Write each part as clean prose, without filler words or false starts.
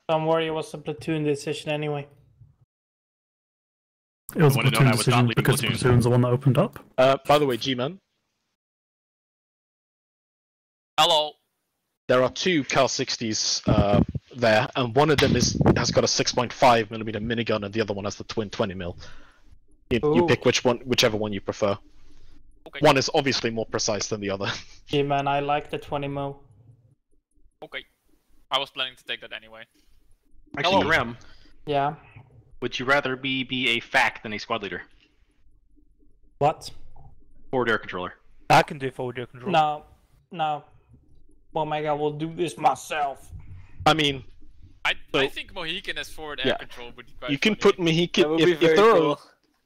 Don't worry, it was a platoon decision anyway. It was a platoon decision because the platoon's the one that opened up. By the way, G-Man. Hello. There are two Cal 60s there, and one of them has got a 6.5mm minigun, and the other one has the twin 20mm. You pick whichever one you prefer. Okay. One is obviously more precise than the other. Yeah, man, I like the 20mm. Okay. I was planning to take that anyway. Actually, Rem, Yeah. would you rather be a FAC than a squad leader? What? Forward air controller. I can do forward air control. No. Omega will do this myself. I mean, I think Mohican as forward air control would be quite you can funny. put Mohican if there are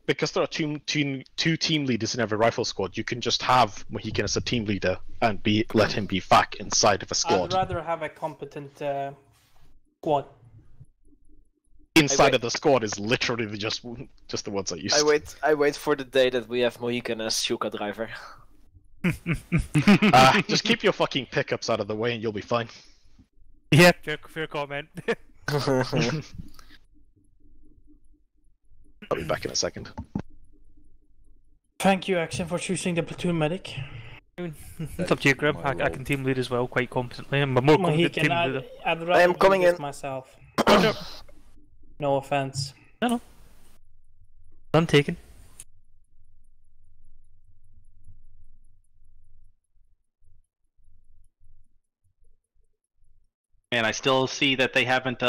because there are two team leaders in every rifle squad. You can just have Mohican as a team leader and let him be FAC inside of a squad. I'd rather have a competent squad. Inside of the squad is literally just the ones I used. I wait for the day that we have Mohican as Shuka driver. Just keep your fucking pickups out of the way and you'll be fine. Yeah, fair comment. I'll be back in a second. Thank you, Action, for choosing the platoon medic. It's up to you, Grim. I can team lead as well, quite competently. I'm a more competent team leader. I'd rather I am coming in myself. No offense. No. I'm taken. And I still see that they haven't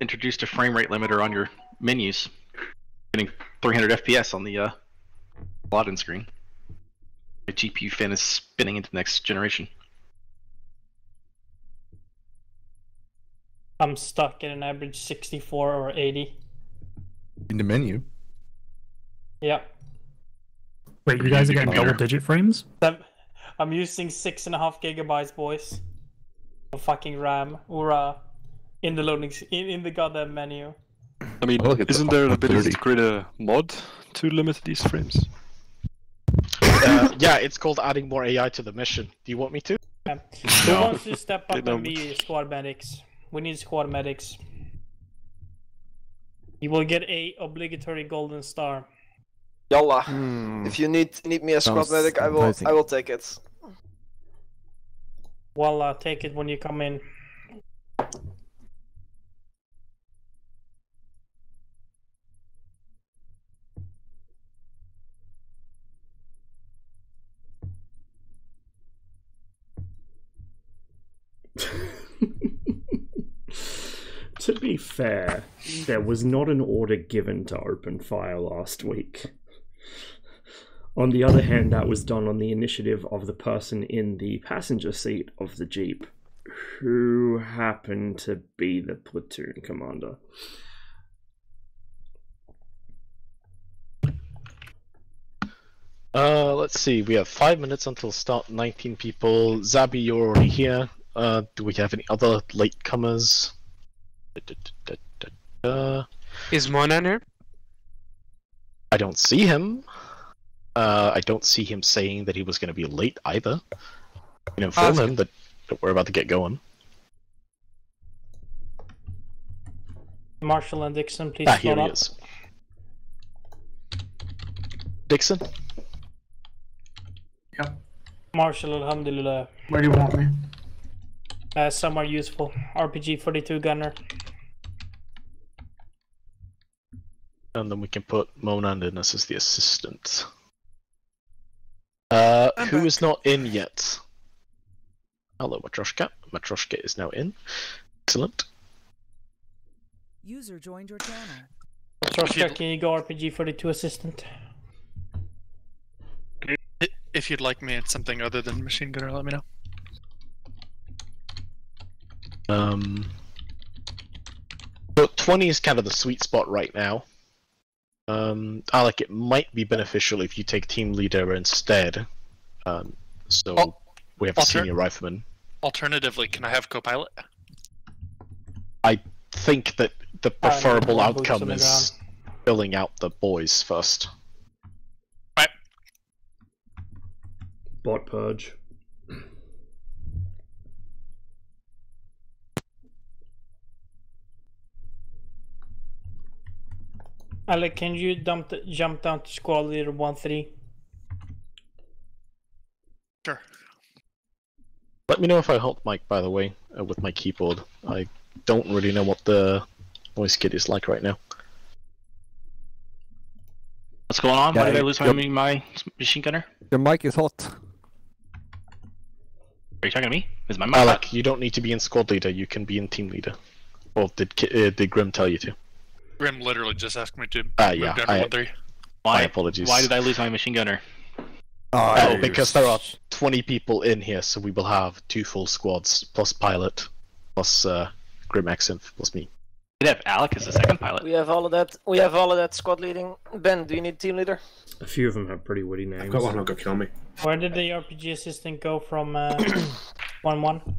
introduced a frame rate limiter on your menus. Getting 300 FPS on the login screen. The GPU fan is spinning into the next generation. I'm stuck at an average 64 or 80. In the menu? Yeah. Wait, you guys are getting double-digit frames? I'm using 6.5 gigabytes, boys. Of fucking RAM. Or in the loading in the goddamn menu. I mean, isn't there an ability to create a mod to limit these frames? Yeah, it's called adding more AI to the mission. Do you want me to? Who wants to step up and be squad medics? We need squad medics. You will get a obligatory golden star. Yalla. If you need me as squad medic, I will take it. Well, take it when you come in. To be fair, there was not an order given to open fire last week. On the other hand, that was done on the initiative of the person in the passenger seat of the Jeep, who happened to be the platoon commander. Let's see, we have 5 minutes until start, 19 people. Zabi, you're already here. Do we have any other latecomers? Is Monan here? I don't see him. I don't see him saying that he was going to be late either. I can inform him that we're about to get going. Marshall and Dixon, please here he is. Dixon? Yeah. Marshall, alhamdulillah. Where do you want me? Somewhere useful. RPG 42 gunner. And then we can put Monand in as the assistant. Who is not in yet? Hello, Matroshka. Matroshka is now in. Excellent. User joined your channel. Matroshka, can you go RPG 42 assistant? If you'd like me at something other than machine gunner, let me know. So 20 is kind of the sweet spot right now. Alec, it might be beneficial if you take team leader instead. So we have a senior rifleman. Alternatively, can I have co-pilot? I think that the preferable outcome is filling out the boys first. Right. Bot purge. Alec, can you jump down to squad leader 1-3? Sure. Let me know if I help Mike, by the way, with my keyboard. I don't really know what the voice kit is like right now. What's going on? Yeah, Why did I lose my machine gunner? Your mic is hot. Are you talking to me? Is my mic Alec, hot? you don't need to be in squad leader, you can be in team leader. Or did Grim tell you to? Grim literally just asked me to Yeah, move down to 1-3. My apologies. Why did I lose my machine gunner? Because there are 20 people in here, so we will have 2 full squads, plus pilot, plus Grim Accent, plus me. We'd have Alec as the second pilot. We have all of that. We have all of that squad leading. Ben, do you need team leader? A few of them have pretty witty names. I've got one who'll go kill me. Where did the RPG assistant go from 1-1?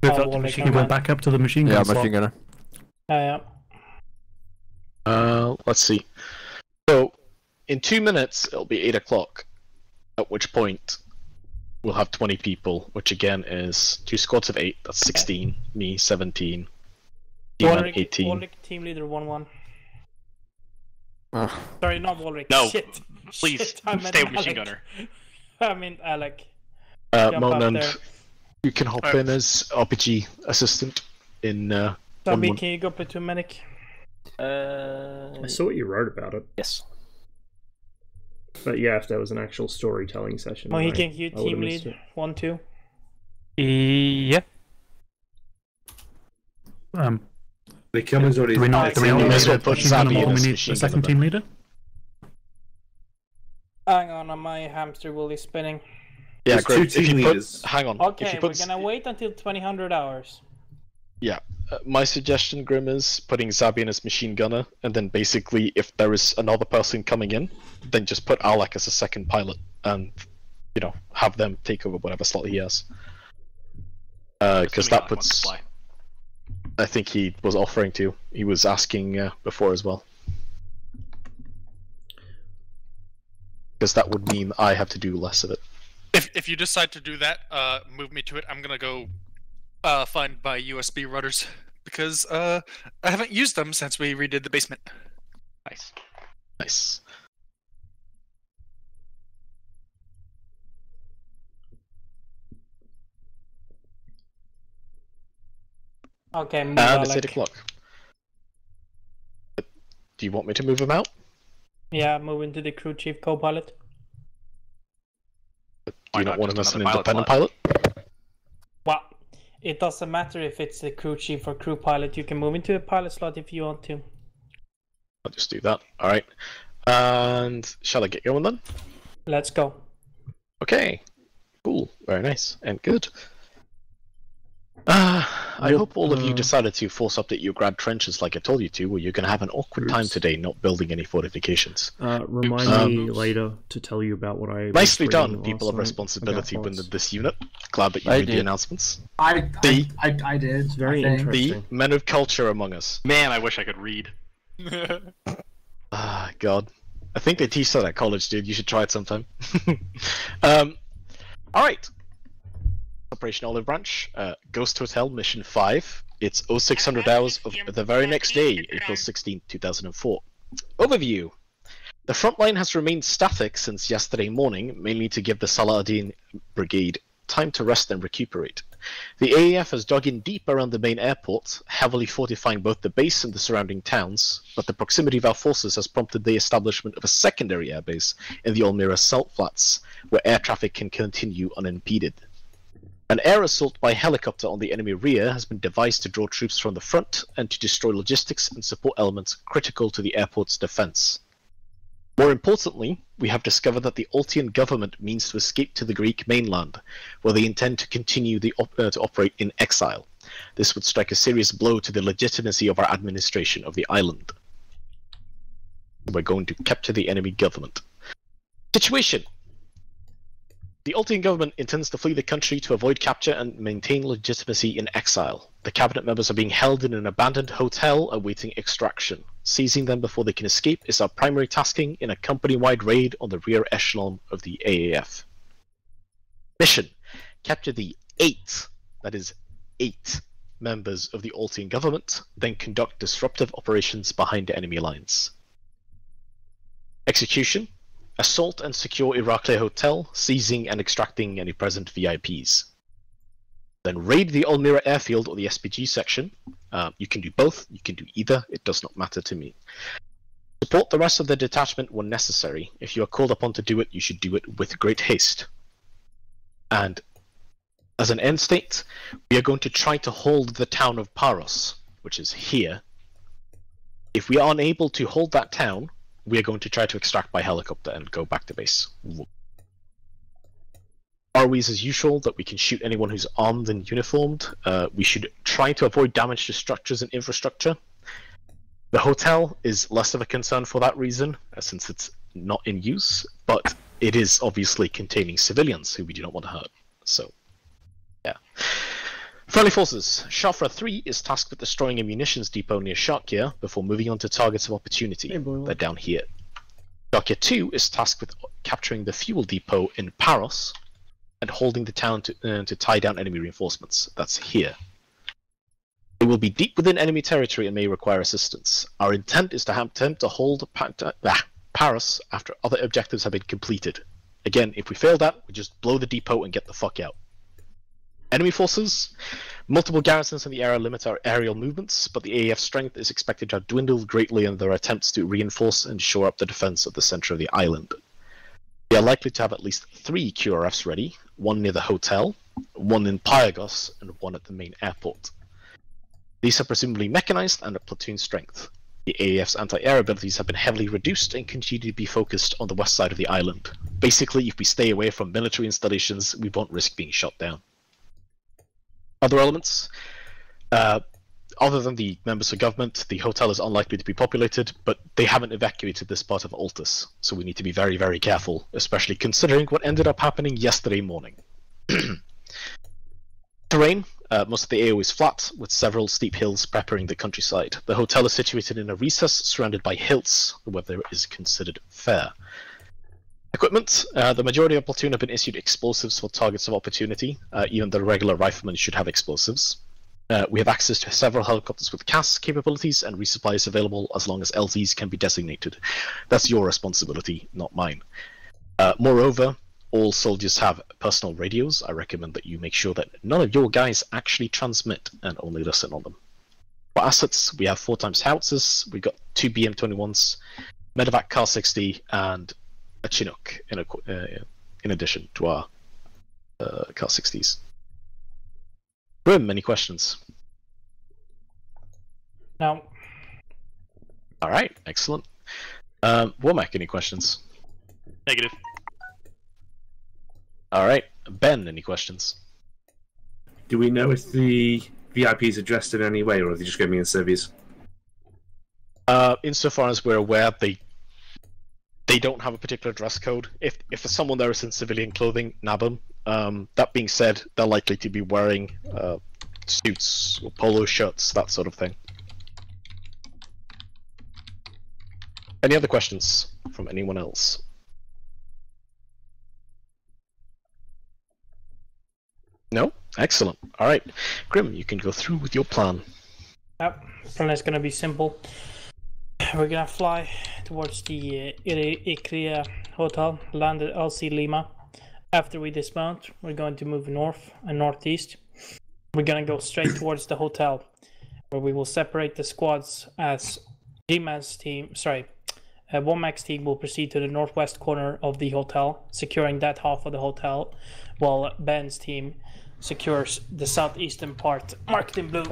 He went back up to the machine gun slot. Machine gunner. Yeah. Let's see. So, in 2 minutes, it'll be 8 o'clock. At which point, we'll have 20 people, which again is 2 squads of 8. That's 16. Me, 17. Walric, 18. Walric, team leader 1-1. Sorry, not Walric. No. Shit. Please, Shit, I meant stay with machine Alec. gunner. I mean Alec. Jump up Moment, there. you can hop in as RPG assistant in Zombie, 1-1. can you go platoon medic? I saw what you wrote about it. Yes. But yeah, if there was an actual storytelling session. Well, he I- can you I would've team missed lead it. 1-2. Yeah. The killer's already. Do we not may as well put machine gunner Zabi mod? in as We need machine a second gunner team leader? Hang on, my hamster wheel is spinning. Yeah, There's great. 2 If team you put, leaders. hang on. Okay, if you we're put, gonna wait until 2000 hours. Yeah, my suggestion, Grim, is putting Zabi in as machine gunner, and then basically, if there is another person coming in, then just put Alec as a second pilot, and have them take over whatever slot he has. Because that puts. I think he was offering to. He was asking before as well. Because that would mean I have to do less of it. If you decide to do that, move me to it. I'm gonna go find my USB rudders because I haven't used them since we redid the basement. Nice. Nice. Okay, move And it's Alec. 8 o'clock. Do you want me to move him out? Yeah, move into the crew chief co-pilot. Do you not want him as an independent pilot? Well, it doesn't matter if it's the crew chief or crew pilot. You can move into a pilot slot if you want to. I'll just do that. Alright. And shall I get going then? Let's go. Okay. Cool. Very nice. And good. I hope all of you decided to force update your grad trenches like I told you to, or you're going to have an awkward time today not building any fortifications. Remind me later to tell you about what I. was Nicely reading done, people of last night responsibility about within bots. this unit. Glad that you I made the did. announcements. I did. It's very I think. The interesting. men of culture among us. Man, I wish I could read. Ah, God. I think they teach that at college, dude. You should try it sometime. Alright. Operation Olive Branch, Ghost Hotel, Mission 5. It's 0600 hours of the very next day, April 16, 2004. Overview. The front line has remained static since yesterday morning, mainly to give the Saladin Brigade time to rest and recuperate. The AAF has dug in deep around the main airport, heavily fortifying both the base and the surrounding towns, but the proximity of our forces has prompted the establishment of a secondary airbase in the Almira Salt Flats, where air traffic can continue unimpeded. An air assault by helicopter on the enemy rear has been devised to draw troops from the front and to destroy logistics and support elements critical to the airport's defense. More importantly, we have discovered that the Altian government means to escape to the Greek mainland, where they intend to continue to operate in exile. This would strike a serious blow to the legitimacy of our administration of the island. We're going to capture the enemy government. Situation. The Altian government intends to flee the country to avoid capture and maintain legitimacy in exile. The cabinet members are being held in an abandoned hotel awaiting extraction. Seizing them before they can escape is our primary tasking in a company-wide raid on the rear echelon of the AAF. Mission. Capture the 8 members of the Altian government, then conduct disruptive operations behind enemy lines. Execution. Assault and secure Irakli Hotel, seizing and extracting any present VIPs. Then raid the Almira Airfield or the SPG section. You can do both, you can do either, it does not matter to me. Support the rest of the detachment when necessary. If you are called upon to do it, you should do it with great haste. And as an end state, we are going to try to hold the town of Paros, which is here. If we are unable to hold that town, we are going to try to extract by helicopter and go back to base. ROEs as usual, that we can shoot anyone who's armed and uniformed. We should try to avoid damage to structures and infrastructure. The hotel is less of a concern for that reason, since it's not in use, but it is obviously containing civilians who we do not want to hurt. So, yeah. Friendly forces. Shafra 3 is tasked with destroying a munitions depot near Sharkia before moving on to targets of opportunity. They're down here. Sharkia 2 is tasked with capturing the fuel depot in Paros and holding the town to tie down enemy reinforcements. That's here. They will be deep within enemy territory and may require assistance. Our intent is to attempt to hold Paros after other objectives have been completed. Again, if we fail that, we just blow the depot and get the fuck out. Enemy forces. Multiple garrisons in the area limit our aerial movements, but the AEF strength is expected to have dwindled greatly in their attempts to reinforce and shore up the defense of the center of the island. They are likely to have at least 3 QRFs ready, one near the hotel, one in Pyagos, and one at the main airport. These are presumably mechanized and at platoon strength. The AEF's anti-air abilities have been heavily reduced and continue to be focused on the west side of the island. Basically, if we stay away from military installations, we won't risk being shot down. Other elements. Other than the members of government, the hotel is unlikely to be populated, but they haven't evacuated this part of Altus, so we need to be very, very careful, especially considering what ended up happening yesterday morning. Terrain. Most of the AO is flat, with several steep hills peppering the countryside. The hotel is situated in a recess surrounded by hills. The weather is considered fair. Equipment. The majority of platoon have been issued explosives for targets of opportunity. Even the regular riflemen should have explosives. We have access to several helicopters with CAS capabilities and resupplies available as long as LZs can be designated. That's your responsibility, not mine. Moreover, all soldiers have personal radios. I recommend that you make sure that none of your guys actually transmit and only listen on them. For assets, we have 4x howitzers, we've got 2 BM21s, medevac Car 60, and a Chinook in addition to our Car 60s. Grim, any questions? No. Alright, excellent. Womack, any questions? Negative. Alright, Ben, any questions? Do we know if the VIPs are dressed in any way, or are they just going to be in civvies? Insofar as we're aware, they don't have a particular dress code. If there's someone there is in civilian clothing, nab them. That being said, they're likely to be wearing suits or polo shirts, that sort of thing. Any other questions from anyone else? No? Excellent. Alright. Grim, you can go through with your plan. Yep, plan is gonna be simple. We're gonna fly towards the Ikria Hotel, land at LC Lima. After we dismount, we're going to move north and northeast. We're gonna go straight towards the hotel, where we will separate the squads as G-Man's team, Womack's team will proceed to the northwest corner of the hotel, securing that half of the hotel, while Ben's team secures the southeastern part, marked in blue.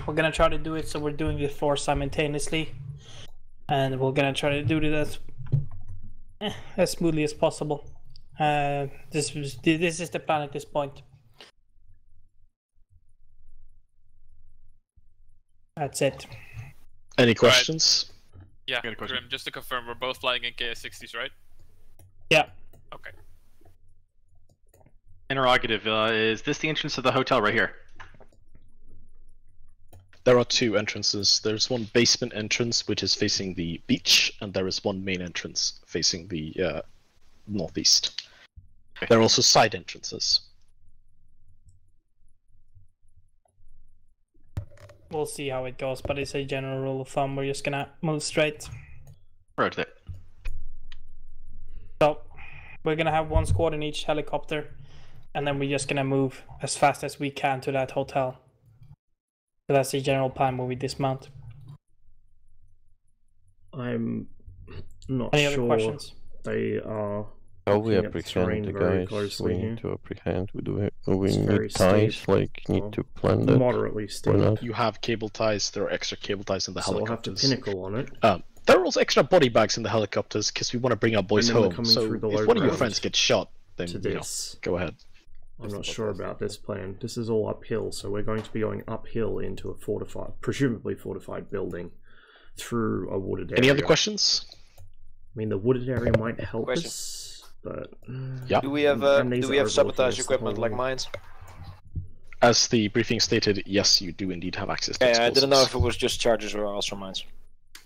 We're gonna try to do it so we're doing the 4 simultaneously, and we're gonna try to do it as smoothly as possible. This is the plan at this point. That's it. Any questions? Yeah, Grim, just to confirm, we're both flying in KS-60s, right? Yeah. Okay. Interrogative, is this the entrance of the hotel right here? There are 2 entrances. There's one basement entrance, which is facing the beach, and there is one main entrance facing the northeast. Okay. There are also side entrances. We'll see how it goes, but it's a general rule of thumb. We're just gonna move straight. Roger that. We're gonna have one squad in each helicopter, and then we're just gonna move as fast as we can to that hotel. So that's the general plan when we dismount. I'm not Any sure other questions? they are. How we looking at the terrain apprehend the very guys closely we here. need to apprehend? We It's very need ties, steep. like need Well, to plan that. moderately steep. or not? You have cable ties. There are extra cable ties in the So we'll have helicopters. to pinnacle on it. There are also extra body bags in the helicopters because we want to bring our boys And then we're home. coming So through the if low one of your ground friends gets shot, then to you know, this. go ahead. I'm not sure about this plan. This is all uphill, so we're going to be going uphill into a fortified, presumably fortified building through a wooded area. Any other questions? I mean, the wooded area might help us, but yeah. Do we have sabotage equipment like mines? As the briefing stated, yes, you do indeed have access to Yeah, I explosives. didn't know if it was just charges or also mines.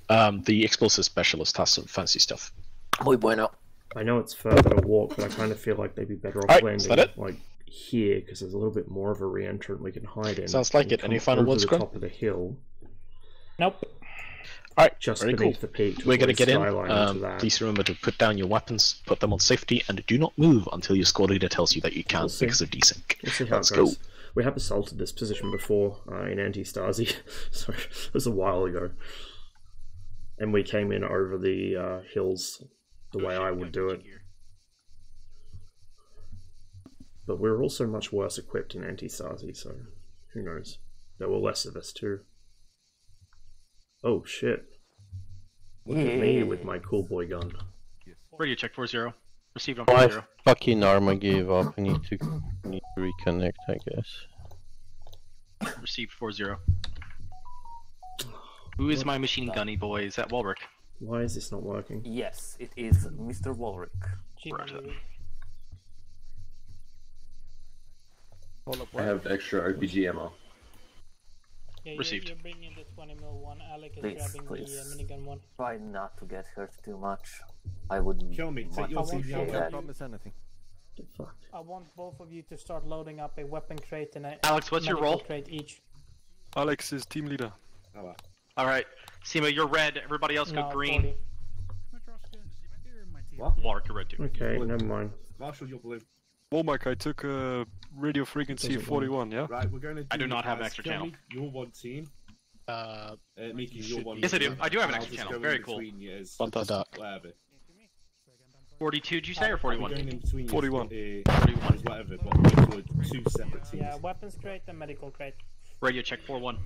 The explosive specialist has some fancy stuff. Muy bueno. I know it's further to walk, but I kind of feel like they'd be better off Alright, landing is that it? like here because there's a little bit more of a re-entrant we can hide in. Sounds like and it. Any come final over words, the Grim? top of the hill. Nope. Alright, Just very beneath cool. the peak. We're going to towards get in. skyline into that. Please remember to put down your weapons, put them on safety, and do not move until your squad leader tells you that you can't see. because of desync. We'll see how Let's it go. goes. We have assaulted this position before in anti-Stasi, so it was a while ago. And we came in over the hills the way I would do it. But we were also much worse equipped in anti-Stasi, so who knows. There were less of us too. Oh shit. Look at me with my cool boy gun. Radio check 4-0. Received on My 4-0. fucking ArmA gave up. I need to reconnect, I guess. Received 4-0. Who is my machine gunny boy? Is that Walrick? Why is this not working? Yes, it is Mr. Walrick. I have extra RPG ammo. Yeah, Received. You're bringing the 20mm one. Alec is Please, grabbing please. the minigun one. Try not to get hurt too much. I would Kill me, take your much CV appreciate out. that. Promise anything. I want both of you to start loading up a weapon crate and a Alex, what's your medical role? crate each. Alex is team leader. Alright. Sima, you're red. Everybody else go No, green. 40. What? Walrick, you're red too. Okay, never mind. Marshall, you're blue. Womack, I took radio frequency 41, yeah? Right, we're going to. I do not have an extra channel. You're one team. Miki, you're one. Yes, I do. team. I do have an I'll extra just channel. go Very in cool. between you as Fantastic. whatever. 42, did you say, or We're 41? going in between you 41. as, 41. as whatever, but we're for two separate teams. Yeah, weapons crate and medical crate. Radio check 4-1.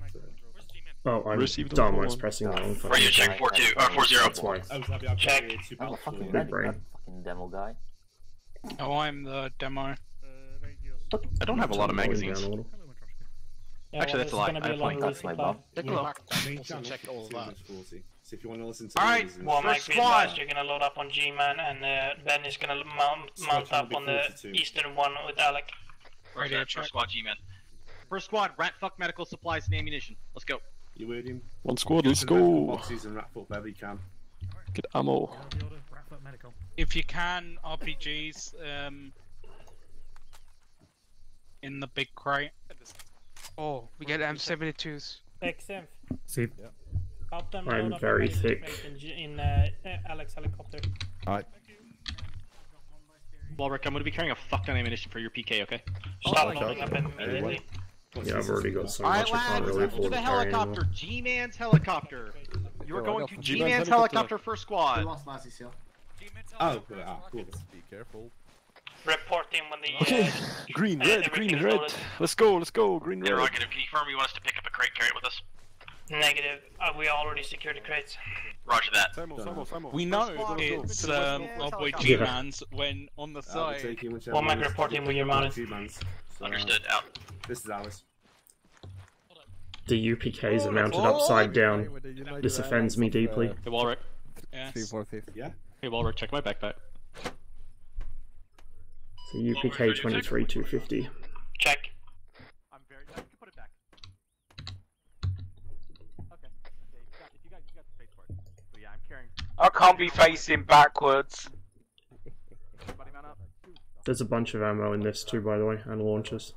Oh, I'm Received dumb. I on was pressing the wrong fucking Radio check button. 42, 40. That's why. I was happy I've Check. got two I'm a people fucking for- medic, brain. not a fucking demo guy. Oh, I'm the demo. I don't have a lot of Going magazines. down a little. Yeah, Actually, well, that's a there's lie. gonna be I have a long plenty. That's my resupply. bomb. Take a look. Main channel, check all of that. 240. So if you want to listen to Alright, the Well, First Mike, squad. you're gonna load up on G-Man, and Ben is gonna mount up on the 42. eastern one with Alec. Radio check. First squad, G-Man. First squad, rat fuck medical supplies and ammunition. Let's go. You heard him. One squad, let's Open the go! boxes and wrap up wherever you can. Get ammo. If you can, RPGs in the big crate. Oh, we get M72s. XM, See, help them I'm load up very the medical thick. crate in Alec's helicopter. Alright. Walrick, I'm gonna be carrying a fuck ton of ammunition for your PK, okay? Start loading up immediately. Yeah, I've already got so Alright, much I can't lads, really to afford the to carry anymore. helicopter. G-Man's helicopter. You're going to G-Man's G-Man's helicopter. helicopter first squad. Oh, cool. Be careful. Report in when the Okay, green, red, everything's green, red. loaded. Let's go, green, red. Interrogative, can you confirm you want us to pick up a crate carry with us? Negative. We already secured the crates. Roger that. Simon. We know squad, it's go. our boy Yeah. G-Man's when on the I'll side. take you whichever Well, Mike, one is- report in when you're mounted. Two mans. So, Understood, out. This is Alice. The UPKs are mounted upside down. This offends me deeply. Hey, Walrick. Yes. Yeah? Hey, Walrick, check my backpack. So UPK 23-250. Check. I'm very... You can put it back. Okay. If you got the space for it. So yeah, I'm carrying... I can't be facing backwards. Everybody mount up. There's a bunch of ammo in this too, by the way, and launchers.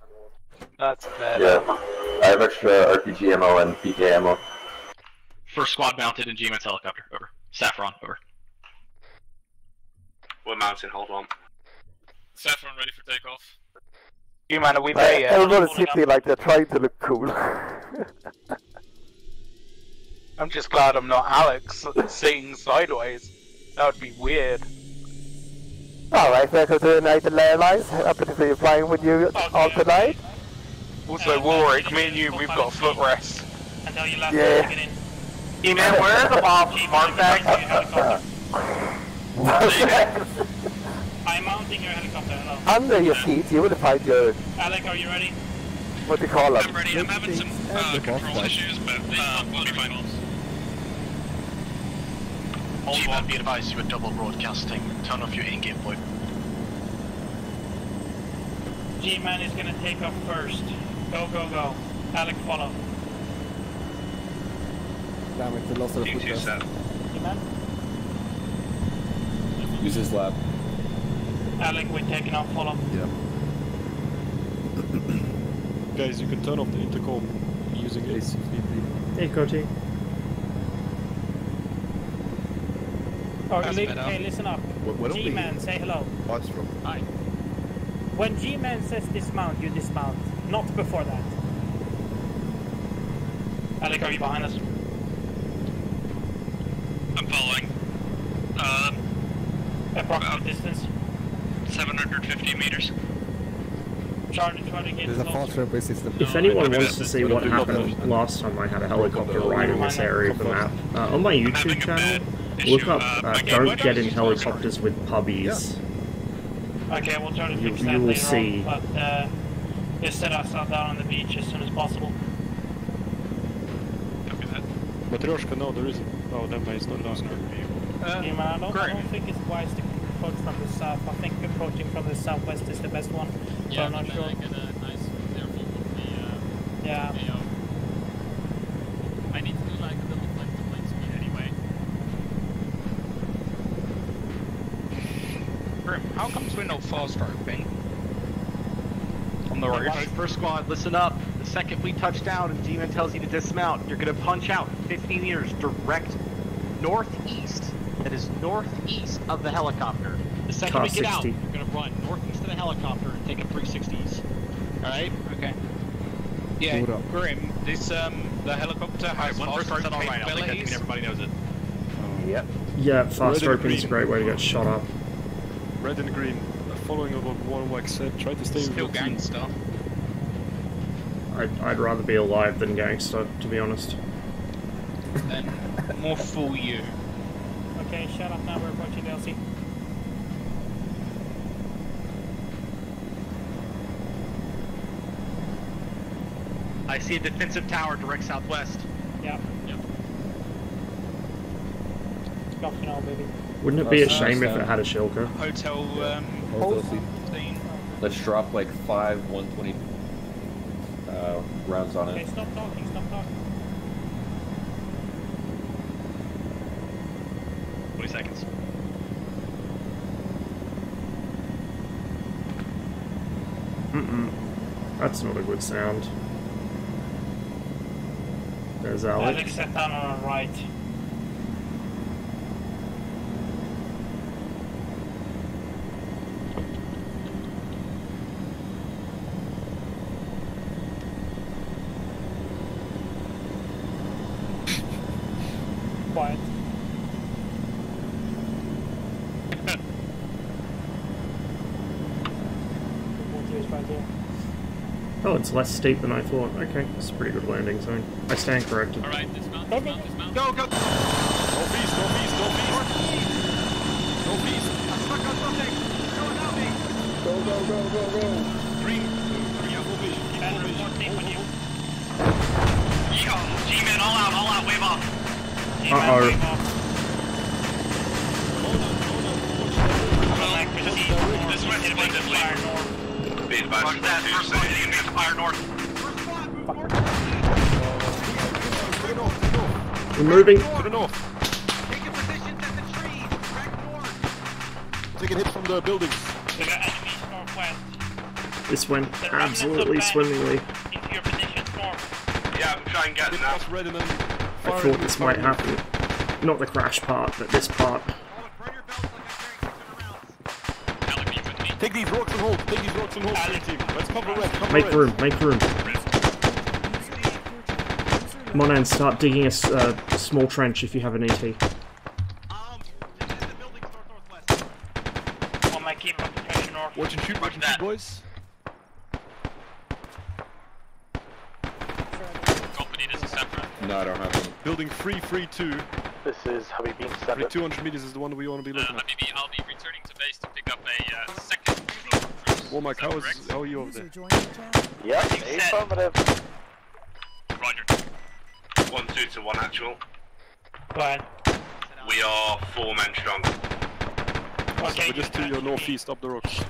That's fair. Yeah, I have extra RPG ammo and PK ammo. First squad mounted in G-Man's helicopter. Over. Saffron, over. We're mounted, hold on. Saffron ready for takeoff. You man, are we there yet? Everybody's hitting like they're trying to look cool. I'm just glad I'm not Alex sitting sideways. That would be weird. Alright, welcome to United Airlines. Happy to be flying with you all tonight. Also, Warwick, me and you, we've got a footrest. Until you left Yeah. to get in. Hey man, where are the Bob's park bags? I'm mounting your helicopter, hello. Under your feet, you will find your... Alec, are you ready? What do you call them? I'm ready. I'm having some control issues, but we'll be fine. Hold on, be advised you are double broadcasting. Turn off your in-game VoIP. G-Man is gonna take off first. Go, go, go. Alec, follow. Damn it, we lost our footrest. G-Man? Use his lab. Alec, we're taking off, follow. Yeah. Guys, you can turn off the intercom using AC if need be. Hey, Cody. Oh, hey, listen up. G-Man, say hello. Hi. When G-Man says dismount, you dismount. Not before that. Alec, are you behind us? I'm following. Approximate distance. 750 meters. Trying to get There's a fast railway system. If anyone wants to see what happened last time I had a helicopter right in this area of the map, on my YouTube channel, look up Don't Get in Helicopters with Puppies. Okay, we'll try to You fix that will later see. on, but just set us down on the beach as soon as possible. Matryoshka, no, there isn't. Oh, never mind, it's not lost. I don't think it's wise to approach from the south. I think approaching from the southwest is the best one. Yeah, I'm not sure. get a nice clear view of the Yeah. AO. I need to do like a little flight to plane speed anyway. Grim, how comes we're no fast roping? On the roof? Alright, first squad, listen up. The second we touch down and G-Man tells you to dismount, you're gonna punch out 50 meters direct northeast. That is northeast of the helicopter. The second we get out, you're gonna run northeast of the helicopter and take a 360s. Alright? Okay. Yeah, Grim, this the helicopter has one fast person said rope alright, I think that means capabilities. everybody knows it. Yep. Yeah, fast Red and roping is a great way to get shot up. Red and green, following up on what Wax said, try to stay with Still your team. gangster. I'd rather be alive than gangster, to be honest. Then more fool you. Okay, shut up now, we're approaching the LC. I see a defensive tower direct southwest. Yeah. Yep. Copy now, baby. Wouldn't it be a shame if it had a shilker? Hotel, Hotel scene. scene. Let's drop like 5 120 rounds on Okay, it. stop talking, stop talking. 20 seconds. That's not a good sound. There's Alex. Alex set down on our right. Quiet. Oh, it's less steep than I thought. Okay, it's a pretty good landing zone. I stand corrected. Alright, dismount, Okay. dismount, dismount. Go, go! Northeast, northeast, northeast! Northeast! I'm stuck on something! Go without me! Go, go, go, go, go! Green, full vision, full vision. G-Man, all out, wave off! Uh-oh. This way, hit by this way. Be advised, that first one, you need to fire north. We're moving. To the north. Taking positions at the trees, direct north. Taking hits from the buildings. We got enemies northwest. This went The remnants of absolutely men swimmingly. Into your positions north. Yeah, I'm trying to get Hit now. past red and then I fire thought this might happen. Not the crash part, but this part. Alec, be with me. Take these rocks and hold. Take these rocks and hold, green team. Let's cover red. Cover Make red. room, make room. Monan, start digging a small trench if you have an ET. On my keep up the pressure north. Watch and shoot, boys. Company, this is separate. No, I don't have any. Building 332. This is Habibin 3 200 meters is the one that we want to be looking at. Maybe I'll be returning to base to pick up a second. Well, Mike, how are you over there? Yeah, affirmative. Roger. 1 2 to 1 actual. Right. We are 4 men strong. We're just to your northeast, up the rocks.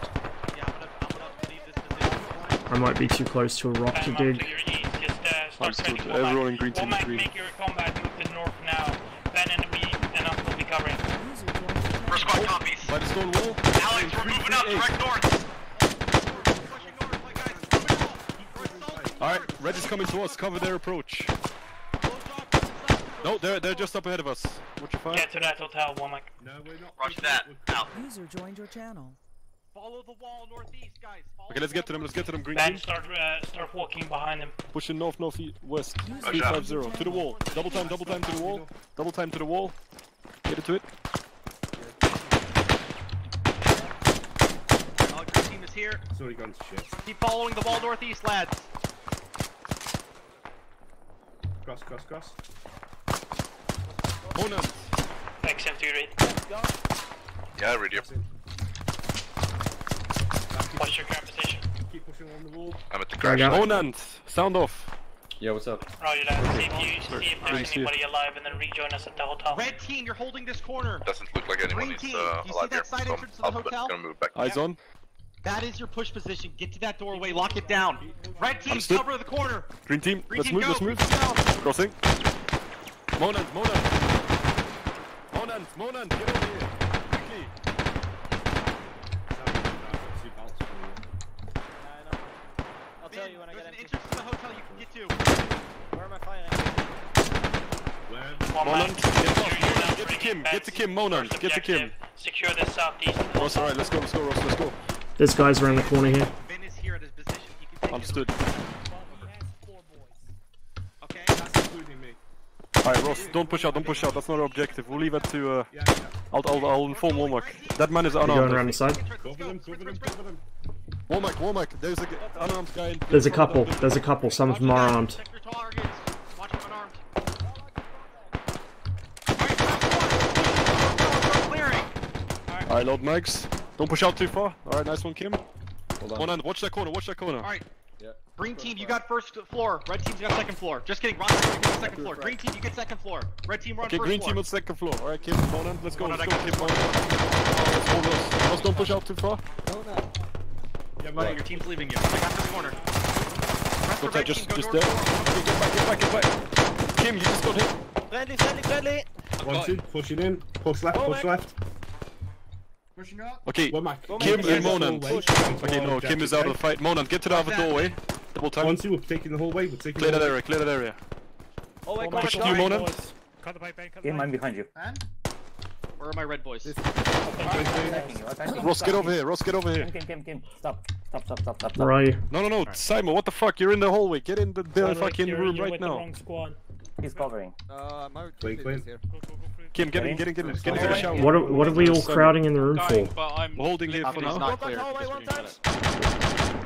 I might be too close to a rock to dig. Understood. Everyone in green team is green. Make your combat move to the north now. Ben and we and us will be covering. First squad copies. By the stone wall. Alex, we're moving up, direct north. Alright, red is coming to us. Cover their approach. No, they're just up ahead of us. Watch your fire. Get to that hotel, Womack. No, we're not. Roger that. Out. User joined your channel. Follow the wall northeast, guys. Okay, let's get to them. Let's get to them, green Ben, team. start walking behind them. Pushing north, northeast, west. 350 to the wall. Double time to the wall. Double time to the wall. Get it to it. Alex, your team is here. It's already gone to shit. Keep following the wall northeast, lads. Cross, cross, cross. Monan. XM2 raid. Yeah, radio. What's your current position? Keep pushing on the wall. I'm at the crash. Monan, sound off. Yeah, what's up? Roger that. See if there's anybody alive and then rejoin us at the hotel. Red team, you're holding this corner. Doesn't look like anyone Green is team, you see alive here. that side So entrance to the hotel? gonna move back. Eyes on. That is your push position. Get to that doorway, lock it down. Red team, Understood. cover the corner. Green team, Green let's team, move, go. let's move. Crossing. Monan, get over here. Quickly. I'll tell you when I get an entrance to the hotel you can get to. Where am I firing? Monan, get to Kim, Monan, get to Kim. Secure the southeast. Ross, alright, let's go, Ross, let's go. There's guys around the corner here. Ben is here at his position. He can take Understood. Okay. That's including me. Alright, Ross, don't push out, that's not our objective. We'll leave it to, I'll inform Womack. That man is You're unarmed. going around the side. Cover them, cover them, cover them. Womack, there's an unarmed guy in... There's a couple, some of them are armed. Check your targets. Watch them unarmed. Alright, load mags. Don't push out too far. Alright, nice one, Kim. Hold on. One hand, watch that corner. Alright. Yeah. Green team, you got first floor. Red team's got second floor. Just kidding. Ron, you get second floor. Green team, you get second floor. Red team, run Okay, first green floor. team on second floor. Alright, Kim, one hand. Let's go, Kim, one hand. Let's go, Ross, don't push out too far. Yeah, Mike, your team's leaving you. I got this corner. Rest Go of tight, red just team, go there. north. Get back. Kim, you just got hit. Friendly. 1 2, pushing in. Push left, push left. Pushing up. Okay, Womack. Kim and Monan. Push. Okay, no, Kim is out of the fight. Monan, get to the other doorway. Double time. 1 2, we're taking the whole way. We're taking Clear the that whole area, Oh, Push to you, Monan. Game, I'm behind you. Where are my red boys? Ross, get over here. Kim. Stop. Where are you? No, Simon, what the fuck? You're in the hallway. Get in the fucking room you're right with now. The wrong squad. He's covering. My Clean, clean. here. Kim, get in. Get into the shower. What are we all crowding in the room for? But I'm We're holding here for now. Not clear.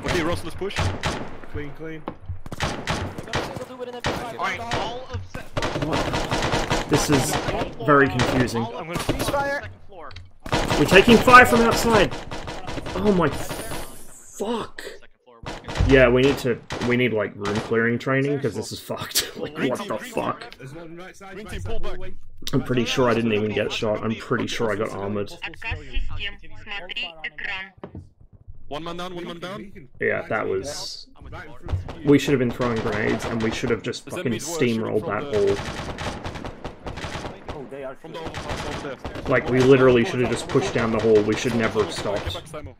Okay, Ross, let's push. Clean, clean. Alright, all of This is very confusing. I'm gonna second floor. We're taking fire from outside. Oh my fuck. Yeah, we need like room clearing training because this is fucked. Like what the fuck? There's one right side, Green right team, side, pull back. hallway. I'm pretty sure I didn't even get shot. I'm pretty sure I got armored. One man down. Yeah, that was... We should have been throwing grenades and we should have just fucking steamrolled that hole. Oh, they are From the over there. Like, we literally should have just pushed down the hall. We should never have stopped. Get back, Simon.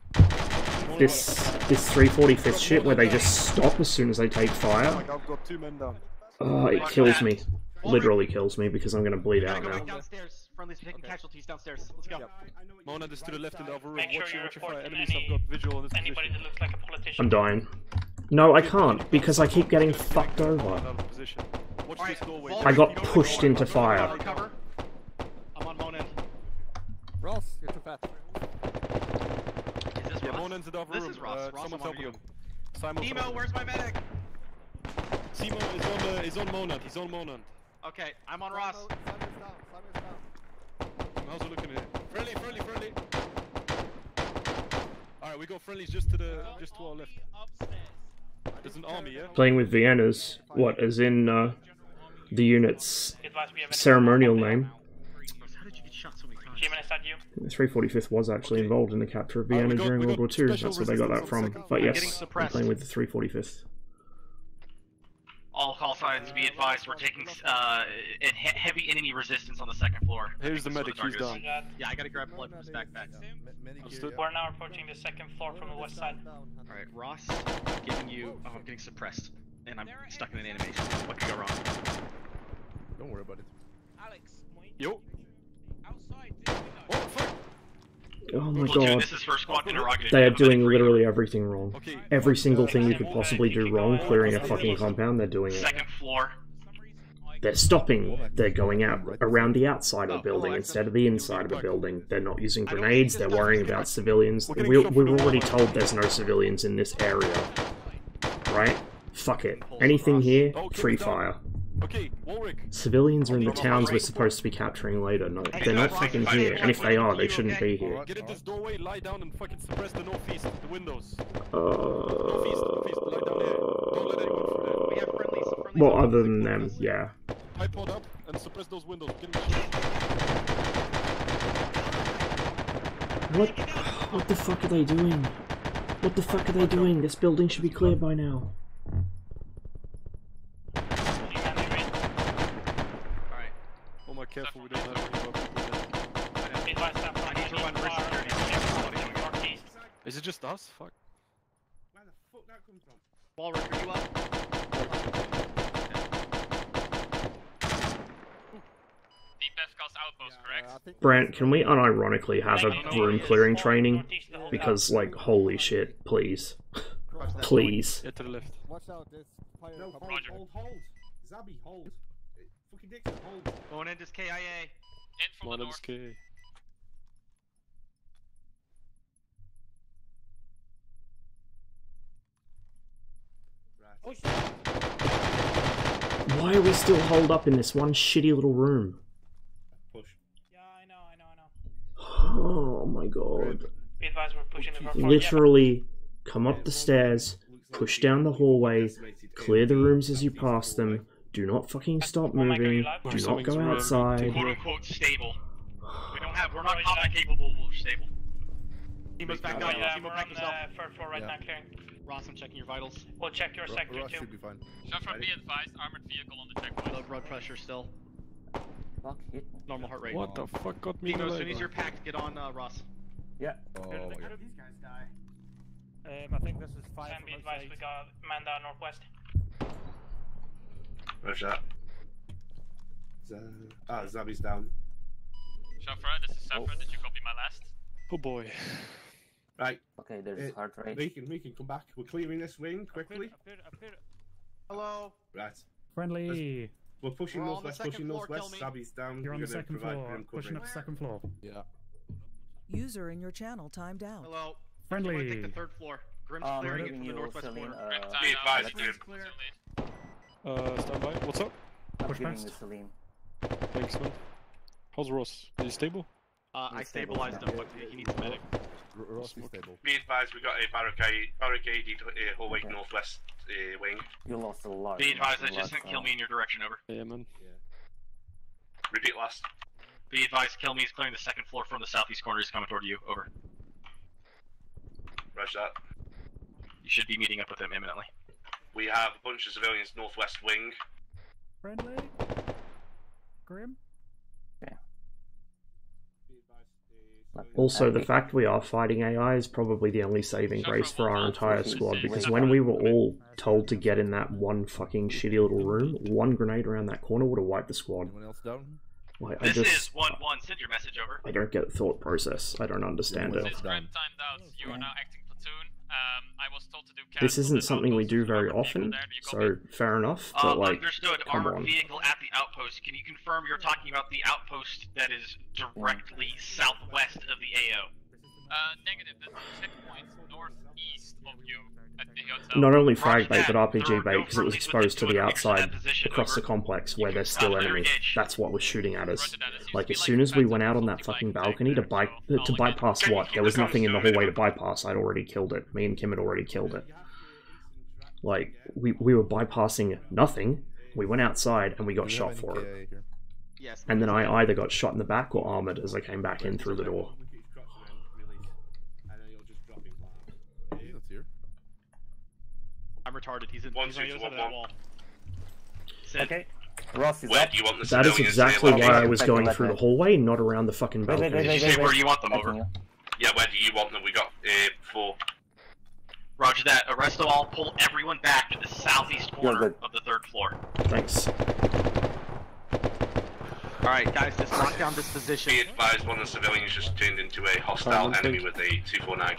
This 345th shit where they just stop as soon as they take fire. I've got 2 men down. Oh, it kills me. literally kills me because I'm gonna bleed out Go now. right downstairs. Friendlies are taking casualties downstairs. Let's go. Monad is to the left in the other room. Make sure Watch you your report fire. to Enemies have got visual on this anybody position. that looks like a politician. I'm dying. No, I can't because I keep getting fucked over. Watch this doorway. I got pushed into fire. I'm on Monad. Ross, you're too fast. Is this Yeah, Ross? Monad's in the other This room. is Ross. Ross, I'm someone's on helping you. him. Simon. Emo, where's my medic? Simo is on Monad. He's on Monad. Okay, I'm on Ross. How's it looking here? Friendly. Alright, we got friendlies just to our left. There's an army, yeah? Playing with Vienna's, what, as in the unit's ceremonial name. How did you get shot so many times? Jim, is that you? The 345th was actually involved in the capture of Vienna during World War II. That's where they got that from. But yes, I'm playing with the 345th. All call signs, be advised, we're taking heavy enemy resistance on the second floor. Here's the medic, he's down. Yeah, I gotta grab blood from his backpack. We're now approaching the second floor from the west side. Alright, Ross, giving you... Oh, I'm getting suppressed. And I'm stuck in an animation. What could go wrong? Don't worry about it. Alex, Yo. outside. Oh, fuck! Oh my Well, dude, god. this is first squad interrogative. They are doing literally everything wrong. Every single thing you could possibly do wrong, clearing a fucking compound, they're doing it. Second floor. They're stopping. They're going out around the outside of the building instead of the inside of the building. They're not using grenades, they're worrying about civilians. We're already told there's no civilians in this area. Right? Fuck it. Anything here, free fire. Okay, Warwick. Civilians are in the towns we're supposed to be capturing later. No, they're not fucking here. And if they are, they shouldn't be here. Get in this doorway, lie down and fucking suppress the northeast, the windows. Well, other than them, yeah. iPod up and suppress those windows. What the fuck are they doing? What the fuck are they doing? This building should be clear by now. Oh my, careful, we don't have any weapons. I need to run bridge security. Is it just us? Fuck. Where the fuck that come from? Walrick, are you up? Brant, can we unironically have a room clearing training? Because, like, holy shit, please. Please. Yeah, to the left. Watch out, there's fire. No, hold. Zabby, hold. Fucking Dixon, hold. Going into KIA. In from the north. Why are we still holed up in this one shitty little room? Push. Yeah, I know. Oh my god. Be advised, we're pushing the front. Literally, come up the stairs, push down the hallway, clear the rooms as you pass them, do not fucking stop moving, do not go outside. Quote unquote stable. We're not combat capable, we're stable. Temo's back up, Yeah, Timo we're back on yourself. the third floor right now, clearing. Ross, I'm checking your vitals. We'll check your sector too. Should be fine. Shuffer, be advised, armored vehicle on the checkpoint. Low blood pressure still. Fuck, hit me. Normal heart rate. What the fuck got me? Timo, as soon as you're packed, get on Ross. Yeah. Oh, How did these guys die? I think this is fire. Sam, be advised, we got man down northwest. Where's that? Zabby's down. Shuffer, this is Safra. Did you copy my last? Oh boy. Right. Okay, there's heart rate. We can come back. We're clearing this wing quickly. Hello. Right. Friendly. We're pushing We're on the northwest, second pushing floor, northwest. kill me. Zabby's down. You're on We're the gonna second provide floor. grim Pushing covering. up the second floor. Yeah. User in your channel timed out. Hello. Friendly. You want to take the third floor. Grim's clearing it from the northwest corner. Be advised, Grim. Stand by. What's up? I'm Push giving past. you Salim. Thanks, man. How's Ross? Is he stable? I stabilized him, but he needs a medic. Ross is stable. Be advised, we got a barricaded hallway northwest wing. You lost a lot. Be advised, that just sent kill me in your direction, over. Yeah, man. Repeat last. Be advised, kill me is clearing the second floor from the southeast corner. He's coming toward you, over. Roger that. You should be meeting up with him imminently. We have a bunch of civilians northwest wing. Friendly. Grim. Be advised, Also, the fact we are fighting AI is probably the only saving grace for our entire squad, because when we were all told to get in that one fucking shitty little room, one grenade around that corner would have wiped the squad. Anyone else down? Like, This is 1-1. Send your message over. I don't get the thought process. I don't understand it. This is Grim timed out. You are now acting platoon. I was told to do This isn't something we do very often, so fair enough, but like, Understood. come Armored on. vehicle at the outpost. Can you confirm you're talking about the outpost that is directly southwest of the AO? Negative. There's a checkpoint northeast of you at the hotel. Not only frag bait, but RPG bait, because it was exposed to the outside, across the complex, where there's still enemies. That's what was shooting at us. Like, as soon as we went out on that fucking balcony to bypass what? There was nothing in the hallway to bypass. I'd already killed it. Me and Kim had already killed it. Like, we were bypassing nothing. We went outside and we got shot for it. And then I either got shot in the back or armored as I came back in through the door. I'm retarded. He's on the other side of that wall. Okay. Ross is Where up. do you want the That is civilians exactly to be why I located? was going through the hallway, not around the fucking balcony. Did you say where you want them over? Yeah, where do you want them? We got 4. Roger that. Arrest them all. Pull everyone back to the southeast corner of the 3rd floor. Thanks. Alright, guys, just lock down this position. Be advised, one of the civilians just turned into a hostile enemy with a 249.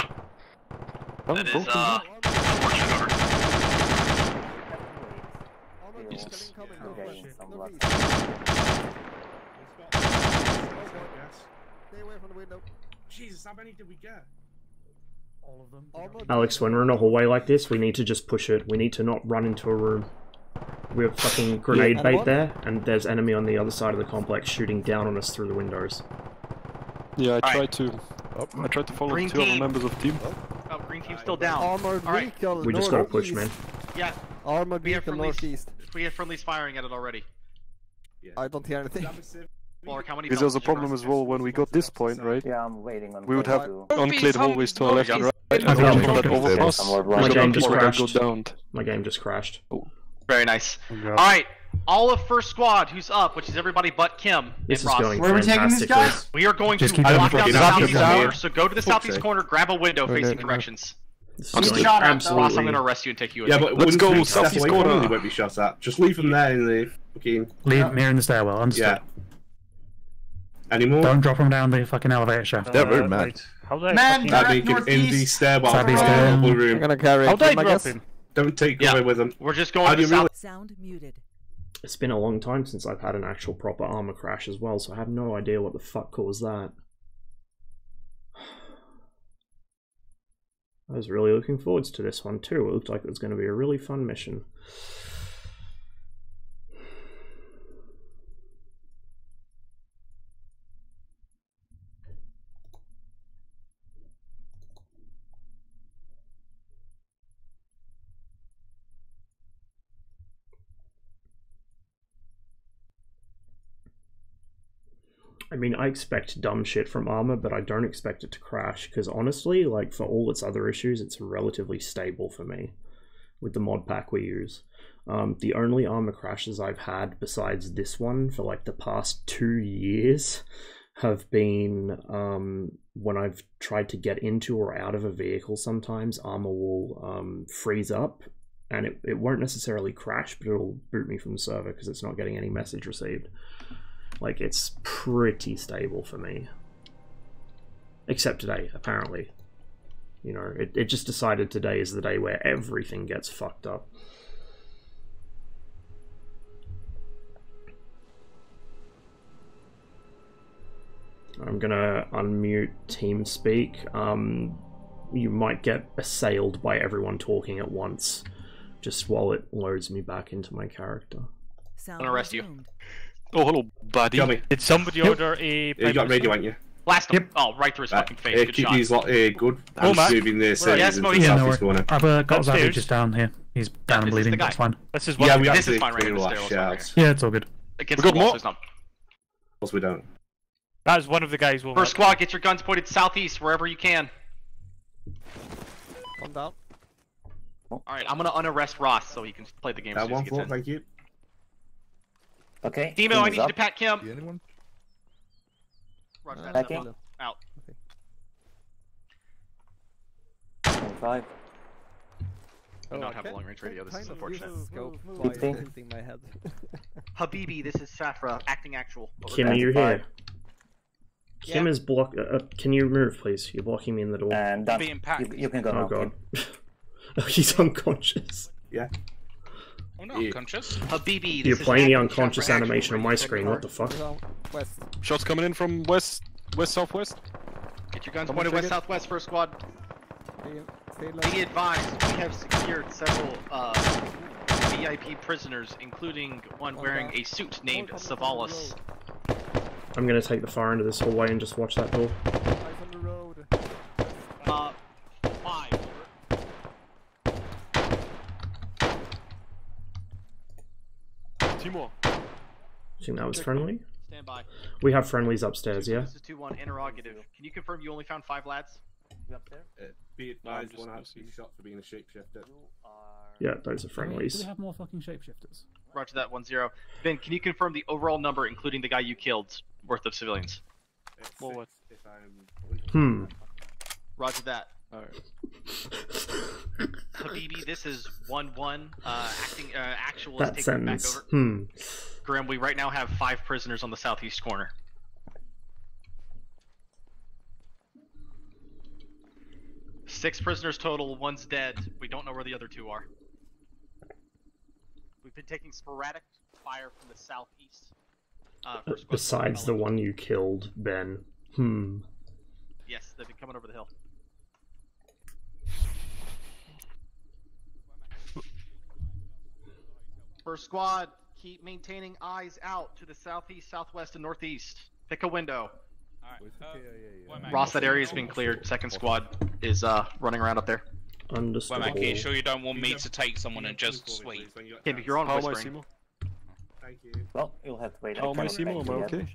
That is, unfortunate over. Jesus. Stay away from the window. Jesus, how many did we get? All of them. Alex, when we're in a hallway like this, we need to just push it. We need to not run into a room. We have fucking grenade bait there, and there's enemy on the other side of the complex shooting down on us through the windows. Yeah, I tried to follow Green 2 other team. members of the team. Oh, green team's still down. Armored Alright. vehicle. We just gotta push, man. Yeah. Armored We have vehicle friendlies. northeast. We have friendlies firing at it already. I don't hear anything. Mark, how many Because there's a pellets did you problem as well when we got this point, right? Yeah, I'm waiting on We would have to... uncleared hallways to our left and right, and I think then I'm from that dropping. overpass, My game just go crashed. down. My game just crashed. Very nice. Yeah. Alright, all of first squad who's up, which is everybody but Kim This and is Ross. going fantastically. We are going Just to keep going lock for down it. the Stop southeast it. corner, so go to the southeast corner, grab a window facing corrections. This I'm is going shot at, absolutely... Ross, I'm gonna arrest you and take you Yeah, away. but Let's once go we step southeast away from corner. them, they won't be shot at. Just leave them there in the fucking... Leave me in the stairwell, understood. Yeah. Anymore? Don't drop them down the fucking elevator shaft. They're very mad. How do I Man, That direct they can in the northeast. stairwell. Southeast, double I'm room. gonna carry How do I him, I drop guess. him? Don't take cover with them. We're just How going do to you the really... Sound muted. It's been a long time since I've had an actual proper armor crash as well, so I have no idea what the fuck caused that. I was really looking forward to this one too. It looked like it was going to be a really fun mission. I mean, I expect dumb shit from ArmA, but I don't expect it to crash, because honestly, like, for all its other issues, it's relatively stable for me, with the mod pack we use. The only ArmA crashes I've had, besides this one, for like the past 2 years, have been when I've tried to get into or out of a vehicle sometimes, ArmA will freeze up, and it won't necessarily crash, but it'll boot me from the server, because it's not getting any message received. Like, it's pretty stable for me. Except today, apparently. You know, it just decided today is the day where everything gets fucked up. I'm gonna unmute TeamSpeak. You might get assailed by everyone talking at once, just while it loads me back into my character. I'm gonna arrest you. Oh, hello, buddy. Did somebody order a... Yeah, you got radio, ain't you? Blast him! Oh, right through his fucking face. Good shot. He's like, good. Oh, I'm Matt. moving this Yes, into Mo, the yeah, no southeast worries. corner. I've got Upstairs. Zavi just down here. He's down and this is the bleeding, guy. that's fine. This is one Yeah, of we the... This is actually fine right cleared here, all the that stairwell's shit fine out. Yeah, it's all good. Against We the got wall, more. so it's not. Of course we don't. That is one of the guys we'll... First squad, get your guns pointed southeast, wherever you can. Calm down. Alright, I'm gonna unarrest Ross so he can play the game as That soon as one he for, gets in. thank you. Okay. Demo, I need you to pat Kim. Anyone? Roger that. Packing. Out. 45. Do not have a long range radio. This is unfortunate. Tilting my head. Habibi, this is Safra, acting actual. Kim, are you here? Kim is block. Can you move, please? You're blocking me in the door. And you can go now. Oh god. Oh, he's unconscious. Yeah. Oh no, unconscious. Habibi, You're playing the unconscious animation on my screen. What the fuck? West. Shots coming in from west, southwest. Get your guns pointed west southwest, first squad. Be advised, we have secured several VIP prisoners, including one wearing a suit named Savalas. I'm gonna take the far end of this hallway and just watch that door. 5. Timor. I think that was friendly. Stand by. We have friendlies upstairs, yeah? This is 2-1 interrogative. Can you confirm you only found 5 lads? Up there? Be advised, one out to be shot for being a shapeshifter. Yeah, those are Do friendlies. we have more fucking shapeshifters? Roger that, 1-0. Ben, can you confirm the overall number, including the guy you killed, worth of civilians? Well, Roger that. Alright. Habibi, this is 1-1. Actual That is taking back sentence. over. Graham, we right now have 5 prisoners on the southeast corner. Six prisoners total, 1's dead. We don't know where the other 2 are. We've been taking sporadic fire from the southeast. Besides the one you killed, Ben. Yes, they've been coming over the hill. First squad, keep maintaining eyes out to the southeast, southwest, and northeast. Pick a window. Ross, that area has been cleared. Second squad is running around up there. Understood. Well, are you sure you don't want me to take someone and just sweep? Yeah, but you're on How am I, whispering. Seymour? Thank you. Well, you'll have to wait. How am I, Seymour? Am I okay?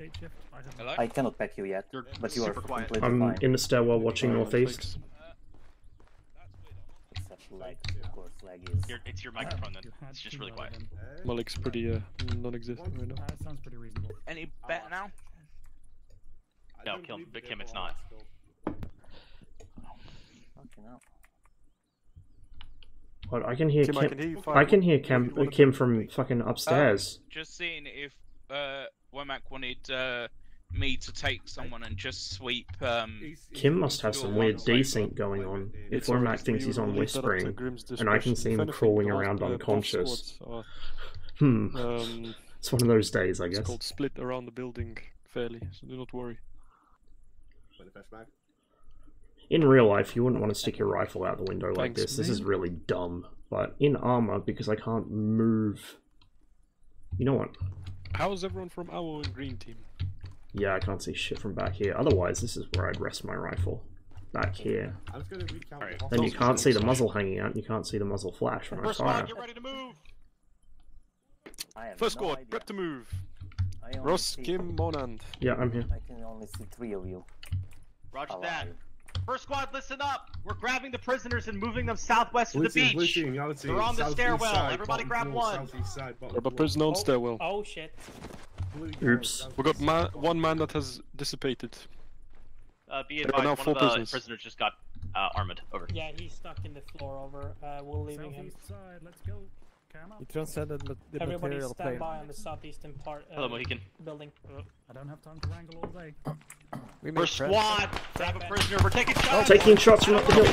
Hello? I cannot pack you yet, but you are super quiet. completely I'm fine. in the stairwell watching northeast. Except lag, of course, lag is... It's your microphone then. It's just really quiet. My leg's pretty non-existent right now. That sounds pretty reasonable. Any better now? No, Kim, it's not. Fucking hell. What? I can hear Kim, Kim. I can hear you fine. I can hear Kim from fucking upstairs. Just seeing if Womack wanted me to take someone and just sweep. Kim must have some weird desync going on. If Womack thinks he's on whispering, and I can see him crawling around unconscious. It's one of those days, I guess. It's called split around the building fairly, so do not worry. In real life, you wouldn't want to stick your rifle out the window like Thanks, this. This is man. really dumb. But in ArmA, because I can't move... You know what? How's everyone from our and green team? Yeah, I can't see shit from back here. Otherwise, this is where I'd rest my rifle. Back here. I'm just going to recount the Then you can't see the muzzle hanging out, and you can't see the muzzle flash when I First fire. squad, get ready to move! First squad, prep to move. Ross, Kim, Monand. Yeah, I'm here. I can only see 3 of you. Roger that. First squad, listen up! We're grabbing the prisoners and moving them southwest to the beach! They're on the stairwell, everybody grab one! Grab a prisoner on stairwell. Oh shit. Oops. We got one man that has dissipated. Be There are now advised, 4 one of the prisoners. prisoners just got armored. Over. Yeah, he's stuck in the floor over. We're leaving him. Southeast side, let's go. You transcended the Everybody material stand plane. by on the southeastern part Hello, Mohican. building. I don't have time to wrangle all day. We made First friends. squad, grab a prisoner, we're taking shots! Taking shots from up the hill.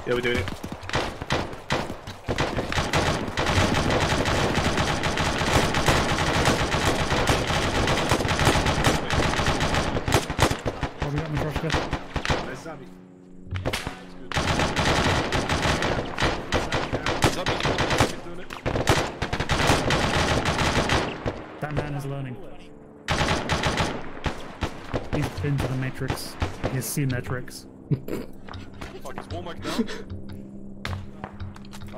Yeah, we're doing it. What have we got in the brush bit? There's Zabby. That man is learning. He's been to the Matrix. He's seen their tricks. Fuck, is Womack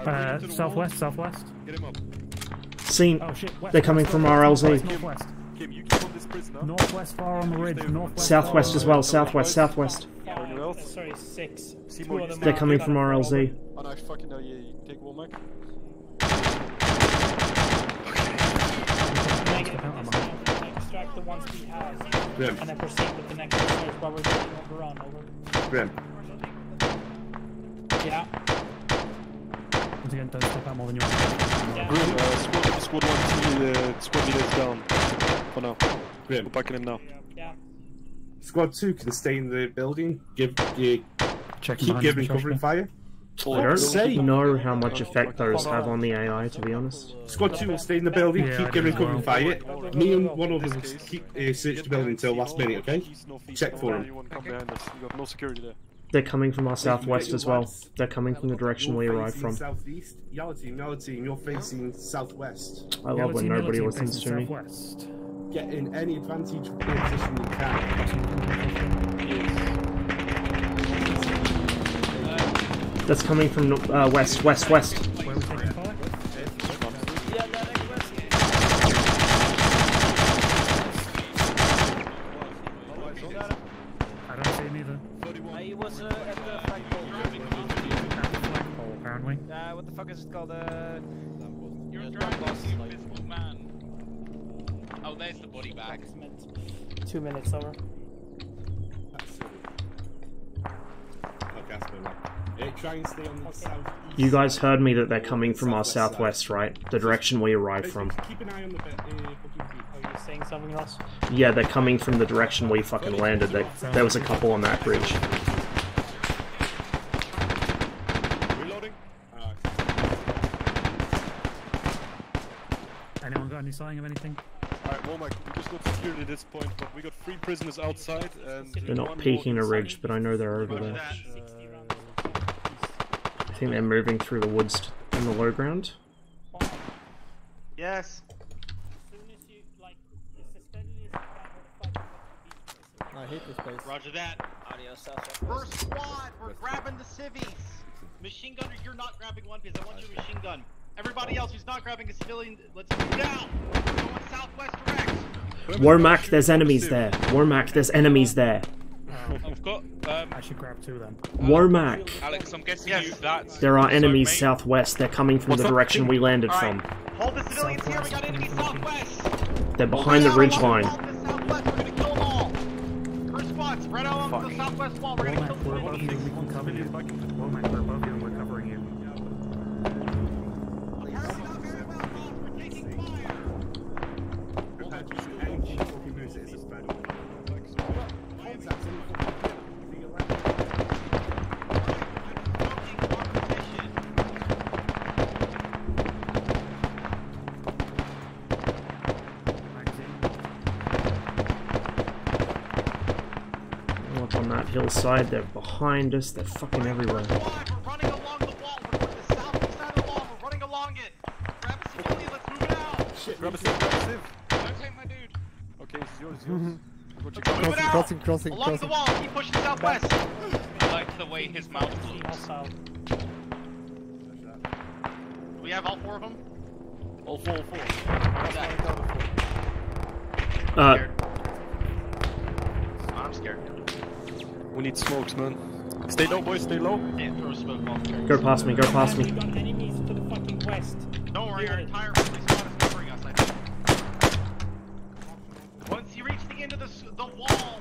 down? Southwest, southwest. Get him up. Seen. Oh shit, west, They're coming west, from northwest, RLZ. Northwest. Kim, you keep on this prisoner. Northwest far on the ridge. Northwest. Southwest as well. Southwest, southwest. Sorry, 6. Seymour, 2 of them They're are coming cut from over. RLZ. Oh no, fucking no, yeah, you take Womack. Negative. extract the ones we have, Grim. and then proceed with the next research while we're going overrun. Over. Grim. Yeah. Once again, don't step out more than you want. Grim, squad 1 squad leader is down. For now. Grim. We're packing him now. Yeah. Squad 2 can stay in the building. Keep behind giving the covering fire. I don't know how much effect those have on the AI, to be honest. Squad 2 will stay in the building, Yeah, keep I giving do as covering well. fire. Me and one other will keep search the building until last minute, okay? Check for them. Anyone come behind us. You got no security there. They're coming from our southwest as well. They're coming from the direction we arrived from. Southeast. Yellow team, you're facing southwest. I love when nobody listens to me. Get in any advantage position you can. That's coming from west. Where we taking fire? I don't see him either. He was at the flagpole. Flagpole, apparently. What the fuck is it called? You're driving a physical man. Oh, there's the body bag. 2 minutes over. Try and stay on the south. You guys heard me that they're coming from our southwest, right? The direction we arrived from. Keep an eye on the booking feet. Are you saying something else? Yeah, they're coming from the direction we fucking landed. There was a couple on that bridge. Reloading. Anyone got any sign of anything? Alright, Womack, we just got security at this point, but we got 3 prisoners outside and... They're not peeking a ridge, but I know they're over there. I think they're moving through the woods in the low ground. Yes. I hate this place. Roger that. Adios, First squad, we're grabbing the civvies. Machine gunner, you're not grabbing one because I want you to machine gun. Everybody else who's not grabbing a civilian, let's move down. We're going southwest direct. Wormack, there's enemies there. Wormack, there's enemies there. I've got. I should grab 2 then. Wormack. Alex, I'm guessing you. That's. There are enemies southwest. They're coming from the direction we landed from. Hold the civilians here. We got enemies southwest. They're behind the ridge line. Southwest, we're gonna kill them all. First squad, spread out along the southwest wall. We're gonna kill We're above you. We can cover you. Womack, we're above you and we're covering you. Up on that hillside, they're behind us, they're fucking everywhere. We're running along the wall. We're going to the southeast side of the wall. We're running along it. Grab a civilian. Let's move it out. Shit, grab a sieve, grab a sieve. Don't take my dude. Okay, this is yours, it's yours. Move it out. Crossing. Along the wall. Keep pushing southwest. I like the way his mouth looks. We have all 4 of them. All 4. I'm scared. We need smokes, man. Stay low, boys, stay low. Can't throw a smoke bomb. Go past me, go past me. We got enemies to the fucking west. Don't worry, our entire friendly squad is covering us, I think. Once you reach the end of the wall,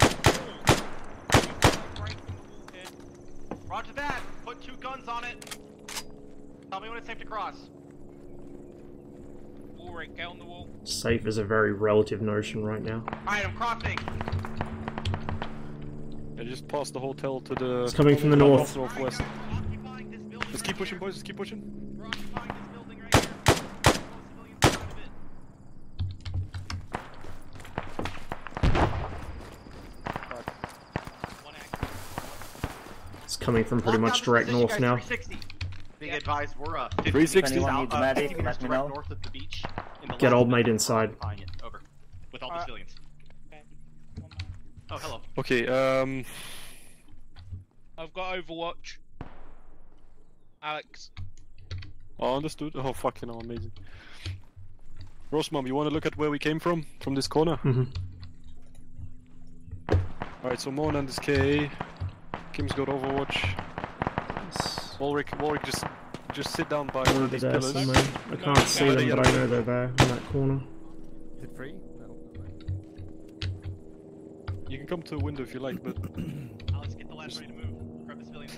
roger that. Put 2 guns on it. Tell me when it's safe to cross. Alright, get on the wall. Safe is a very relative notion right now. Alright, I'm crossing. I just passed the hotel to the... It's coming from the north. Northwest. Let's keep pushing, boys, let's keep pushing. We're occupying this building right here. Civilians inside of it. It's coming from pretty much direct north now. 360. Being advised, we're 360. Anyone needs medic, 50 meters let me direct know. north of the beach. In the Get left old of the mate building. inside. Occupying it. Over. With all the civilians. Oh, hello. Okay, I've got Overwatch. Alex. Oh, understood. Oh, fucking hell, amazing. Rosemom, you want to look at where we came from? From this corner? Mm-hmm. Alright, so Mon and this KA. Kim's got Overwatch. Warwick, just sit down by one of these There pillars. somewhere. I can't see them, but I know they're there in that corner. Is it free? You can come to a window if you like, but... Alex, get the lads ready to move. Grab the civilians.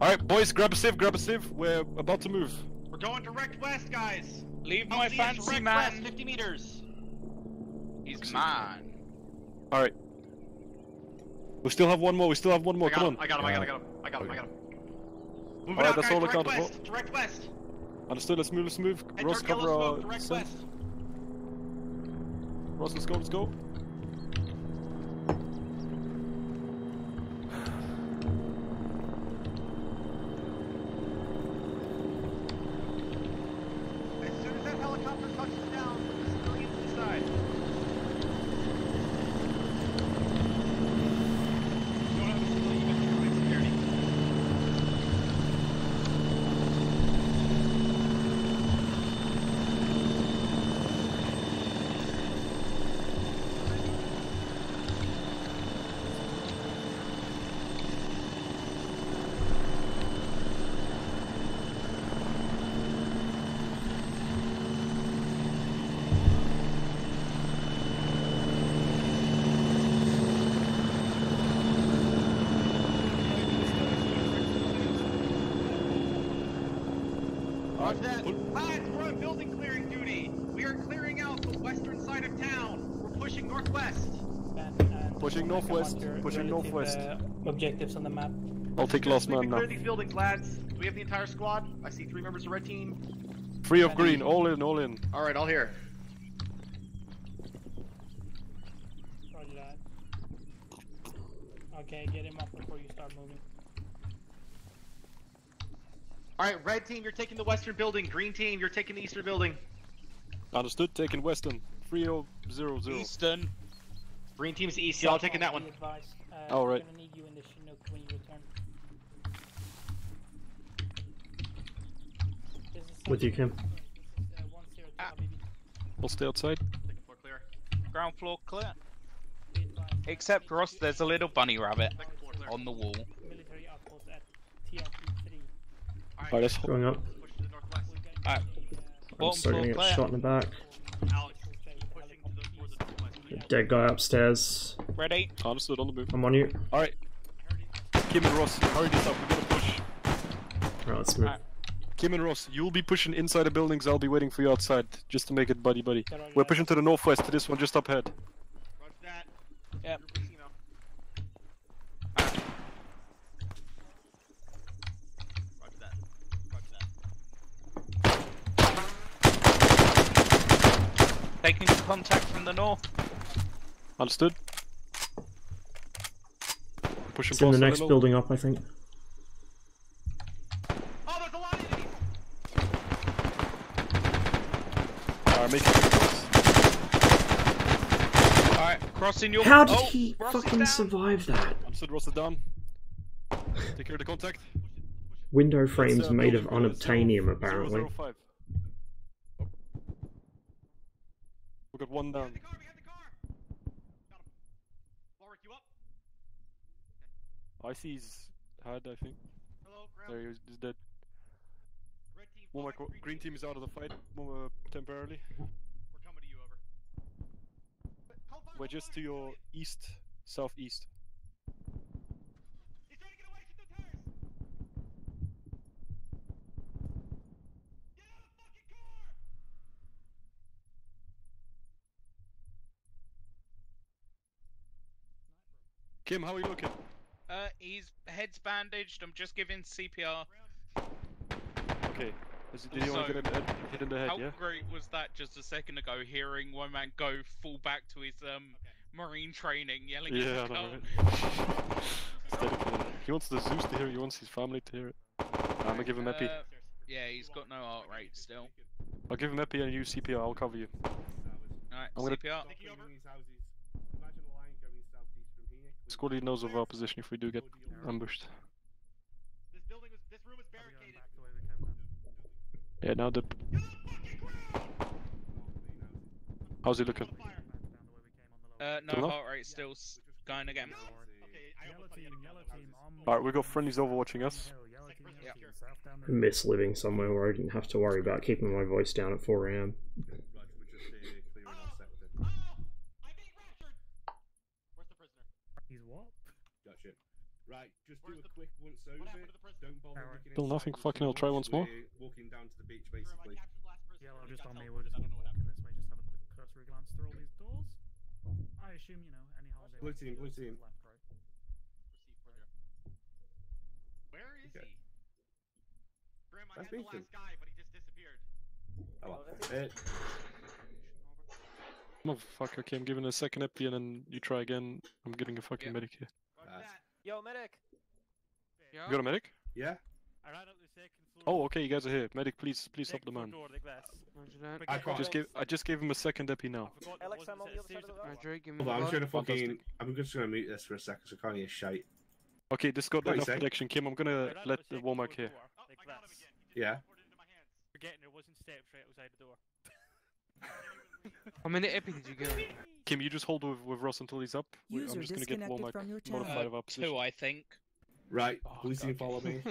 Alright, boys, grab a sieve, grab a sieve. We're about to move. We're going direct west, guys. Leave my fancy direct man. West, 50 meters. He's mine. Alright. We still have one more, come on. I got him. Move Alright, out, that's guys, all direct accountable. west, direct west. Understood, let's move. Head Ross, toward cover yellow our... smoke, direct scent. west. Ross, let's go. As soon as that helicopter touches down, the civilians inside. Don't have a civilian, you better provide security. Roger that. Lads, we're on building clearing duty. We are clearing out the western side of town. We're pushing northwest. Pushing northwest. Objectives on the map. I'll take last man now. Clear these buildings, lads. Do we have the entire squad? I see 3 members of red team. 3 of green, all in. Alright, all here. Roger that. Okay, get him up before you start moving. Alright, red team, you're taking the western building. Green team, you're taking the eastern building. Understood, taking western. 3000. Eastern. Green team's east, y'all taking that one. Alright. I'm gonna need you in the Chinook when you return. With you, Kim. I'll stay outside. Ground floor clear. Except Ross, there's a little bunny rabbit on the wall. Military outpost at TRP3. Alright, let's Going up. Alright. I'm still gonna get clear. shot in the back. Dead guy upstairs. Ready? Understood, on the move. I'm on you. Alright. Kim and Ross, hurry this up, we're gonna push. Alright, let's move. Kim and Ross, you'll be pushing inside the buildings, I'll be waiting for you outside, just to make it buddy-buddy. We're pushing to the northwest, to this one just up ahead. Roger that. Yep. Roger that. Taking contact from the north. Understood. Pushing It's in the past a next little. building up, I think. Oh, there's a lot of enemies! Alright, make it close. Alright, crossing your... How did oh, he Ross is fucking down. survive that? Understood, Ross is down. Take care of the contact. Window frames made of building, unobtainium, apparently. 005. We got one down. I see his head, I think. There he is, he's dead. Green team is out of the fight temporarily. We're coming to you, over. We're just to your east, southeast. He's trying to get away, shoot the tires! Get out of the fucking car! Kim, how are you looking? His head's bandaged, I'm just giving CPR. Okay. Did you want to get hit in the head, How yeah? great was that just a second ago, hearing one man go full back to his marine training, yelling Yeah, at I the know, car. right? It's dedicated. He wants the Zeus to hear it, he wants his family to hear it. I'm gonna give him epi. Yeah, he's got no heart rate still. I'll give him epi and you CPR, I'll cover you. Alright, I'm gonna- CPR. Squad lead knows of our position if we do get ambushed. This room is barricaded. Yeah, now the... How's he looking? No Enough? heart rate still going again. Alright, we got friendlies overwatching us. I miss living somewhere where I didn't have to worry about keeping my voice down at 4 AM. Right, just do a quick once over. Don't bother looking Still nothing. Fucking hell. Try once more. We're walking down to the beach, basically. Yellow just on me. We're just gonna walk in this way. Just have a quick cursory glance through all these doors. I assume you know any holiday. Blue team, blue team. Left, right. Where is he? Grim, I That's had the Beacon. last guy, but he just disappeared. Motherfucker, okay, I'm giving a second epi and then you try again. I'm getting a fucking medic here. Yo, medic! You got a medic? Yeah. I ran up the second floor. Oh, okay, you guys are here. Medic, please help the man. I just gave him a second epi now. Alex, I'm on the other side of the road. Hold on, I'm just gonna mute this for a second so I can't hear shite. Okay, this got What you enough say? protection, Kim. I'm gonna let the Womack here. Yeah. Forgetting there wasn't steps right outside the door. How many epi did you get? Kim, you just hold with Ross until he's up. I'm just gonna get Womack modified of opposition. 2, I think. Right, blue team, follow me.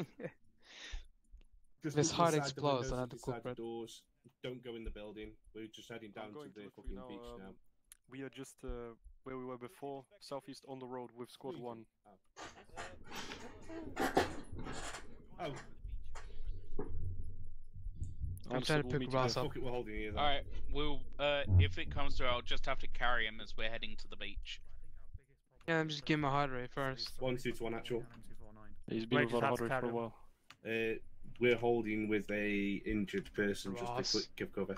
Just This look hard inside the explodes, windows, I had to inside cook the bread. doors. Don't go in the building. We're just heading down to the fucking beach now. We are just where we were before, southeast on the road with squad 1. Oh. I'm trying to pick Ross up. We're holding here. Alright, we'll, if it comes to it, I'll just have to carry him as we're heading to the beach. Yeah, I'm just giving my heart rate first. 1, 2 to 1 actual. He's been without hard rate for a while. We're holding with a injured person. Ross. Just to give cover.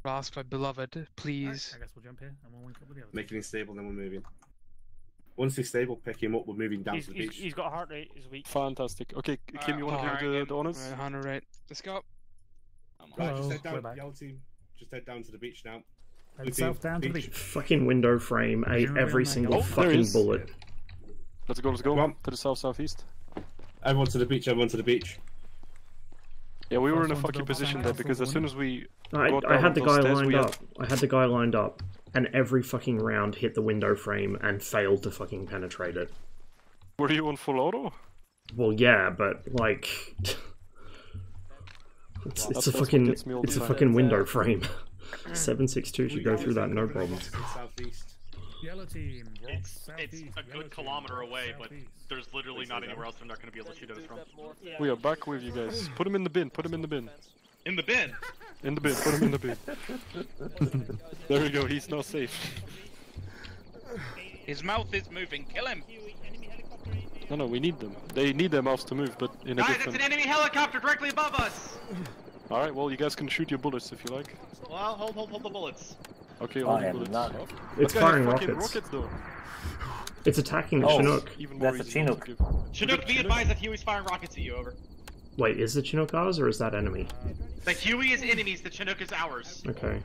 Ross, my beloved, please. I guess we'll jump here and we'll link up with the others. Making him stable, then we're moving. Once he's stable, pick him up. We're moving down to the beach. He's got a heart rate, he's weak. Fantastic. Okay, Kim, you want to give the honors? Right, 100 rate. Let's go. Right, just head down. Yellow team, just head down to the beach now. Head south down to the beach. Fucking window frame ate every single fucking bullet. Let's go, to the southeast. Everyone to the beach, everyone to the beach. Yeah, we were in a fucking position there because as soon as we got I had the guy stairs, lined we had... up. I had the guy lined up, and every fucking round hit the window frame and failed to fucking penetrate it. Were you on full auto? Well, yeah, but like, it's a fucking window frame. 762 should go through that no problem. Yellow team. It's a good kilometer away, but there's literally not anywhere else they're not going to be able to shoot us from. We are back with you guys. Put him in the bin. Put him in the bin. In the bin? In the bin. Put him in the bin. There we go. He's now safe. His mouth is moving. Kill him. No, we need them. They need their mouths to move, but in a Guys, different... it's an enemy helicopter directly above us! Alright, well, you guys can shoot your bullets if you like. Well, hold the bullets. Okay, hold the bullets. It's firing rockets. Rockets though. It's attacking the Chinook. That's a Chinook. Chinook, be advised that Huey's firing rockets at you, over. Wait, is the Chinook ours or is that enemy? The Huey is enemies, the Chinook is ours. Okay.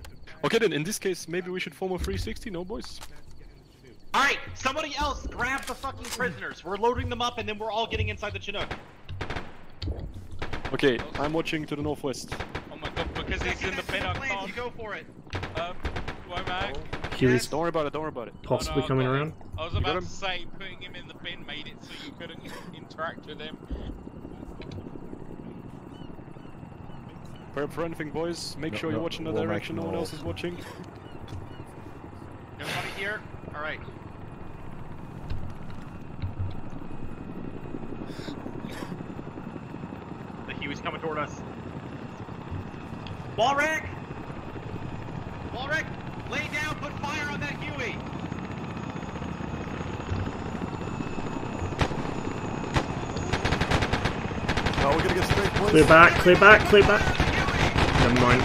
Okay then, in this case, maybe we should form a 360, no boys? Alright, somebody else grab the fucking prisoners. We're loading them up and then we're all getting inside the Chinook. Okay, I'm watching to the northwest. Oh my god, because he's in the bin, I can't. You go for it. Womack. Huey's Don't worry about it, don't worry about it. possibly coming around. I was about to say, putting him in the bin made it so you couldn't interact with him. Prep for anything, boys. Make sure you're watching the direction no one else is watching. Everybody here? Alright. The Huey's coming toward us. Walrick! Walrick, lay down, put fire on that Huey! Now we're gonna get straight, boys. Clear back, clear back, clear back. Never mind.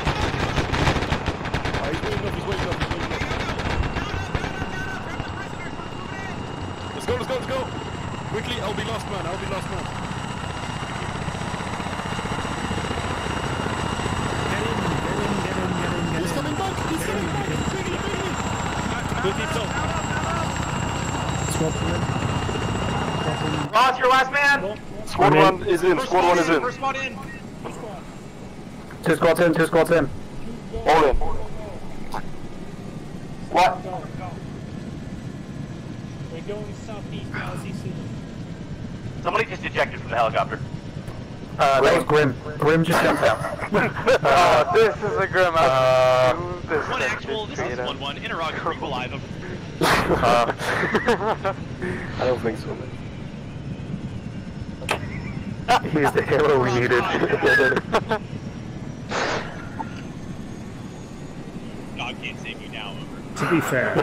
He's waiting up, he's waiting up, he's waiting up. Let's go, let's go, let's go! Quickly, I'll be last man, I'll be last man. He's coming back, he's coming back! Ross, your last man! Squad 1 is in, squad 1 is in. First squad in! 2 squads in, 2 squads in. All in. What? We're going southeast now, Somebody just ejected from the helicopter. That was Grim. Grim just jumped out. This is a Grim. One actual, this is 1-1. Interrogator, alive. I don't think so. He's the hero we needed. God can't save you now. To be fair,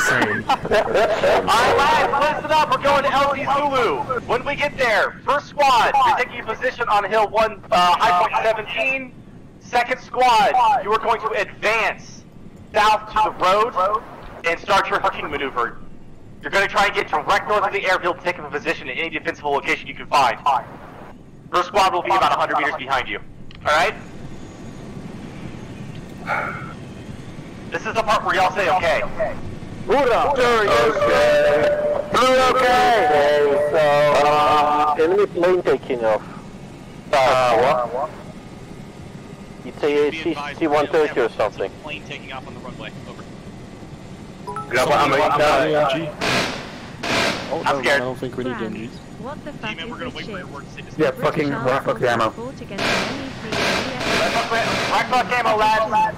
same. Alright lads, listen up, we're going to LT Zulu. When we get there, first squad, you're taking position on hill 1, high point 17. Second squad, you are going to advance south to the road and start your hooking maneuver. You're going to try and get direct north of the airfield, take a position in any defensible location you can find. First squad will be about 100 meters behind you. Alright? This is the part where y'all say okay. Hoorah! Okay. So, enemy plane taking off. What? You'd say C-130 or something. Plane taking off on the runway. Over. I'm scared. I don't think we need MGs. What the fuck we're gonna wait for your word to say this. Yeah, fucking right fuck the ammo. Right fuck ammo, lads.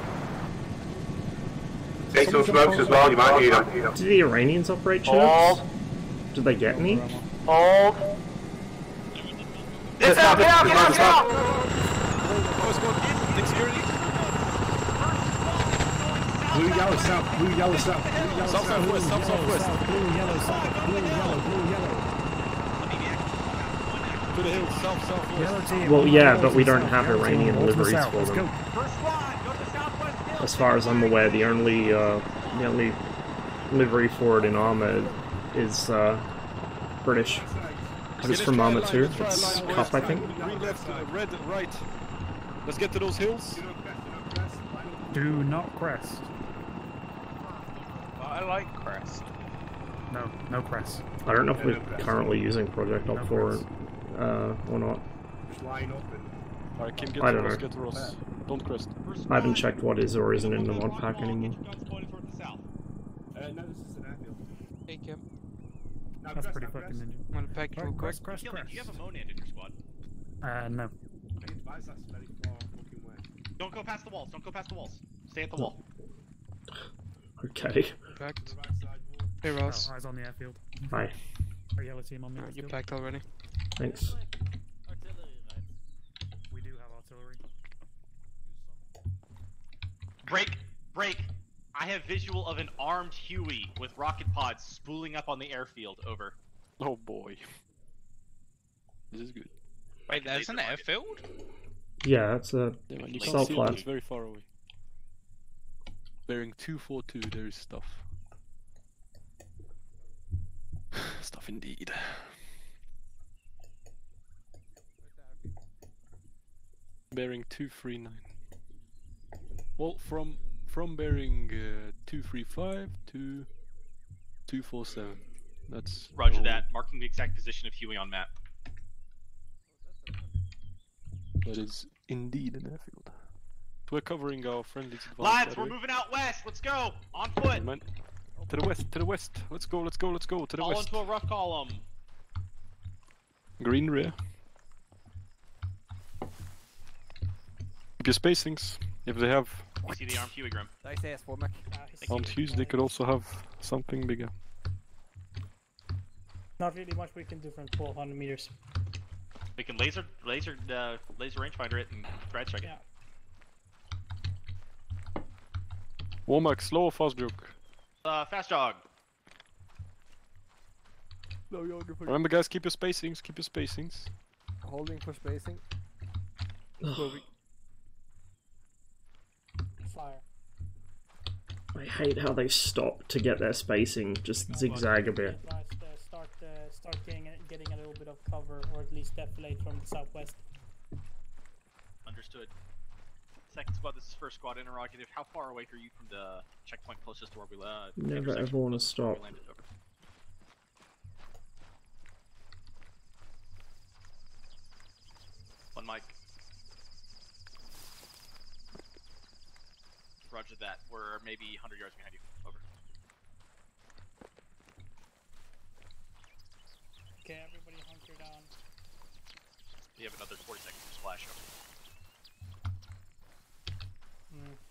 Take some smokes as well, you might need them. Did the Iranians operate ships? Did they get any? Hold. Get out, get out, get out, get out! Blue, yellow, south, blue, yellow, south, blue, yellow, south, southwest, south, southwest. Blue, yellow, south, blue, yellow, blue, yellow. To the hills, south, southwest. Yellow team. Well, yeah, but we don't have Iranian liveries south. for Let's them. go. As far as I'm aware, the only livery for it in ArmA is British. But it's from ArmA too. It's Cup, I think. Green left, red right. Let's get to those hills. Do not crest. I like crest. No, no crest. I don't know if we're currently using Project Op for it or not. Just line up and... Alright, Kim, get I to don't Ross, know. get to Ross. Don't crest. I haven't checked what is or isn't in the mod pack anymore. No, this is an airfield. Hey, Kim. No, That's crest, pretty no, fucking crest. ninja. Want to pack real quick? Crest. Do you have a Monad in your squad? No. Why is that very far fucking way? Don't go past the walls, don't go past the walls. Stay at the wall. Okay. Packed. Right side wall. Hey, Ross. Eyes on the airfield. Hi. Our yellow team on the Alright, you airfield. packed already? Thanks. We do have artillery. Break. I have visual of an armed Huey with rocket pods spooling up on the airfield. Over. Oh boy. This is good. Wait, there's an airfield? Yeah, that's a Yeah, man, you salt can't see it, but flash. it's very far away. Bearing 242, there is stuff. Stuff indeed. Bearing 239. Well, from bearing 235 to 247. That's Roger all. that. Marking the exact position of Huey on map. That is indeed an airfield. We're covering our friendly's advanced Lads, we're battery. moving out west. Let's go. On foot. Man. To the west, to the west. Let's go, let's go, let's go. To the Fall west. into a rough column. Green rear. Keep your spacings. If they have You see the armed Huey, Grim. armed Hughes, they could also have something bigger. Not really much we can do from 1200 meters. We can laser rangefinder it and thread strike it. Womack, slow or fast joke? Fast jog. Remember guys, keep your spacings, keep your spacings. Holding for spacing. Fire. I hate how they stop to get their spacing, just zigzag a bit. Start getting a little bit of cover, or at least defilate from the southwest. Understood. Second squad, this is first squad interrogative. How far away are you from the checkpoint closest to where we Never ever want to stop. One mic. Roger that. We're maybe 100 yards behind you. Over. Okay, everybody hunker down. You have another 40 seconds to splash over.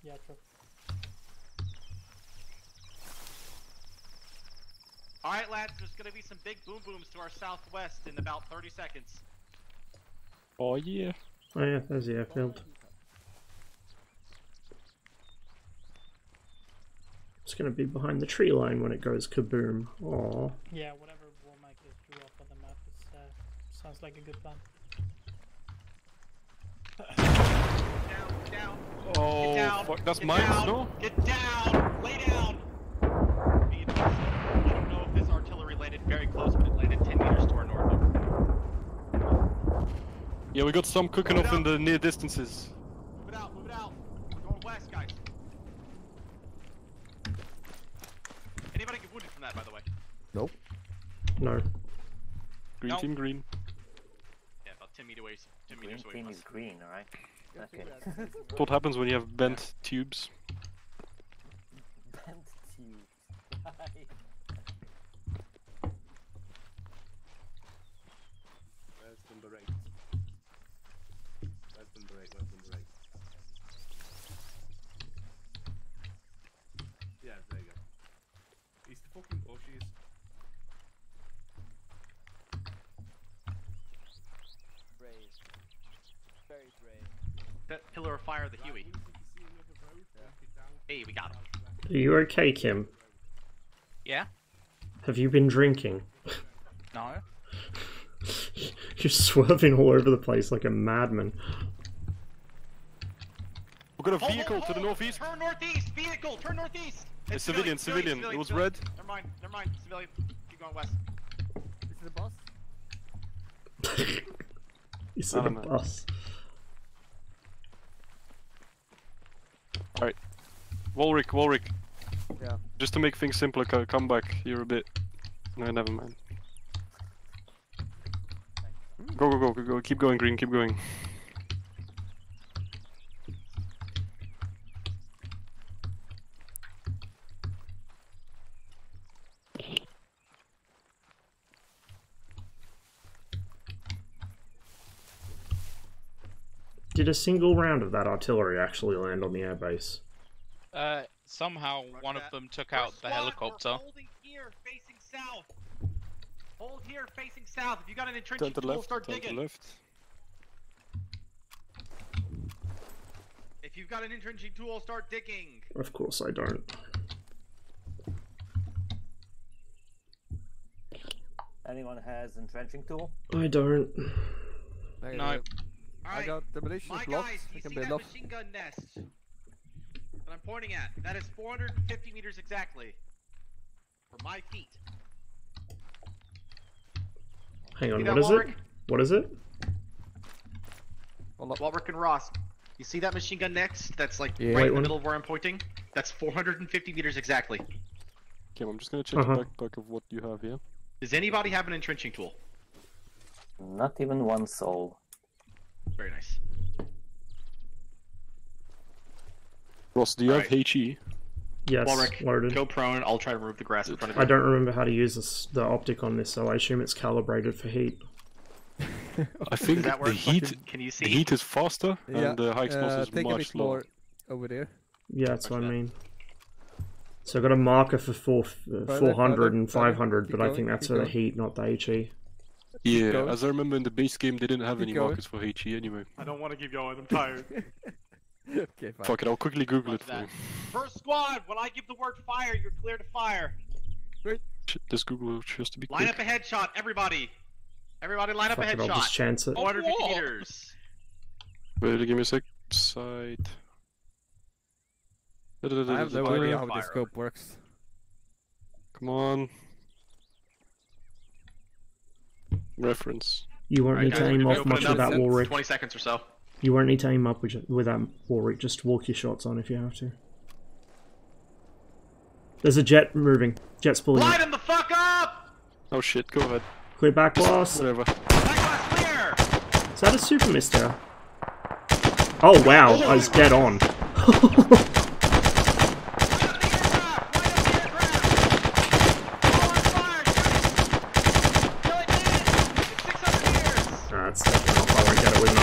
Yeah, true. lads. There's gonna be some big boom booms to our southwest in about 30 seconds. Oh yeah. Oh yeah, there's the airfield. It's gonna be behind the tree line when it goes kaboom. Aww. Yeah, whatever Warmakers drew up on the map sounds like a good plan. Down. Oh, Get down. fuck, that's Get mine, down. no? Get down. Lay down. You don't know if this artillery landed very close, but it landed 10 meters to our north. Yeah, we got some cooking off in the near distances. Move it out. We're going west, guys. Anybody get wounded from that, by the way? Nope. No. Green team, green. Yeah, about 10 meters away. 10 meters away. Green team is green, alright? Okay. That's what happens when you have bent tubes. Bent tube. Where's number 8? Where's number 8? Where's number 8? Yeah, there you go. He's the fucking bushes. Brave. Very brave. That pillar of fire, the Huey. Hey, we got him. Are you okay, Kim? Yeah? Have you been drinking? No. You're swerving all over the place like a madman. We've got a vehicle to the northeast. Turn northeast! Vehicle! Turn northeast! It's civilian. It was red. Never mind. Civilian. Keep going west. This is a bus? You said a bus. Alright. Walrick. Yeah. Just to make things simpler, come back here a bit. No, never mind. Go. Keep going, green, keep going. Did a single round of that artillery actually land on the airbase? Somehow one of them took out the helicopter. Holding here, facing south. Hold here, facing south. If you got an Turn entrenching to tool, left, start turn to digging. left. If you've got an entrenching tool, start digging. Of course I don't. Anyone has entrenching tool? I don't. No. I got demolition My blocks. guys, I you can see build that off. machine gun nest that I'm pointing at? That is 450 meters exactly. For my feet. Hang on, See that, what is it? Walrick? What is it? Walrick and Ross. You see that machine gun next? That's like Yeah. right in Wait, the middle of where I'm pointing? That's 450 meters exactly. Okay, I'm just gonna check the backpack of what you have here. Does anybody have an entrenching tool? Not even one soul. Very nice. Ross, do you have HE? Yes, Walrick, loaded. go prone. I'll try to remove the grass in front of you. I don't remember how to use the optic on this, so I assume it's calibrated for heat. I think that the work? heat, Can you see? the heat is faster Yeah, and the high explosive is take a much bit slower. more over there. Yeah, that's what I mean. So I got a marker for 400 and 500, but I think that's for the heat, not the HE. Yeah, going. as I remember in the base game, they didn't have Keep any going. markers for HE anyway. I don't want to keep going. I'm tired. Okay, fine. Fuck it, I'll quickly Google it for that. you. First squad, when I give the word fire, you're clear to fire. This Google just to be Line quick. up a headshot, everybody. Everybody line up a Fuck it, I'll headshot. just chance it. 450 meters. Wait, give me a sec. Side. I have no idea how this scope works. Come on. Reference. You won't need to aim off much with that Walrick. 20 seconds or so. You won't need to aim up with that Walrick, just walk your shots on if you have to. There's a jet moving. Jet's pulling Light up. him the fuck up! Oh shit, go ahead. Clear back blast. Whatever. Clear! Is that a super mister? Oh wow, I was dead on. That's definitely not. I won't get it with an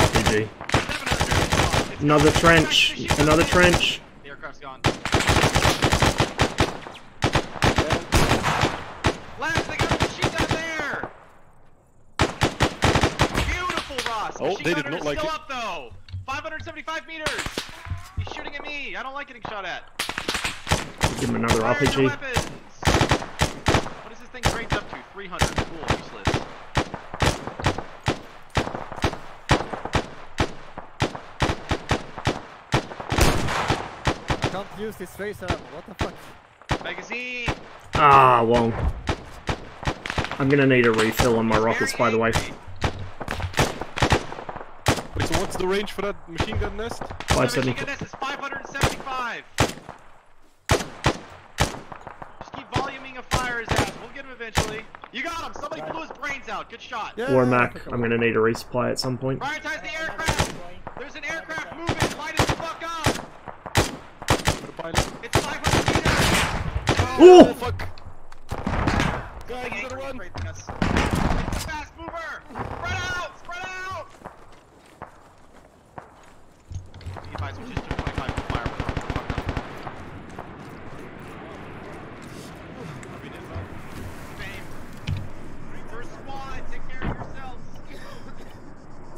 RPG. Another trench. Another trench. The aircraft's gone. Last, they got Ross. Oh, Machine they did gunner not is like still it. up though. 575 meters. He's shooting at me. I don't like getting shot at. Give him another Fire your RPG. weapons. What is this thing ranked up to? 300. Cool. Useless. I can't use this tracer ammo. What the fuck? Magazine. Ah, well. I'm gonna need a refill on my rockets, by the way. Wait, so what's the range for that machine gun nest? 570. Machine gun nest is 575. Just keep voluming a fire his ass. We'll get him eventually. You got him. Somebody blew his brains out. Good shot. Or Mac, I'm gonna need a resupply at some point. Prioritize the aircraft. There's an aircraft moving. Light it the fuck up. It's 500 meters. Oh! Fuck. Guys, you gotta run. It's a fast mover. Spread out. Spread out. You guys, we just took 25 from fire. First squad, take care of yourselves.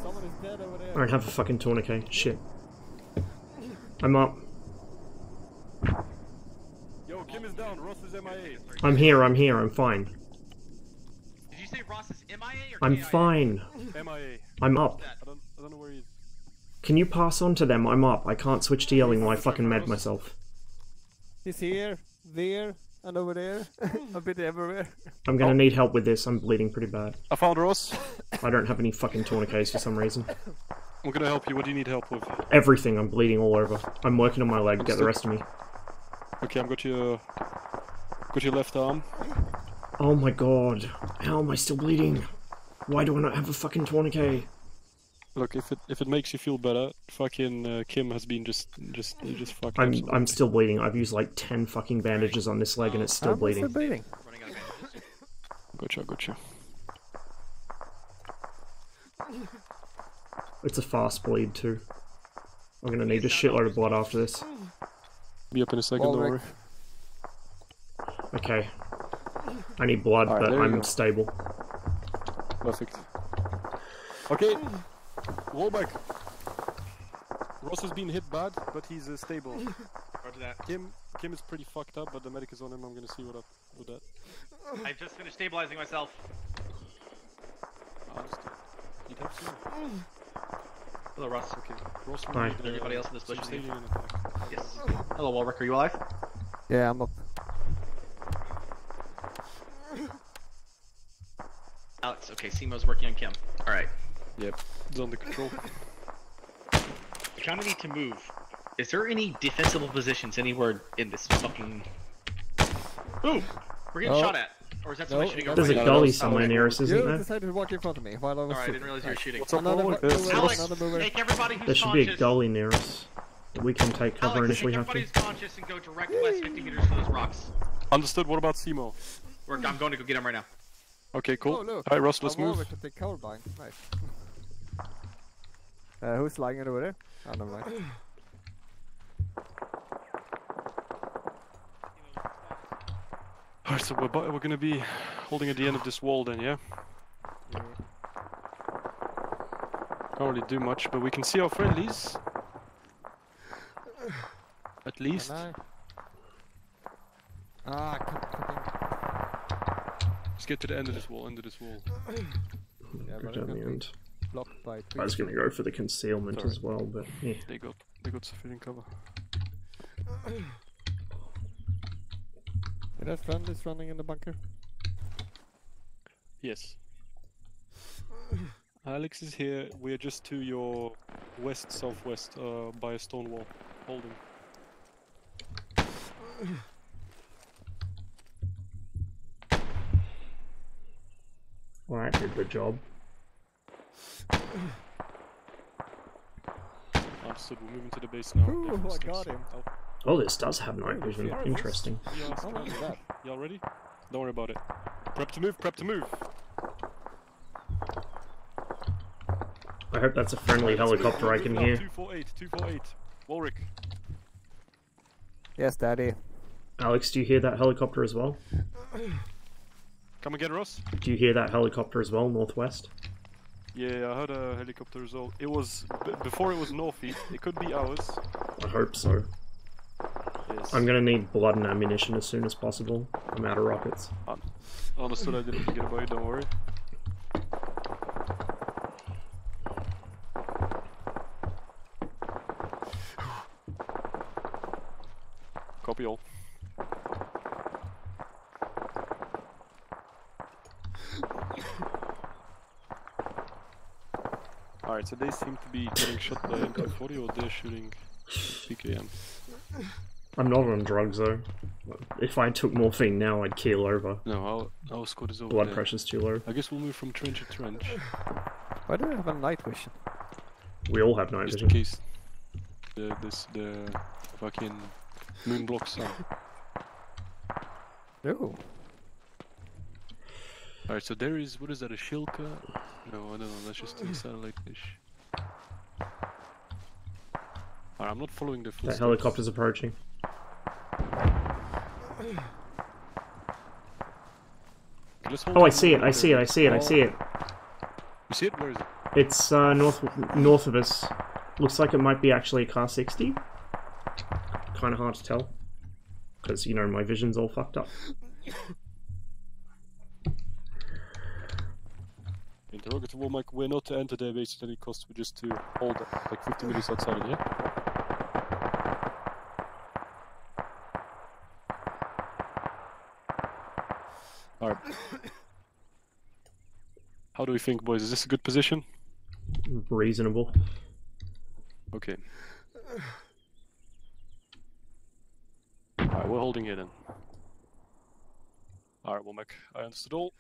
Someone is dead over there. I don't have a fucking tourniquet. Shit. I'm up. Yo, Kim is down. Ross is MIA. I'm here, I'm fine. Did you say Ross is MIA or I'm KIA? fine. MIA. I'm up. I don't know where he is. Can you pass on to them? I'm up. I can't switch to yelling while I fucking med myself. He's here, there, and over there. A bit everywhere. I'm gonna need help with this. I'm bleeding pretty bad. I found Ross. I don't have any fucking tourniquets for some reason. I'm gonna help you. What do you need help with? Everything. I'm bleeding all over. I'm working on my leg. Get the rest of me. Okay, I've got your left arm. Oh my god. How am I still bleeding? Why do I not have a fucking tourniquet? Look, if it makes you feel better, fucking Kim has been just fucking. I'm still bleeding. I've used like 10 fucking bandages on this leg and it's still bleeding. Gotcha. It's a fast bleed too. I'm gonna need a shitload of blood after this. Be up in a second, don't worry. Okay. I need blood, Alright, but there you I'm go. stable. Perfect. Okay, roll back. Ross has been hit bad, but he's stable. Roger that. Kim is pretty fucked up, but the medic is on him. I'm gonna see what up with that. I just finished stabilizing myself. You'd have to. Hello, Ross. Okay. Ross, we Hi. need, Anybody else in this bush? staging an attack. Yes. Hello, Walrick. Are you alive? Yeah, I'm up. Alex. Okay, Simo's working on Kim. All right. Yep. It's under control. We kind of need to move. Is there any defensible positions anywhere in this fucking... Ooh! We're getting shot at. Or is that somebody shooting over? There's a gully somewhere near us, isn't You there? decided to walk in front of me while I was Alright, I shooting. didn't realize you were shooting. What's up, Another Walrick? mover, Alex, another mover. take everybody who's There should be a conscious. gully near us. We can take cover Alex, in if we take have everybody to. who's conscious and go direct west 50 meters to those rocks. Understood. What about Simo? I'm going to go get him right now. Okay, cool. Oh, look. Alright, Ross, let's I'm over move. to take cover behind. Nice. Who's lying over there? Oh, never mind. Alright, so we're gonna be holding at the end of this wall then, yeah? Can't really do much, but we can see our friendlies. At least. Let's get to the end of this wall, Yeah, Go but down the end. blocked by I was gonna go for the concealment Sorry. as well, but yeah. They got sufficient cover. That friend is running in the bunker. Yes. Alex is here. We are just to your west-southwest by a stone wall. Holding. Alright, did the job. Understood. We're moving to the base now. Ooh, I got him. Oh, this does have night vision. Interesting. Y'all ready? Don't worry about it. Prep to move, prep to move. I hope that's a friendly helicopter I can hear. 248, 248. Walrick. Yes, Daddy. Alex, do you hear that helicopter as well? Come again, Ross? Do you hear that helicopter as well, northwest? Yeah, I heard a helicopter as well. It was before it was northeast. It could be ours. I hope so. Yes. I'm gonna need blood and ammunition as soon as possible. I'm out of rockets. Understood. I didn't forget about it. Don't worry. Copy all. Alright, so they seem to be getting shot by MT40 or they're shooting PKM. I'm not on drugs though. If I took morphine now, I'd keel over. No, our squad is over Blood there. pressure's too low. I guess we'll move from trench to trench. Why do I have a night vision? We all have night Just vision. in case the fucking moon blocks out. No. Alright, so there is, what is that, a Shilka? No, I don't know, that's just a satellite dish. Alright, I'm not following the That footsteps. helicopter's approaching. Okay, let's hold Oh, I on see it, I see it, I see it, I see it. You see it? Where is it? It's north of us. Looks like it might be actually a car 60. Kind of hard to tell. Because, you know, my vision's all fucked up. Interrogative, well, Mike, we're not to enter their base at any cost, we're just to hold like 50 meters outside, yeah? Alright. How do we think, boys? Is this a good position? Reasonable. Okay. Alright, we're holding here then. Alright, Womack, I understood all.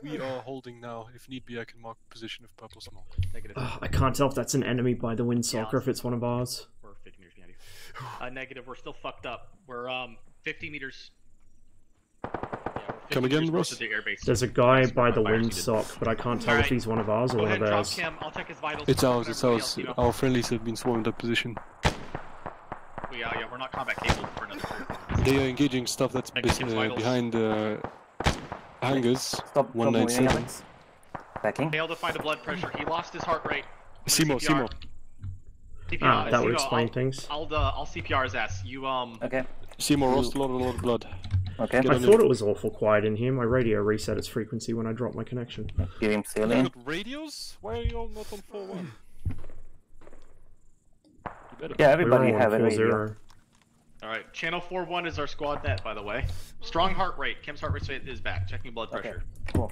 We are holding now. If need be, I can mark position of purple smoke. Negative. I can't tell if that's an enemy by the windsock or if it's one of ours. We're 50 meters behind you. Negative, we're still fucked up. We're 50 meters. Yeah, we're 50 Come again, meters Ross? closer to the airbase. There's a guy by the Fire windsock, but I can't tell Alright. if he's one of ours or Go one ahead of and drop theirs. him. I'll check his vitals. It's ours, it's Everybody ours. else, you know. Our friendlies have been swarming that position. Yeah, we're not combat capable for another group. They are engaging stuff that's behind hangars. Stop 197. moving, Alex. Backing. Failed to find a blood pressure. He lost his heart rate. Simo, Simo. Ah, that would Simo, explain things. I'll CPR his ass. You Okay. Simo lost a lot of blood. Okay. I thought it was awful quiet in here. My radio reset its frequency when I dropped my connection. Give him You saline. got radios? Why are you all not on 4-1? You better. Yeah, everybody We're all on have a radio. 4-0. Alright, channel 4-1 is our squad net, by the way. Strong heart rate. Kim's heart rate is back. Checking blood Okay, pressure. cool.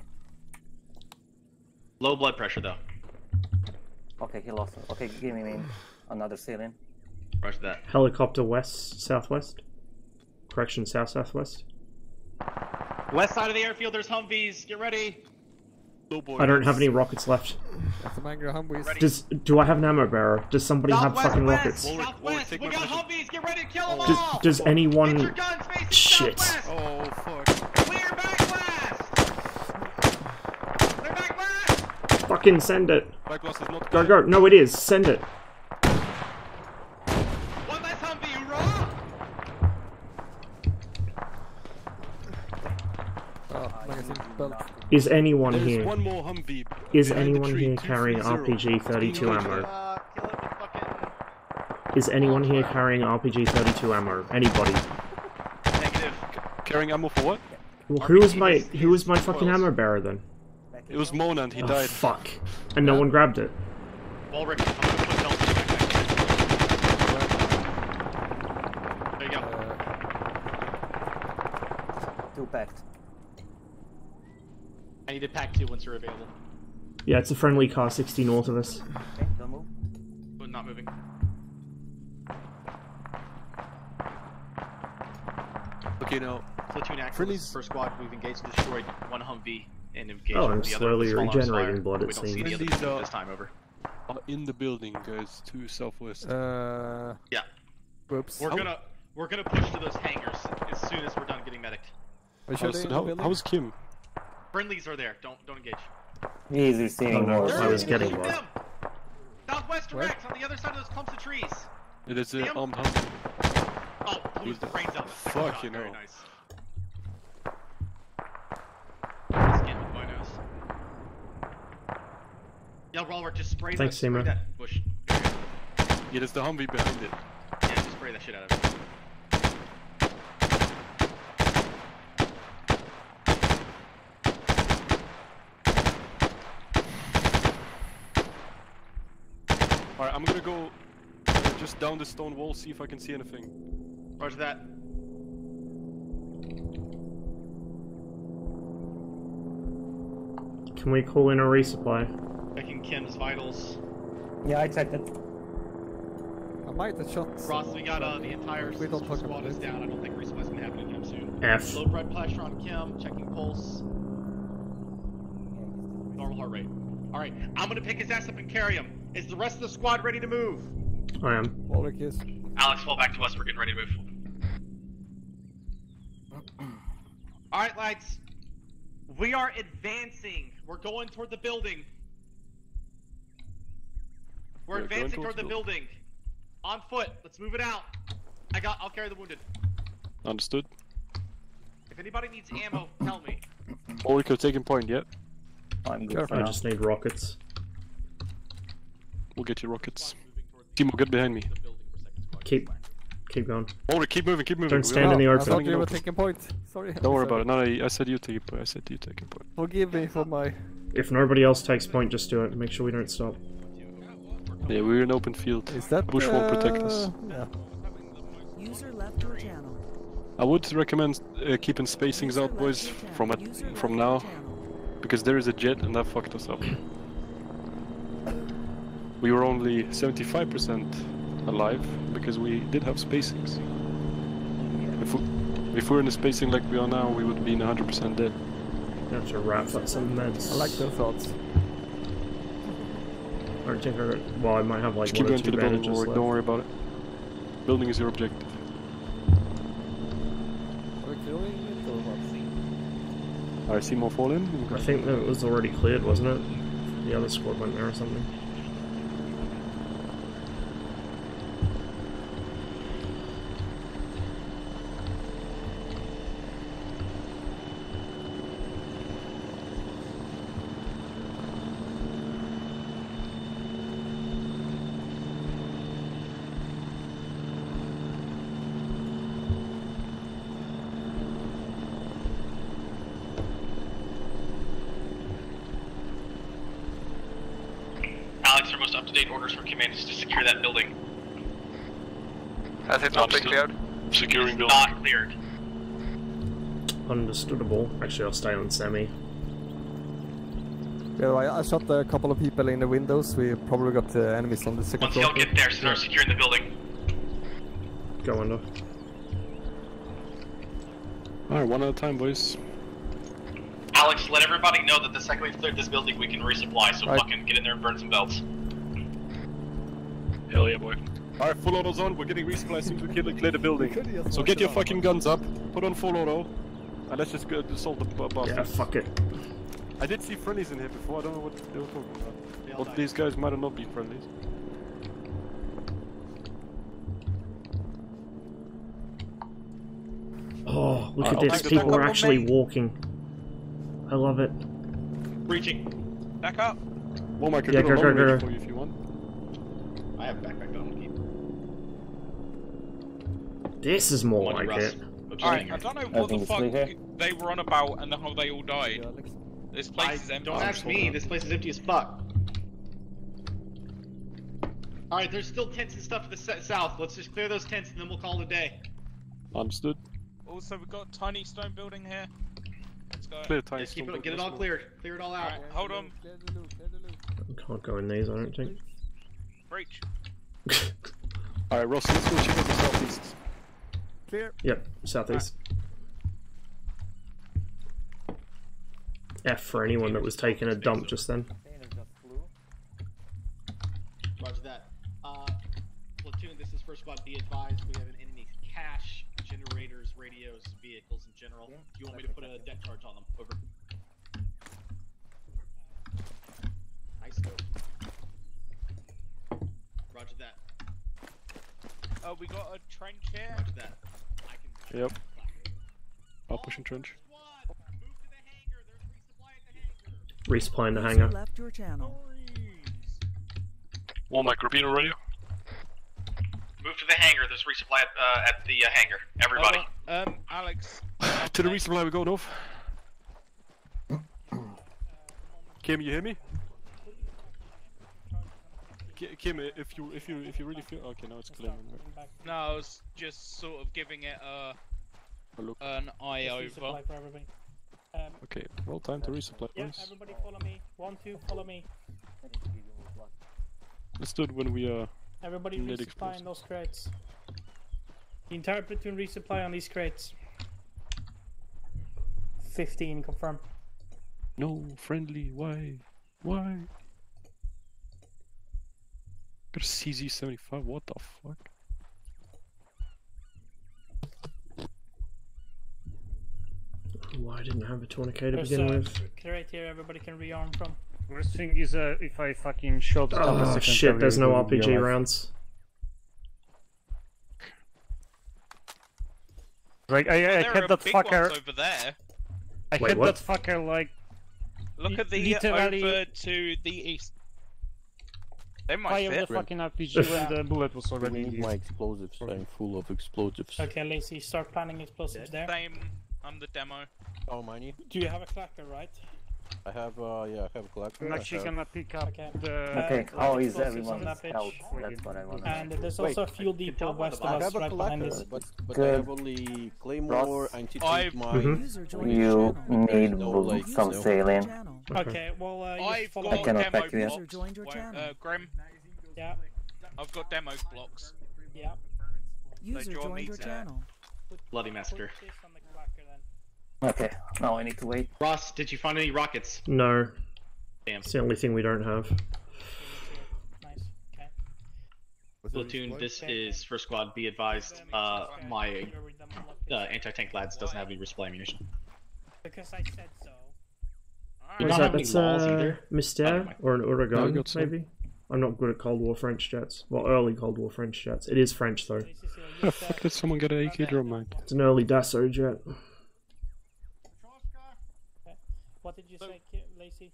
Low blood pressure, though. Okay, he lost it. Okay, give me another saline. Roger that. Helicopter west, southwest. Correction, south-southwest. West side of the airfield, there's Humvees. Get ready. I don't have any rockets left. That's some angry Humvees. Do I have an ammo bearer? Does somebody have fucking rockets? Southwest, we got Humvees. Get ready to kill them all. Does anyone... Get your guns facing Shit. southwest. Oh, fuck. Clear back west. Clear back west. Fucking send it. Backlast is not Go, go. No, it is. Send it. One less Humvee, hoorah. Magazine belt. Is anyone There's here? one more Humvee. Is behind the anyone tree, here carrying 230. RPG-32 ammo? Is anyone here carrying RPG-32 ammo? Anybody? Negative. Carrying ammo for what? Well, who was my fucking ammo bearer then? It was Mona and he Oh, died. fuck. And no one grabbed it. Walrick, I'm gonna put Delta back. There you go. Two packed. I need to pack 2 once you're available. Yeah, it's a friendly car 60 north of us. Okay, don't move. But not moving. Okay, now. Platoon active. Friendlies. First squad, we've engaged and destroyed 1 Humvee and engaged Oh, I'm with the other slowly with small arms regenerating fire. blood, it We don't see seems. the other Friendlies platoon are- this time, over. In the building, guys, to southwest. Yeah. Whoops. We're gonna push to those hangars as soon as we're done getting medicked. Are you sure they're in the building? How's Kim? Friendlies are there. Don't engage. He's receiving no, more. I was getting Shoot blood. them! Southwest direct, on the other side of those clumps of trees. It is See an 'em? armed Humvee. Oh, blew the brains out. Fuck, you know. Very nice. Skin with my nose. Yeah, Robert, just spray, Thanks, spray Seymour. that bush. Yeah, there's the Humvee behind it. Yeah, just spray that shit out of it. Alright, I'm gonna go just down the stone wall, see if I can see anything. Roger that. Can we call in a resupply? Checking Kim's vitals. Yeah, I checked it. I might have shot. Ross, we got the entire squad is down. I don't think resupply's gonna happen anytime soon. F. Low blood pressure on Kim. Checking pulse. Normal heart rate. All right, I'm gonna pick his ass up and carry him. Is the rest of the squad ready to move? I am. Walrick is. Alex, fall back to us. We're getting ready to move. All right, lads. We are advancing. We're going toward the building. We're Yeah, advancing going toward the building. On foot. Let's move it out. I'll carry the wounded. Understood. If anybody needs ammo, tell me. Or we could take in point, yeah? I'm good for I now. just need rockets. We'll get you rockets. Timo, get behind me. Keep going. Ulrich, keep moving, keep moving. Don't stand in the I open. thought you were taking point. Sorry. Don't worry about it. No, I said you take point. I said you take a point. Forgive me for my. If nobody else takes point, just do it. Make sure we don't stop. Yeah, we're in open field. Is that Bush won't protect us. Yeah. User left your channel. I would recommend keeping spacings out, boys, from now, because there is a jet and that fucked us up. We were only 75% alive because we did have spacings. If we were in the spacing like we are now, we would be 100% dead. You have to wrap up some meds. I like those thoughts. I don't think well, I might have like Just keep one or going to two the building, bandages Ulrich, left. don't worry about it. Building is your objective. Are we killing it or what? Alright, see more fall in. I think that it was already cleared, wasn't it? The other squad went there or something. Alex, our most up-to-date orders from command is to secure that building. Has it not been cleared? Securing building. Not cleared. Understandable. Actually, I'll stay on semi. Yeah, I shot a couple of people in the windows. We probably got enemies on the second Once floor. y'all get there, start securing the building. Go under. Alright, one at a time, boys. Alex, let everybody know that the second we've cleared this building, we can resupply, so fucking get in there and burn some belts. Hell yeah, boy. Alright, full auto's on. We're getting resupply as soon as we clear the building. So get your fucking guns up, put on full auto, and let's just go assault the bastards. Yeah, fuck it. I did see friendlies in here before. I don't know what they were talking about. But these guys might not be friendlies. Oh, look at this. People are actually walking. I love it. Breaching. Back up. Oh my god, Yeah, go, go. for you if you want. I have a backpack that I'm gonna keep. This is more like it. Alright, I don't know what the fuck they were on about and how they all died. This place is empty. Don't ask me, this place is empty as fuck. Alright, there's still tents and stuff to the south. Let's just clear those tents and then we'll call it a day. Understood. Also, we've got a tiny stone building here. Let's go. Clear tiny Yes, get it all cleared. Clear it all out. Alright, hold on. I can't go in these, I don't think. Breach. Alright, Ross, let's go check out the southeast. Clear. Yep, southeast. F for anyone that was taking a dump just then. Roger that. Platoon, this is first squad. Be advised, we have an enemy cache, generators, radios, vehicles in general. Do you want me to put a deck charge on them? Over. Nice scope. Roger that. Oh, we got a trench here. Roger that. Yep. I'll push in trench. Resupply in the User hangar. left your channel. One micropino radio. Move to the hangar. There's resupply at the hangar. Everybody. Alex. To the resupply we go, Nov. Kim, you hear me? Kim, if you really feel okay, now it's clear. No, I was just sort of giving it an eye over. Okay, well, time to resupply, Yeah, please. everybody follow me. 1, 2, follow me. Let's do it when we Everybody need resupply explosives. in those crates. The entire platoon resupply on these crates. 15, confirm. No, friendly, why? Why? Got a CZ-75, what the fuck? Why didn't I have a tourniquet to There's begin a with? crate here everybody can rearm from. Worst thing is if I fucking show up the Oh shit, there's no RPG rounds. Like, I There had are that big fucker. ones over there. I Wait, had what? that fucker like. Look at the literally over to the east. They might fire fit. the fucking RPG when the bullet was already. My explosives. I'm full of explosives. Okay, Lacey, start planning explosives there. Same on the demo. How many? Do you have a clacker, right? I have, yeah, I have a collector. I'm actually gonna pick up the. Okay, how is explosives on everyone's that pitch. health? That's what I want to know. And there's also a fuel depot west of I us, have a right behind collector, us. but I have only claymore, anti-tank mine. You need some saline. Okay, well, I've follow I got cannot demo back you in. blocks. Grim. Yeah. I've got demo blocks. Yeah. So do you want me to? Bloody massacre. Okay, now I need to wait. Ross, did you find any rockets? No. Damn. It's the only thing we don't have. Nice. Okay. Platoon, this is first squad. Be advised, my anti-tank lads doesn't have any resupply ammunition. Because I said so. We What is don't that? have any That's walls either. Mystère or an I Ouragan, got some. maybe? I'm not good at Cold War French jets. Well, early Cold War French jets. It is French, though. How the fuck did someone get an AK drum mine? It's an early Dassault jet. What did you say, Lacey?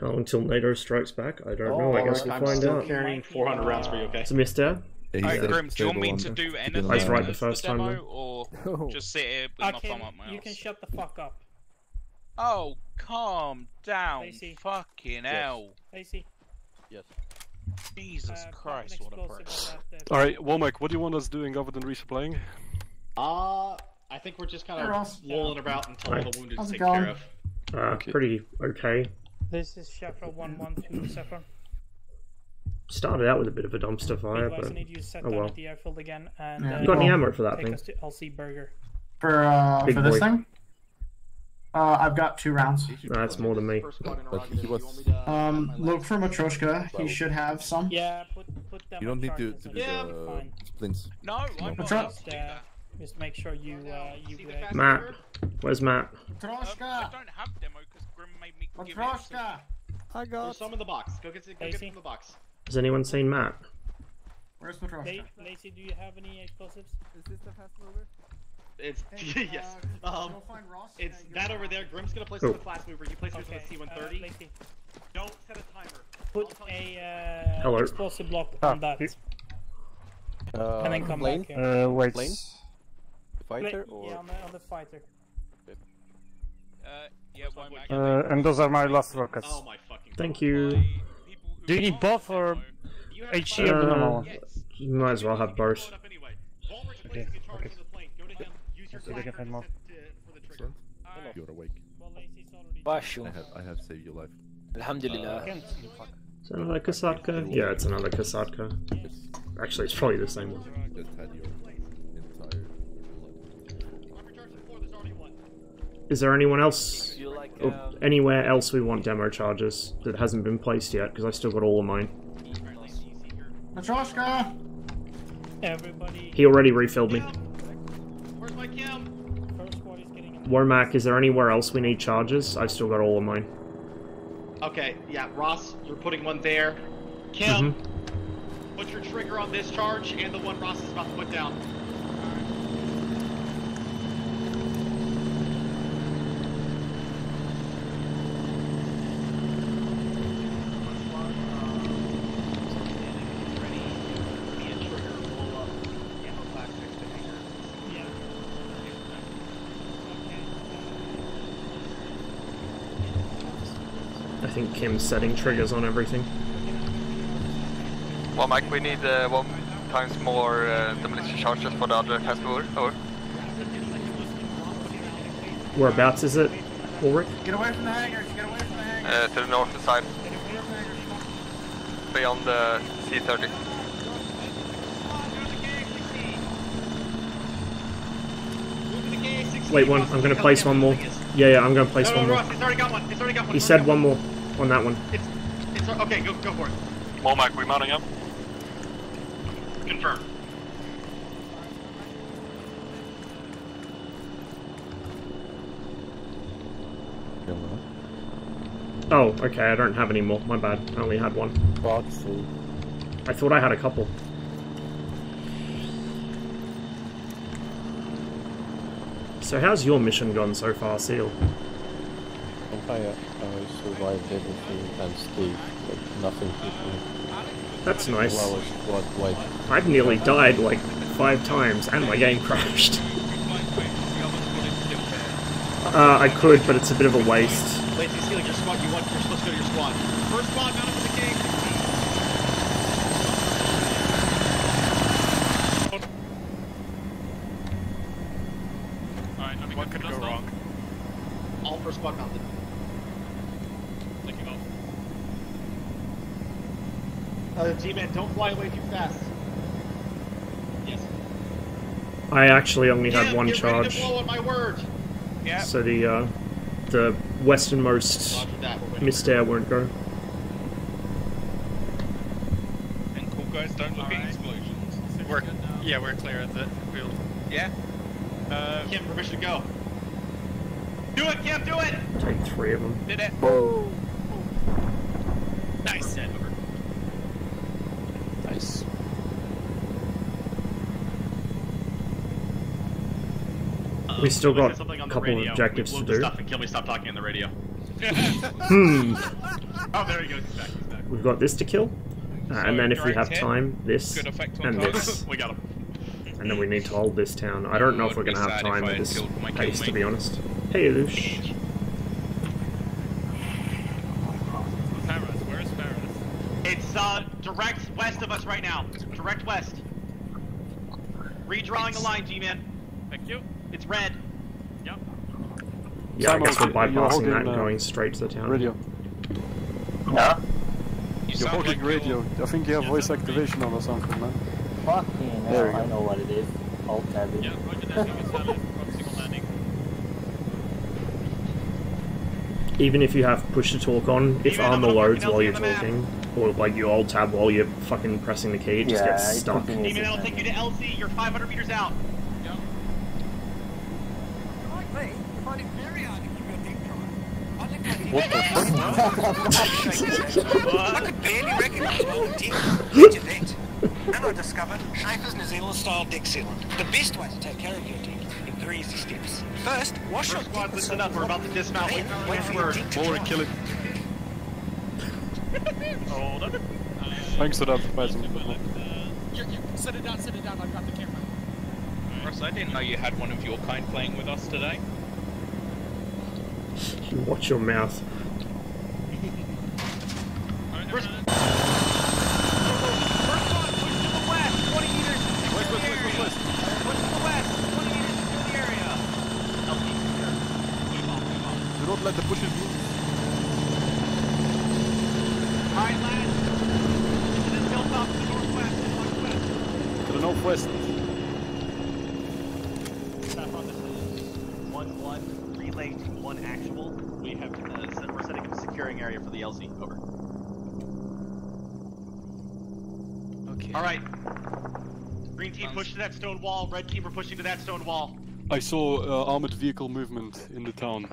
How long until NATO strikes back? I don't know. I guess we'll I'm find still out. carrying 400 rounds for you, okay? It's a Mystère? Alright, Grim, do you want me to do anything That's right the as first time, demo, then. or just sit here with my thumb up my You can ass? shut the fuck up. Oh, calm down. Lacey. Fucking hell. Lacey. Yes. Jesus Christ, what a prick. Alright, Womack, what do you want us doing other than resupplying? I think we're just kind Hey, of Ross. lolling about until all the wounded How's is it taken care going? of. Pretty okay. This is Sheffield 112, Zephyr. Started out with a bit of a dumpster fire, Otherwise, but I need you to set oh down well. at the airfield again and Yeah. You got any ammo for that take thing? us to LC Burger. For Big this boy. thing? I've got 2 rounds. That's more than me. Look for Matryoshka. He should have some. Yeah, put them You don't on need to charges do and the fine. splints. No, I'm not. Just make sure you Matt, where's Matt? I don't have demo because Grim made me give it. Matryoshka! I There's some in the box. Go get them in the box. Has anyone seen Matt? Where's Matryoshka? Lacey, do you have any explosives? Is this the fast mover? It's yes. Go find Ross. It's that over there. Grim's gonna place Oh. it with the fast mover. You place it with the C-130. Lacey, Don't set a timer. put a Hello. explosive block on that. And then come plane? back here. Wait. Plane? Fighter Yeah, or? on the fighter. Yeah, one back. And those are my last rockets. Oh my fucking. Thank you. Do you need both or HE or the normal? You might as well have both. Okay. Okay. So they can find more. You're awake. Basho. I have saved your life. Alhamdulillah. Is that another Kasatka? Yeah, it's another Kasatka. Actually, it's probably the same one. Just had your entire Is there anyone else, or anywhere else we want demo charges that hasn't been placed yet? Because I still got all of mine. Matryoshka! Everybody. He already refilled me. Where's my cam? First squad is getting in. Womack, is there anywhere else we need charges? I've still got all of mine. Okay, yeah, Ross, you're putting one there. Kim, Mm-hmm. put your trigger on this charge and the one Ross is about to put down. think Kim's setting triggers on everything. Well, Mike, we need 1 times more demolition charges for the other fast mover. Over. Whereabouts is it, Ulrich? Get away from the hangars, get away from the hangars. To the north side. Beyond the C30. Wait, one. I'm gonna place one more. Yeah, I'm gonna place one more. Ross, it's already got one. It's already got one. He said one more on that one. It's okay. Go for it. Well, Mike, we mounting up? Confirm. Oh, okay, I don't have any more. My bad. I only had one. I thought I had a couple. So how's your mission gone so far, Seal? I survived everything and Steve, like nothing hit me. That's nice. Well, like, I've nearly died like 5 times and my game crashed. I could, but it's a bit of a waste. Wait, so Seal, your squad, you're supposed to go to your squad. First squad, mount up to the king. Alright, I mean, what could go wrong? All first squad mounted. Taking off. G-Man, don't fly away too fast. Yes. I actually only had one get ready to charge. blow on my word. Yeah. So the westernmost missed air won't go. And cool guys, don't look at explosions. We're clear of the field. Yeah. Kim, permission to go. Do it, Kim, do it! Take 3 of them. Did it. Woo. Nice. Nice. We still got a couple of objectives to do. Stuff and kill me. Stop talking on the radio. Oh, there he goes. He's back. We've got this to kill, and then if we have direct hit, time, this good effect on and target. this. We got him. And then we need to hold this town. I don't know if we're going to have time at this pace, to be honest. Hey, Lush. Paris, where's Paris? It's direct west of us right now. Direct west. Redrawing the line, G-Man. Thank you. It's red. Yep. Yeah, I guess we're You're bypassing holding, that and going straight to the town. Radio. Yeah? You're holding radio. I think you have voice activation on or something, man. Fucking There hell, we go. I know what it is. Alt tab it. Yeah, roger that. It's valid from single landing. Even if you have push to talk on, if ArmA loads while you're talking, or like you alt tab while you're fucking pressing the key, it just gets stuck. Demon, that'll take you to LC. You're 500 meters out. What the I could barely recognise my own deck. What you bet? And I discovered Schaefer's New Zealand style deck sealant. The best way to take care of your deck in 3 easy steps. First, wash your squad, listen up. We're about to dismount. Then, wait for your deck to dry. Kill it. Hold on. Thanks for that, Mason. Set it down, I've got the camera. Ross, I didn't know you had one of your kind playing with us today. Watch your mouth. Do not let the bushes move. Alright, lads. To this hilltop to the northwest and northwest. To the northwest. Saffron, this is 1-1, relay to 1 actual. We have, we're setting up a securing area for the LZ. Over. Okay. Alright. Green team push to that stone wall, red team are pushing to that stone wall. I saw armored vehicle movement in the town.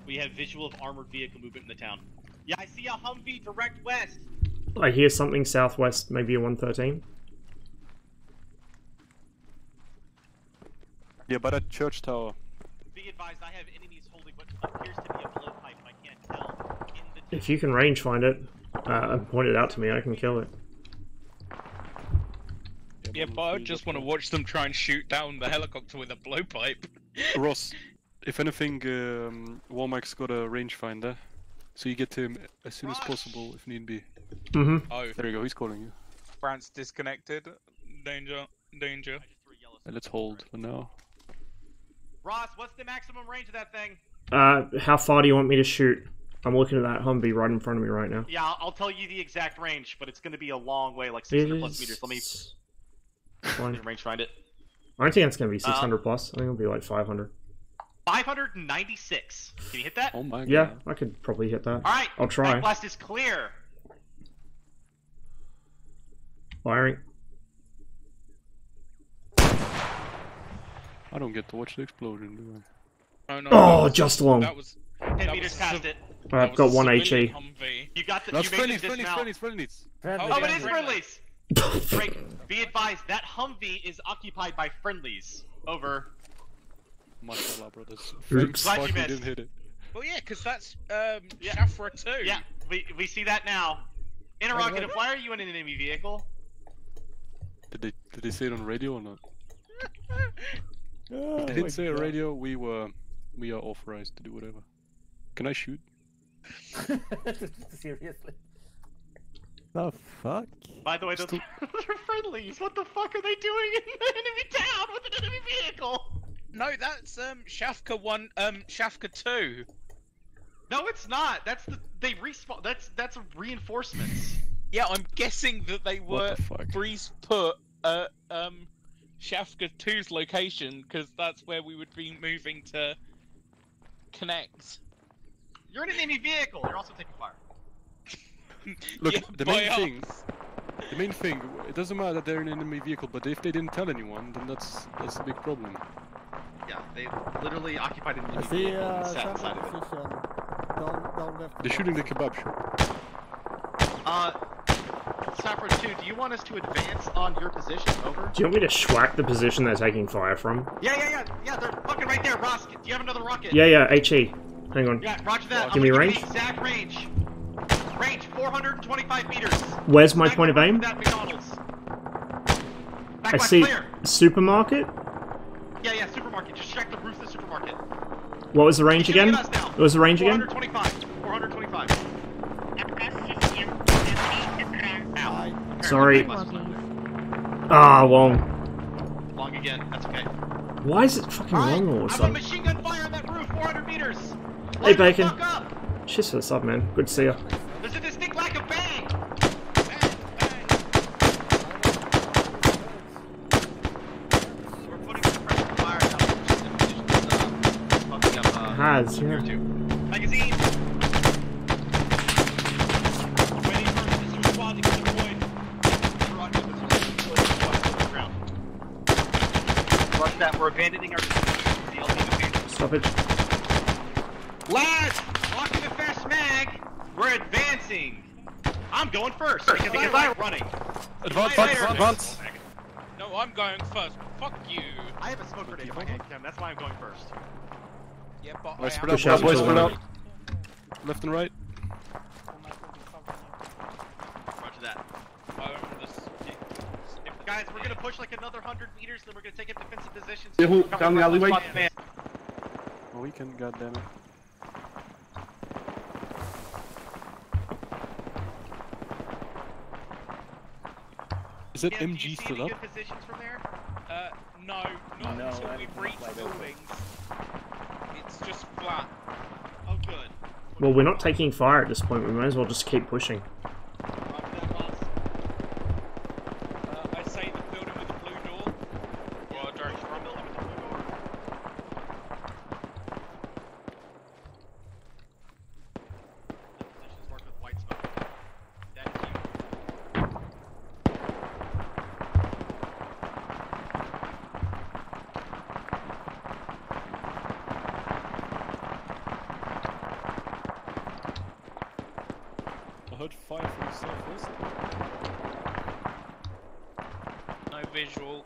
We have visual of armored vehicle movement in the town. Yeah, I see a Humvee direct west. I hear something southwest, maybe a 113. Yeah, by that church tower. Be advised, I have enemies holding what appears to be a blowpipe, and I can't tell. If you can range find it, and point it out to me, I can kill it. Yeah, but I just want to watch them try and shoot down the helicopter with a blowpipe. Ross, if anything, Womack's got a rangefinder, so you get to him as soon as possible if need be. Mm-hmm. Oh, There you go, he's calling you. France disconnected. Danger. Danger. Let's hold for now. Ross, what's the maximum range of that thing? How far do you want me to shoot? I'm looking at that Humvee right in front of me right now. Yeah, I'll tell you the exact range, but it's going to be a long way, like 600 plus meters. Let me range find it. I don't think it's going to be 600 plus. I think it'll be like 500. 596. Can you hit that? Oh my god. Yeah, I could probably hit that. Alright, I'll try. Back blast is clear. Firing. I don't get to watch the explosion, do I? Oh, no, Oh, just long. That was 10 meters past it. I've got one HE. You got the. That's you made friendlies, the friendlies. Oh, it is friendlies. Break. Be advised that Humvee is occupied by friendlies. Over. Mashallah, brothers. Oops. Glad you Fuck, missed. didn't hit it. Well, yeah, because that's Shafra too. Yeah, we see that now. Interrogative, why are you in an enemy vehicle? Did they say it on radio or not? If they didn't say on radio, we are authorized to do whatever. Can I shoot? Seriously. The fuck? By the way, those are friendlies. What the fuck are they doing in the enemy town with an enemy vehicle? No, that's Shafka 1, Shafka 2. No, it's not. That's the they respawn. That's reinforcements. Yeah, I'm guessing that they were freeze put at Shafka 2's location because that's where we would be moving to connect. You're in an enemy vehicle. You're also taking fire. Look, Yeah, the main thing, it doesn't matter that they're in an enemy vehicle, but if they didn't tell anyone, then that's a big problem. Yeah, they literally occupied an I enemy see vehicle and sat some inside of it. position. Down left. They're shooting the kebab shop. Sapper 2, do you want us to advance on your position? Over. Do you want me to schwack the position they're taking fire from? Yeah, they're fucking right there, Ross. Do you have another rocket? Yeah, HE. Hang on. Yeah, roger that. Give me range. The exact range. Range 425 meters. Where's my point of aim? That McDonald's. I see clear. supermarket. Yeah, supermarket. Just check the roof of the supermarket. What was the range again? What was the range again? 425. Ow. Sorry. Long. Long again. That's okay. Why is it fucking long all of a I'm sudden? on machine gun fire on that roof, 400 meters. Hey, Bacon. Cheers for the sub, man. Good to see ya. There's a distinct lack of bang. We're putting the pressure fire now. Has, yeah. Magazine. Waiting for the squad to get deployed. Rush that. We're abandoning our Stop it. Lads, locking the fast mag. We're advancing. I'm going first because I'm running. Advance. No, I'm going first. Fuck you. I have a smoke grenade in my hand, Cam. That's why I'm going first. Yeah, but Boys, I spread have... out, boys, spread out. Left and right. Roger that. Guys, we're gonna push like another 100 meters, then we're gonna take up defensive positions. Down the alleyway. Oh, we can, goddammit. Is that MG still up? Good positions from there? No, not until we've reached buildings. It's just flat. Oh, good. Well, we're not taking fire at this point. We might as well just keep pushing. I say the building with the blue door. Well, direction from building with the blue door. Positions marked with white smoke. That is you. I heard fire from the southwest. No visual.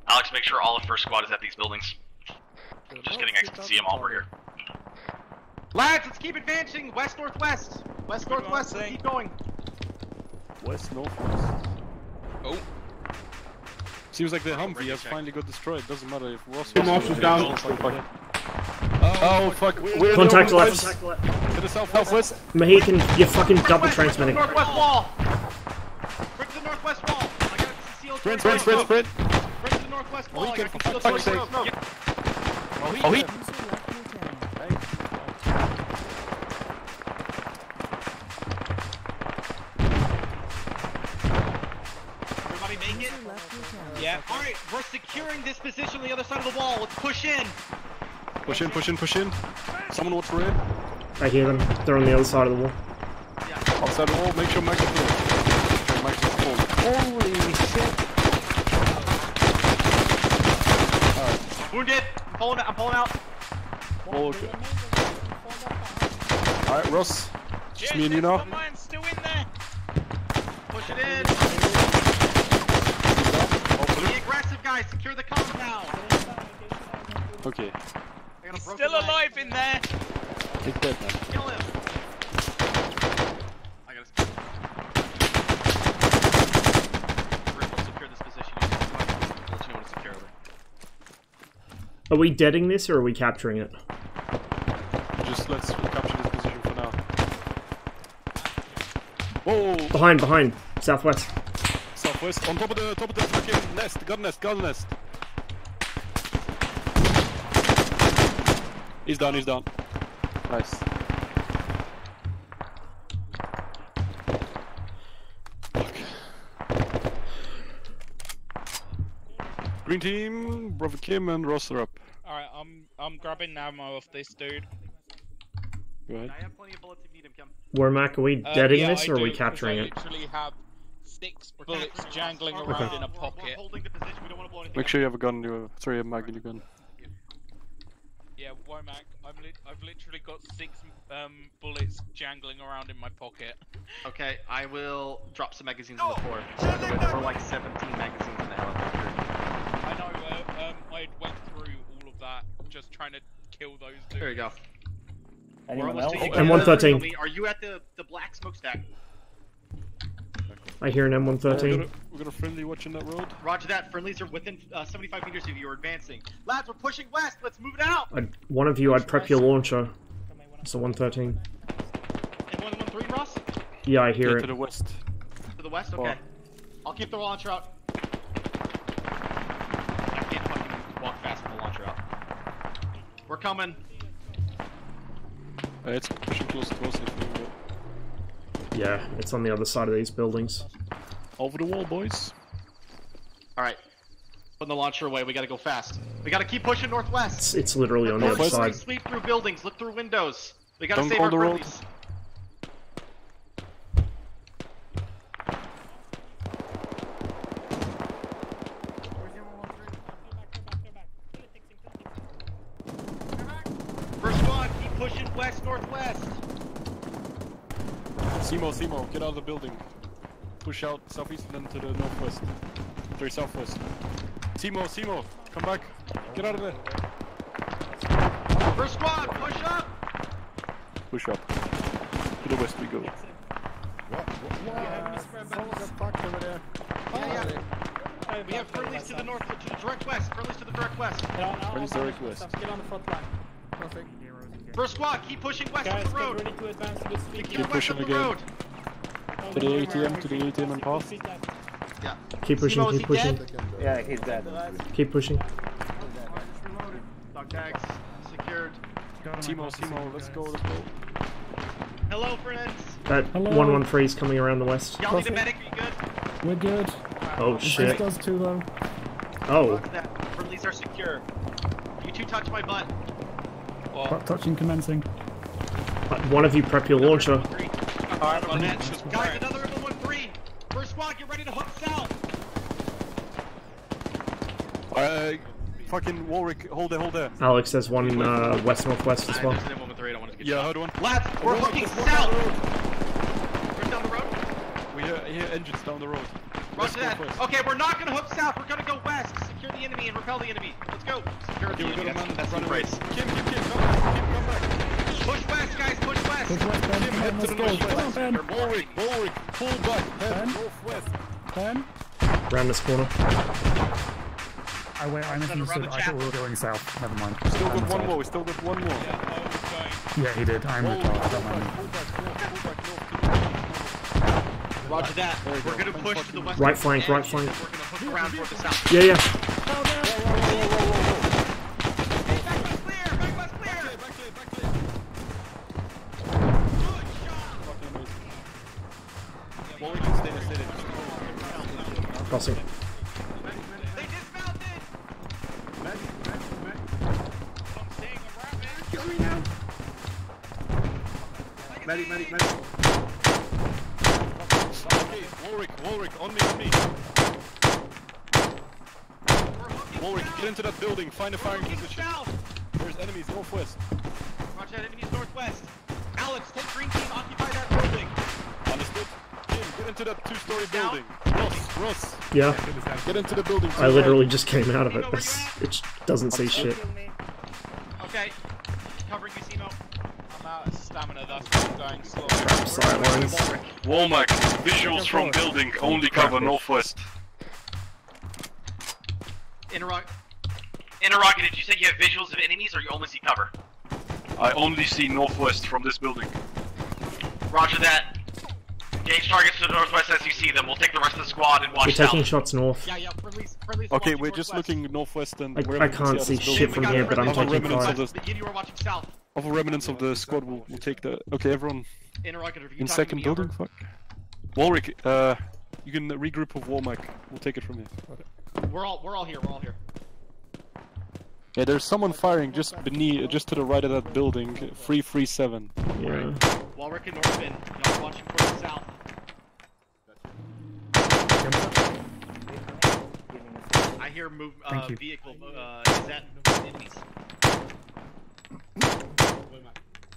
Alex, make sure all of first squad is at these buildings. Just kidding, I can see them all over here. Lads, let's keep advancing. West-northwest. West-northwest. Let's keep going. West, northwest. Oh. Seems like the Humvee has finally got destroyed. Doesn't matter if Ross Marshall's down. Oh fuck! We're Contact left. To the southwest. Mohican, you're fucking double transmitting. Northwest wall. Break to the northwest wall. I got concealed. Sprint. Break to the northwest wall. I got concealed. Oh, he. Everybody make it? Yeah. Alright, we're securing this position on the other side of the wall. Let's push in. Push in. Someone watch red. I hear them. They're on the other side of the wall. Yeah. Outside the wall, make sure Max is full. Max is full. Holy shit! Alright. Wounded. I'm pulling out. Oh, okay. Alright, Ross. Just me and you now. Mine's still in there. Push it in. Be aggressive, guys. Secure the compound. Okay. He's still alive in there. Take that, man. Kill him. I gotta secure this position. I'll let you know when to secure it. Are we deading this or are we capturing it? Just let's capture this position for now. Whoa! Behind. Southwest. Southwest. On top of the fucking nest. Gun nest. He's down. Nice. Green team, Brother Kim and Ross are up. Alright, I'm grabbing ammo off this dude. Go ahead. I have plenty of bullets if you need them, Kim. Wormack, are we deading yeah, this or are we I capturing it? literally have 6 bullets jangling around in a pocket. Holding the position. We don't want to blow anything. Make sure you have a gun. A mag in your gun. Yeah, Womack, I've literally got 6 bullets jangling around in my pocket. Okay, I will drop some magazines on the floor. We're like 17 magazines in the helicopter. I know, I went through all of that, just trying to kill those dudes. There you go. Anyone else? M113. Are you at the black smokestack? I hear an M113. We're gonna friendly watching that road. Roger that. Friendlies are within 75 meters of you. You're advancing. Lads, we're pushing west. Let's move it out. One of you, I'd prep your launcher. It's a 113. And 113, Ross? Yeah, I hear it. To the west. To the west? Okay. I'll keep the launcher out. I can't fucking walk fast with the launcher out. We're coming. It's pushing close to us if we go. Yeah, it's on the other side of these buildings. Over the wall, boys. Alright. Putting the launcher away, we gotta go fast. We gotta keep pushing northwest. It's literally on the other side. Sweep through buildings, look through windows. We gotta Don't save go our the road. friendlies. First squad, keep pushing west-northwest. Simo, get out of the building. Push out southeast and then to the northwest. Sorry, southwest. Simo, come back. Get out of there. First squad, push up. Push up. To the west we go. We have friendlies to the north, to the direct west. Friendlies to the direct west. Friendlies direct west. Get on the front line. Perfect. First squad, keep pushing west Guys, of the road. get ready to advance to this speed. Keep pushing again. To the ATM and path. Yeah. Keep pushing, Simo, is keep he pushing. dead? Yeah, he's dead. Keep pushing. Dog tags secured. Simo, let's go. Hello, friends. That 113 is coming around the west. Y'all need a medic? Are you good? We're good. Oh shit. This does too, though. Oh. Friendlies are secure. You two touch my butt. Butt touching commencing. One of you prep your launcher. Guys, another 113. First squad, get ready to hook south. Fucking Warwick, hold there. Alex, there's one west-northwest as well. Yeah, I heard one. Lads, we're hooking south. We're down the road. We hear engines down the road. Roger that. Okay, we're not gonna hook south. We're gonna go west. Secure the enemy and repel the enemy. Let's go. Secure the enemy. That's the race. Kim, come back. Push west, guys. Push west. Push west, Ben. Kim, head to the northwest. Come on, Ben. Warwick, pull back. Head northwest. Ben? Around this corner. I misunderstood. I thought we were going south. Never mind. Still got one more. We still got one more. Yeah, he did. I'm the car. Don't mind me. Roger that. We're gonna push to the west. Right flank, right flank. We're gonna hook around toward the south. Yeah, yeah. Crossing. Kill me now. Medic. Okay, Warwick, on me. Warwick, get into that building, find a firing position. There's enemies northwest. Roger that, enemies northwest. Alex, take green team, occupy that building. Understood. Jim, get into that two-story building. Ross. Yeah. Get into the building. I literally just came out of it. It doesn't say shit. Okay. Covering you, Simo. I'm out of stamina, that's why I'm dying slow. Trap sidelines. Womack, visuals from building, only cover northwest. Interrogated, you said you have visuals of enemies or you only see cover? I only see northwest from this building. Roger that. Engage targets to the northwest as you see them. We'll take the rest of the squad and watch We're taking shots north. Yeah, friendly's Okay, we're just looking northwest and I can't see shit from here, but I'm taking fire. You are watching south. Of a remnants of the squad, we'll take the... Okay, everyone Interrogative, in second building? Fuck. Warwick, you can regroup with Womack. We'll take it from here. Okay. We're all here. Yeah, there's someone firing just beneath, just to the right of that building. 337. Yeah. Warwick and Northman, y'all watching for the south. I hear vehicle, is that enemies?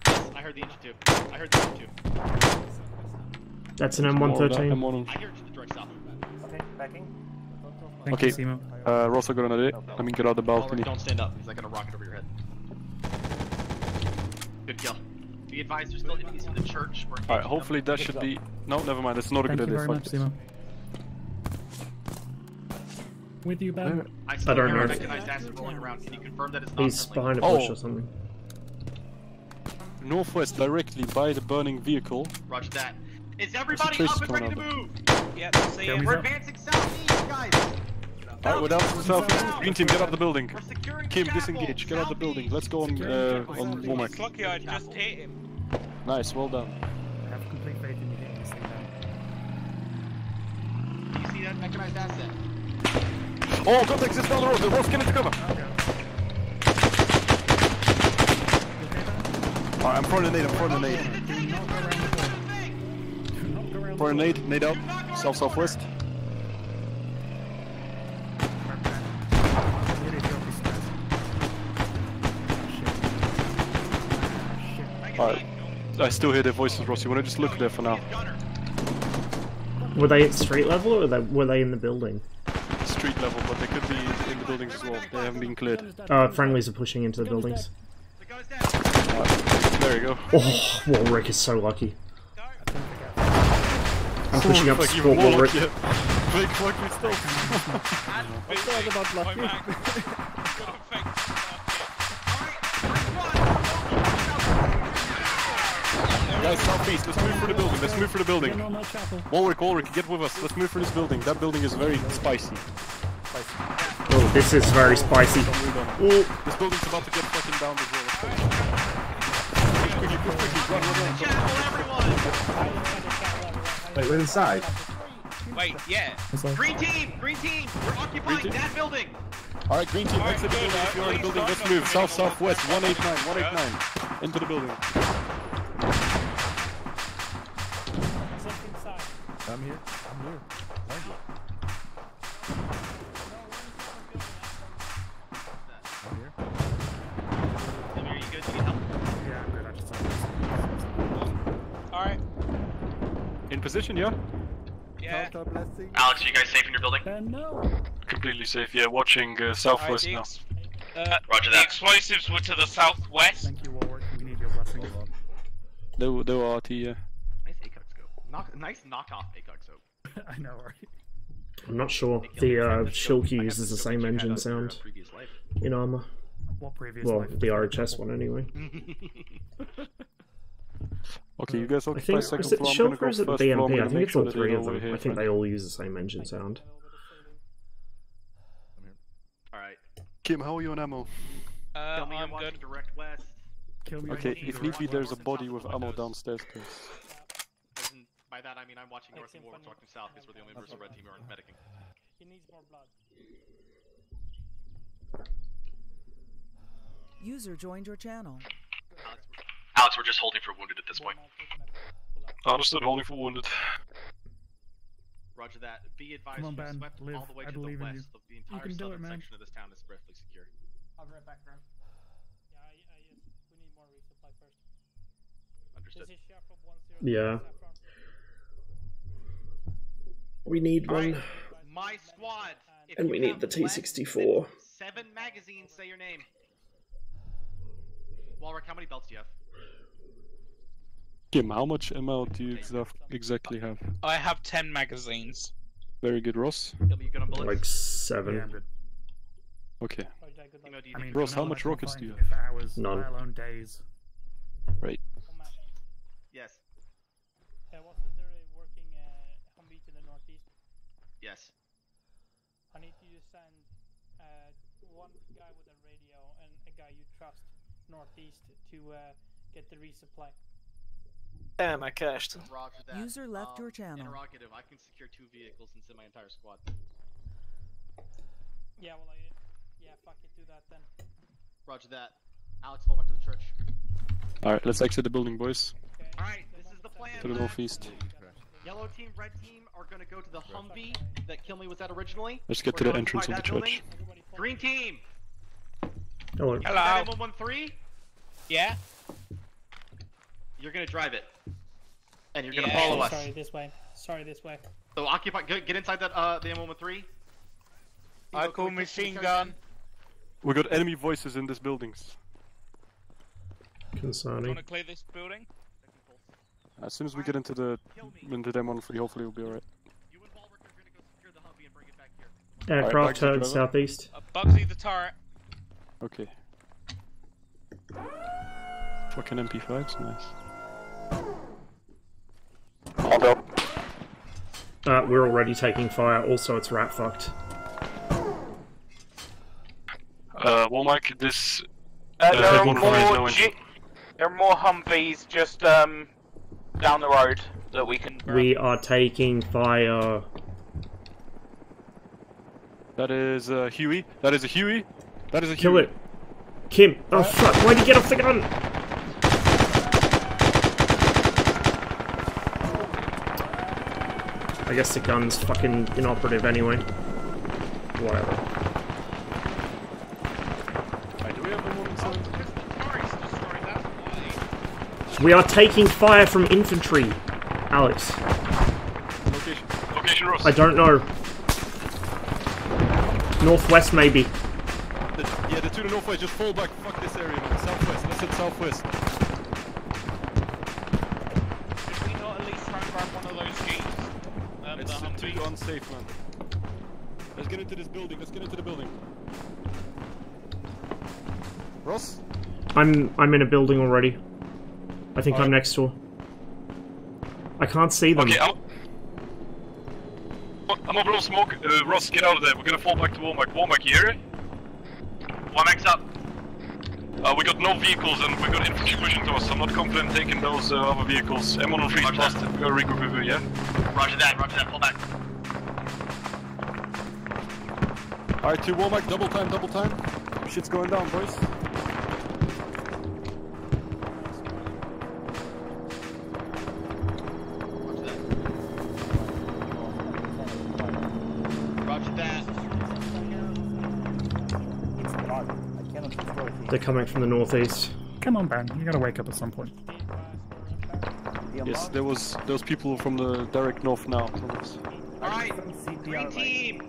Yes, I heard the engine too. That's an M113. I hear the direct south. Okay, backing. Okay, Ross, I got an idea. I mean, get out the balcony. Don't stand up, because I got a rocket over your head. Good kill. Be advised, there's still enemies in the church. Alright, hopefully that should be... No, never mind, that's not a good idea. Thank you very much, Simo. With you, Ben. I don't know. Mechanized acid rolling around. Can you confirm that it's not He's behind a bush or something. Northwest, directly by the burning vehicle. Roger that. Is everybody up and ready to move? Yep, see ya. We're advancing southeast, guys. Alright, we're down to the southeast. Green team, get out of the building. Kim, disengage. Get out of the building. Let's go on Womack. It's lucky I just hit him. Nice, well done. I have complete faith in you getting this thing down. Do you see that mechanized asset? Oh, contact is down the road. The road's getting to cover. Alright, I'm throwing a nade. Throwing a nade out. Southwest. Alright, I still hear their voices, Ross. You wanna just look there for now? Were they at street level or were they in the building? Street level, but they could be in the buildings as well. They haven't been cleared. Friendlies are pushing into the buildings. There you go. Oh, Warwick is so lucky. I'm pushing up to support Warwick. Big lucky stuff. Guys, southeast, let's move for the building, Warwick, get with us, let's move for this building. That building is very spicy. Oh, this is very spicy. Oh, this building's about to get fucking down as well. Quickly, run. Wait, we're inside. Wait, yeah. Green team, we're occupying that building. Alright, green team, exit the building. If you're in the building, let's move. Southwest, 189. Into the building. I'm here. Thank you. I'm here. Are you good? Do you need help? Yeah, I'm good. I just Alright. In position, yeah? Yeah. Alex, are you guys safe in your building? No. Completely safe, yeah. Watching southwest now. Roger that. The explosives were to the southwest. Thank you, Warwick. We need your blessing. They were RT, yeah. Nice ACOG scope. Nice knockoff ACOG scope. I know, right? I'm not sure. The Shilky uses the same engine sound in ArmA. What previous Well, life? the RHS one anyway. Okay, you guys I occupy think second is it floor. I'm gonna Shilker go or is it first floor. I'm BMP? I gonna think make it's sure all that three they of know them. we're here. I think they all use the same engine sound. Alright. Kim, how are you on ammo? Kill me, I'm watching good. direct west. Kill me. Okay, if need be, there's a body with ammo downstairs, please. By that I mean I'm watching north and Warwick talking south because we're the only members of the red team who aren't medicing. He needs more blood. User joined your channel. Alex, we're just holding for wounded at this point. Understood, holding for wounded. Roger that. Be advised, Come on, we Ben, swept live. all the way I to the believe in west. you. The entire can do it, southern man. section of this town is briefly secure. I'll be right back, bro. Yeah, we need more resupply first. Understood. This is Chef from 10. Yeah. We need one. My squad. And we need the T64. 7 magazines. Say your name. Walrick, how many belts do you have? Kim, how much ammo do you exactly have? I have 10 magazines. Very good, Ross. Like 7. Yeah, I'm good. Okay. I mean, Ross, for how now, much I can rockets find do you for have? hours, None. let alone days. Right. Yes. Wasn't there a working Humvee to the northeast? Yes. I need you to send one guy with a radio and a guy you trust northeast to get the resupply. Damn, I cashed. Roger that. User left your channel. Interrogative. I can secure 2 vehicles and send my entire squad. Yeah, well, yeah, fuck it, do that then. Roger that. Alex, fall back to the church. Alright, let's exit the building, boys. Alright, this is the plan. To the northeast. Yellow team, red team are gonna go to the Humvee that Kilmy was at originally. Let's get We're to the gonna entrance of occupy the that church. building. Green team! Hello. You got M113? Yeah? You're gonna drive it. And you're gonna Yeah. follow us. Sorry, this way. Sorry, this way. So occupy, get inside that, the M113. I call machine gun. We got enemy voices in these buildings. Concerning. Want to clear this building? As soon as we get into the them on free, hopefully we'll be alright. Aircraft Bugsy, heard driver. southeast. Bugsy the turret. Okay. Fucking MP5s, nice. Hold up. We're already taking fire. Also, it's rat fucked. Well, Mike, this. There are no more Humvees just down the road that we can. We are taking fire. That is a Huey. That is a Huey. That is a Kill Huey. it. Kim. Oh fuck, why'd you get off the gun? I guess the gun's fucking inoperative anyway. Whatever. We are taking fire from infantry, Alex. Location, Ross. I don't know. Northwest, maybe. Yeah, the to the northwest, just fall back. Fuck this area, man. Southwest, let's hit southwest. Should we not at least try and grab one of those jeeps? It's too unsafe, man. Let's get into this building, let's get into the building. Ross? I'm in a building already. I think I'm next door. I can't see them. Okay, I'm over on smoke. Ross, get out of there. We're gonna fall back to Womack. Womack, you hear it? Womack's up. We got no vehicles and we got infantry pushing to us. I'm not confident taking those other vehicles. M103 is busted. We gotta regroup with you, yeah? Roger that, pull back. Alright, to Womack, double time. Shit's going down, boys. Roger that. They're coming from the northeast. Come on, Ben. You gotta wake up at some point. Yes, there was those people from the direct north now. Alright, green team!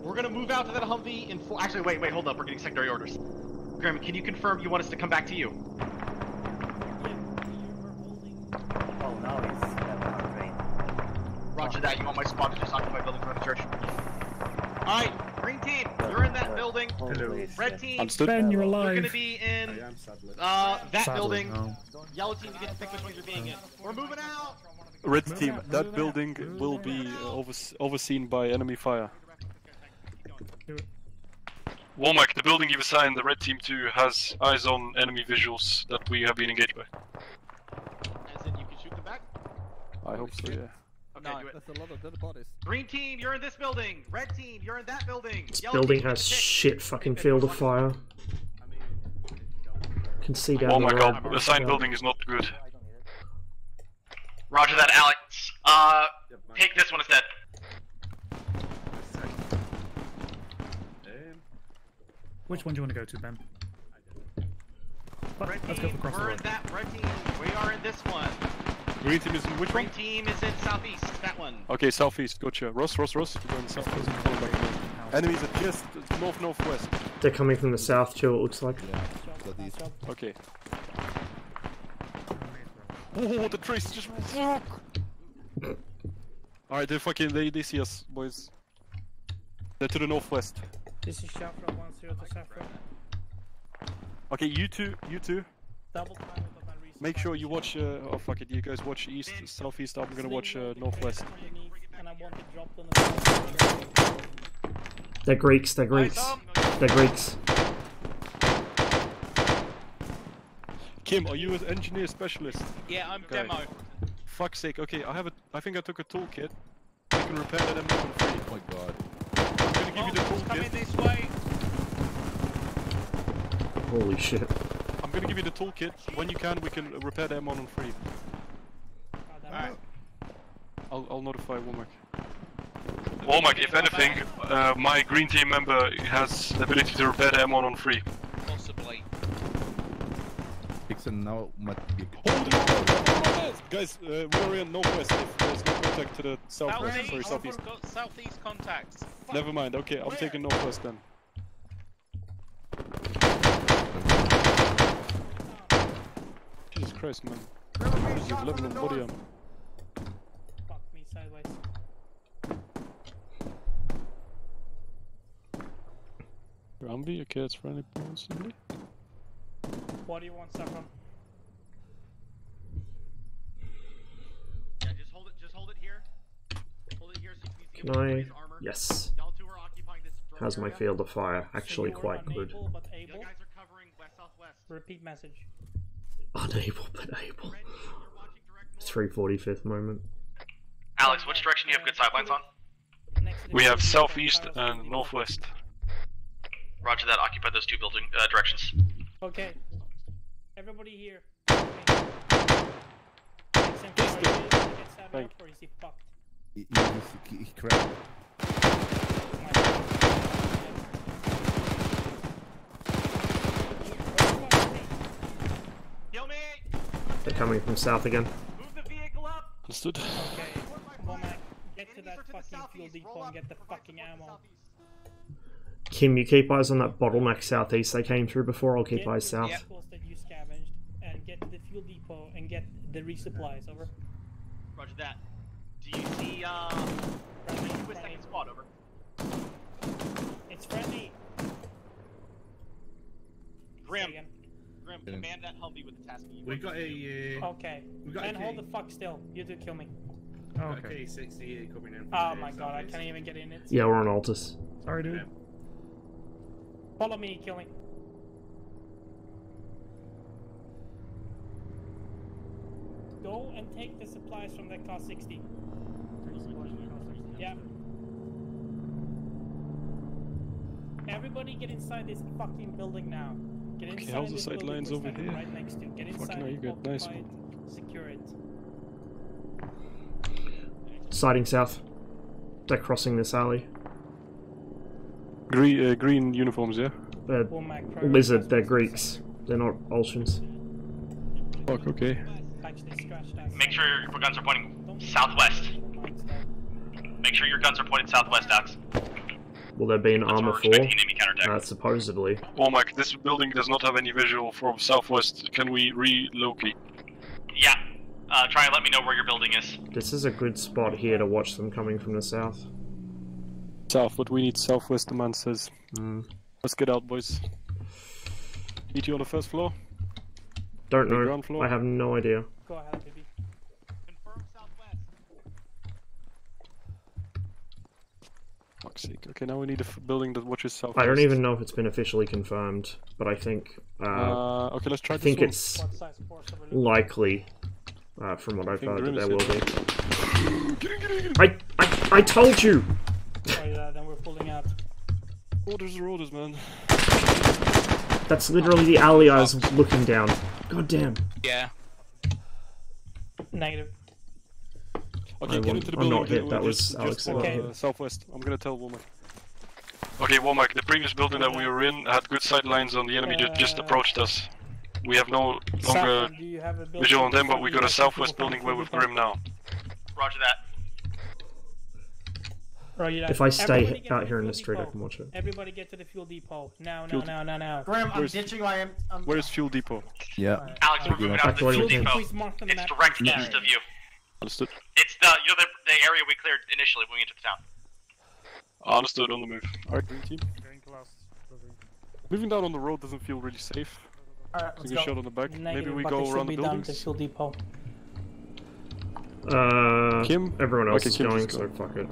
We're gonna move out to that Humvee in full. Actually, wait, hold up. We're getting secondary orders. Grim, can you confirm you want us to come back to you? Oh, now he's on train. Roger that. You want my squad to just occupy buildings around the church? Alright, green team, you're in that building. Hello. Red team, Understood. Ben, you're alive. You're gonna be in that building. Yellow team, you get to pick which one you're being in. We're moving out! Red team, that building will be overseen by enemy fire. Womack, the building you've assigned the red team to has eyes on enemy visuals that we have been engaged by. As in, you can shoot them back? I hope so, yeah. Okay, do it. That's a lot of dead bodies. Green team, you're in this building. Red team, you're in that building. This Yellow building team, has shit fucking field of fire. Can see down the Womack, road. our assigned building is not good. Roger that, Alex. Take this one instead. Which one do you want to go to, Ben? Red Let's go team, for across the we're road. in that. Red team, we are in this one. Green team is in which Green one? team is in southeast, that one. Okay, southeast, gotcha. Ross, we're going southeast. Enemies are just northwest. They're coming from the south too, it looks like. Okay. Oh, the trace just. Alright, they see us, boys. They're to the northwest. This is Shafra 10 to Shafra. Okay, you two. Double time with my resupply. Make sure you watch. Oh fuck it, you guys watch east, southeast. I'm gonna watch northwest. And I want to drop on the They're Greeks, they're Greeks. They're Greeks. Kim, are you an engineer specialist? Yeah, I'm Okay. demo. Fuck's sake. Okay, I think I took a toolkit. You can repair that M1 on free. Oh my god. I'm gonna give you the toolkit. Coming this way. Holy shit. I'm gonna give you the toolkit. When you can, we can repair the M1 on free. Alright. I'll notify Womack. Womack, if anything, my green team member has the ability to repair the M1 on free. Possibly. Dixon now might be. Guys, we're in northwest. If there's no contact to the southwest, sorry, Southeast, southeast. got southeast contacts. Never mind. Okay, I'm taking northwest then. Jesus Christ, man. You've living on body armor. Fuck me sideways. Rambi, okay, that's friendly possibly. What do you want, Saffron? Yeah, just hold it here. Hold it here so you can see Can I? everybody's armor. Yes. Y'all two are occupying this drone How's my area. field of fire? Actually You're quite good. unable but able. You guys are covering west-southwest. Repeat message. Unable but able. 345th moment. Alex, which direction do you have good sightlines on? We have southeast and northwest. Roger that, occupy those two building directions. Okay. Everybody here. Thank or is he fucked? He crashed. Kill me! They're coming from south again. Move the vehicle up! Understood. Okay. Womack, get to that fucking fuel depot and get the fucking ammo. Kim, you keep eyes on that bottleneck southeast they came through before. I'll keep eyes south. Get the vehicles that you scavenged and get to the fuel depot and get the resupplies. Over. Roger that. Do you see, friendly with second squad, over. It's friendly. Grim, command that Humvee with the tasking. We got a, Okay. we got And a hold K. the fuck still. You do kill me. Okay. K60 coming in. Oh my god, I can't even get in it. Yeah, we're on Altus. Sorry, dude. Follow me, kill me. Go and take the supplies from the car 60. Yeah. Everybody get inside this fucking building now. Get inside how's the this sight building lines we're over standing here? right next to. Get Fucking inside hell, you it, got nice occupy it, secure it. Sighting south. They're crossing this alley. Green uniforms, yeah? They're lizard, they're Greeks. They're not Ultians. Fuck, okay. Make sure your guns are pointing southwest. Make sure your guns are pointed southwest, Alex. Will there be an That's where armor we're 4? expecting enemy counterattack. Supposedly. Oh Mike, this building does not have any visual from southwest. Can we relocate? Yeah. Try and let me know where your building is. This is a good spot here to watch them coming from the south. South, but we need southwest, the man says. Mm. Let's get out, boys. Meet you on the first floor? Don't The know. ground floor? I have no idea. Go ahead, baby. Confirm southwest. Fuck's sake. Okay, now we need a building that watches southwest. I don't even know if it's been officially confirmed, but I think. Okay, let's try I this think one. it's likely, from what I've heard, that there will be. I told you. Oh yeah, then we're pulling out. Orders are orders, man. That's literally the alley I was looking down. God damn. Yeah. Negative. Okay, get into the building. I'm not hit. That was Alex. Okay. Southwest. I'm gonna tell Womack. Okay, Womack, the previous building that we were in had good sight lines on the enemy that just approached us. We have no longer visual on them, but we got a southwest building where we've Grim now. Roger that. If I stay out here in the street, I can watch it. Everybody get to the fuel depot. Now. Grim, I'm ditching. Where's fuel depot? Yeah. Alex, we're moving out to the fuel depot. It's direct east of you. Understood. It's the area we cleared initially when we entered the town. Understood, on the move. Alright, green team. Moving down on the road doesn't feel really safe. Alright, let's go. Shot on the back. Maybe we go around the buildings. The fuel depot. Kim? Everyone else is Kim going, just so fuck it.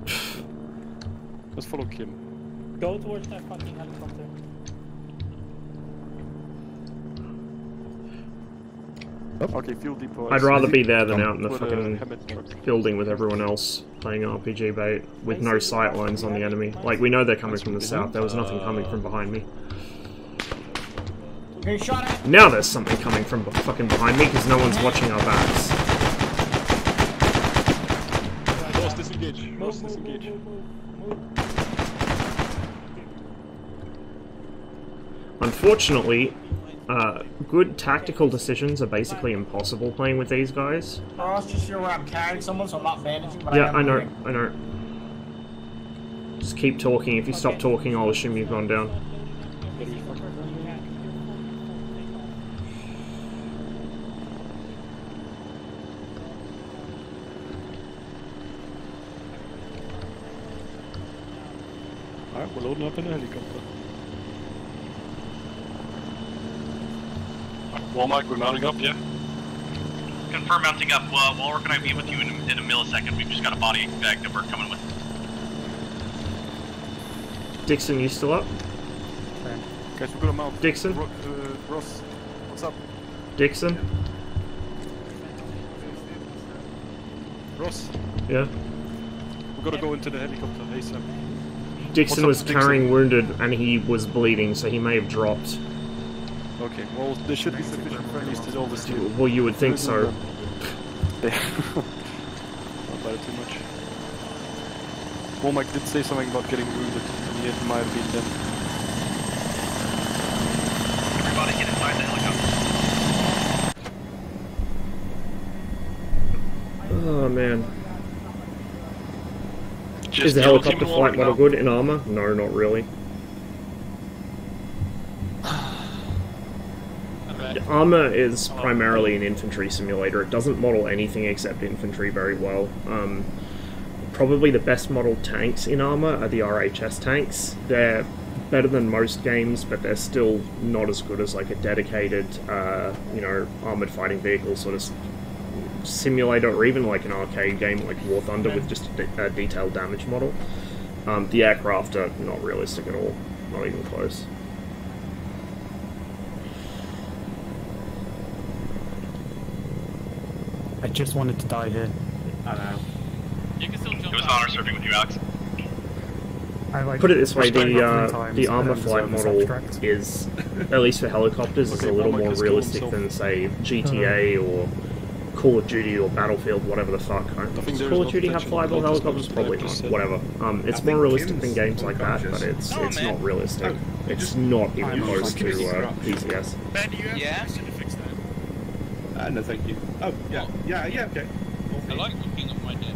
Let's follow Kim. Go towards that fucking helicopter. Okay, fuel depot. I'd rather be there than out in the fucking building with everyone else playing RPG bait with no sight lines on the enemy. Like, we know they're coming from the south. There was nothing coming from behind me. Now there's something coming from fucking behind me because no one's watching our backs. Ross, disengage. Ross, disengage. Unfortunately, good tactical decisions are basically impossible playing with these guys. Ross, just sure where I'm carrying someone, so I'm not bandaging. But Yeah, I know. Just keep talking. If you stop talking, I'll assume you've gone down. Alright, we're loading up in a helicopter. Womack, we're mounting up, yeah? Confirm mounting up. Walker and I will be with you in a millisecond. We've just got a body bag that we're coming with. Dixon, you still up? Guys, we're gonna mount. Dixon? Ross, what's up? Dixon? Ross? Yeah? We're gonna go into the helicopter ASAP. Dixon was carrying wounded and he was bleeding, so he may have dropped. Okay, well, there should be sufficient friendlies to oversteer. Well, you would think so. Not about it too much. Womack did say something about getting wounded, and it might have been them. Everybody get inside the helicopter. Oh man. Is the helicopter flight model good in ArmA? No, not really. ArmA is primarily an infantry simulator. It doesn't model anything except infantry very well. Probably the best modeled tanks in ArmA are the RHS tanks. They're better than most games, but they're still not as good as like a dedicated, you know, armored fighting vehicle sort of simulator, or even like an arcade game like War Thunder with just a detailed damage model. The aircraft are not realistic at all, not even close. I just wanted to die here. I know. You can still jump. It was an honor serving with you, Alex. Put it this way, the ArmA flight model is, at least for helicopters, is a little more realistic than, say, GTA or Call of Duty or Battlefield, whatever the fuck. Does Call of Duty have flyable helicopters? Probably not. Whatever. It's more realistic than games like that, but it's not realistic. It's not even close to DCS. Ben, do you have permission to fix that? No, thank you. Oh, yeah, okay. I like looking at my dead.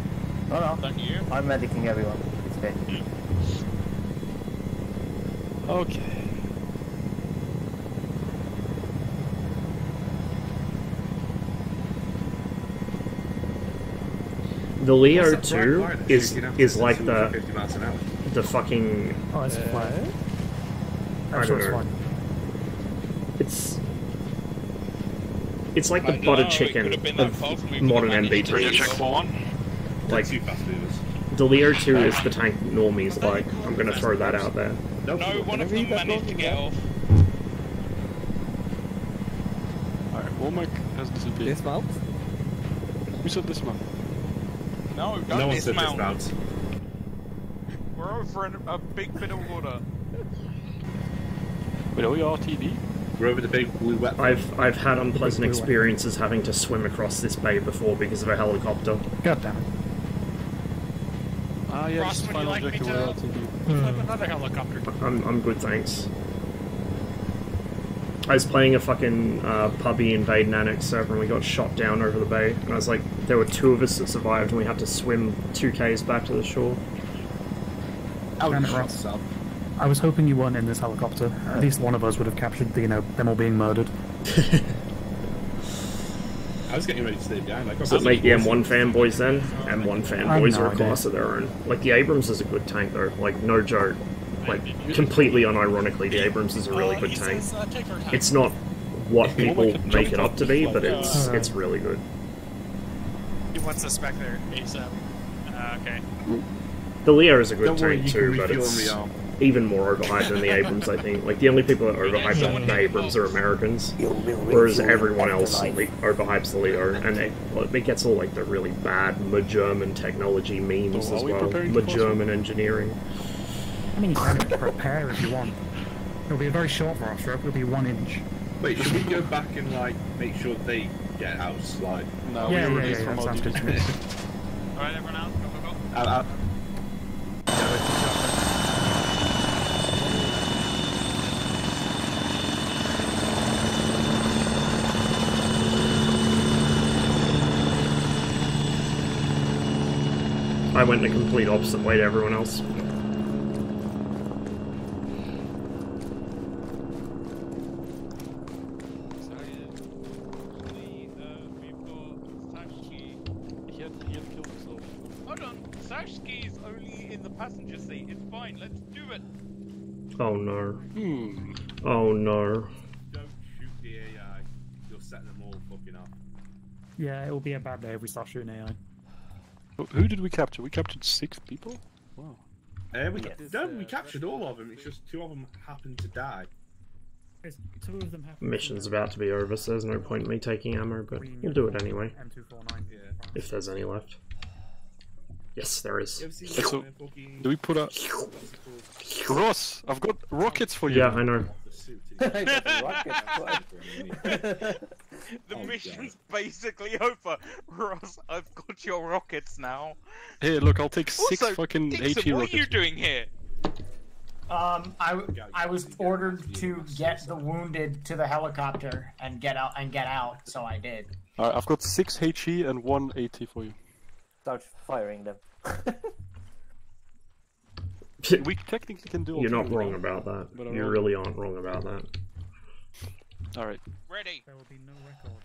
No. Thank you. I'm medicing everyone. It's okay. Okay. The Leo What's that 2 bright line that's is shooting up is to like 250 miles an hour? the fucking. Oh, it's flat. I I'm sure don't it's know. fine. It's like the I don't butter know, it chicken could have been that fast, we of could modern have managed to MBTs. check for one. Like Too fast movers. the Leo 2 is the tank normies like. I'm gonna throw that out there. No, one of them managed to get off. Alright, Womack has disappeared. Dismount? Who said dismount? No, No don't one said dismount. dismount. We're over in a big bit of water. Wait, are we RTD? We're over the big blue wet. I've had unpleasant experiences having to swim across this bay before because of a helicopter. God damn it. Ah, yeah, Ross, this is would you final like me objective to we're RTD. flip another helicopter? I'm good, thanks. I was playing a fucking PUBG Invade an Annex server and we got shot down over the bay. And I was like, there were 2 of us that survived and we had to swim 2Ks back to the shore. Damn it, Ross. I was hoping you weren't in this helicopter. At least one of us would have captured the, them all being murdered. I was getting ready to stay behind. Like, Does it make the M1 fanboys then? M1 fanboys no are a idea. class of their own. Like, the Abrams is a good tank though, like, no joke. Like, completely unironically, the Abrams is a really good tank. It's not what people make it up to be, but it's really good. He wants us back there ASAP. Okay. The Leo is a good Don't worry, tank you too, can but refuel it's them, Real. even more overhyped than the Abrams, I think. Like, the only people that overhype the Abrams are Americans, whereas everyone else overhypes the Leo, and it gets all, like, the really bad German technology memes So are as we well. preparing to German engineering. I mean, you can prepare if you want. It'll be a very short thrust rope, it'll be 1 inch. Wait, should we go back and like make sure they get out? Like, No, Yeah, we yeah, released yeah, from that sounds good to me. Alright, everyone out. Go, go, go. out. I went the complete opposite way to everyone else. He had killed himself. Hold on, Sashki's only in the passenger seat. It's fine. Let's do it. Oh no. Oh no. Don't shoot the AI. You'll set them all fucking up. Yeah, it will be a bad day if we start shooting AI. Who did we capture? We captured 6 people? Wow. We captured all of them. It's just 2 of them happened to die. 2 of them have Mission's about to be over, so there's no point in me taking ammo, but we'll do it anyway. If there's any left. Yes, there is. So, do we put a... Ross, I've got rockets for you. Yeah, I know. The mission's basically over. Ross, I've got your rockets now. Hey, look, I'll take 6 Also, fucking Dixon, HE what rockets. are you doing here? I was ordered to get the wounded to the helicopter and get out, so I did. Alright, I've got 6 HE and 1 AT for you. Start firing them. We technically can do all You're not 3, wrong about that. but I You don't- really aren't wrong about that. Alright. Ready. There will be no record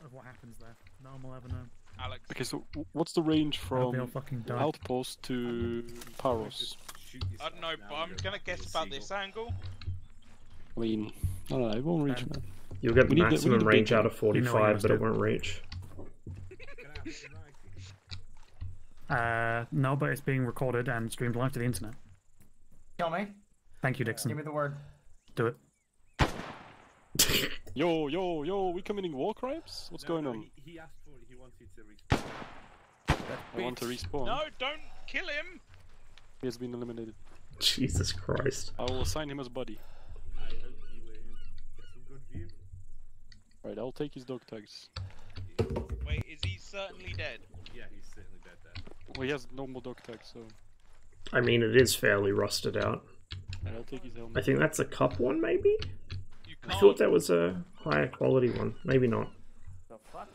of what happens there. No one will ever know. Alex. Okay, so what's the range They'll from fucking die. outpost to Paros? I don't know, but I'm gonna guess about this angle. I mean, no, it won't reach, man. You'll get We need the- we maximum need the range big out of one. 45, but it won't reach. No, but it's being recorded and streamed live to the internet. Kill me. Thank you, Dixon. Give me the word. Do it. Yo, we committing war crimes? What's going on? He asked for it. He wanted to respawn. I want to respawn. No, don't kill him. He has been eliminated. Jesus Christ. I will assign him as buddy. I hope you win. Get some good view. Right, I'll take his dog tags. Wait, is he certainly dead? Yeah, he's certainly dead there. Well, he has normal dog tags, so... I mean, it is fairly rusted out. Right, I'll take his helmet. I think that's a cup one, maybe? I thought that was a higher quality one. Maybe not. The fuck?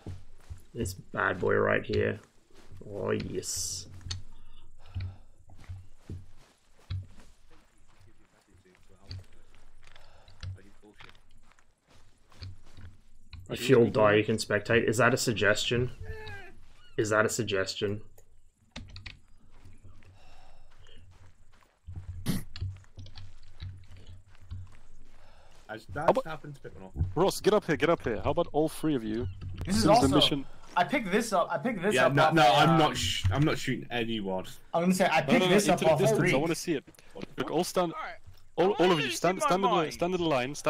This bad boy right here. Oh, yes. If you'll die, you can spectate. Is that a suggestion? Is that a suggestion? I just happened to pick one up. Ross, get up here, get up here. How about all three of you? This is also. The mission... I picked this up. Yeah, no, I'm not shooting anyone. I'm gonna say I picked this up off distance. I want to see it. Look, all stand. All of you stand in the line. Stand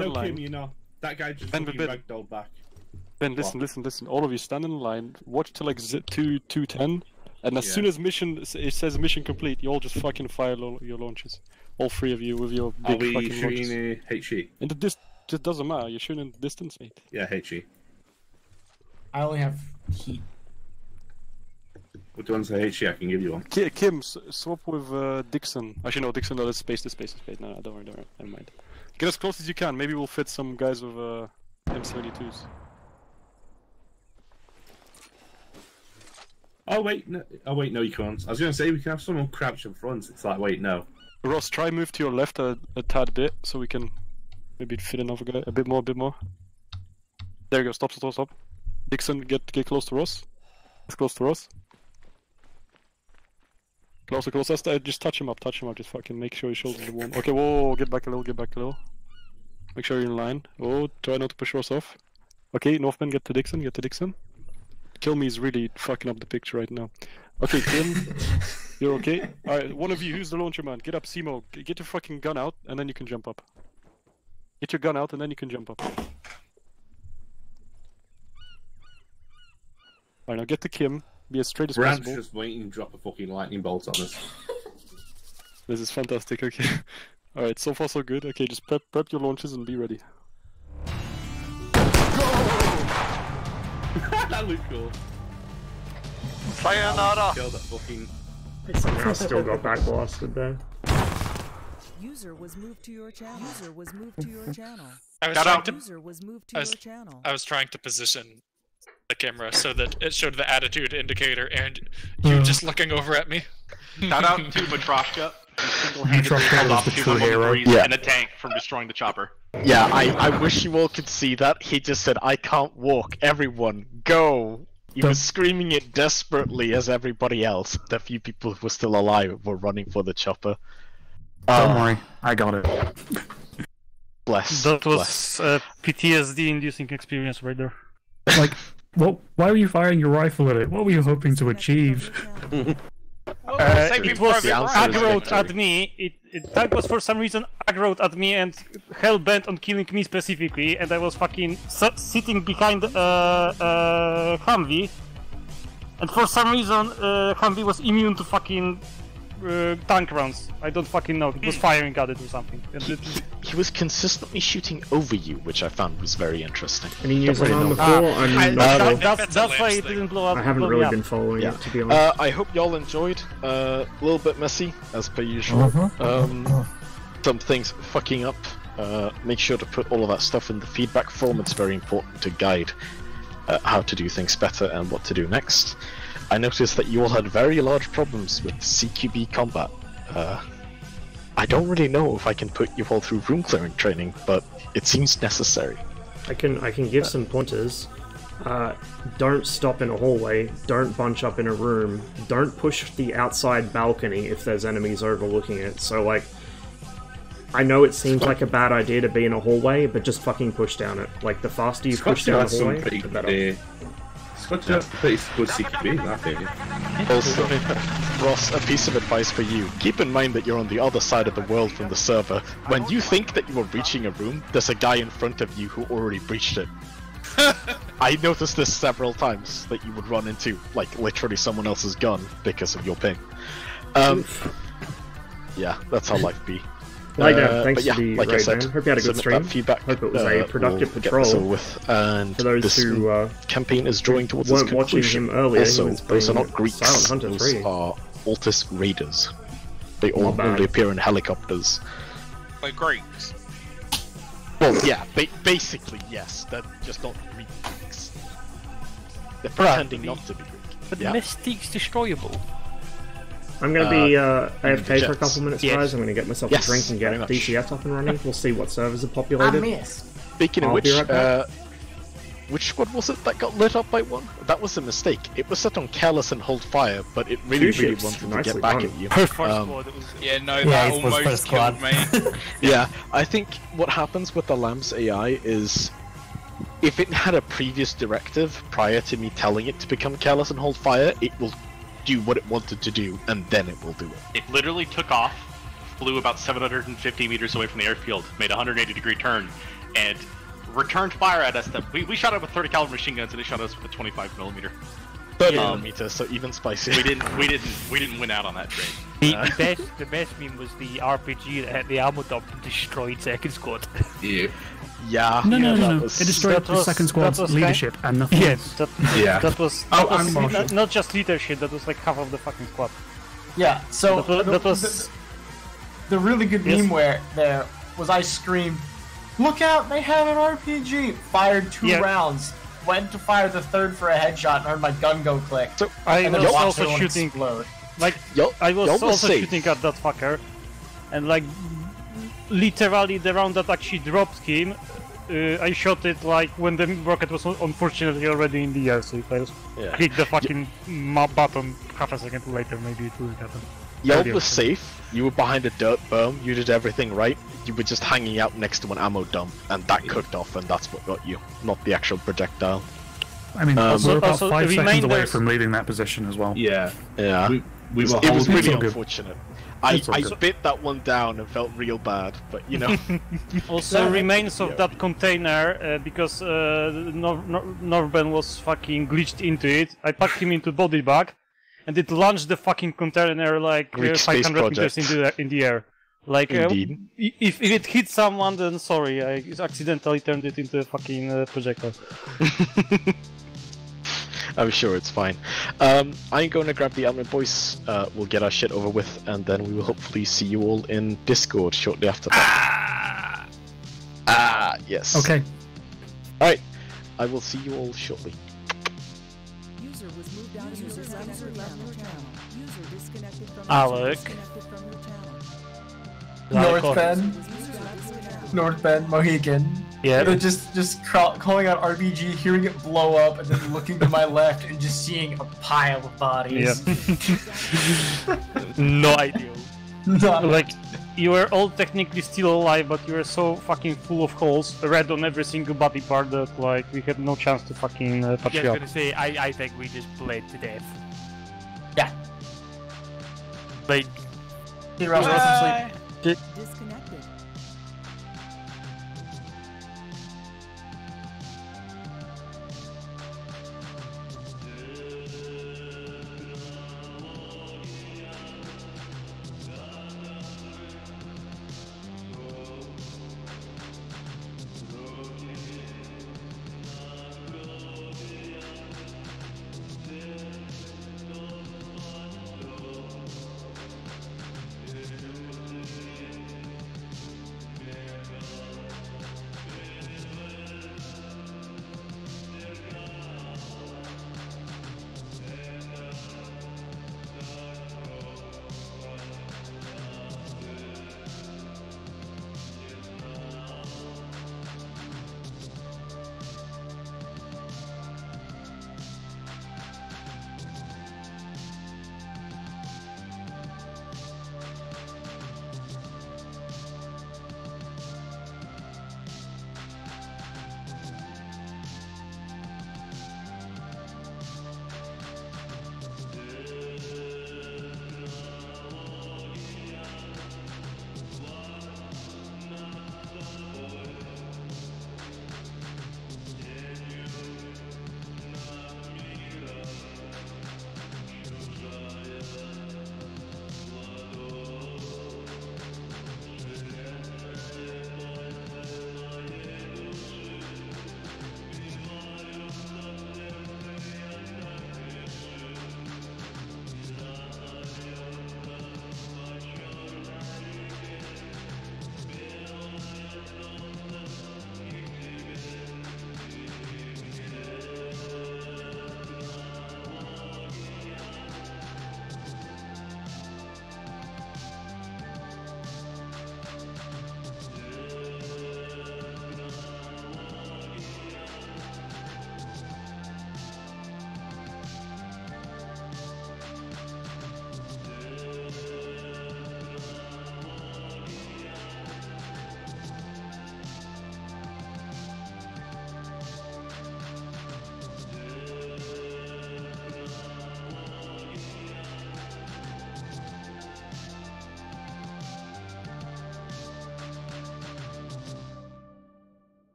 in the line. Kim, you know that guy just fucking ragdolled back. Ben, listen. All of you stand in the line. Watch till like 2:10, and as soon as it says mission complete, you all just fucking fire your launches. All three of you with your big fucking launches. Are we shooting HE? In the distance, it doesn't matter. You're shooting in the distance, mate. Yeah, HE. I only have heat. What do you want to say, HE? I can give you one. Kim, swap with Dixon. Actually, no, Dixon, no, let's space. No, don't worry, never mind. Get as close as you can. Maybe we'll fit some guys with M72s. Oh wait, no, you can't. I was going to say we can have someone crouch in front. It's like, wait, no. Ross, try move to your left a tad bit, so we can maybe fit another guy. A bit more. There you go, stop. Dixon, get close to Ross. As close to Ross. Closer. Just touch him up. Just fucking make sure his shoulders are warm. Okay, whoa, get back a little. Make sure you're in line. Oh, try not to push Ross off. Okay, Northman, get to Dixon. Kill me is really fucking up the picture right now. Okay, Tim, you're okay? Alright, one of you, who's the launcher man? Get up, Simo. Get your fucking gun out, and then you can jump up. Get your gun out, and then you can jump up. Alright, now get to Kim. Be as straight as possible. Brand's just waiting to drop a fucking lightning bolt on us. This is fantastic, okay. Alright, so far so good. Okay, just prep your launches and be ready. That looked cool. Sayonara! Kill that fucking... I still got backblasted there. User was moved to your channel. I was trying to position the camera so that it showed the attitude indicator and you just looking over at me. Shout out to Matryoshka, who single-handedly held off 2 Marines and a tank from destroying the chopper. Yeah, I wish you all could see that. He just said, "I can't walk, everyone, go!" He was screaming it desperately as everybody else. The few people who were still alive were running for the chopper. Don't worry, I got it. Bless. That was a PTSD-inducing experience right there. Like, well, why were you firing your rifle at it? What were you hoping to achieve? It was aggroed at me. That was for some reason aggroed at me and hell bent on killing me specifically, and I was fucking sitting behind Humvee, and for some reason Humvee was immune to fucking tank rounds. I don't fucking know. It was firing at it or something. He was consistently shooting over you, which I found was very interesting. Any news on ArmA 4? I'm not sure. That's why it didn't blow up. I haven't really been following it, to be honest. I hope y'all enjoyed. A little bit messy, as per usual. Some things fucking up. Make sure to put all of that stuff in the feedback form. It's very important to guide how to do things better and what to do next. I noticed that you all had very large problems with CQB combat. I don't really know if I can put you all through room clearing training, but it seems necessary. I can give some pointers. Don't stop in a hallway, don't bunch up in a room, don't push the outside balcony if there's enemies overlooking it. So like, I know it seems like a bad idea to be in a hallway, but just fucking push down it. Like, the faster you push down the hallway, the better. That's pretty good CQB, I think. Also, Ross, a piece of advice for you. Keep in mind that you're on the other side of the world from the server. When you think that you are breaching a room, there's a guy in front of you who already breached it. I noticed this several times, that you would run into, like, literally someone else's gun because of your ping. Yeah, that's how life be. Thanks yeah, for the like raid, I said, man. Hope you had a good stream. Feedback, hope it was a productive we'll patrol. And for those who campaign is drawing towards its conclusion. Him earlier, also, those are not Greeks. Those are Altus raiders. They all only appear in helicopters. Like Greeks. Well, yeah, basically yes. They're just not Greeks. They're pretending not to be Greek. But Mystique's destroyable. I'm going to be AFK for a couple minutes, guys. I'm going to get myself a drink and get DCS up and running. We'll see what servers are populated. Speaking of which, Which squad was it that got lit up by one? That was a mistake. It was set on careless and hold fire, but it really wanted to get back at you. Yeah, no, that almost killed me. Yeah, I think what happens with the Lamb's AI is, if it had a previous directive prior to me telling it to become careless and hold fire, it will do what it wanted to do, and then it will do it. It literally took off, flew about 750 meters away from the airfield, made a 180-degree turn, and returned fire at us. We shot it with 30 caliber machine guns, and they shot us with a 25mm. 30mm, so even spicier. We didn't win out on that trade. The best meme was the RPG that hit the ammo dump and destroyed second squad. Yeah. No. It destroyed the second squad's leadership and nothing else. That was not just leadership, that was like half of the fucking squad. Yeah, so that was the really good meme where there was I screamed, "Look out, they have an RPG!" Fired 2 rounds, went to fire the third for a headshot and heard my gun go click. So I was also shooting I was also shooting at that fucker, and like literally the round that actually dropped him, I shot it like when the rocket was unfortunately already in the air, so if I click the fucking button half a second later, maybe it would happen. Yelp was safe. You were behind a dirt berm. You did everything right. You were just hanging out next to an ammo dump, and that cooked off, and that's what got you, not the actual projectile. I mean, we're about 5 seconds away from leaving that position as well. Yeah. We were it was really good. unfortunate. I bit that one down and felt real bad, but you know. Also, remains of that container, because Norben was fucking glitched into it. I packed him into body bag, and it launched the fucking container like 500 meters in the air. Like, if it hit someone, then sorry, I accidentally turned it into a fucking projectile. I'm sure it's fine. I'm going to grab the ArmA boys, we'll get our shit over with, and then we will hopefully see you all in Discord shortly after that. Yes. Okay. Alright, I will see you all shortly. User was moved out of user left your channel. User disconnected from Alec. North Bend, Mohican. Yeah. They're just calling out RBG, hearing it blow up, and then looking to my left and just seeing a pile of bodies. Yeah. No idea. Like, you were all technically still alive, but you were so fucking full of holes, red on every single body part, that like we had no chance to fucking patch you I was up. gonna say, I think we just bled to death. Yeah. Like, Disconnected.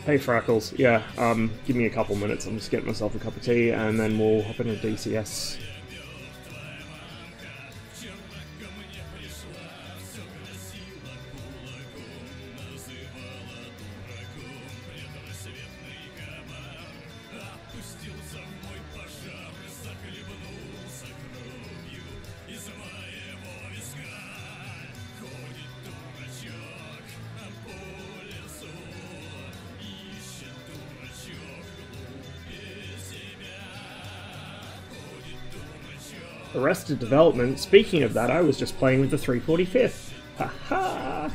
Hey Freckles, yeah, give me a couple minutes, I'm just getting myself a cup of tea, and then we'll hop into DCS. Arrested Development. Speaking of that, I was just playing with the 345th. Haha!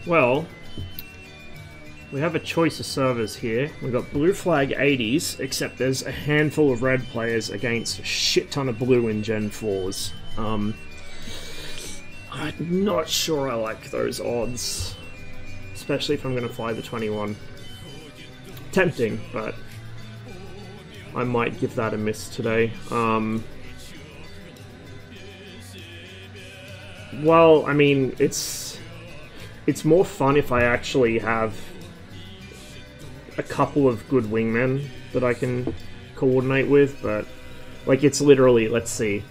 Well, we have a choice of servers here. We've got blue flag 80s, except there's a handful of red players against a shit ton of blue in Gen 4s. I'm not sure I like those odds, especially if I'm going to fly the 21. Tempting, but I might give that a miss today. Well, I mean, it's more fun if I actually have a couple of good wingmen that I can coordinate with, but like it's literally, let's see.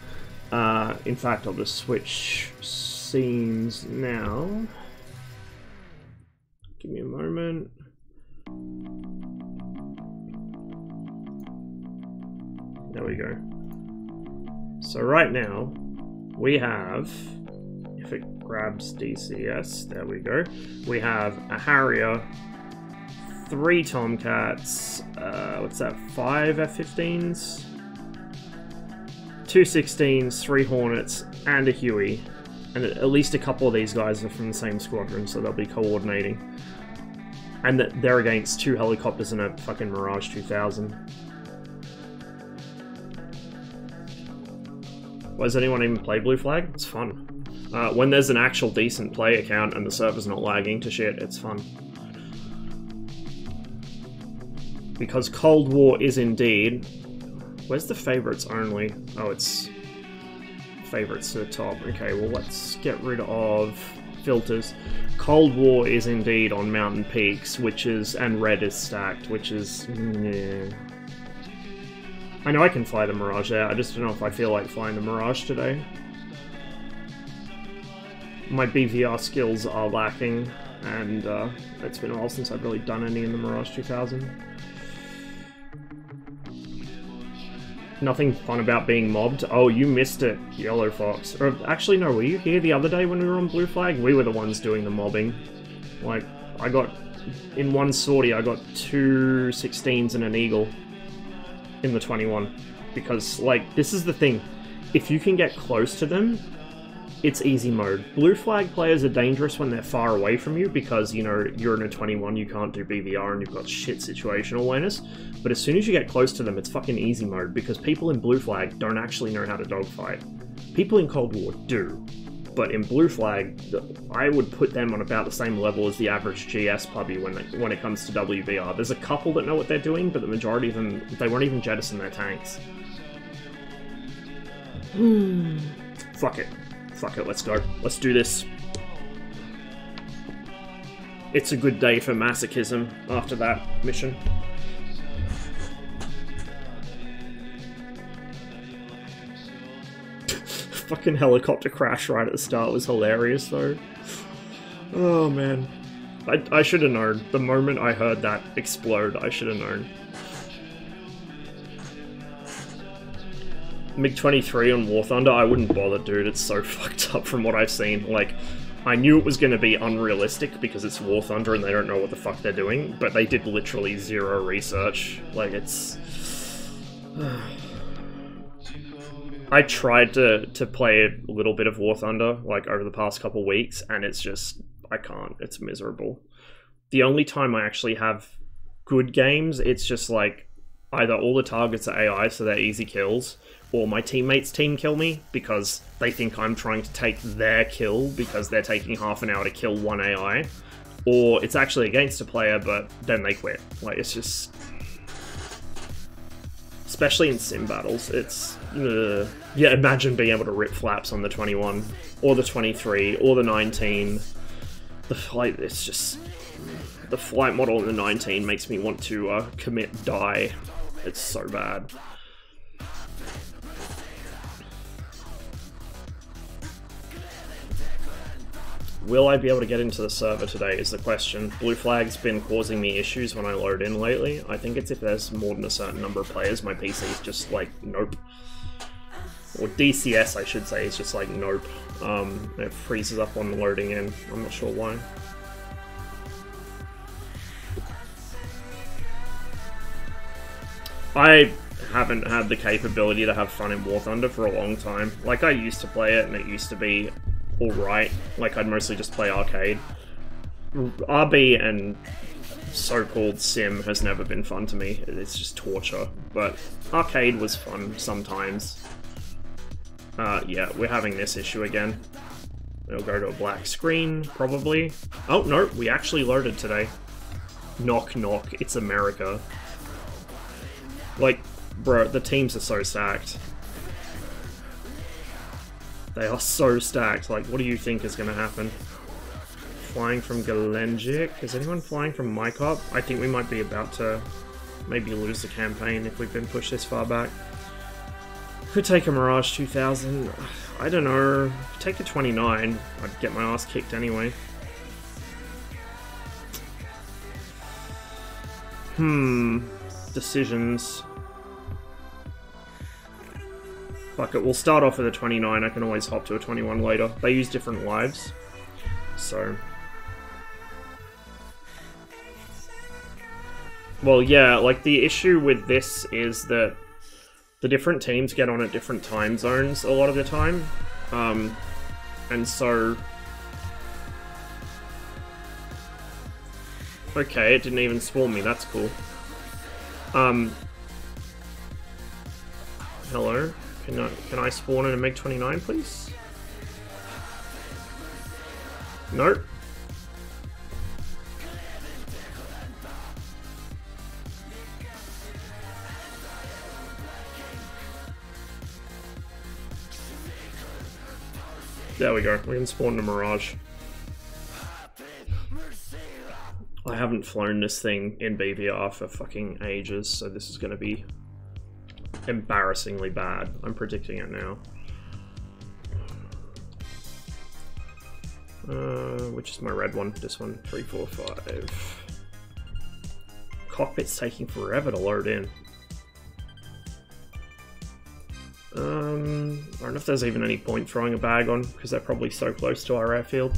In fact, I'll just switch scenes now. Give me a moment. There we go. So right now, we have, if it grabs DCS, there we go. We have a Harrier, 3 Tomcats, what's that, 5 F-15s? 2 16s, 3 Hornets, and a Huey. And at least a couple of these guys are from the same squadron, so they'll be coordinating. And they're against 2 helicopters and a fucking Mirage 2000. Well, does anyone even play Blue Flag? It's fun. When there's an actual decent player count and the server's not lagging to shit, it's fun. Because Cold War is indeed... Where's the favorites only? Oh, it's... favorites to the top. Okay, well let's get rid of filters. Cold War is indeed on Mountain Peaks, which is... and red is stacked, which is... yeah. I know I can fly the Mirage there, I just don't know if I feel like flying the Mirage today. My BVR skills are lacking, and it's been a while since I've really done any in the Mirage 2000. Nothing fun about being mobbed. Oh, you missed it, Yellow Fox. Or, actually, no, were you here the other day when we were on Blue Flag? We were the ones doing the mobbing. Like, I got... in one sortie, I got 2 16s and an Eagle in the 21. Because, like, this is the thing. If you can get close to them, it's easy mode. Blue Flag players are dangerous when they're far away from you because, you know, you're in a 21, you can't do BVR and you've got shit situational awareness. But as soon as you get close to them, it's fucking easy mode because people in Blue Flag don't actually know how to dogfight. People in Cold War do. But in Blue Flag, I would put them on about the same level as the average GS puppy when it comes to WVR. There's a couple that know what they're doing, but the majority of them, they won't even jettison their tanks. Fuck it. Fuck it, let's go. Let's do this. It's a good day for masochism after that mission. Fucking helicopter crash right at the start was hilarious though. Oh man. I should have known. The moment I heard that explode, I should have known. MiG-23 on War Thunder, I wouldn't bother, dude. It's so fucked up from what I've seen. Like, I knew it was going to be unrealistic because it's War Thunder and they don't know what the fuck they're doing, but they did literally zero research. Like, it's... I tried to play a little bit of War Thunder, like, over the past couple weeks, and it's just... I can't. It's miserable. The only time I actually have good games, it's just like, either all the targets are AI, so they're easy kills, or my teammates team kill me because they think I'm trying to take their kill because they're taking half an hour to kill one AI, or it's actually against a player, but then they quit. Like, it's just... Especially in sim battles, it's... Yeah, imagine being able to rip flaps on the 21, or the 23, or the 19. The flight, it's just... The flight model in the 19 makes me want to commit die. It's so bad. Will I be able to get into the server today is the question. Blue flag's been causing me issues when I load in lately. I think it's if there's more than a certain number of players. My PC's just like, nope. Or DCS, I should say, is just like, nope. It freezes up on loading in. I'm not sure why. I haven't had the capability to have fun in War Thunder for a long time. Like, I used to play it, and it used to be alright. Like, I'd mostly just play arcade. RB and so-called sim has never been fun to me. It's just torture. But arcade was fun sometimes. Yeah, we're having this issue again. It'll go to a black screen, probably. Oh, no, we actually loaded today. Knock, knock, it's America. Like, bro, the teams are so stacked. They are so stacked. Like, what do you think is going to happen? Flying from Galenjik? Is anyone flying from Mycop? I think we might be about to maybe lose the campaign if we've been pushed this far back. Could take a Mirage 2000. I don't know. Take a 29. I'd get my ass kicked anyway. Decisions. Fuck it, we'll start off with a 29. I can always hop to a 21 later. They use different lives. So... Well, yeah, like, the issue with this is that the different teams get on at different time zones a lot of the time. And so... Okay, it didn't even spawn me, that's cool. Hello? Can I spawn in a MiG-29, please? Nope. There we go, we can spawn in a Mirage. I haven't flown this thing in BVR for fucking ages, so this is gonna be embarrassingly bad. I'm predicting it now. Which is my red one? This one, 3, 4, 5. Cockpit's taking forever to load in. I don't know if there's even any point throwing a bag on, because they're probably so close to our airfield.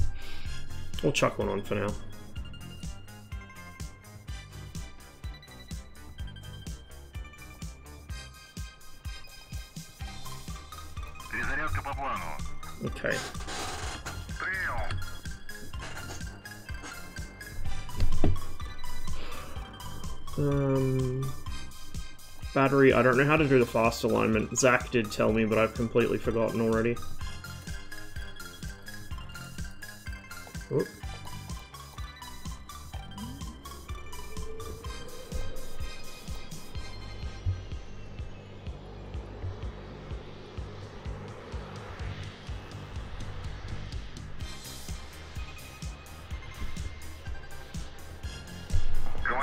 We'll chuck one on for now. Okay. Battery, I don't know how to do the fast alignment. Zach did tell me, but I've completely forgotten already. Oop.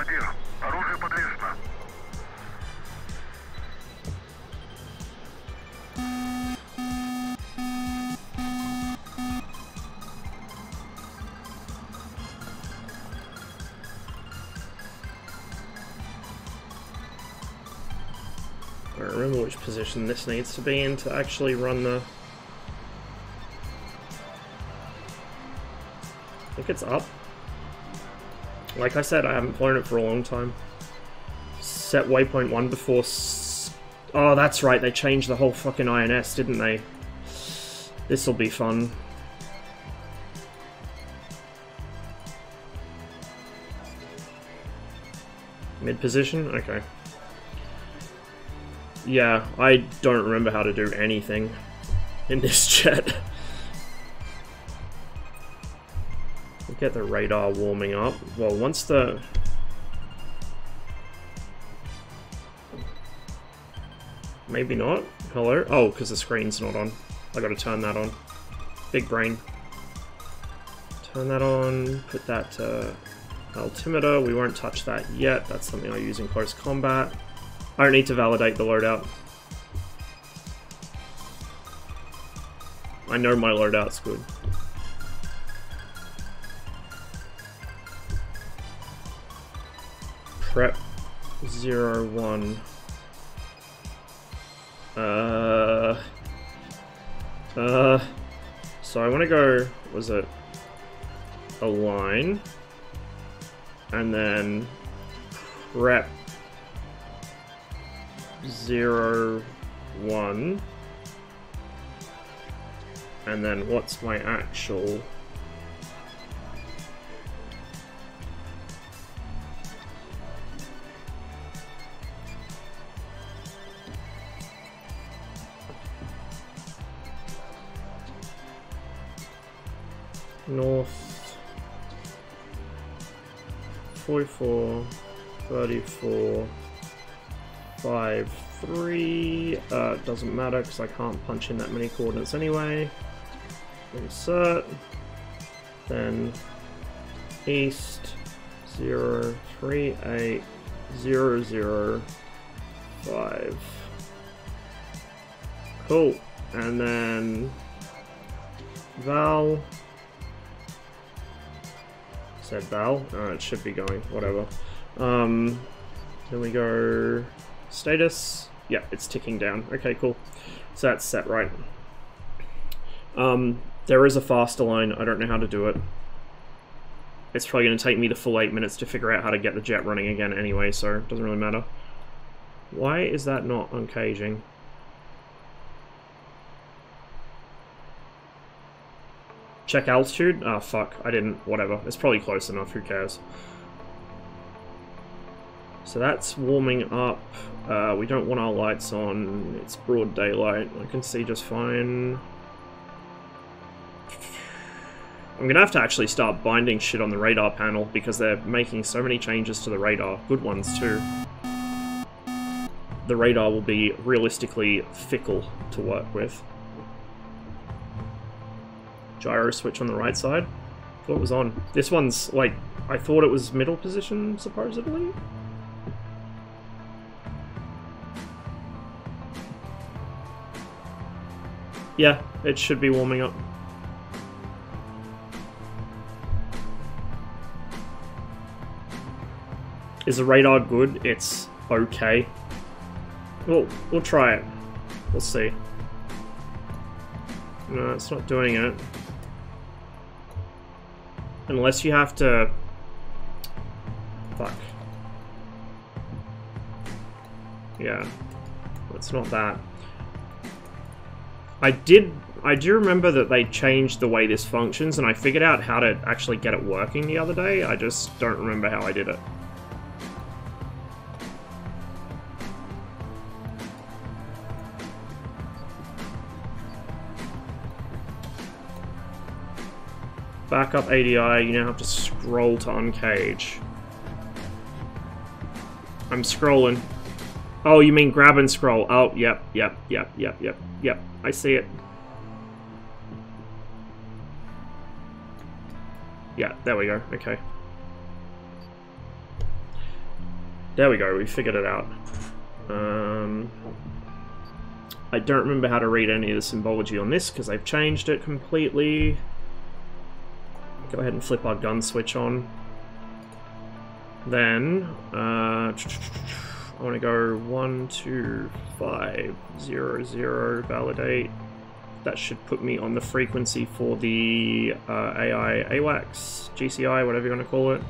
Командир, оружие подвешено. I don't remember which position this needs to be in to actually run the... I think it's up. Like I said, I haven't flown it for a long time. Set waypoint 1 before... Oh, that's right, they changed the whole fucking INS, didn't they? This'll be fun. Mid-position? Okay. Yeah, I don't remember how to do anything in this jet. We'll get the radar warming up. Well, once the... Maybe not. Hello? Oh, because the screen's not on. I gotta turn that on. Big brain. Turn that on. Put that to altimeter. We won't touch that yet. That's something I use in close combat. I don't need to validate the loadout. I know my loadout's good. Prep 01. So I want to go, was it align, and then prep 01, and then what's my actual... North 44 34 53. Doesn't matter because I can't punch in that many coordinates anyway. Insert, then east 038005. Cool, and then Val. Said Val. It should be going. Whatever. Then we go status. Yeah, it's ticking down. Okay, cool. So that's set right. There is a faster line. I don't know how to do it. It's probably going to take me the full 8 minutes to figure out how to get the jet running again anyway, so it doesn't really matter. Why is that not uncaging? Check altitude? Ah, fuck. I didn't. Whatever. It's probably close enough. Who cares? So that's warming up. We don't want our lights on. It's broad daylight. I can see just fine. I'm gonna have to actually start binding shit on the radar panel because they're making so many changes to the radar. Good ones, too. The radar will be realistically fickle to work with. Gyro switch on the right side. Thought it was on. This one's like, I thought it was middle position, supposedly. Yeah, it should be warming up. Is the radar good? It's okay. We'll try it. We'll see. No, it's not doing it. Unless you have to... Fuck. Yeah. It's not that. I do remember that they changed the way this functions, and I figured out how to actually get it working the other day. I just don't remember how I did it. Back up ADI, you now have to scroll to uncage. I'm scrolling. Oh, you mean grab and scroll. Oh, yep. I see it. Yeah, there we go. Okay. There we go, we figured it out. I don't remember how to read any of the symbology on this because I've changed it completely. Go ahead and flip our gun switch on. Then, I want to go 12500, validate. That should put me on the frequency for the AI, AWACS, GCI, whatever you want to call it.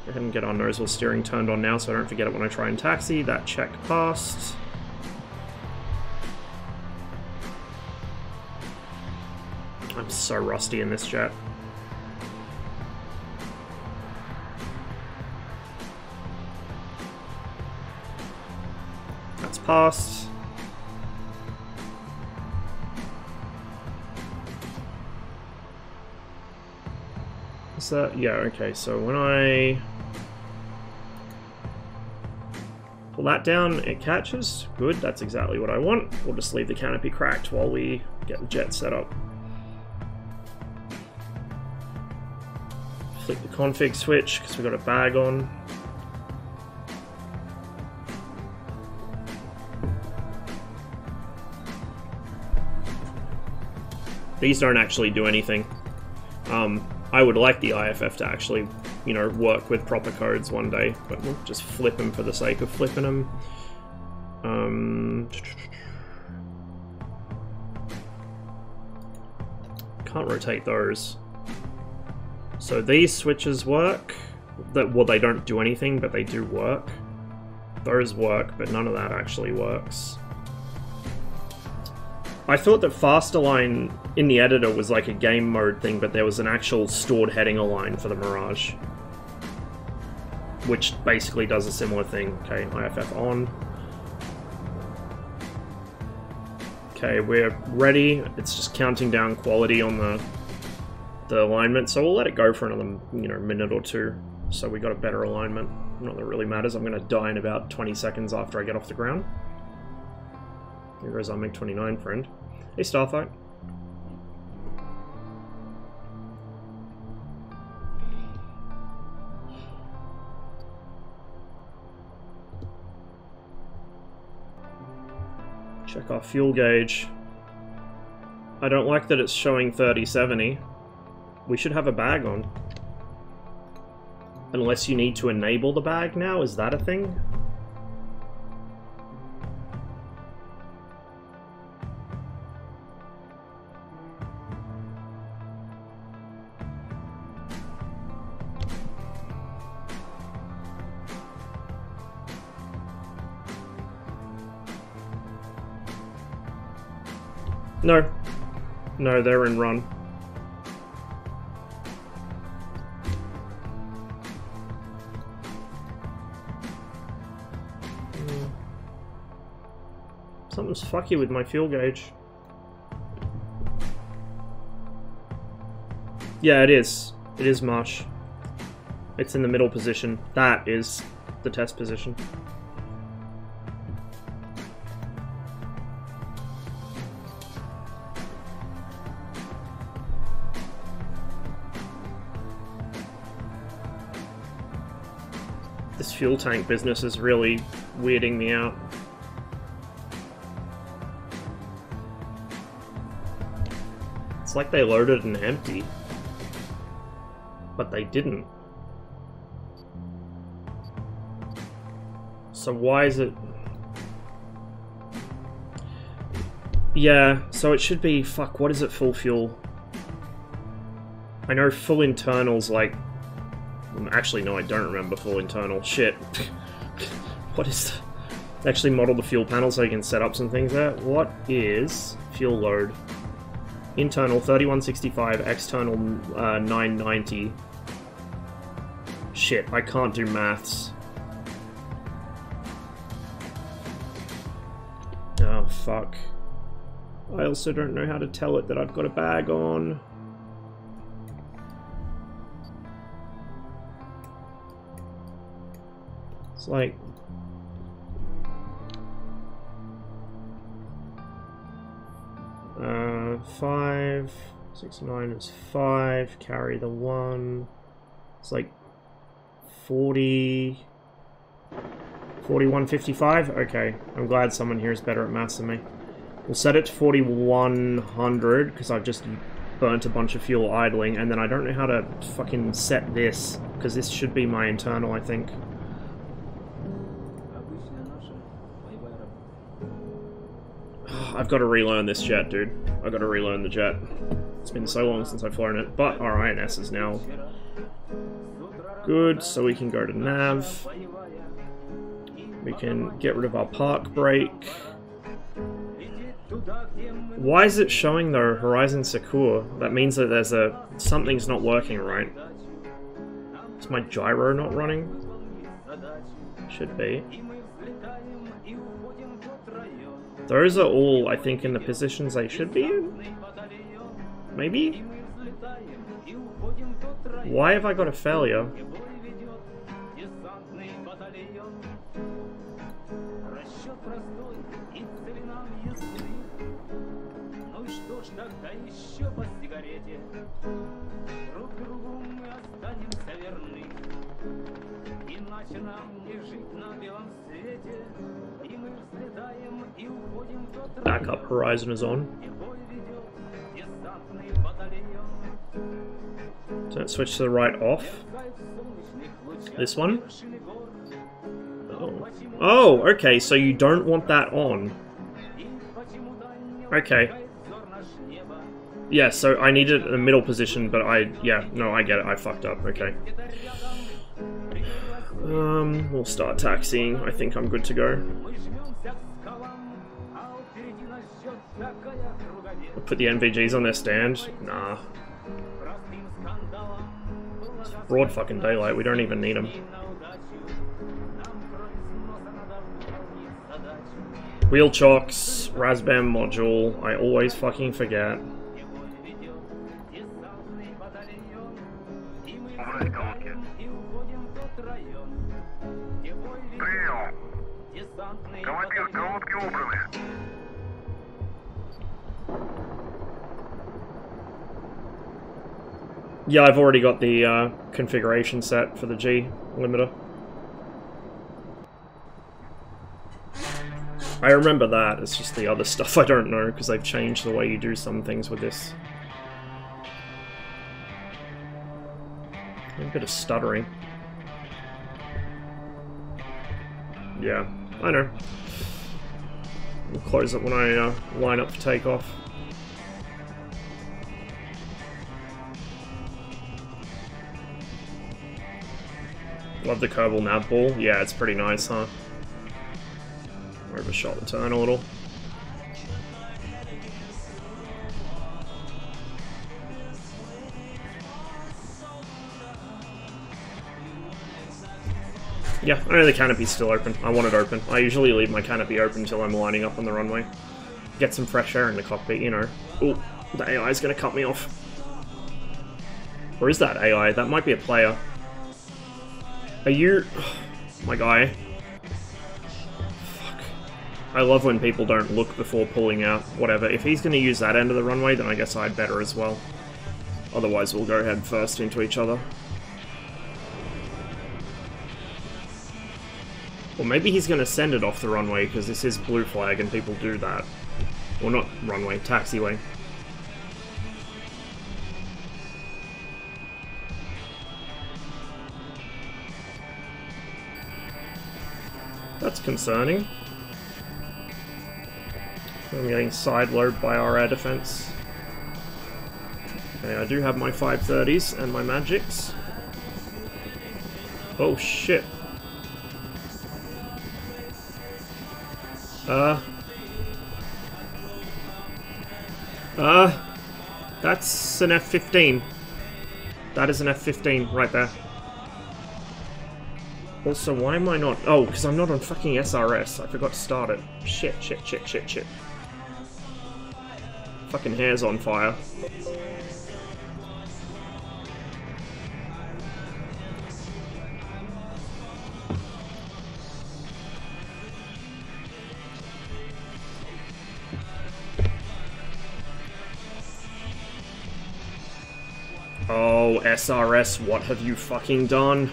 Go ahead and get our nose wheel steering turned on now so I don't forget it when I try and taxi. That check passed. I'm so rusty in this jet. That's passed. Is that? Yeah, okay, so when I pull that down, it catches. Good, that's exactly what I want. We'll just leave the canopy cracked while we get the jet set up. Flick the config switch because we've got a bag on. These don't actually do anything. I would like the IFF to actually, you know, work with proper codes one day, but we'll just flip them for the sake of flipping them. Can't rotate those. So these switches work. Well, they don't do anything, but they do work. Those work, but none of that actually works. I thought that fast align in the editor was like a game mode thing, but there was an actual stored heading align for the Mirage, which basically does a similar thing. Okay, IFF on. Okay, we're ready. It's just counting down quality on the alignment, so we'll let it go for another, you know, minute or two, so we got a better alignment. Not that it really matters. I'm going to die in about 20 seconds after I get off the ground. Here goes our MiG-29 friend. Hey, Starfight. Check our fuel gauge. I don't like that it's showing 3070. We should have a bag on. Unless you need to enable the bag now, is that a thing? No. No, they're in run. Something's fucky with my fuel gauge. Yeah, it is. It is marsh. It's in the middle position. That is the test position. This fuel tank business is really weirding me out. It's like they loaded an empty, but they didn't. So why is it... Yeah, so it should be... Fuck, what is it, full fuel? I know full internal's like... Actually, no, I don't remember full internal. Shit. What is... Actually model the fuel panel so you can set up some things there. What is fuel load? Internal 3165, external 990. Shit, I can't do maths. Oh, fuck. I also don't know how to tell it that I've got a bag on. It's like... Five, 69 is 5, carry the 1. It's like 40, 4155? Okay, I'm glad someone here is better at maths than me. We'll set it to 4100, because I've just burnt a bunch of fuel idling, and then I don't know how to fucking set this, because this should be my internal, I think. I've got to relearn this jet, dude. I've got to relearn the jet. It's been so long since I've flown it, but our INS is now good, so we can go to nav. We can get rid of our park brake. Why is it showing the Horizon Secure? That means that there's something's not working right. Is my gyro not running? Should be. Those are all, I think, in the positions they should be in? Maybe? Why have I got a failure? Backup horizon is on. Don't switch to the right off. This one? Oh. Oh, okay, so you don't want that on. Okay. Yeah, so I need it in the middle position, but yeah, no, I get it, I fucked up, okay. We'll start taxiing, I think I'm good to go. I'll put the NVGs on their stand? Nah. It's broad fucking daylight, we don't even need them. Wheel chocks, Razbam module, I always fucking forget. Yeah, I've already got the configuration set for the G limiter. I remember that, it's just the other stuff I don't know, because they've changed the way you do some things with this. A bit of stuttering. Yeah, I know. We'll close it when I line up for takeoff. Love the Kerbal nav ball. Yeah, it's pretty nice, huh? Overshot the turn a little. Yeah, I know the canopy's still open. I want it open. I usually leave my canopy open until I'm lining up on the runway. Get some fresh air in the cockpit, you know. Ooh, the AI's gonna cut me off. Or is that AI? That might be a player. Are you... my guy. Fuck. I love when people don't look before pulling out. Whatever. If he's gonna use that end of the runway, then I guess I'd better as well. Otherwise we'll go head first into each other. Or maybe he's going to send it off the runway, because this is blue flag and people do that. Well, not runway, taxiway. That's concerning. I'm getting side-lobed by our air defense. Okay, I do have my 530s and my magics. Oh shit. That's an F-15. That is an F-15 right there. Also, why am I not... oh, because I'm not on fucking SRS. I forgot to start it. Shit. Fucking hair's on fire. Oh, SRS, what have you fucking done?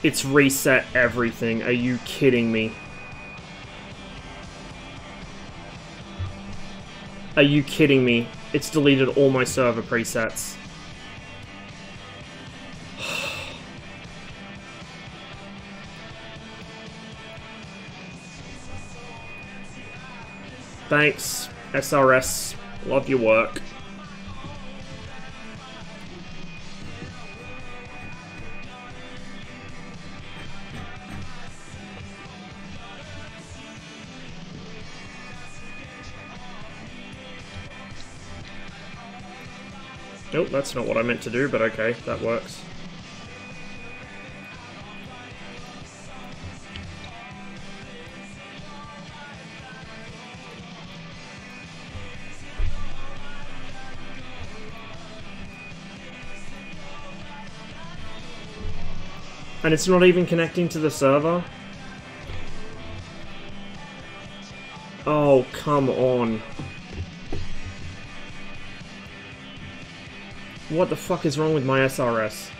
It's reset everything. Are you kidding me? Are you kidding me? It's deleted all my server presets. Thanks, SRS. Love your work. Nope, that's not what I meant to do, but okay, that works. And it's not even connecting to the server? Oh, come on. What the fuck is wrong with my SRS?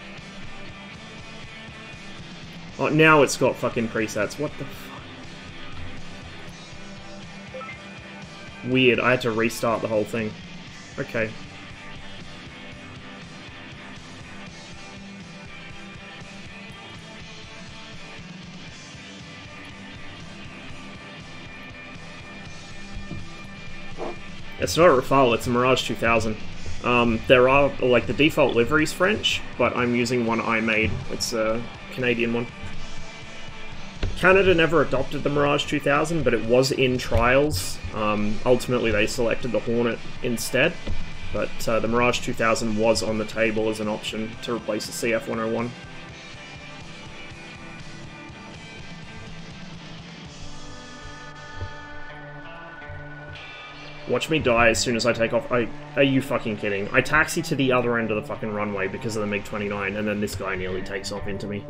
Oh, now it's got fucking presets. What the fuck? Weird, I had to restart the whole thing. Okay. It's not a Rafale, it's a Mirage 2000. There are, like, the default livery's French, but I'm using one I made. It's a Canadian one. Canada never adopted the Mirage 2000, but it was in trials. Ultimately, they selected the Hornet instead, but the Mirage 2000 was on the table as an option to replace the CF-101. Watch me die as soon as I take off. Are you fucking kidding? I taxi to the other end of the fucking runway because of the MiG-29, and then this guy nearly takes off into me.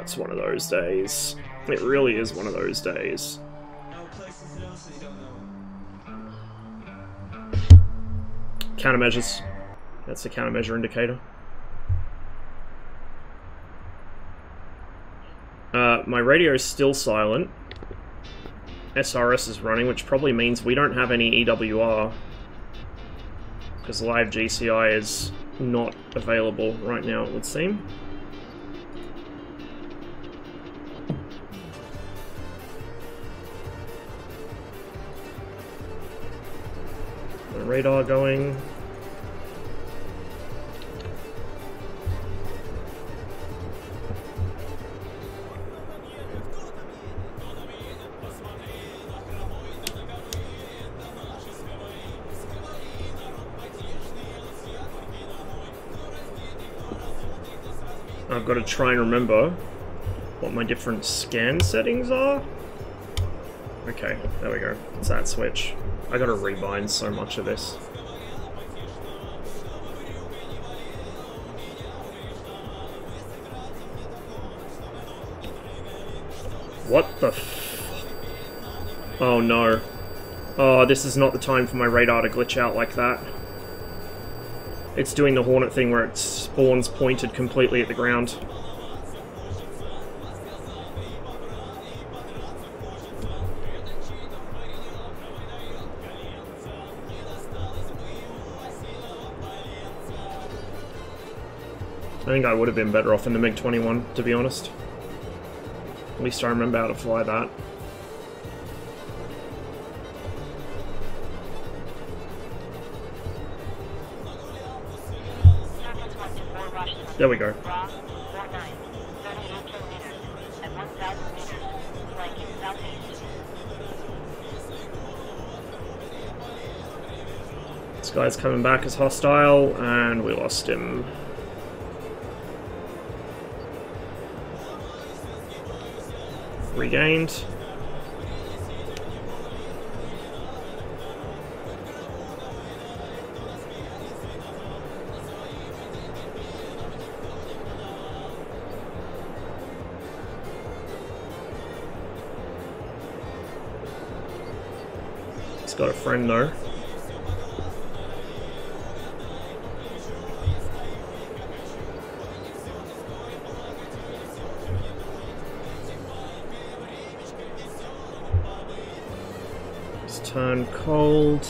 It's one of those days. It really is one of those days. Countermeasures. That's the countermeasure indicator. My radio is still silent. SRS is running, which probably means we don't have any EWR, because live GCI is not available right now, it would seem. The radar going. I've got to try and remember what my different scan settings are. Okay, there we go. It's that switch. I gotta rebind so much of this. What the f... Oh no. Oh, this is not the time for my radar to glitch out like that. It's doing the Hornet thing where it spawns pointed completely at the ground. I think I would have been better off in the MiG-21, to be honest. At least I remember how to fly that. There we go. This guy's coming back as hostile, and we lost him. Regained. He's got a friend though. turn cold.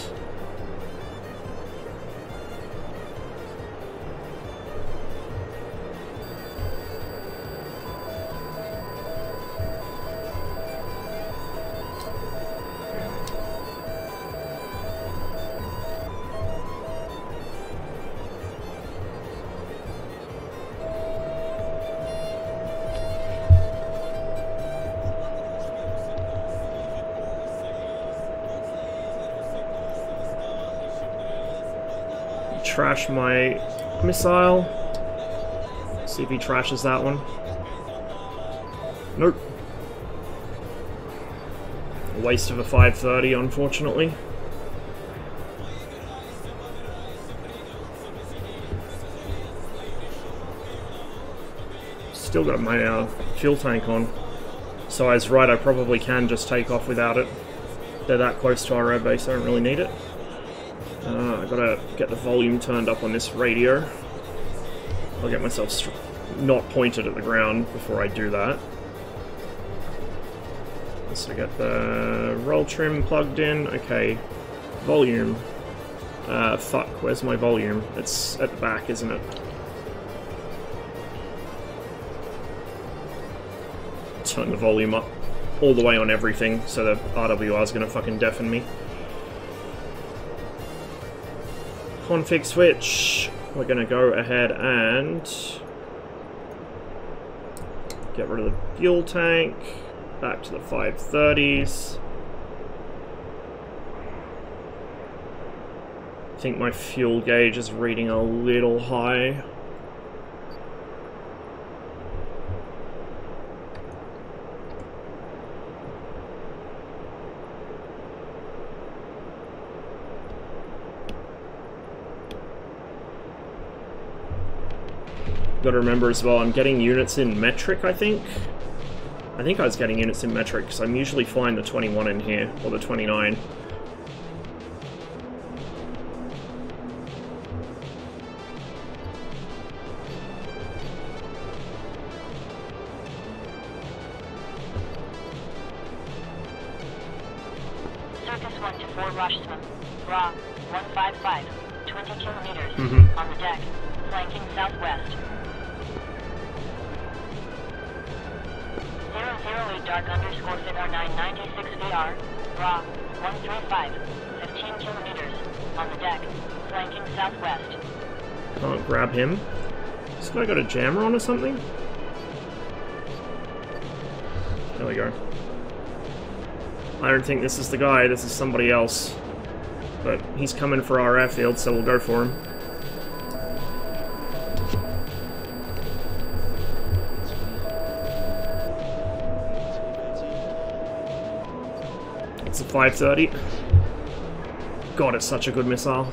Trash my missile. See if he trashes that one. Nope. A waste of a 530, unfortunately. Still got my fuel tank on. So I was right, I probably can just take off without it. They're that close to our air base, I don't really need it. I gotta get the volume turned up on this radio. I'll get myself not pointed at the ground before I do that. So get the roll trim plugged in. Okay, volume. Fuck, where's my volume? It's at the back, isn't it? Turn the volume up all the way on everything, so the RWR is gonna fucking deafen me. Config switch. We're gonna go ahead and get rid of the fuel tank. Back to the 530s. I think my fuel gauge is reading a little high. Gotta remember as well, I'm getting units in metric, I think. I think I was getting units in metric, because I'm usually flying the 21 in here, or the 29. Circus 1 to 4 Rushman. Raw, 155, 20 kilometers, on the deck, flanking southwest. 008 dark underscore figure 996 VR, raw, 135, 15 kilometers, on the deck, flanking southwest. Can't grab him. This guy got a jammer on or something? There we go. I don't think this is the guy, this is somebody else. But he's coming for our airfield, so we'll go for him. It's a 530. God, it's such a good missile.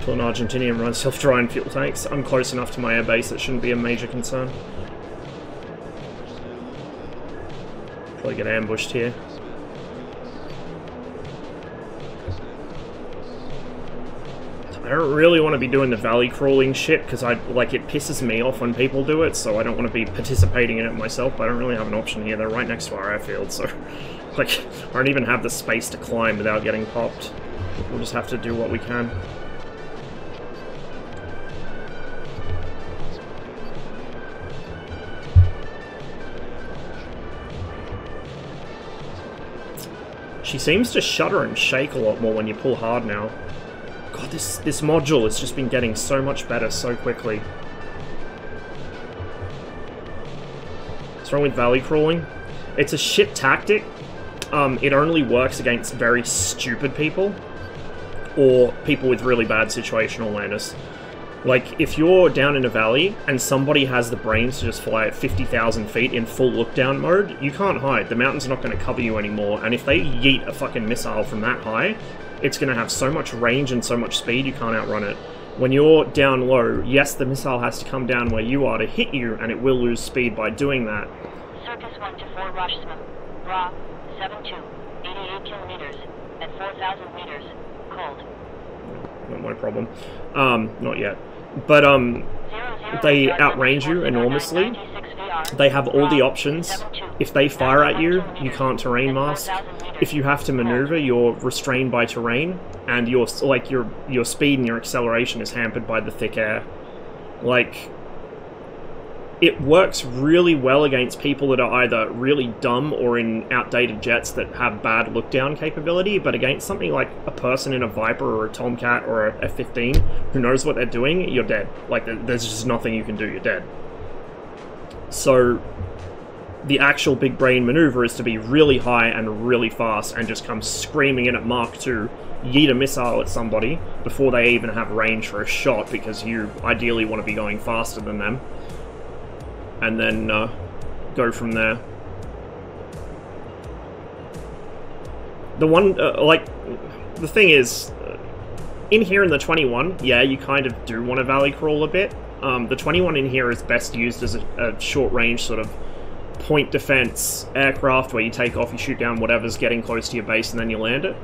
An Argentinian runs self-drying fuel tanks. I'm close enough to my airbase, it shouldn't be a major concern. Probably get ambushed here. I don't really want to be doing the valley crawling shit, because it pisses me off when people do it, so I don't want to be participating in it myself, but I don't really have an option here. They're right next to our airfield, so I don't even have the space to climb without getting popped. We'll just have to do what we can. She seems to shudder and shake a lot more when you pull hard now. God, this module has just been getting so much better so quickly. What's wrong with valley crawling? It's a shit tactic. It only works against very stupid people. Or people with really bad situational awareness. Like, if you're down in a valley and somebody has the brains to just fly at 50,000 feet in full look-down mode, you can't hide. The mountain's not going to cover you anymore, and if they yeet a fucking missile from that high, it's going to have so much range and so much speed you can't outrun it. When you're down low, yes, the missile has to come down where you are to hit you, and it will lose speed by doing that. Circus 1 to 4 Rushsman. Raw, 7-2, 88 kilometers, at 4,000 meters, cold. Not my problem. Not yet. But, they outrange you enormously. They have all the options. If they fire at you, you can't terrain mask. If you have to maneuver, you're restrained by terrain, and your speed and your acceleration is hampered by the thick air. Like, it works really well against people that are either really dumb or in outdated jets that have bad look-down capability, but against something like a person in a Viper or a Tomcat or a F-15 who knows what they're doing, you're dead. Like, there's just nothing you can do, you're dead. So, the actual big brain maneuver is to be really high and really fast and just come screaming in at Mark 2, yeet a missile at somebody before they even have range for a shot, because you ideally want to be going faster than them. And then go from there. The one, the thing is, in here in the 21, yeah, you kind of do want to valley crawl a bit. The 21 in here is best used as a short-range sort of point defense aircraft where you take off, you shoot down whatever's getting close to your base, and then you land it.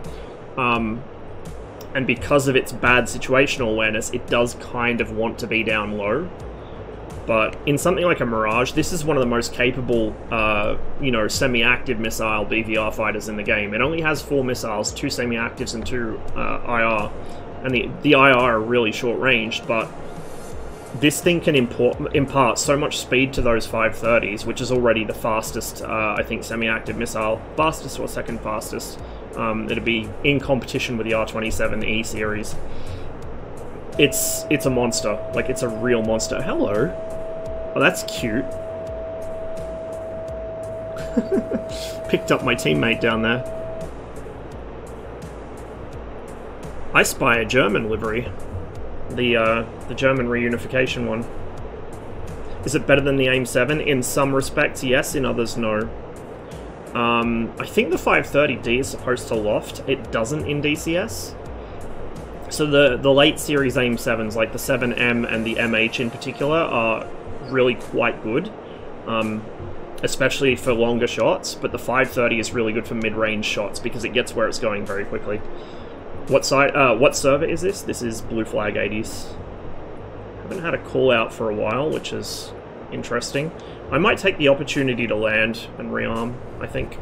And because of its bad situational awareness, it does kind of want to be down low. But in something like a Mirage, this is one of the most capable, semi-active missile BVR fighters in the game. It only has 4 missiles, 2 semi-actives and 2 IR. And the IR are really short-ranged, but this thing can impart so much speed to those 530s, which is already the fastest, I think, semi-active missile. Fastest or second fastest. It'd be in competition with the R-27 E series. It's a monster. Like, it's a real monster. Hello. Oh, that's cute. Picked up my teammate down there. I spy a German livery. The German reunification one. Is it better than the AIM-7? In some respects, yes. In others, no. I think the 530D is supposed to loft. It doesn't in DCS. So the late series AIM-7s, like the 7M and the MH in particular, are really quite good, especially for longer shots, but the 530 is really good for mid-range shots because it gets where it's going very quickly. What server is this? This is Blue Flag 80s. Haven't had a call out for a while, which is interesting. I might take the opportunity to land and rearm, I think.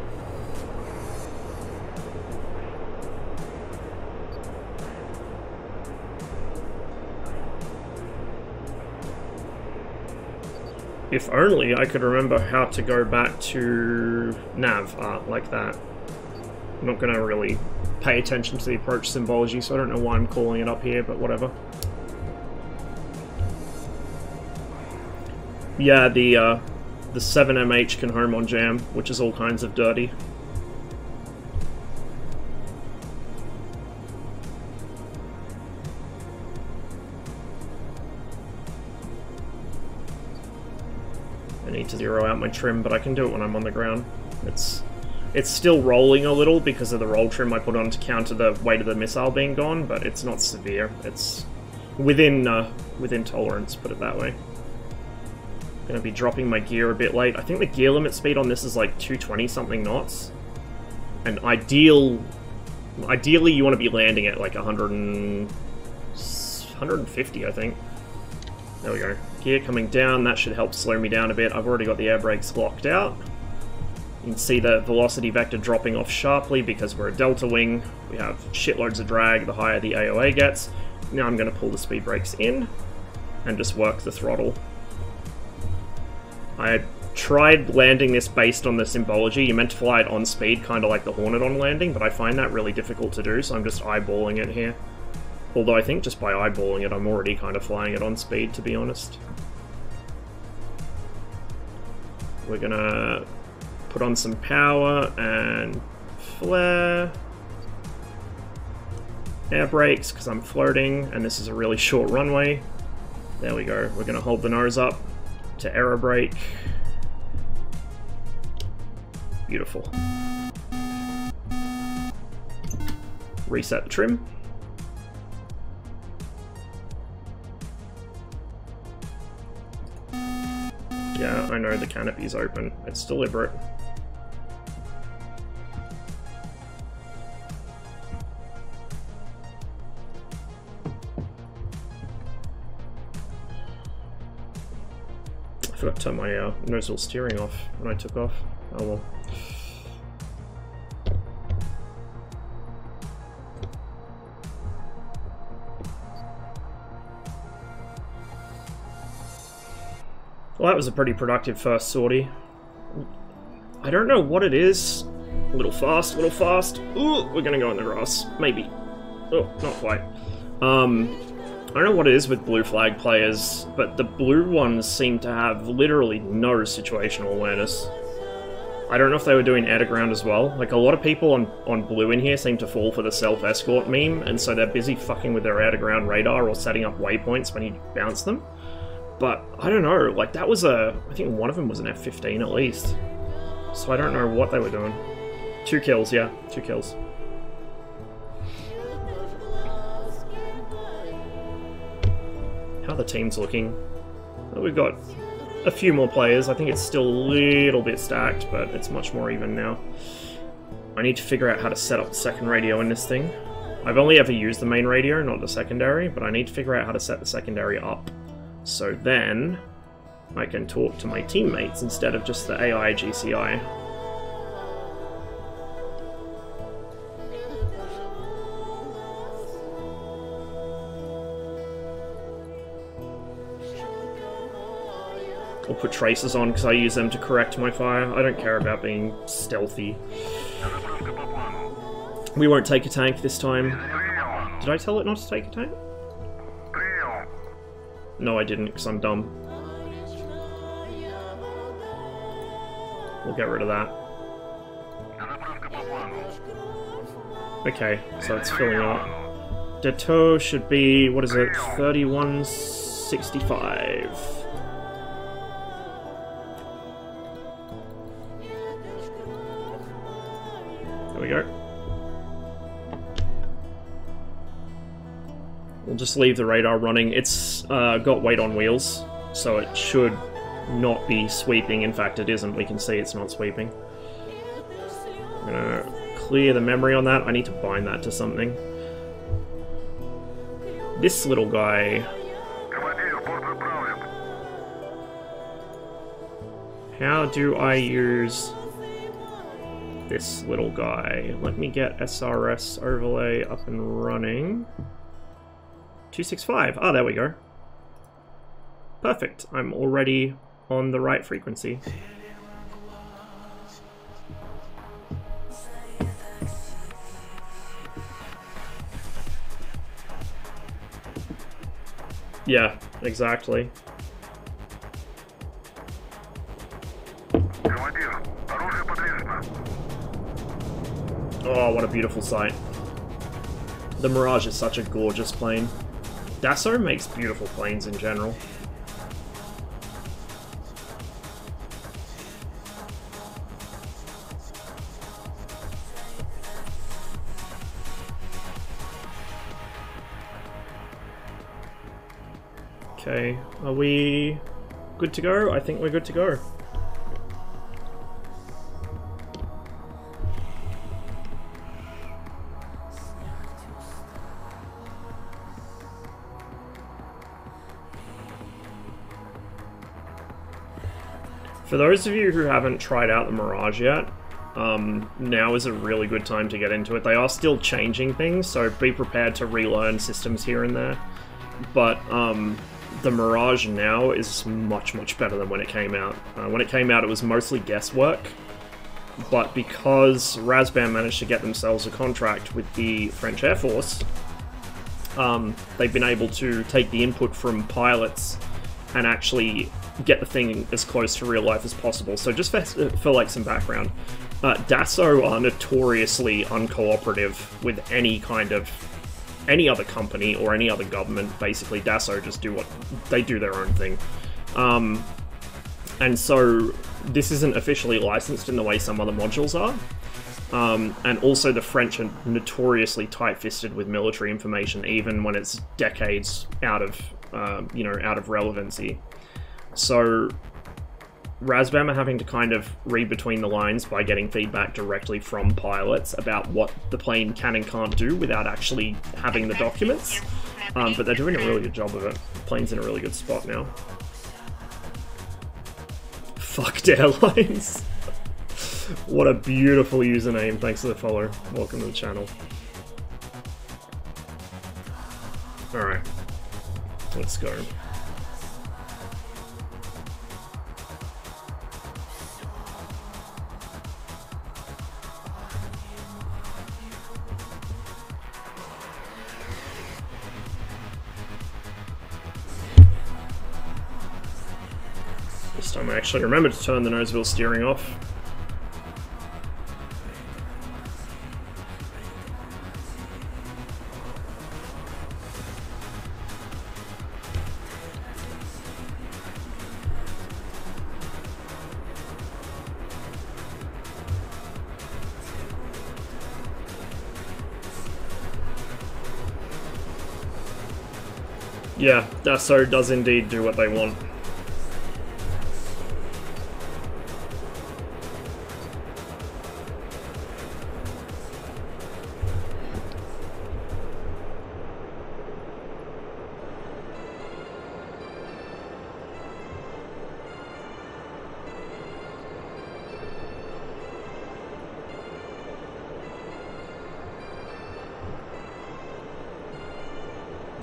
If only I could remember how to go back to nav art like that. I'm not going to really pay attention to the approach symbology, so I don't know why I'm calling it up here, but whatever. Yeah, the 7MH can home on jam, which is all kinds of dirty. I need to zero out my trim, but I can do it when I'm on the ground. It's still rolling a little because of the roll trim I put on to counter the weight of the missile being gone, but it's not severe. It's within tolerance, put it that way. Gonna be dropping my gear a bit late. I think the gear limit speed on this is like 220 something knots, and ideally you want to be landing at like 150, I think. There we go. Gear coming down, that should help slow me down a bit. I've already got the air brakes locked out. You can see the velocity vector dropping off sharply because we're a delta wing. We have shitloads of drag the higher the AOA gets. Now I'm going to pull the speed brakes in and just work the throttle. I tried landing this based on the symbology. You're meant to fly it on speed, kind of like the Hornet on landing, but I find that really difficult to do, so I'm just eyeballing it here. Although I think just by eyeballing it, I'm already kind of flying it on speed, to be honest. We're gonna put on some power and flare. Air brakes, because I'm floating, and this is a really short runway. There we go. We're gonna hold the nose up to aero brake. Beautiful. Reset the trim. Yeah, I know the canopy's open. It's deliberate. I forgot to turn my nozzle steering off when I took off. Oh well. Well, that was a pretty productive first sortie. I don't know what it is. A little fast, a little fast. Ooh, we're gonna go in the grass. Maybe. Oh, not quite. I don't know what it is with blue flag players, but the blue ones seem to have literally no situational awareness. I don't know if they were doing air to ground as well. Like, a lot of people on blue in here seem to fall for the self-escort meme, and so they're busy fucking with their air to ground radar or setting up waypoints when you bounce them. But, I don't know, like, that was I think one of them was an F-15 at least. So I don't know what they were doing. 2 kills, yeah, 2 kills. How the team's looking. Well, we've got a few more players. I think it's still a little bit stacked, but it's much more even now. I need to figure out how to set up the second radio in this thing. I've only ever used the main radio, not the secondary, but I need to figure out how to set the secondary up. So then, I can talk to my teammates instead of just the AI GCI. I'll put tracers on because I use them to correct my fire. I don't care about being stealthy. We won't take a tank this time. Did I tell it not to take a tank? No, I didn't, because I'm dumb. We'll get rid of that. Okay, so it's filling up. Deto should be, what is it, 3165. There we go. We'll just leave the radar running. It's got weight on wheels, so it should not be sweeping. In fact, it isn't. We can see it's not sweeping. I'm gonna clear the memory on that. I need to bind that to something. This little guy... How do I use this little guy? Let me get SRS overlay up and running. 265. Oh, there we go. Perfect. I'm already on the right frequency. Yeah, exactly. Oh, what a beautiful sight. The Mirage is such a gorgeous plane. Dassault makes beautiful planes in general. Okay, are we good to go? I think we're good to go. For those of you who haven't tried out the Mirage yet, now is a really good time to get into it. They are still changing things, so be prepared to relearn systems here and there. But the Mirage now is much, much better than when it came out. When it came out, it was mostly guesswork, but because Razbam managed to get themselves a contract with the French Air Force, they've been able to take the input from pilots and actually get the thing as close to real life as possible. So just for like some background, Dassault are notoriously uncooperative with any other company or any other government. Basically, Dassault just do their own thing. And so this isn't officially licensed in the way some other modules are. And also the French are notoriously tight-fisted with military information, even when it's decades out of relevancy. So Razbam are having to kind of read between the lines by getting feedback directly from pilots about what the plane can and can't do without actually having the documents. But they're doing a really good job of it. The plane's in a really good spot now. Fucked Airlines. What a beautiful username. Thanks for the follow. Welcome to the channel. Alright. Let's go. This time I actually remembered to turn the nose wheel steering off. Yeah, Dassault does indeed do what they want.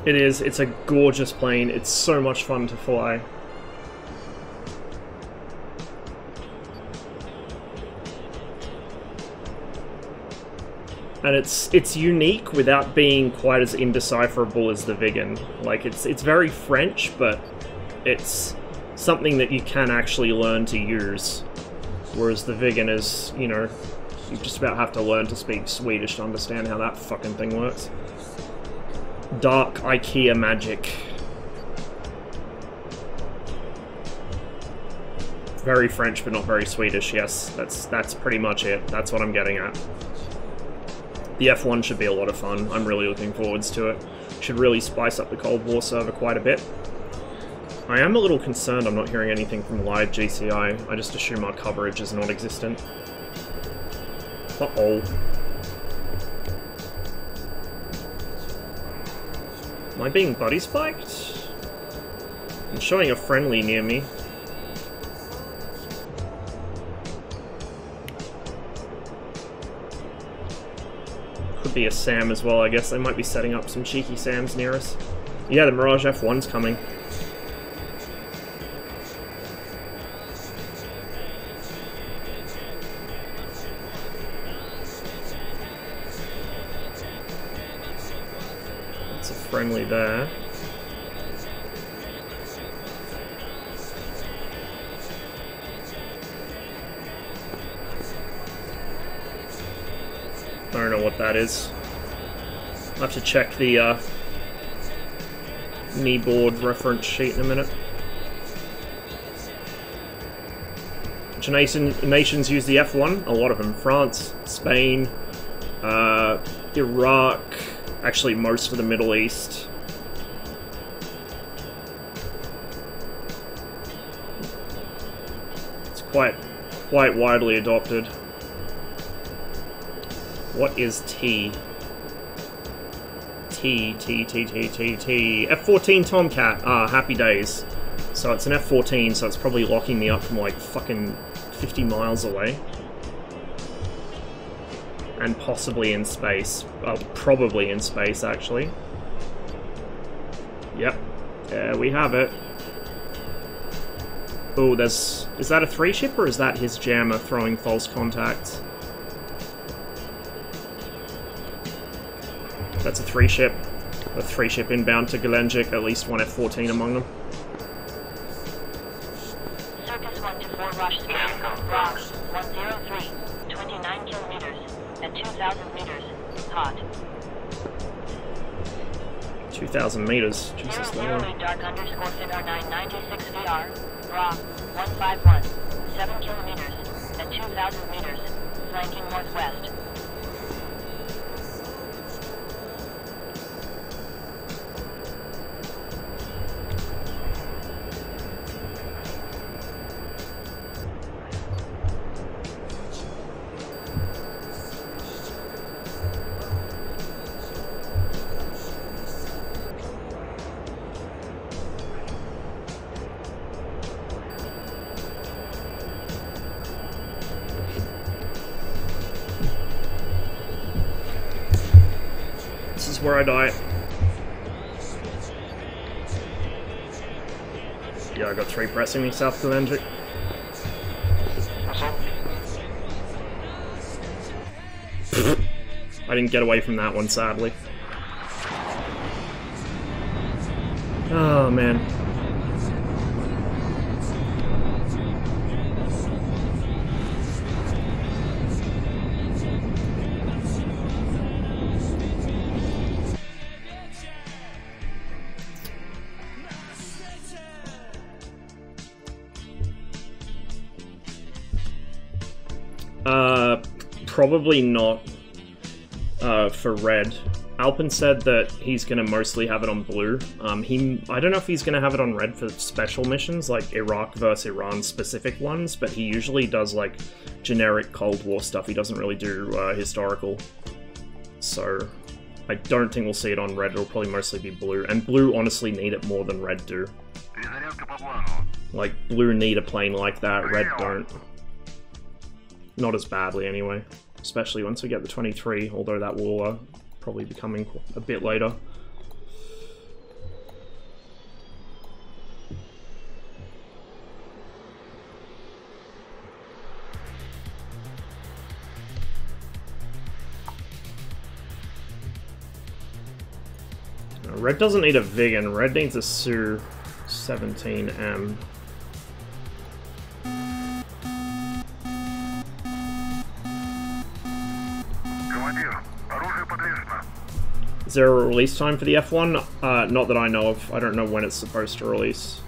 It is. It's a gorgeous plane. It's so much fun to fly. And it's unique without being quite as indecipherable as the Viggen. Like, it's very French, but it's something that you can actually learn to use. Whereas the Viggen is, you know, you just about have to learn to speak Swedish to understand how that fucking thing works. Dark IKEA magic. Very French, but not very Swedish. Yes, that's pretty much it. That's what I'm getting at. The F1 should be a lot of fun. I'm really looking forwards to it. Should really spice up the Cold War server quite a bit. I am a little concerned I'm not hearing anything from live GCI. I just assume our coverage is non-existent. Uh-oh. Am I being buddy spiked? I'm showing a friendly near me. Could be a SAM as well, I guess. They might be setting up some cheeky SAMs near us. Yeah, the Mirage F1's coming. Friendly there. I don't know what that is. I'll have to check the kneeboard reference sheet in a minute. Which nations use the F1? A lot of them. France, Spain, Iraq, actually most of the Middle East. It's quite widely adopted. What is T? T. F-14 Tomcat. Ah, happy days. So it's an F-14, so it's probably locking me up from like fucking 50 miles away. And possibly in space. Well, probably in space, actually. Yep. There we have it. Oh, there's... Is that a 3-ship, or is that his jammer throwing false contacts? That's a 3-ship. A 3-ship inbound to Gelenjik, at least one F-14 among them. Circus 1 to 4 Rush Speed, Rock 103, 29 kilometers, at 2,000 meters, hot. 2,000 meters, Jesus Lord. Dark underscore FitR9 96 VR, Rock 151, 7 kilometers, at 2,000 meters, flanking northwest. swear I die. Yeah, I got 3 pressing me, South Calendic. I didn't get away from that one, sadly. Oh, man. Probably not for red. Alpin said that he's gonna mostly have it on blue. I don't know if he's gonna have it on red for special missions, like Iraq versus Iran specific ones, but he usually does like generic Cold War stuff. He doesn't really do historical. So I don't think we'll see it on red. It'll probably mostly be blue. And blue honestly need it more than red do. Like, blue need a plane like that, red don't. Not as badly anyway. Especially once we get the 23, although that will probably be coming a bit later. Red doesn't need a Vigan, red needs a Su-17M. Is there a release time for the F1? Not that I know of. I don't know when it's supposed to release.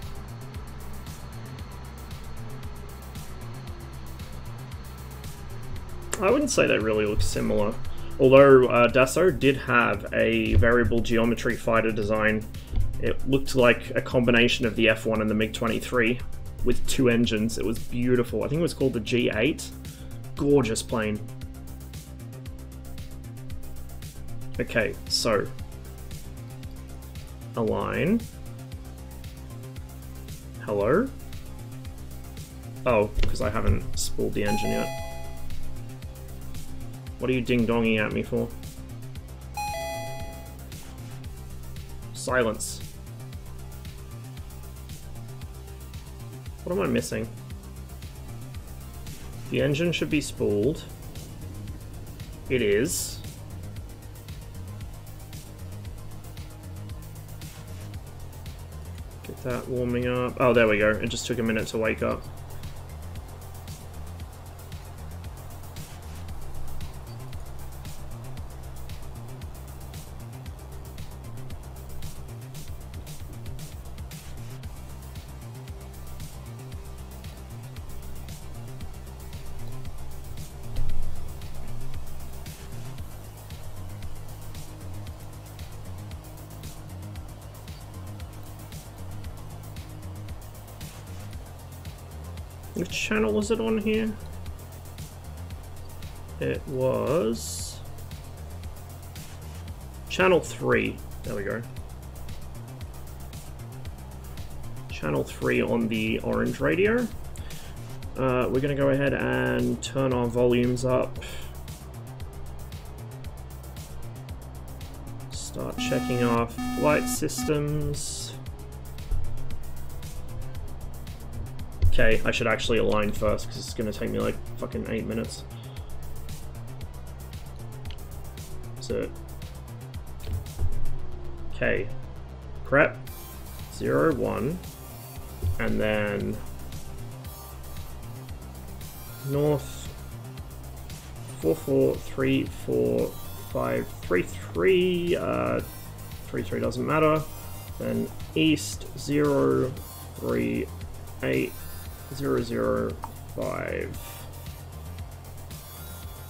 I wouldn't say they really look similar. Although Dassault did have a variable geometry fighter design. It looked like a combination of the F1 and the MiG-23 with 2 engines. It was beautiful. I think it was called the G8. Gorgeous plane. Okay, so align. Hello? Oh, because I haven't spooled the engine yet. What are you ding-donging at me for? Silence. What am I missing? The engine should be spooled. It is. Get that warming up. Oh, there we go. It just took a minute to wake up. Which channel was it on here? It was channel 3. There we go. Channel 3 on the orange radio. We're gonna go ahead and turn our volumes up. Start checking our flight systems. Okay, I should actually align first because it's gonna take me like fucking 8 minutes. So, okay, prep 0, 1, and then north 4, 4, 3, 4, 5, 3, 3, 3, 3 doesn't matter. Then east 0, 3, 8. 005.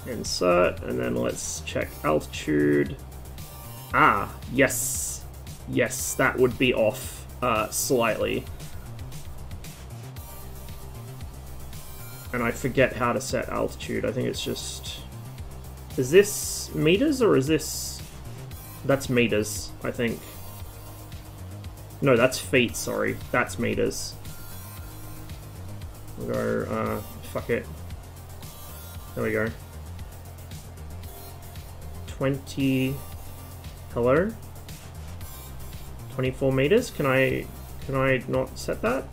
Insert, and then let's check altitude. Ah, yes. Yes, that would be off slightly. And I forget how to set altitude. I think it's just... Is this meters or is this... That's meters, I think. No, that's feet, sorry. That's meters. We'll go, fuck it. There we go. 20, Hello? 24 meters? Can I not set that?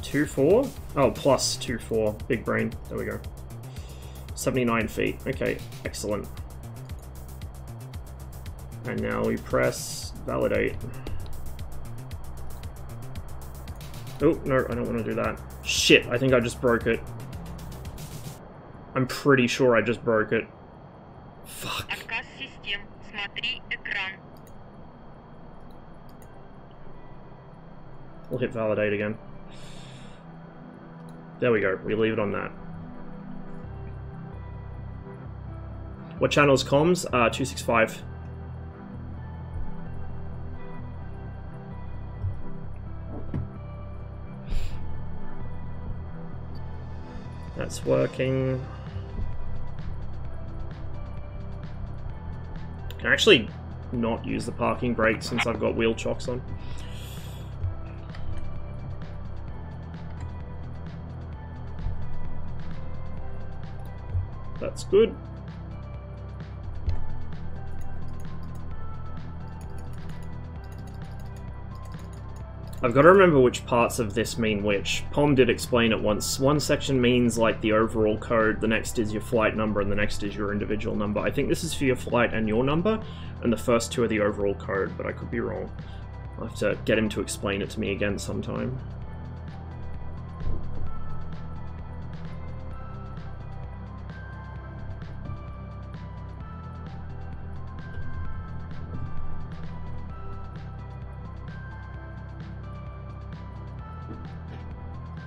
2-4? Oh, plus 2-4. Big brain. There we go. 79 feet. Okay, excellent. And now we press validate. Oh, no, I don't want to do that. Shit, I think I just broke it. I'm pretty sure I just broke it. Fuck. We'll hit validate again. There we go, we leave it on that. What channel is comms? 265. That's working. Can I actually not use the parking brake since I've got wheel chocks on? That's good. I've got to remember which parts of this mean which. Pom did explain it once. One section means like the overall code, the next is your flight number, and the next is your individual number. I think this is for your flight and your number, and the first two are the overall code, but I could be wrong. I'll have to get him to explain it to me again sometime.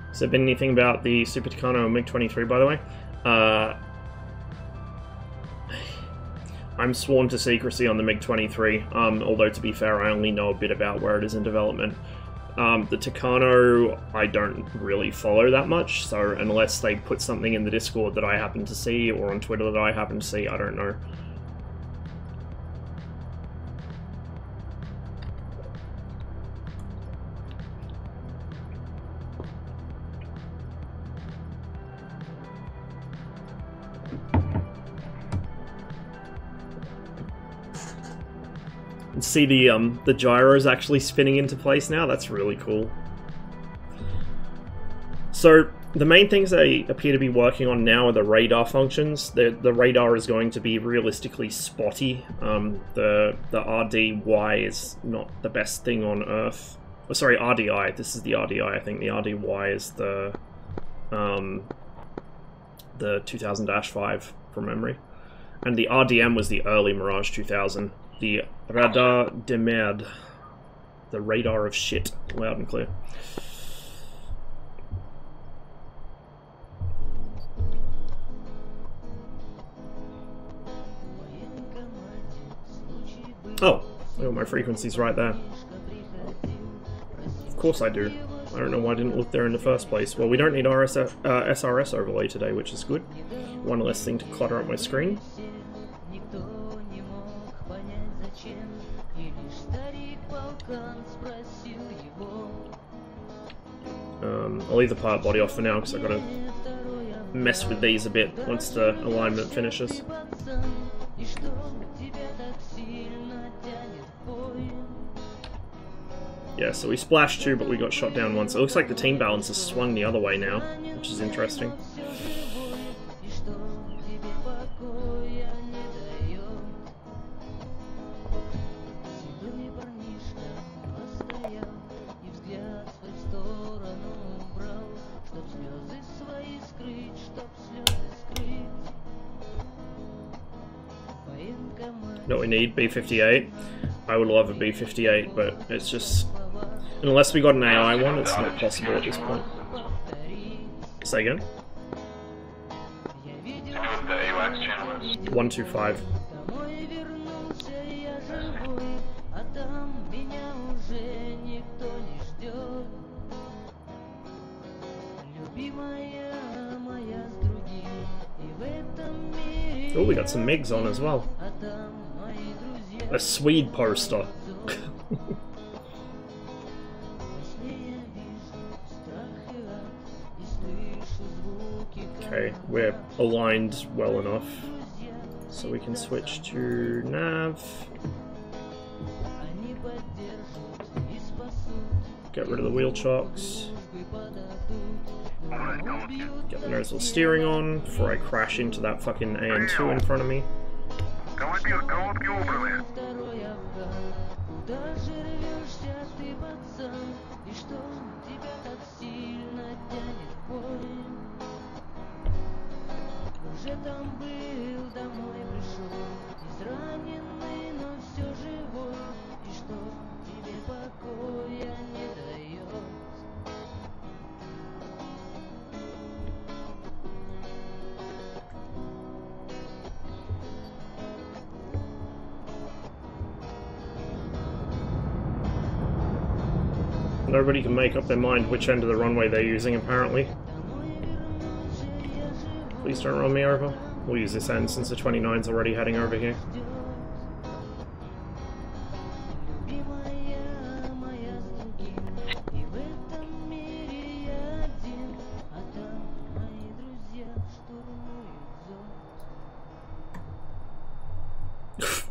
Has there been anything about the Super Tucano MiG-23, by the way? I'm sworn to secrecy on the MiG-23, although to be fair, I only know a bit about where it is in development. The Tucano, I don't really follow that much, so unless they put something in the Discord that I happen to see, or on Twitter that I happen to see, I don't know. See the gyros actually spinning into place now. That's really cool. So the main things they appear to be working on now are the radar functions. The radar is going to be realistically spotty. The RDY is not the best thing on Earth. Oh, sorry, RDI. This is the RDI. I think the RDY is the 2000-5 from memory, and the RDM was the early Mirage 2000. The radar de merde. The radar of shit. Loud and clear. Oh, I got my frequencies right there. Of course I do. I don't know why I didn't look there in the first place. Well, we don't need SRS overlay today, which is good. One less thing to clutter up my screen. I'll leave the part body off for now because I've got to mess with these a bit once the alignment finishes. Yeah, so we splashed 2, but we got shot down once. It looks like the team balance has swung the other way now, which is interesting. What we need, B-58. I would love a B-58, but it's just... Unless we got an AI one, it's not possible at this point. Say again? 125. Oh, we got some MiGs on as well. A Swede poster. Okay, we're aligned well enough. So we can switch to nav. Get rid of the wheel chocks. Get the nozzle steering on before I crash into that fucking AN2 in front of me. Nobody can make up their mind which end of the runway they're using, apparently. Please don't run me over. We'll use this end since the 29's already heading over here.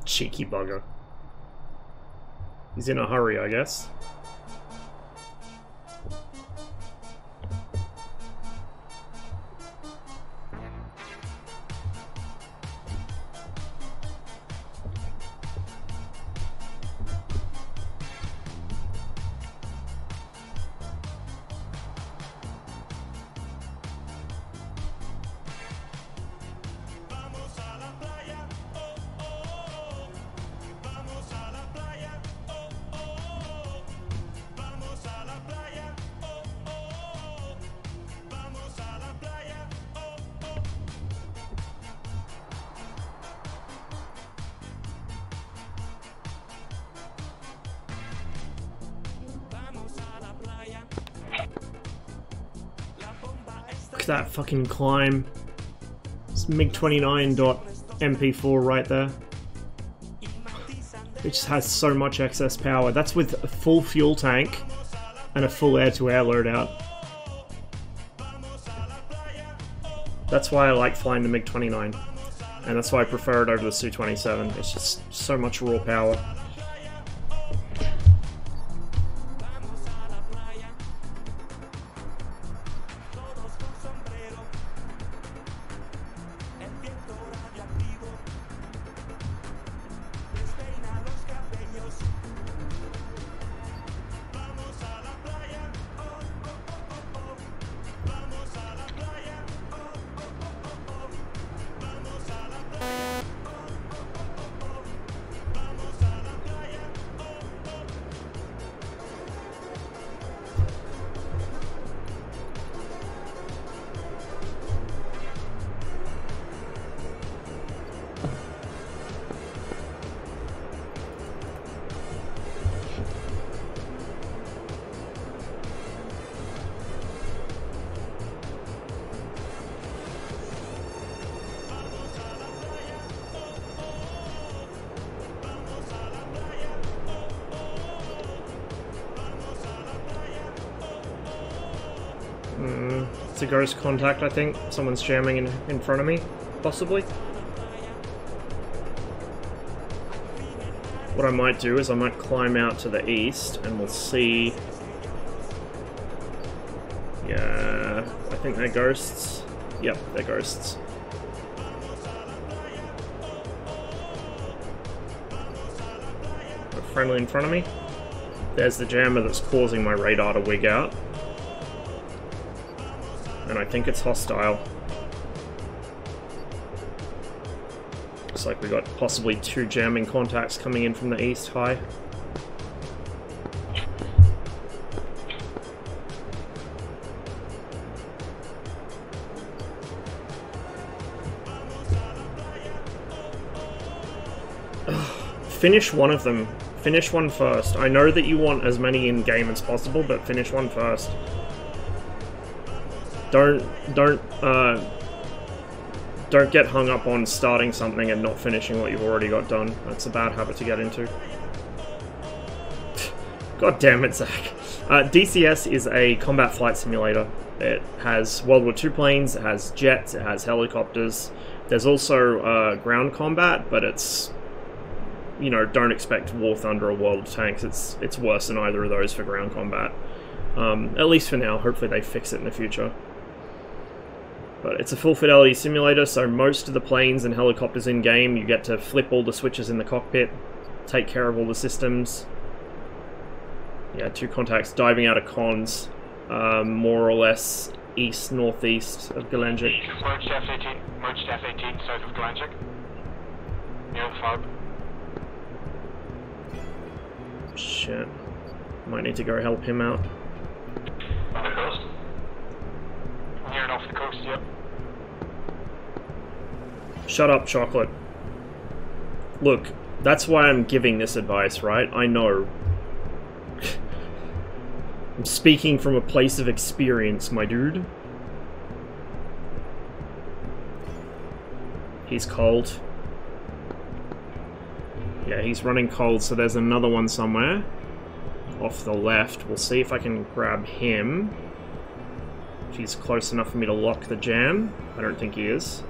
Cheeky bugger. He's in a hurry, I guess. Look at that fucking climb. It's MiG-29.MP4 right there. It just has so much excess power. That's with a full fuel tank and a full air-to-air loadout. That's why I like flying the MiG-29. And that's why I prefer it over the Su-27. It's just so much raw power. It's a ghost contact, I think. Someone's jamming in front of me, possibly. What I might do is I might climb out to the east and we'll see... Yeah, I think they're ghosts. Yep, they're ghosts. A friendly in front of me. There's the jammer that's causing my radar to wig out. And I think it's hostile. Looks like we got possibly 2 jamming contacts coming in from the east. High. Finish one of them. Finish one first. I know that you want as many in-game as possible, but finish one first. Don't get hung up on starting something and not finishing what you've already got done. That's a bad habit to get into. God damn it, Zach. DCS is a combat flight simulator. It has World War II planes, it has jets, it has helicopters. There's also ground combat, but it's, you know, don't expect War Thunder or World of Tanks. It's worse than either of those for ground combat. At least for now. Hopefully they fix it in the future. But it's a full fidelity simulator, so most of the planes and helicopters in game, you get to flip all the switches in the cockpit, take care of all the systems. Yeah, 2 contacts diving out of cons, more or less east-northeast of Galangic. Merge to F-18, merge to F-18 south of Galangic. Near the FARB. Shit. Might need to go help him out. On the coast. Near and off the coast, yep. Shut up, Chocolate. Look, that's why I'm giving this advice, right? I know. I'm speaking from a place of experience, my dude. He's cold. Yeah, he's running cold, so there's another one somewhere. Off the left. We'll see if I can grab him. If he's close enough for me to lock the jam. I don't think he is.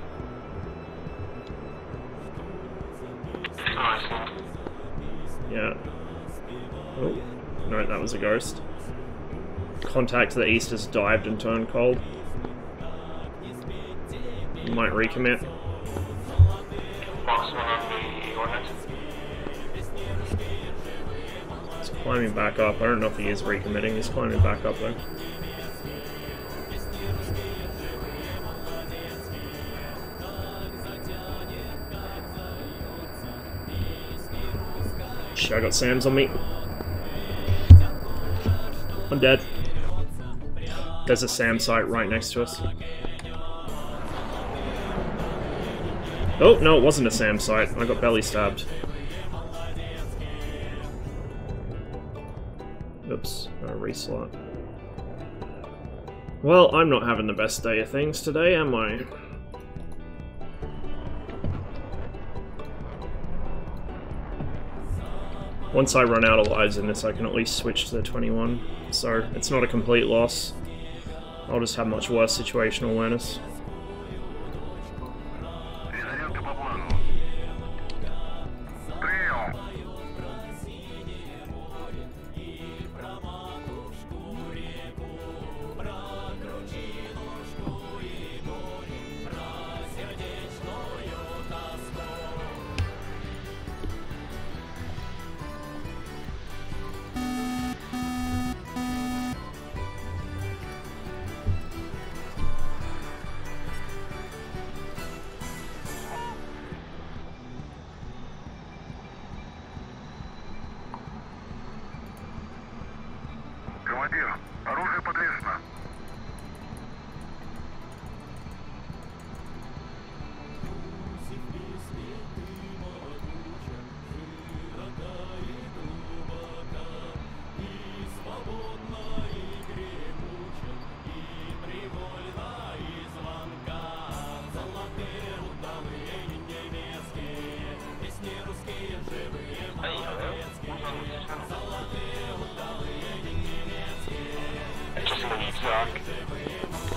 Yeah. Oh, no, that was a ghost. Contact to the east has dived and turned cold. Might recommit. He's climbing back up. I don't know if he is recommitting. He's climbing back up though. Shit, I got Sam's on me. I'm dead. There's a SAM site right next to us. Oh, no, it wasn't a SAM site. I got belly stabbed. Oops, reslot. Well, I'm not having the best day of things today, am I? Once I run out of lives in this, I can at least switch to the 21, so it's not a complete loss. I'll just have much worse situational awareness.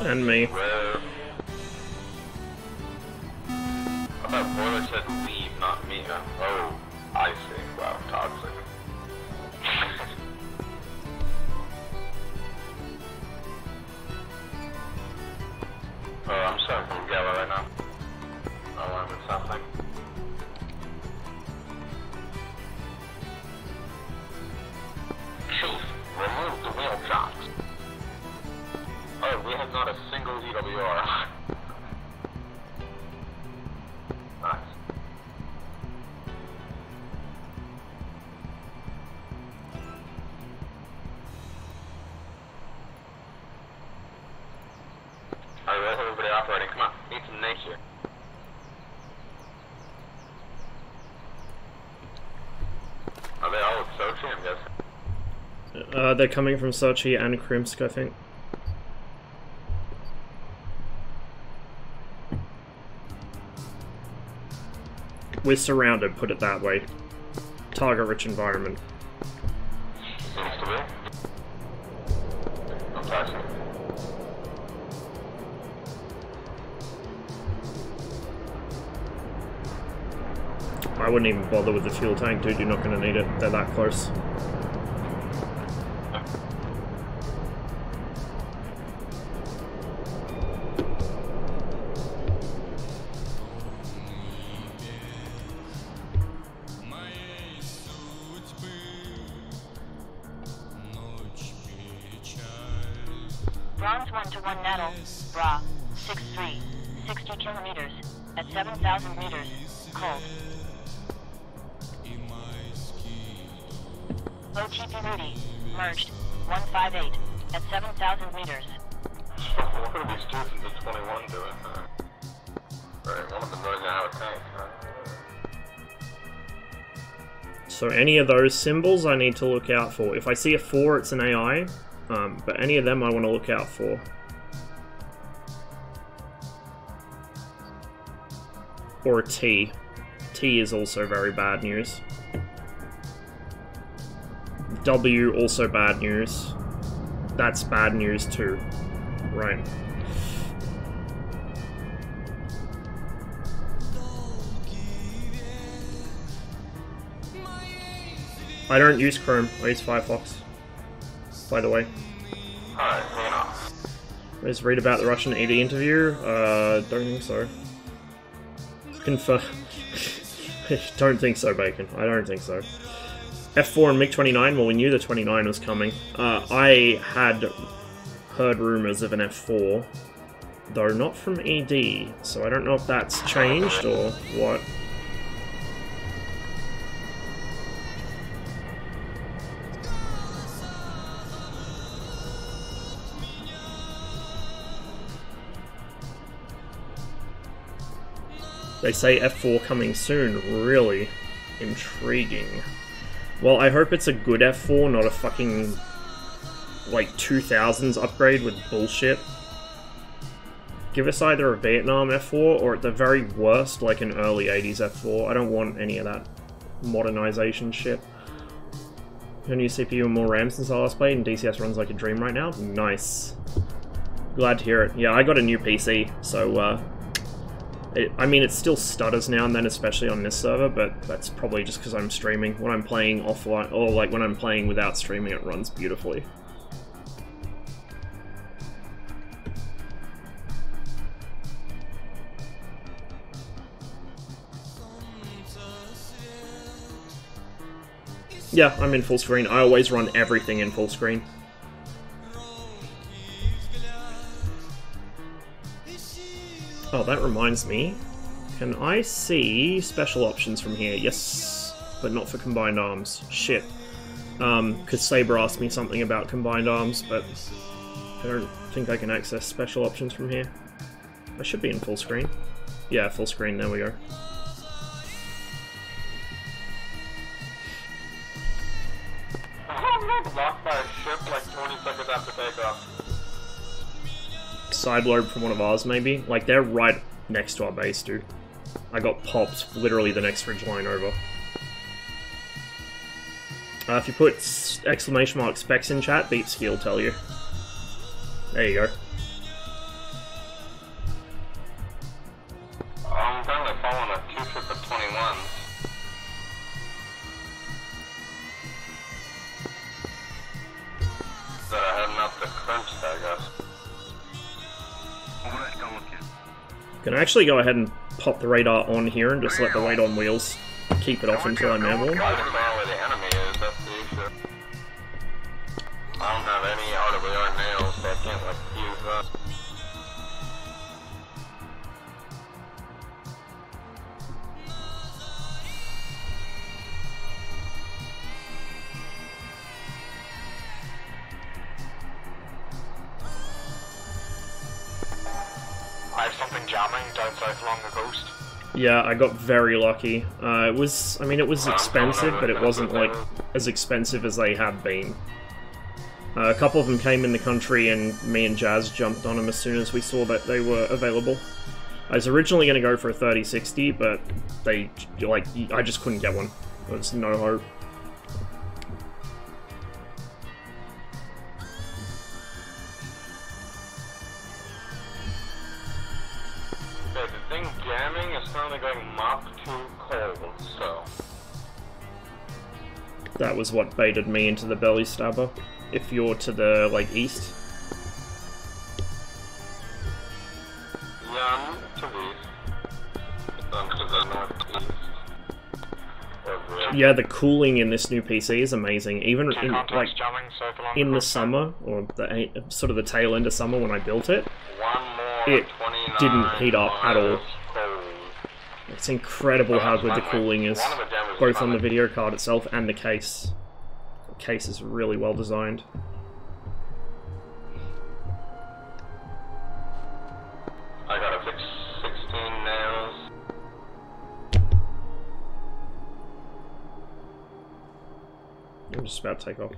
And me. I thought Boiler said leave, not me. Oh, I see. Wow, toxic. Oh, I'm stuck in yellow right now. Oh, I'm in something. Chief, remove the wheel chocks. Oh, we have not a single EWR. Nice. Alright, where's everybody operating? Come on, need some nature. Are they all at Sochi, I'm guessing? They're coming from Sochi and Krimsk, I think. We're surrounded, put it that way. Target-rich environment. Seems to be. I'm passing. I wouldn't even bother with the fuel tank, dude. You're not going to need it. They're that close. Bronze 1 to 1 Nettle, Bra, 6-3, 60 kilometers, at 7,000 meters, cold. OTP Rudy, merged, 158, at 7,000 meters. What are these students at 21 doing? Right, one of them knows how to tank, So any of those symbols I need to look out for. If I see a 4, it's an AI. But any of them I want to look out for. Or a T. T is also very bad news. W, also bad news. That's bad news too. Right. I don't use Chrome, I use Firefox. By the way. Alright, Let's read about the Russian ED interview. Don't think so. Confirm. Don't think so, Bacon. I don't think so. F4 and MiG-29, well, we knew the 29 was coming. I had heard rumours of an F4, though not from ED, so I don't know if that's changed or what. They say F4 coming soon. Really intriguing. Well, I hope it's a good F4, not a fucking, like, 2000s upgrade with bullshit. Give us either a Vietnam F4, or at the very worst, like an early 80s F4. I don't want any of that modernization shit. A new CPU and more RAM since I last played, and DCS runs like a dream right now. Nice. Glad to hear it. Yeah, I got a new PC, so, I mean, it still stutters now and then, especially on this server, but that's probably just because I'm streaming. When I'm playing offline, or like when I'm playing without streaming, it runs beautifully. Yeah, I'm in full screen. I always run everything in full screen. Oh, that reminds me. Can I see special options from here? Yes, but not for combined arms. Shit. Because Saber asked me something about combined arms, but I don't think I can access special options from here. I should be in full screen. Yeah, full screen, there we go. Locked by a ship like 20 seconds after takeoff. Side lobe from one of ours, maybe? Like, they're right next to our base, dude. I got popped literally the next ridge line over. If you put exclamation mark specs in chat, Beatski will tell you. There you go. I'm currently following a 2 ship at 21. That I hadn't up the crunch, I guess. Can I actually go ahead and pop the radar on here and just let the radar on wheels keep it off until I'm airborne? I just know where the enemy is, that's the issue. I don't have any RWR nails, so I can't like use that. I have something jamming down south along the coast. Yeah, I got very lucky. It was, I mean, it was expensive, but it wasn't, like, as expensive as they have been. A couple of them came in the country, and me and Jazz jumped on them as soon as we saw that they were available. I was originally going to go for a 3060, but they, like, I just couldn't get one. There was no hope. Okay, the thing jamming is is currently going Mach 2 cold, so... That was what baited me into the belly stabber. If you're to the, like, east. Yeah, I'm to the east. I'm to the northeast. Yeah, the cooling in this new PC is amazing. Even in, like, in the summer, or the sort of the tail end of summer when I built it, it didn't heat up at all. It's incredible how good the cooling is, both on the video card itself and the case. The case is really well designed. I gotta fix 16 nails. I'm just about to take off.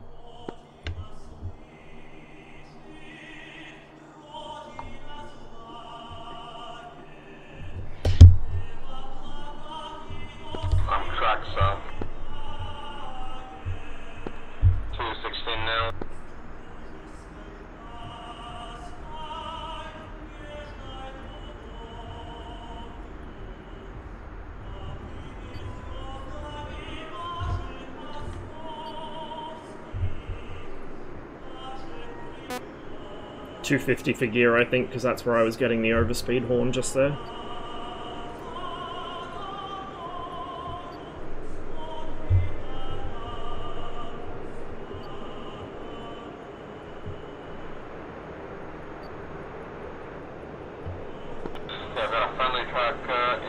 I'm tracks up. 216 nails. $250 for gear, I think, because that's where I was getting the overspeed horn just there. Yeah, I've got a friendly track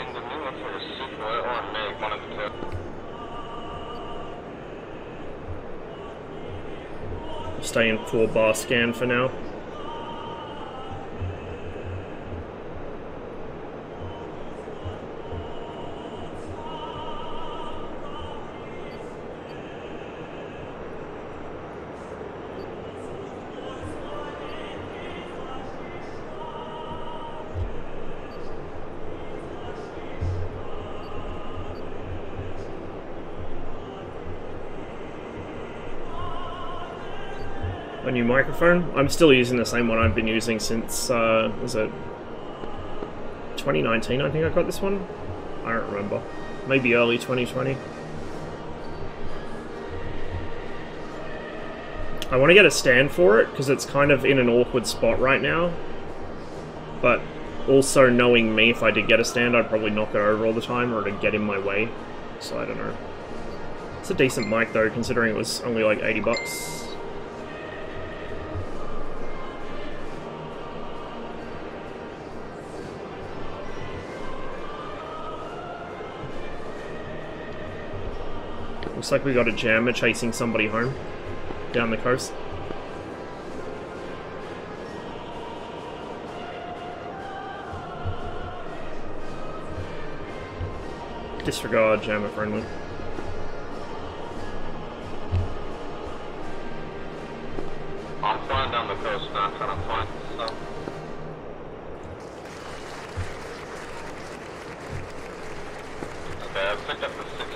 in the new for Sequoia or Meg, one of the two. Stay in 4-bar scan for now. A new microphone. I'm still using the same one I've been using since, was it 2019 I think I got this one? I don't remember. Maybe early 2020. I want to get a stand for it, because it's kind of in an awkward spot right now. But also knowing me, if I did get a stand, I'd probably knock it over all the time, or it'd get in my way. So I don't know. It's a decent mic though, considering it was only like 80 bucks. Looks like we got a jammer chasing somebody home down the coast. Disregard, jammer friendly. I'm flying down the coast now, trying to find stuff. Okay, I've picked up the 16.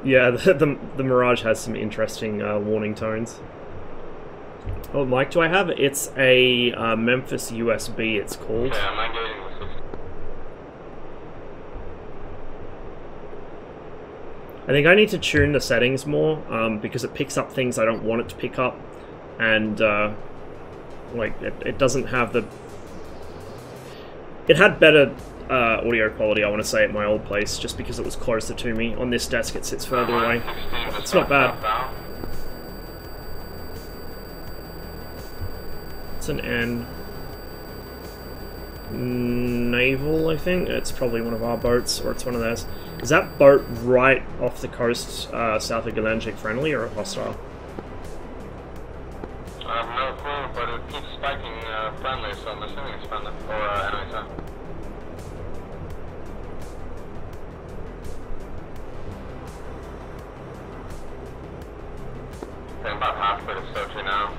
Yeah, the Mirage has some interesting warning tones. Oh, mic do I have? It's a Memphis USB, it's called. Okay, I'm getting the 16. I think I need to tune the settings more, because it picks up things I don't want it to pick up, and like it doesn't have the... It had better audio quality, I want to say, at my old place, just because it was closer to me. On this desk it sits further away. It's not bad. It's an N. Naval, I think. It's probably one of our boats, or it's one of theirs. Is that boat right off the coast, south of Galanjik, friendly or hostile? I have no clue, but it keeps spiking friendly, so I'm assuming it's friendly, or enemy side. Okay, I'm about halfway to Sochi now.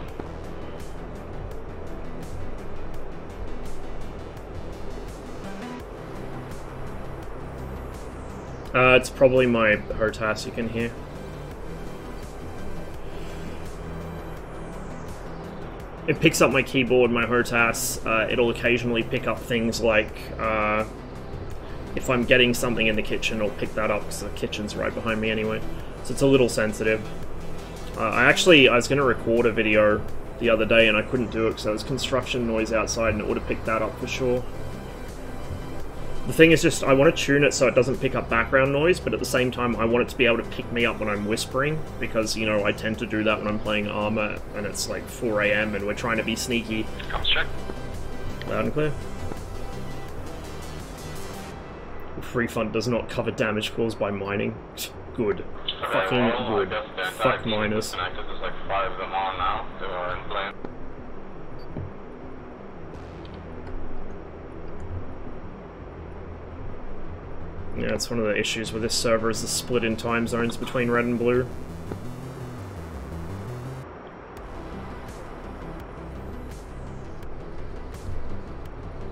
It's probably my HOTAS you can hear. it picks up my keyboard, my HOTAS. It'll occasionally pick up things like if I'm getting something in the kitchen, it'll pick that up because the kitchen's right behind me anyway. So it's a little sensitive. I was going to record a video the other day and I couldn't do it because there was construction noise outside and it would have picked that up for sure. The thing is just, I want to tune it so it doesn't pick up background noise, but at the same time I want it to be able to pick me up when I'm whispering, because, you know, I tend to do that when I'm playing ArmA and it's like 4 AM and we're trying to be sneaky. Comes check. Loud and clear. Free fund does not cover damage caused by mining. Good. Fucking good. Fuck miners. There's like 5 of them on now. They are in plane. Yeah, it's one of the issues with this server is the split in time zones between red and blue.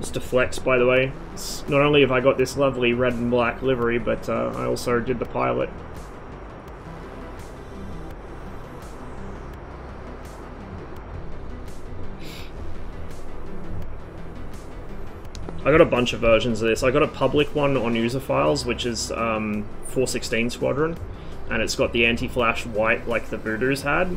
Just to flex, by the way, not only have I got this lovely red and black livery, but I also did the pilot. I got a bunch of versions of this. I got a public one on user files, which is 416 Squadron, and it's got the anti-flash white like the Voodoos had.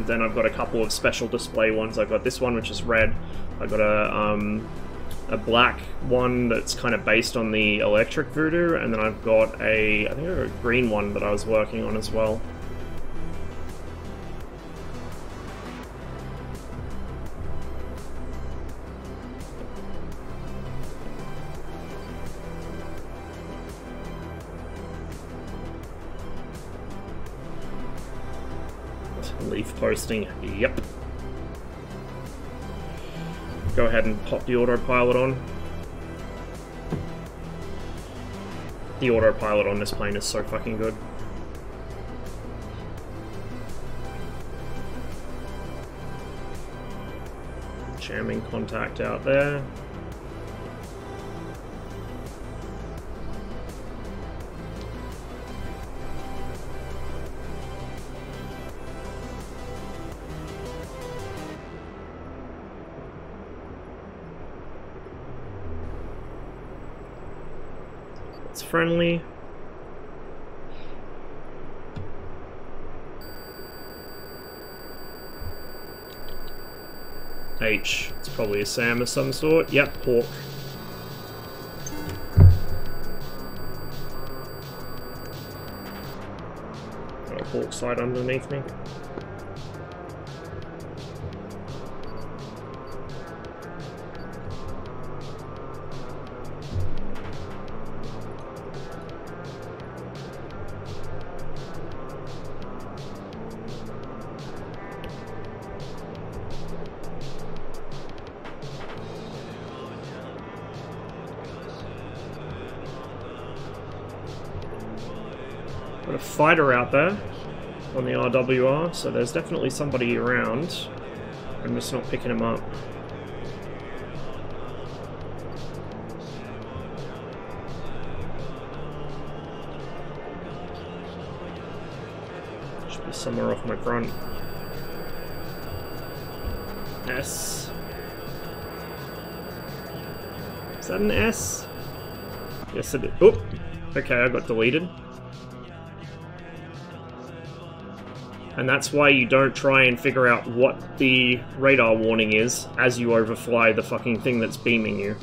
Then I've got a couple of special display ones. I've got this one, which is red. I got a black one that's kind of based on the electric Voodoo, and then I've got I think a green one that I was working on as well. Leaf posting, yep. Go ahead and pop the autopilot on. The autopilot on this plane is so fucking good. Jamming contact out there. It's friendly. H. It's probably a SAM of some sort. Yep, Hawk. Got a Hawk sight underneath me. Got a fighter out there on the RWR, so there's definitely somebody around. I'm just not picking him up. Should be somewhere off my front. S. Is that an S? Yes it is. Oh! Okay, I got deleted. And that's why you don't try and figure out what the radar warning is as you overfly the fucking thing that's beaming you.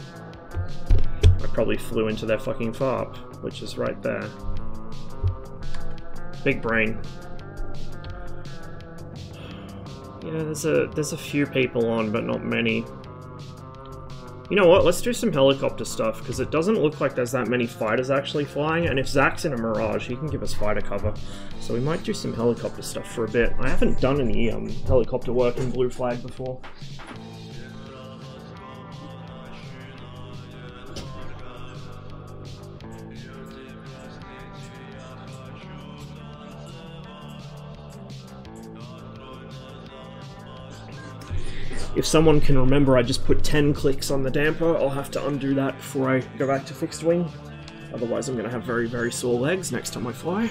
I probably flew into their fucking FARP, which is right there. Big brain. Yeah, there's a few people on, but not many. You know what, let's do some helicopter stuff, because it doesn't look like there's that many fighters actually flying, and if Zach's in a Mirage, he can give us fighter cover. So we might do some helicopter stuff for a bit. I haven't done any helicopter work in Blue Flag before. If someone can remember I just put 10 clicks on the damper, I'll have to undo that before I go back to fixed wing. Otherwise I'm going to have very, very sore legs next time I fly.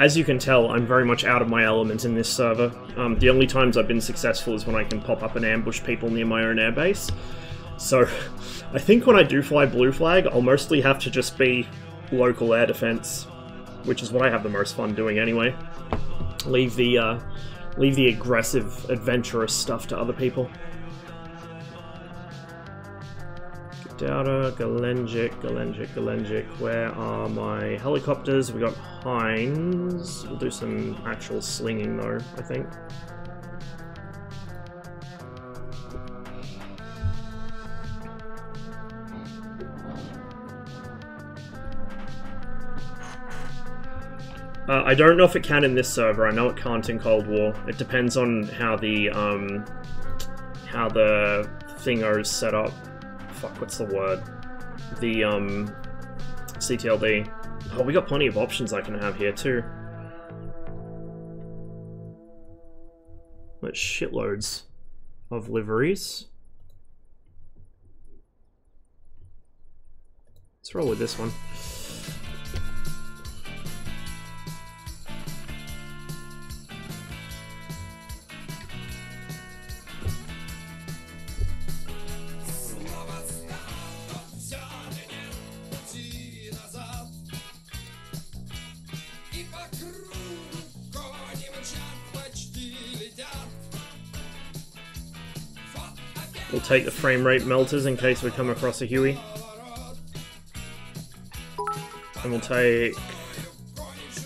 As you can tell, I'm very much out of my element in this server. The only times I've been successful is when I can pop up and ambush people near my own airbase. So, I think when I do fly blue flag, I'll mostly have to just be local air defense, which is what I have the most fun doing anyway. Leave the aggressive, adventurous stuff to other people. Data, Galenjik. Where are my helicopters? We got Heinz. We'll do some actual slinging though, I think. I don't know if it can in this server. I know it can't in Cold War. It depends on how the thingo's set up. Fuck, what's the word? The CTLD. Oh, we got plenty of options I can have here too. But shitloads of liveries. Let's roll with this one. We'll take the frame rate melters in case we come across a Huey. And we'll take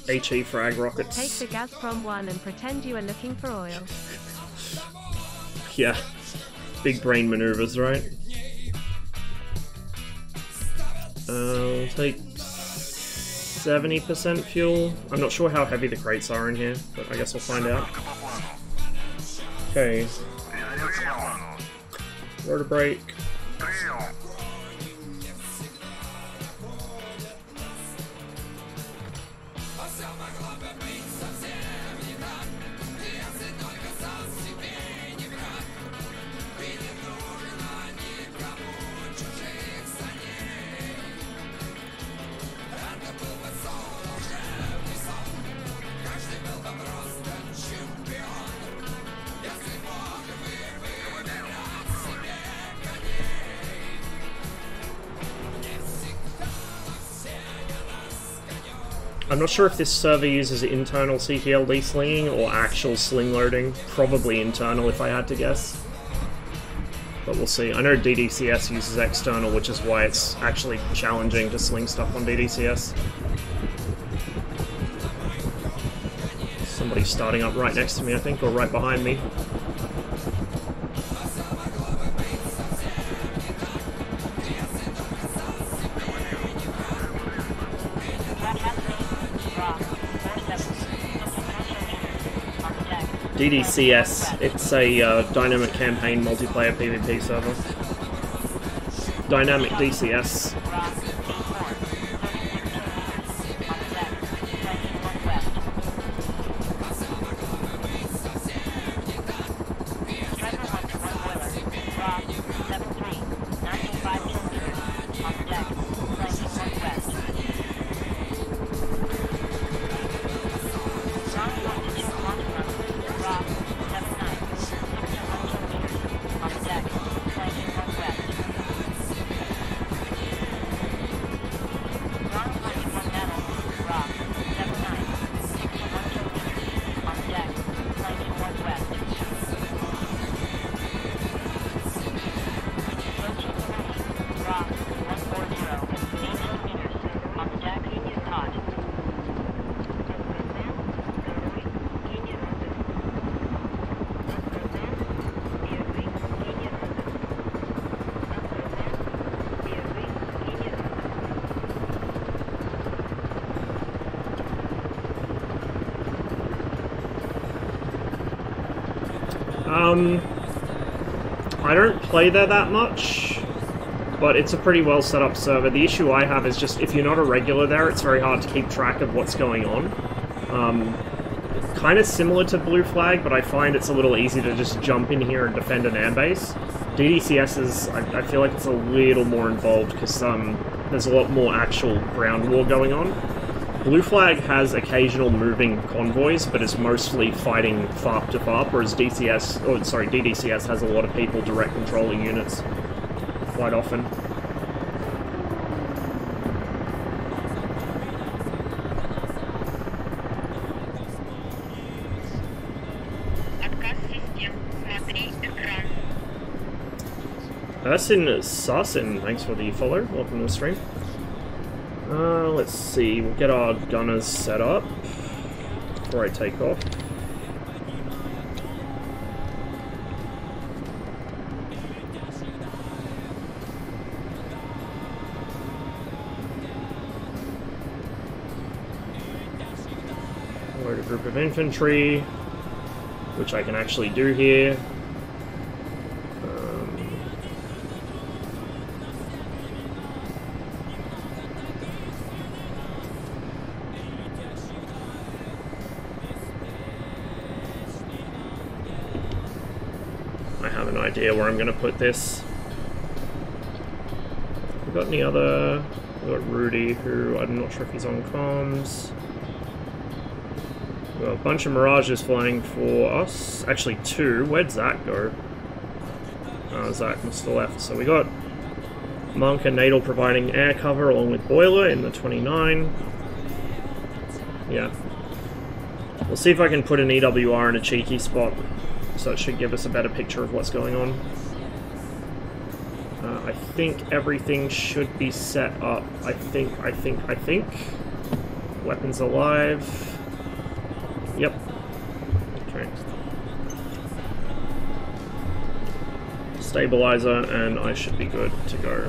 HE frag rockets. Take the Gazprom one and pretend you are looking for oil. Yeah. Big brain maneuvers, right? We'll take 70% fuel. I'm not sure how heavy the crates are in here, but I guess we'll find out. Okay. Rotor brake. I'm not sure if this server uses internal CTLD slinging or actual sling loading. Probably internal if I had to guess. But we'll see. I know DDCS uses external, which is why it's actually challenging to sling stuff on DDCS. Somebody's starting up right next to me, I think, or right behind me. DDCS, it's a dynamic campaign multiplayer PvP server. Dynamic DCS. I don't play there that much, but it's a pretty well set up server. The issue I have is just if you're not a regular there, it's very hard to keep track of what's going on. Kind of similar to Blue Flag, but I find it's a little easy to just jump in here and defend an airbase. DDCS is, I feel like it's a little more involved because there's a lot more actual ground war going on. Blue Flag has occasional moving convoys, but it's mostly fighting FARP to FARP, whereas DDCS has a lot of people direct controlling units quite often. Sassin, thanks for the follow. Welcome to the stream. Let's see, we'll get our gunners set up before I take off. Load a group of infantry, which I can actually do here. Idea where I'm going to put this. We got any other? We got Rudy, who I'm not sure if he's on comms. We got a bunch of Mirages flying for us. Actually, 2. Where'd Zach go? Zach must have left. So we got Monk and Nadal providing air cover along with Boiler in the 29. Yeah. We'll see if I can put an EWR in a cheeky spot. So it should give us a better picture of what's going on. I think everything should be set up. I think. Weapons alive. Yep. Okay. Stabilizer, and I should be good to go.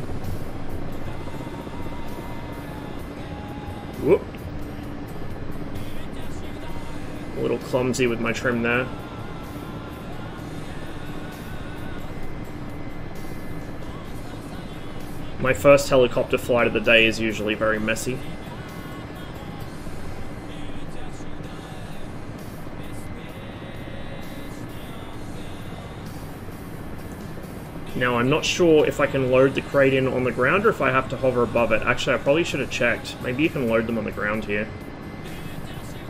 Whoop. A little clumsy with my trim there. My first helicopter flight of the day is usually very messy. Now, I'm not sure if I can load the crate in on the ground or if I have to hover above it. Actually, I probably should have checked. Maybe you can load them on the ground here.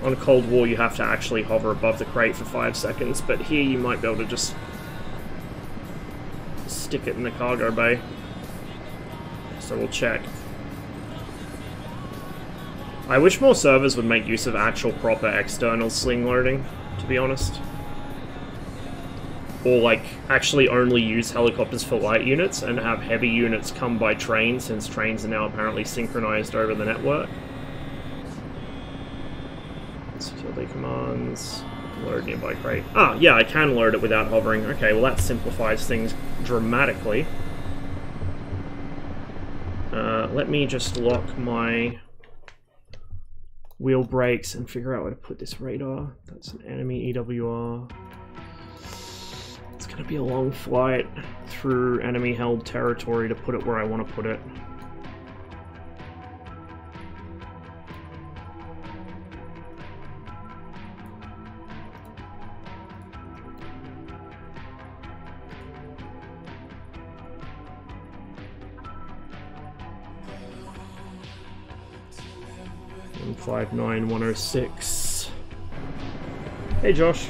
On Cold War, you have to actually hover above the crate for 5 seconds, but here you might be able to just stick it in the cargo bay. So we'll check. I wish more servers would make use of actual proper external sling loading, to be honest. Or like, actually only use helicopters for light units and have heavy units come by train, since trains are now apparently synchronized over the network. Security commands, load nearby crate. Ah, yeah, I can load it without hovering. Okay, well that simplifies things dramatically. Let me just lock my wheel brakes and figure out where to put this radar. That's an enemy EWR. It's gonna be a long flight through enemy held territory to put it where I want to put it. And 59106. Hey Josh.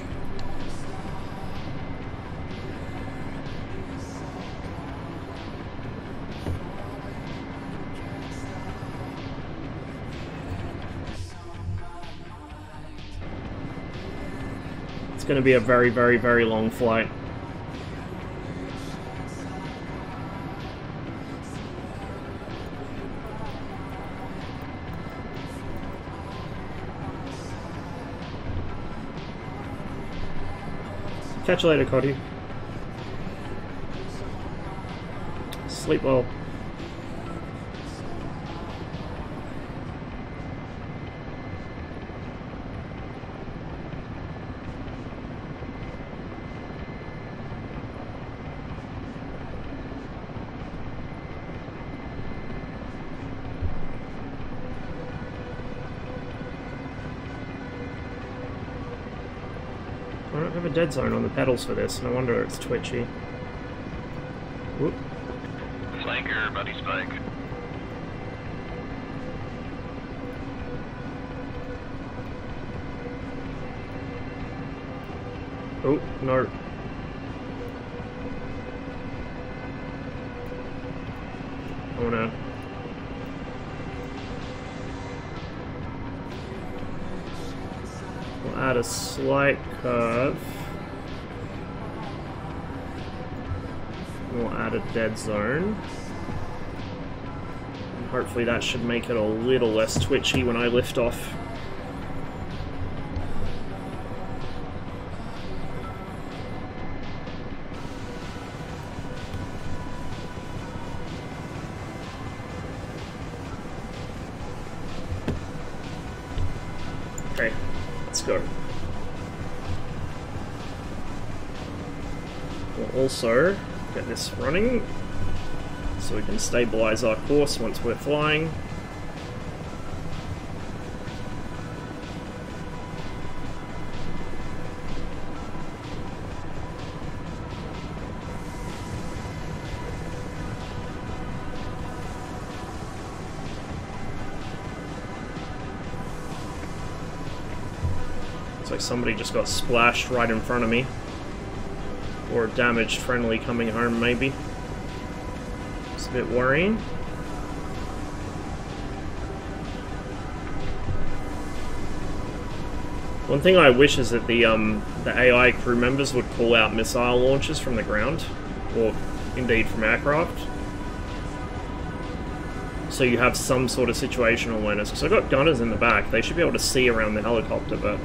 It's going to be a very, very, very long flight. Catch you later, Cody. Sleep well. I don't have a dead zone on the pedals for this, no wonder it's twitchy. Whoop. Flanker, buddy Spike. Oh, no. Oh no. We'll add a slight curve. We'll add a dead zone. And hopefully that should make it a little less twitchy when I lift off. Okay, let's go. We'll also get this running so we can stabilize our course once we're flying. Looks like somebody just got splashed right in front of me. Or a damaged friendly coming home, maybe. It's a bit worrying. One thing I wish is that the AI crew members would call out missile launches from the ground, or indeed from aircraft. So you have some sort of situational awareness. Because I've got gunners in the back, they should be able to see around the helicopter, but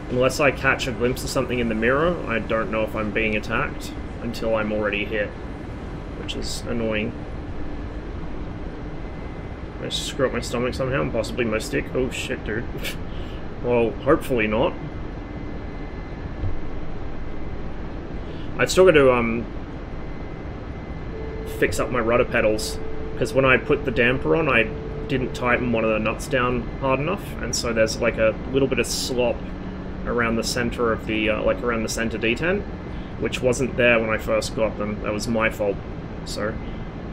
unless I catch a glimpse of something in the mirror, I don't know if I'm being attacked until I'm already hit, which is annoying. I screw up my stomach somehow, and possibly my stick. Oh shit, dude. Well, hopefully not. I've still got to fix up my rudder pedals, because when I put the damper on, I didn't tighten one of the nuts down hard enough, and so there's like a little bit of slop around the center of the, around the center detent, which wasn't there when I first got them. That was my fault. So,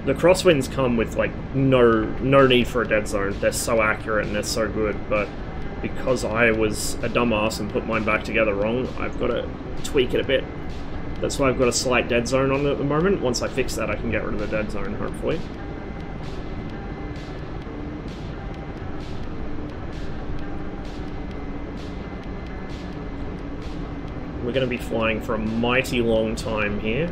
the crosswinds come with, like, no need for a dead zone. They're so accurate and they're so good, but because I was a dumbass and put mine back together wrong, I've got to tweak it a bit. That's why I've got a slight dead zone on it at the moment. Once I fix that, I can get rid of the dead zone, hopefully. We're going to be flying for a mighty long time here.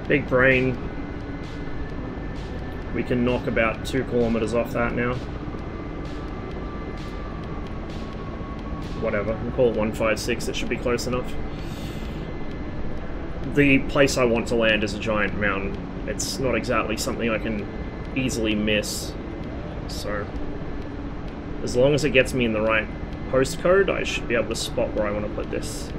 Big brain. We can knock about 2 kilometers off that now. Whatever, we'll call it 156, it should be close enough. The place I want to land is a giant mountain. It's not exactly something I can easily miss. So, as long as it gets me in the right postcode, I should be able to spot where I want to put this.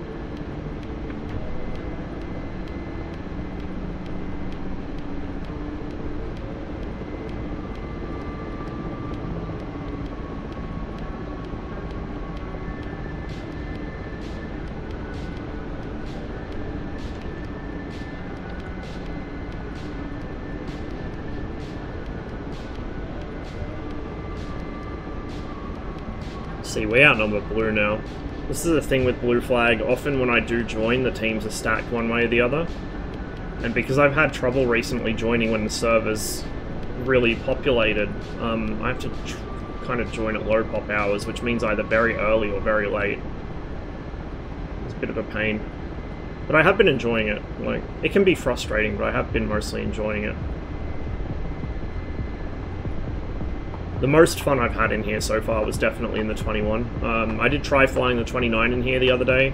See, we outnumber blue now. This is the thing with blue flag. Often when I do join, the teams are stacked one way or the other. And because I've had trouble recently joining when the server's really populated, I have to kind of join at low pop hours, which means either very early or very late. It's a bit of a pain. But I have been enjoying it. Like, it can be frustrating, but I have been mostly enjoying it. The most fun I've had in here so far was definitely in the 21. I did try flying the 29 in here the other day,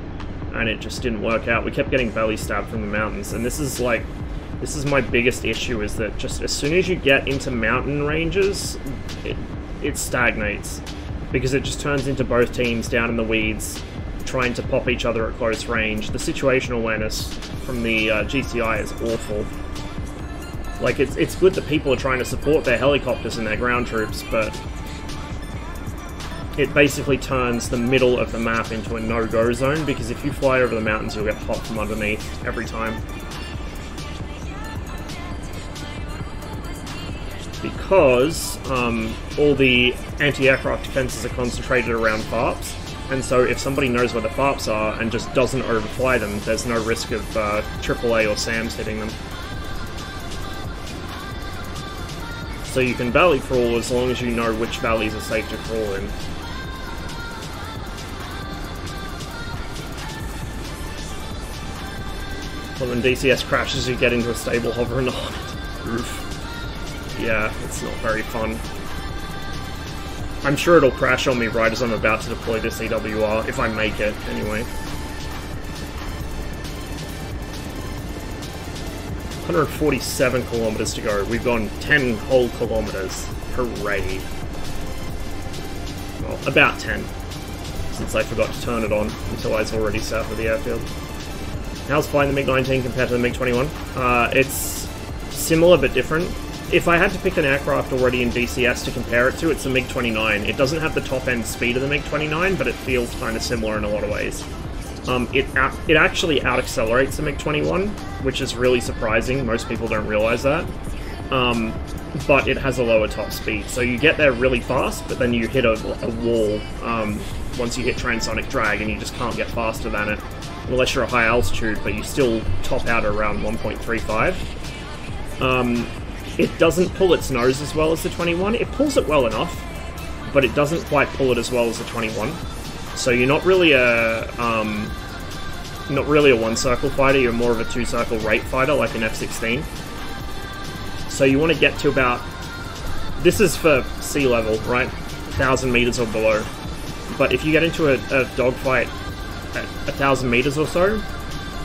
and it just didn't work out. We kept getting belly stabbed from the mountains, and this is my biggest issue, is that just as soon as you get into mountain ranges, it stagnates, because it just turns into both teams down in the weeds, trying to pop each other at close range. The situational awareness from the GCI is awful. Like, it's good that people are trying to support their helicopters and their ground troops, but it basically turns the middle of the map into a no-go zone, because if you fly over the mountains, you'll get hot from underneath every time. Because all the anti-aircraft defenses are concentrated around FARPs, and so if somebody knows where the FARPs are and just doesn't overfly them, there's no risk of AAA or SAMs hitting them. So you can valley crawl as long as you know which valleys are safe to crawl in. Well, when DCS crashes, you get into a stable hover and on it. Oof. Yeah, it's not very fun. I'm sure it'll crash on me right as I'm about to deploy this EWR, if I make it, anyway. 147 kilometers to go. We've gone 10 whole kilometers. Hooray. Well, about 10, since I forgot to turn it on until I was already south of the airfield. How's flying the MiG-19 compared to the MiG-21? It's similar but different. If I had to pick an aircraft already in DCS to compare it to, it's the MiG-29. It doesn't have the top-end speed of the MiG-29, but it feels kind of similar in a lot of ways. It actually out-accelerates the MiG-21, which is really surprising. Most people don't realize that. But it has a lower top speed, so you get there really fast, but then you hit a wall once you hit transonic drag, and you just can't get faster than it, unless you're a high altitude, but you still top out around 1.35. It doesn't pull its nose as well as the 21. It pulls it well enough, but it doesn't quite pull it as well as the 21. So you're not really a one-circle fighter, you're more of a two-circle rate fighter, like an F-16. So you want to get to about... This is for sea level, right? 1,000 meters or below. But if you get into a dogfight at 1,000 meters or so,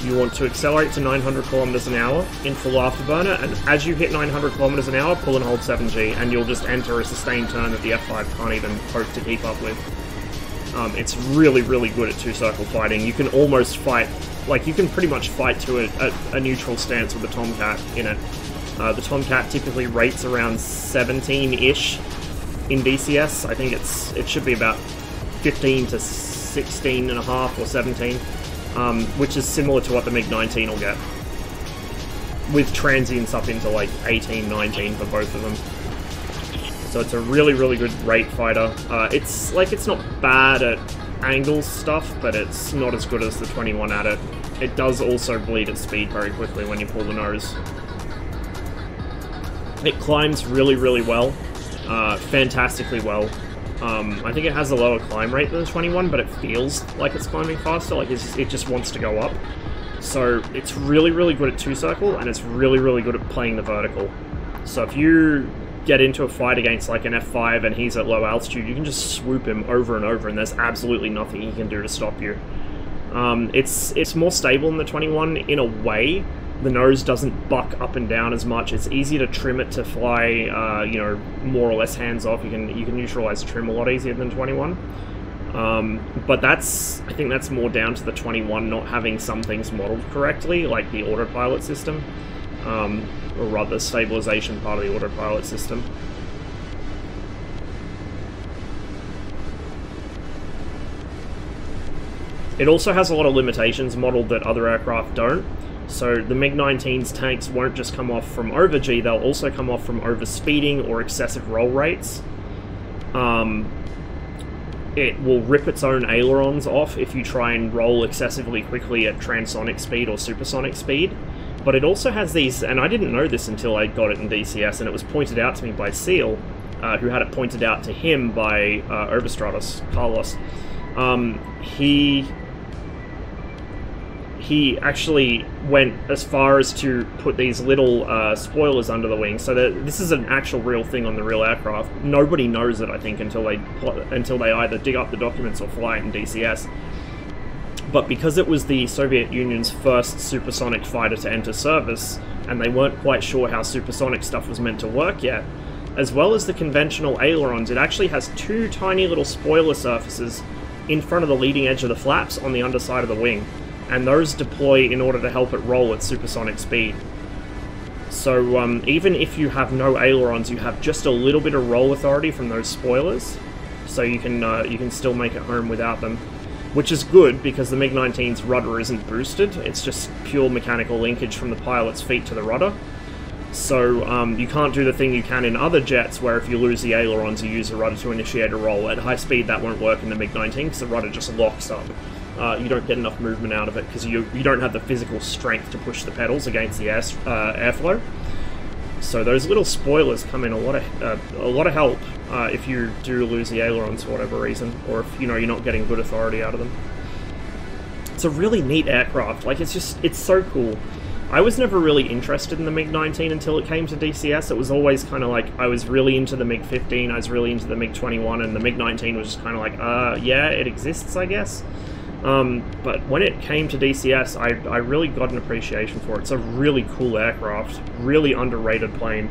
you want to accelerate to 900 kilometers an hour in full afterburner, and as you hit 900 kilometers an hour, pull and hold 7G, and you'll just enter a sustained turn that the F5 can't even hope to keep up with. It's really, really good at two-circle fighting. You can almost fight, like, you can pretty much fight to a neutral stance with the Tomcat in it. The Tomcat typically rates around 17-ish in DCS. I think it should be about 15 to 16 and a half or 17, which is similar to what the MiG-19 will get, with transients up into like 18, 19 for both of them. So it's a really, really good rate fighter. It's not bad at angles stuff, but it's not as good as the 21 at it. It does also bleed at speed very quickly when you pull the nose. It climbs really, really well. Fantastically well. I think it has a lower climb rate than the 21, but it feels like it's climbing faster, like it just wants to go up. So it's really, really good at two-circle, and it's really, really good at playing the vertical. So if you get into a fight against like an F5 and he's at low altitude, you can just swoop him over and over, and there's absolutely nothing he can do to stop you. It's more stable than the 21 in a way. The nose doesn't buck up and down as much. It's easier to trim it to fly, you know, more or less hands-off. You can neutralize trim a lot easier than 21. But I think that's more down to the 21 not having some things modeled correctly, like the autopilot system, or rather stabilization part of the autopilot system. It also has a lot of limitations modeled that other aircraft don't. So the MiG-19's tanks won't just come off from over-G, they'll also come off from overspeeding or excessive roll rates. It will rip its own ailerons off if you try and roll excessively quickly at transonic speed or supersonic speed. But it also has these, and I didn't know this until I got it in DCS, and it was pointed out to me by Seal, who had it pointed out to him by Overstratus, Carlos. he actually went as far as to put these little spoilers under the wing, so that this is an actual real thing on the real aircraft. Nobody knows it, I think, until they either dig up the documents or fly it in DCS. But because it was the Soviet Union's first supersonic fighter to enter service, and they weren't quite sure how supersonic stuff was meant to work yet, as well as the conventional ailerons, it actually has two tiny little spoiler surfaces in front of the leading edge of the flaps on the underside of the wing, and those deploy in order to help it roll at supersonic speed. So even if you have no ailerons, you have just a little bit of roll authority from those spoilers, so you can still make it home without them. Which is good, because the MiG-19's rudder isn't boosted, it's just pure mechanical linkage from the pilot's feet to the rudder. So you can't do the thing you can in other jets, where if you lose the ailerons, you use the rudder to initiate a roll. At high speed, that won't work in the MiG-19, because the rudder just locks up. You don't get enough movement out of it, because you don't have the physical strength to push the pedals against the airflow. So those little spoilers come in a lot of help if you do lose the ailerons for whatever reason, or if you're not getting good authority out of them. It's a really neat aircraft. Like, it's so cool. I was never really interested in the MiG-19 until it came to DCS. It was always kind of like, I was really into the MiG-15, I was really into the MiG-21, and the MiG-19 was just kind of like, yeah, it exists, I guess. But when it came to DCS, I really got an appreciation for it. It's a really cool aircraft, really underrated plane.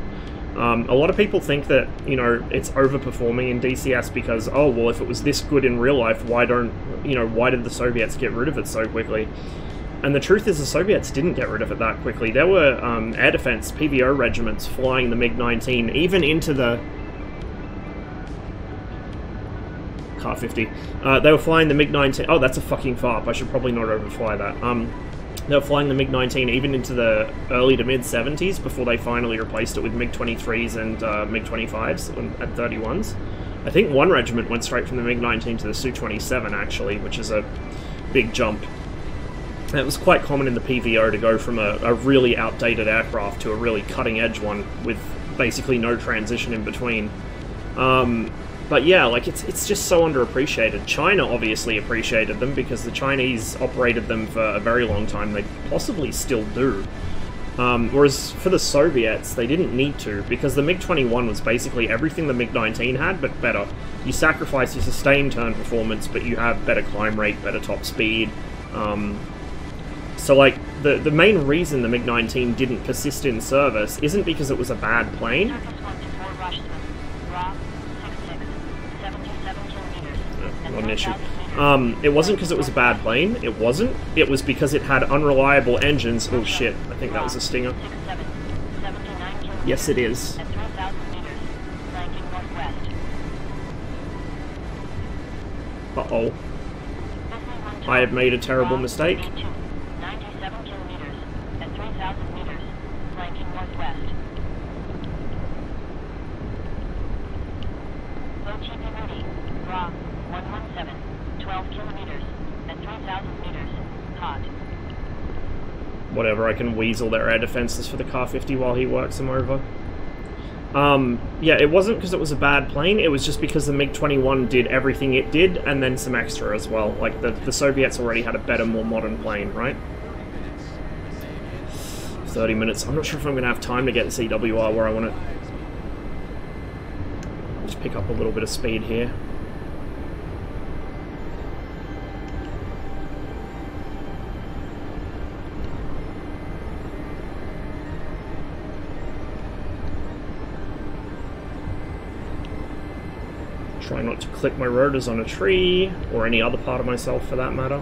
A lot of people think that, it's overperforming in DCS because, oh, well, if it was this good in real life, why did the Soviets get rid of it so quickly? And the truth is, the Soviets didn't get rid of it that quickly. There were air defense, PVO regiments flying the MiG-19, even into the Car-50. They were flying the MiG-19... Oh, that's a fucking FARP. I should probably not overfly that. They were flying the MiG-19 even into the early to mid-70s before they finally replaced it with MiG-23s and MiG-25s at 31s. I think one regiment went straight from the MiG-19 to the Su-27, actually, which is a big jump. And it was quite common in the PVO to go from a really outdated aircraft to a really cutting-edge one with basically no transition in between. But yeah, like, it's just so underappreciated. China obviously appreciated them because the Chinese operated them for a very long time. They possibly still do. Whereas for the Soviets, they didn't need to, because the MiG-21 was basically everything the MiG-19 had, but better. You sacrifice your sustained turn performance, but you have better climb rate, better top speed. So, like, the main reason the MiG-19 didn't persist in service isn't because it was a bad plane. Not an issue. It wasn't because it was a bad plane. It wasn't. It was because it had unreliable engines. Oh shit, I think that was a Stinger. Yes, it is. Uh-oh. I have made a terrible mistake. Whatever, I can weasel their air defenses for the Car-50 while he works them over. Yeah, it wasn't because it was a bad plane, it was just because the MiG-21 did everything it did, and then some extra as well. Like, the Soviets already had a better, more modern plane, right? 30 minutes. I'm not sure if I'm going to have time to get the CWR where I want to. Just pick up a little bit of speed here. Try not to clip my rotors on a tree, or any other part of myself for that matter.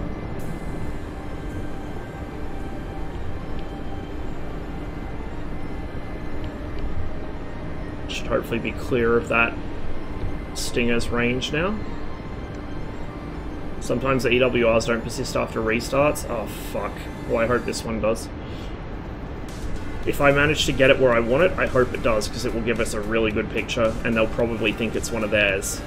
Should hopefully be clear of that Stinger's range now. Sometimes the EWRs don't persist after restarts. Oh fuck. Well, I hope this one does. If I manage to get it where I want it, I hope it does, because it will give us a really good picture, and they'll probably think it's one of theirs.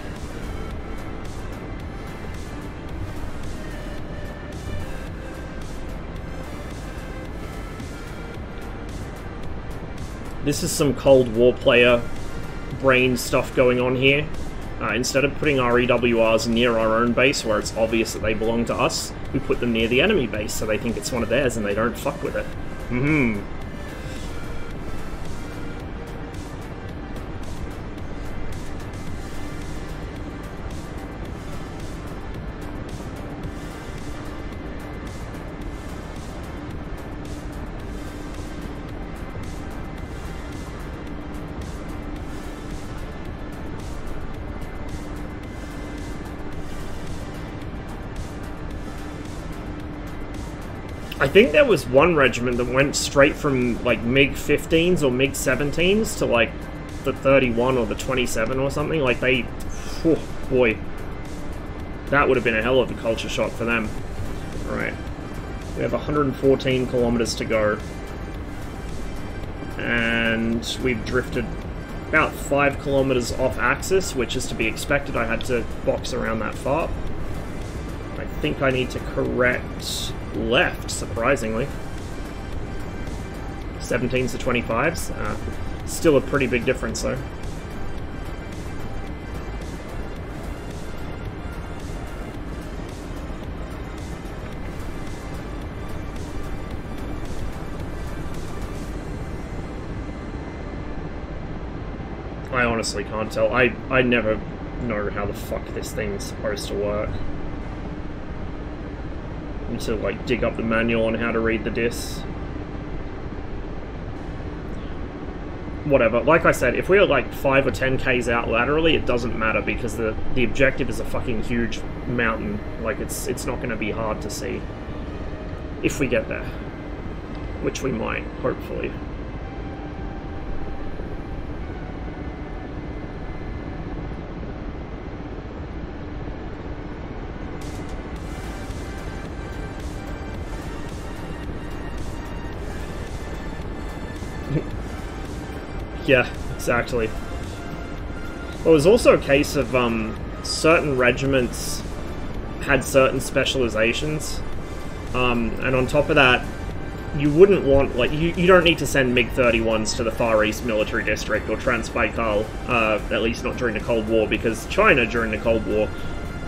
This is some Cold War player brain stuff going on here. Instead of putting our EWRs near our own base where it's obvious that they belong to us, we put them near the enemy base so they think it's one of theirs and they don't fuck with it. I think there was one regiment that went straight from, like, MiG-15s or MiG-17s to, like, the 31 or the 27 or something. Like, they... Oh, boy. That would have been a hell of a culture shock for them. Alright. We have 114 kilometers to go. And we've drifted about 5 kilometers off axis, which is to be expected. I had to box around that far. I think I need to correct left, surprisingly. 17s to 25s. Still a pretty big difference, though. I honestly can't tell. I never know how the fuck this thing's supposed to work. Need to, like, dig up the manual on how to read the discs. Whatever. Like I said, if we're like 5 or 10 Ks out laterally, it doesn't matter because the objective is a fucking huge mountain. Like, it's not going to be hard to see. If we get there. Which we might, hopefully. Yeah, exactly. Well, it was also a case of certain regiments had certain specializations, and on top of that, you wouldn't want, like, you don't need to send MiG-31s to the Far East Military District or Transbaikal, at least not during the Cold War, because China during the Cold War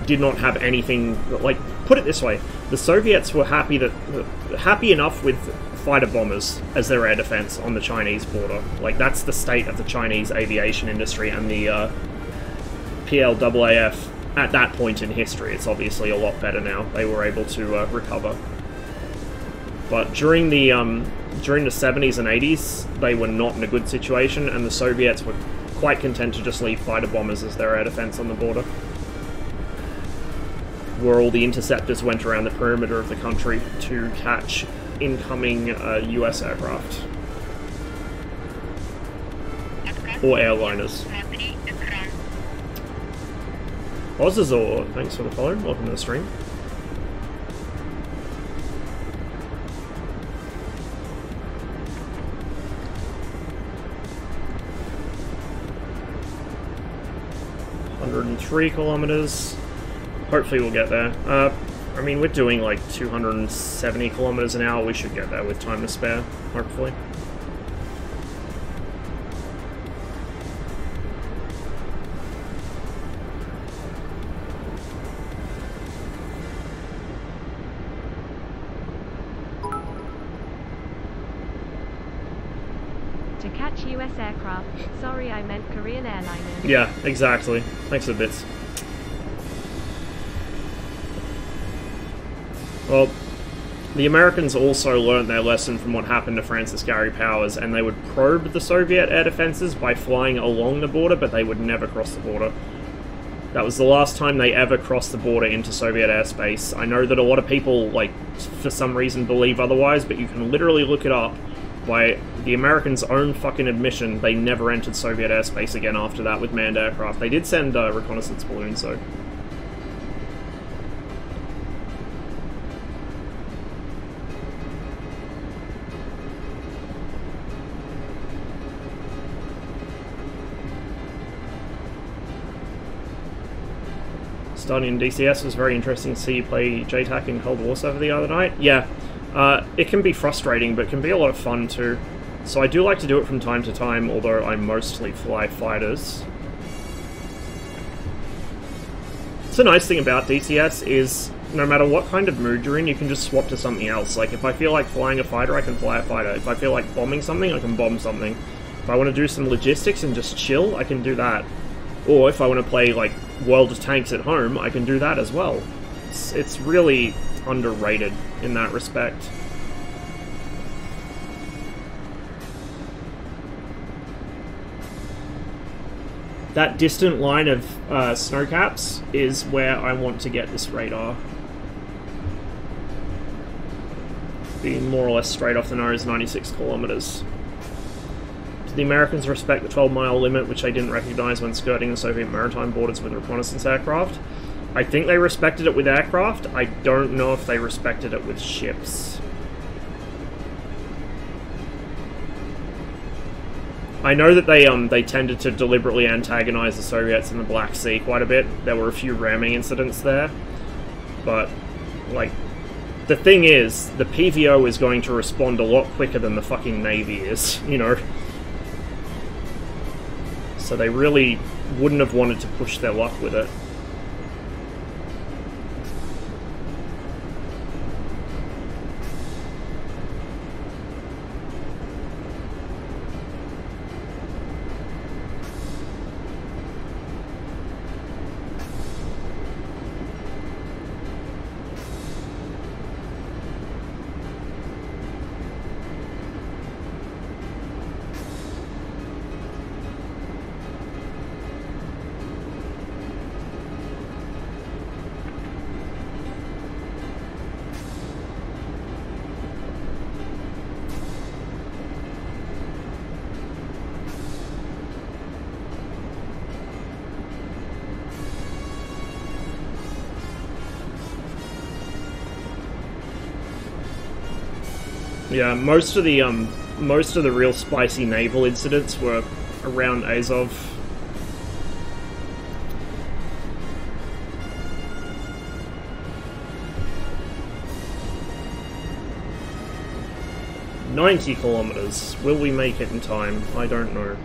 did not have anything, like, put it this way, the Soviets were happy enough with fighter bombers as their air defense on the Chinese border. Like, that's the state of the Chinese aviation industry and the PLAAF at that point in history. It's obviously a lot better now. They were able to recover. But during the 70s and 80s, they were not in a good situation, and the Soviets were quite content to just leave fighter bombers as their air defense on the border, where all the interceptors went around the perimeter of the country to catch incoming US aircraft. Or airliners. Ozazor, thanks for the follow. Welcome to the stream. ...103 kilometers. Hopefully we'll get there. I mean, we're doing like 270 kilometers an hour. We should get there with time to spare, hopefully. To catch US aircraft. Sorry, I meant Korean airliners. Yeah, exactly. Thanks for the bits. Well, the Americans also learned their lesson from what happened to Francis Gary Powers, and they would probe the Soviet air defenses by flying along the border, but they would never cross the border. That was the last time they ever crossed the border into Soviet airspace. I know that a lot of people, like, for some reason believe otherwise, but you can literally look it up. By the Americans' own fucking admission, they never entered Soviet airspace again after that with manned aircraft. They did send reconnaissance balloons, though. Studying DCS was very interesting to see you play JTAC in Cold War Server the other night. Yeah, it can be frustrating, but it can be a lot of fun too. So I do like to do it from time to time, although I mostly fly fighters. So the nice thing about DCS is no matter what kind of mood you're in, you can just swap to something else. Like, if I feel like flying a fighter, I can fly a fighter. If I feel like bombing something, I can bomb something. If I want to do some logistics and just chill, I can do that. Or if I want to play, like, World of Tanks at home, I can do that as well. It's really underrated in that respect. That distant line of snowcaps is where I want to get this radar. Being more or less straight off the nose, 96 kilometers. Do the Americans respect the 12-mile limit, which they didn't recognize when skirting the Soviet maritime borders with reconnaissance aircraft? I think they respected it with aircraft. I don't know if they respected it with ships. I know that they tended to deliberately antagonize the Soviets in the Black Sea quite a bit. There were a few ramming incidents there. But, like, the thing is, the PVO is going to respond a lot quicker than the fucking Navy is, you know? So they really wouldn't have wanted to push their luck with it. Yeah, most of the real spicy naval incidents were around Azov. "90 kilometers. Will we make it in time? I don't know."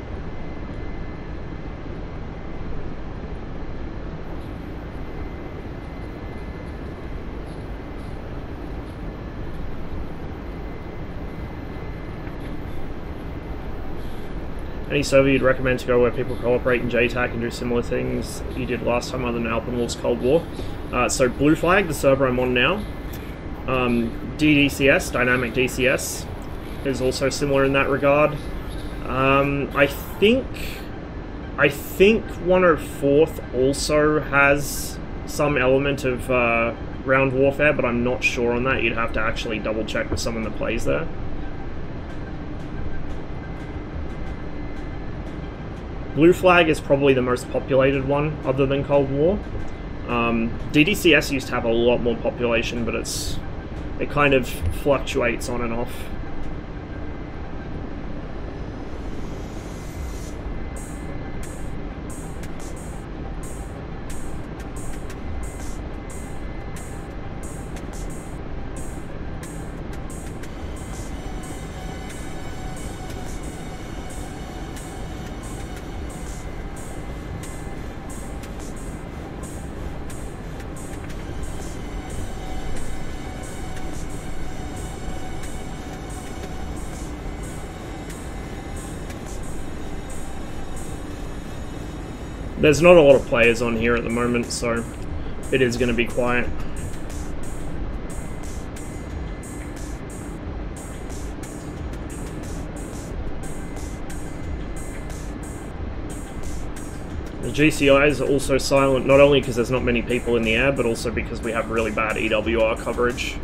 Any server you'd recommend to go where people cooperate in JTAC and do similar things you did last time other than Alpenwolf's Cold War? So Blue Flag, the server I'm on now. DDCS, Dynamic DCS, is also similar in that regard. I think 104th also has some element of ground warfare, but I'm not sure on that. You'd have to actually double check with someone that plays there. Blue Flag is probably the most populated one, other than Cold War. DDCS used to have a lot more population, but it kind of fluctuates on and off. There's not a lot of players on here at the moment, so it is going to be quiet. The GCIs are also silent, not only because there's not many people in the air, but also because we have really bad EWR coverage.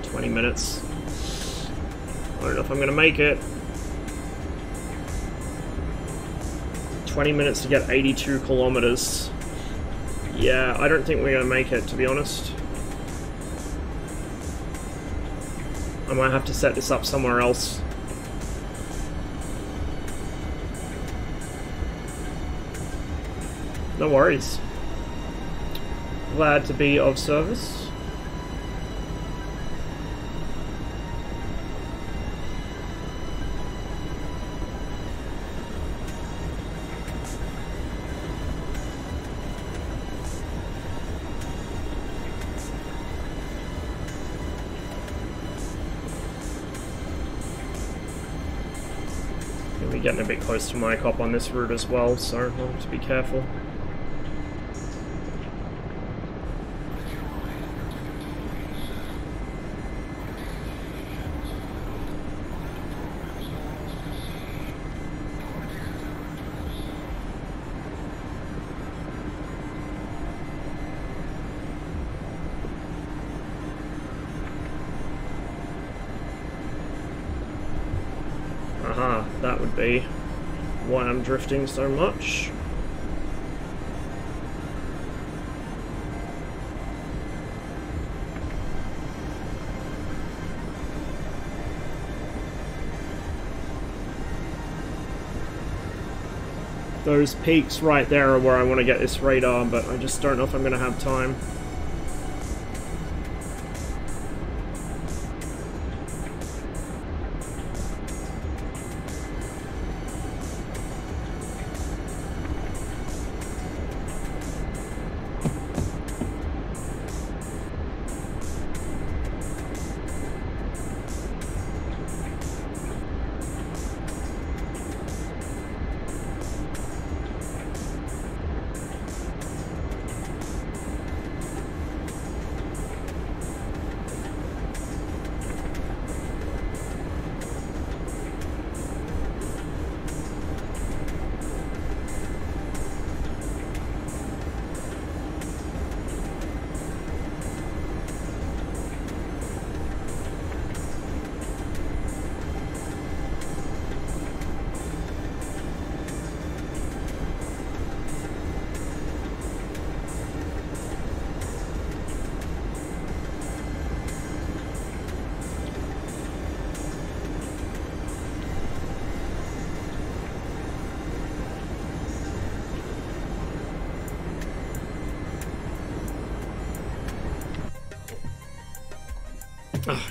20 minutes. I don't know if I'm going to make it. 20 minutes to get 82 kilometers. Yeah, I don't think we're going to make it, to be honest. I might have to set this up somewhere else. No worries. Glad to be of service. getting a bit close to my cop on this route as well, so I'll have to be careful. Aha, that would be why I'm drifting so much. Those peaks right there are where I want to get this radar, but I just don't know if I'm going to have time.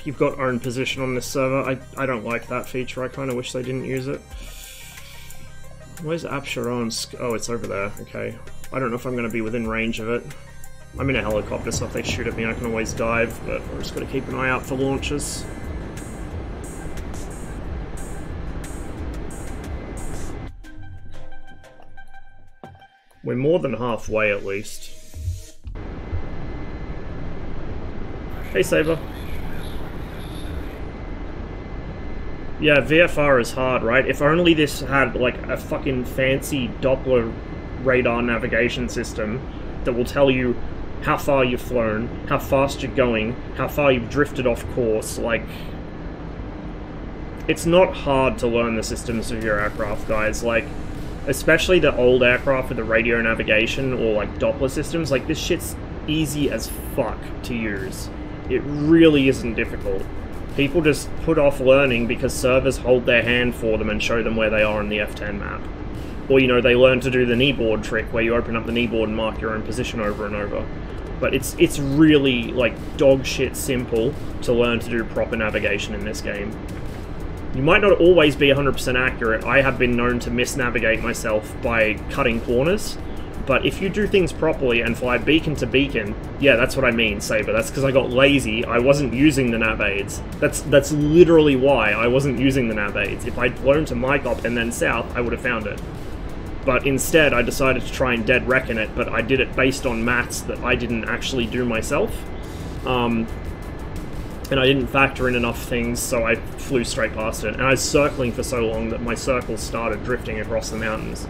You've got own position on this server. I don't like that feature. I kind of wish they didn't use it. Where's Absharonsk? Oh, it's over there. Okay. I don't know if I'm going to be within range of it. I'm in a helicopter, so if they shoot at me I can always dive, but we're just going to keep an eye out for launches. We're more than halfway at least. Hey Saber. Yeah, VFR is hard, right? If only this had, like, a fucking fancy Doppler radar navigation system that will tell you how far you've flown, how fast you're going, how far you've drifted off course, like... It's not hard to learn the systems of your aircraft, guys, like... Especially the old aircraft with the radio navigation or, like, Doppler systems, like, this shit's easy as fuck to use. It really isn't difficult. People just put off learning because servers hold their hand for them and show them where they are on the F10 map. Or, you know, they learn to do the kneeboard trick where you open up the kneeboard and mark your own position over and over. But it's really, like, dog shit simple to learn to do proper navigation in this game. You might not always be 100% accurate. I have been known to misnavigate myself by cutting corners. But if you do things properly and fly beacon to beacon, yeah, that's what I mean, Saber. That's because I got lazy. I wasn't using the nav aids. That's literally why I wasn't using the nav aids. If I'd flown to Mycop and then south, I would have found it. But instead, I decided to try and dead reckon it, but I did it based on maths that I didn't actually do myself. And I didn't factor in enough things, so I flew straight past it. And I was circling for so long that my circles started drifting across the mountains.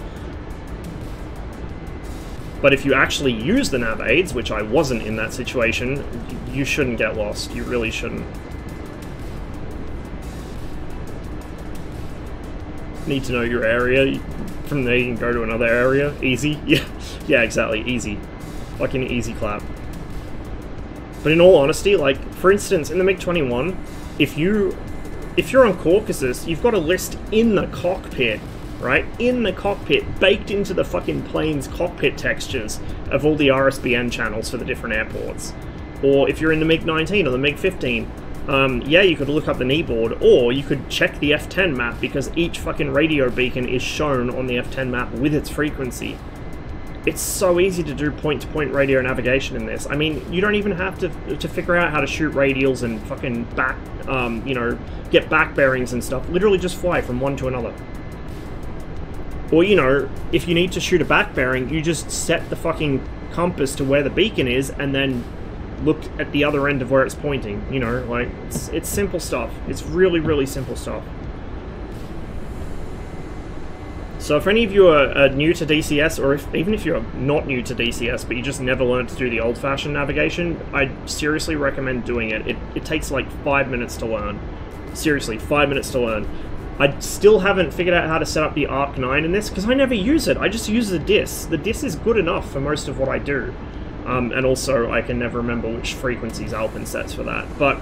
But if you actually use the nav aids, which I wasn't in that situation, you shouldn't get lost. You really shouldn't. Need to know your area. From there you can go to another area. Easy. Yeah, exactly. Easy. Fucking easy clap. But in all honesty, like, for instance, in the MiG-21, if you're on Caucasus, you've got a list in the cockpit, right? In the cockpit, baked into the fucking plane's cockpit textures of all the RSBN channels for the different airports. Or if you're in the MiG-19 or the MiG-15, yeah, you could look up the kneeboard, or you could check the F10 map because each fucking radio beacon is shown on the F10 map with its frequency. It's so easy to do point-to-point radio navigation in this. I mean, you don't even have to figure out how to shoot radials and fucking back, you know, get back bearings and stuff. Literally just fly from one to another. Or, you know, if you need to shoot a back bearing, you just set the fucking compass to where the beacon is and then look at the other end of where it's pointing. You know, like, it's simple stuff. It's really, really simple stuff. So if any of you are new to DCS, or even if you're not new to DCS, but you just never learned to do the old-fashioned navigation, I'd seriously recommend doing it. It takes like 5 minutes to learn. Seriously, 5 minutes to learn. I still haven't figured out how to set up the Arc 9 in this, because I never use it. I just use the DIS. The DIS is good enough for most of what I do. And also, I can never remember which frequencies Alpin sets for that. But,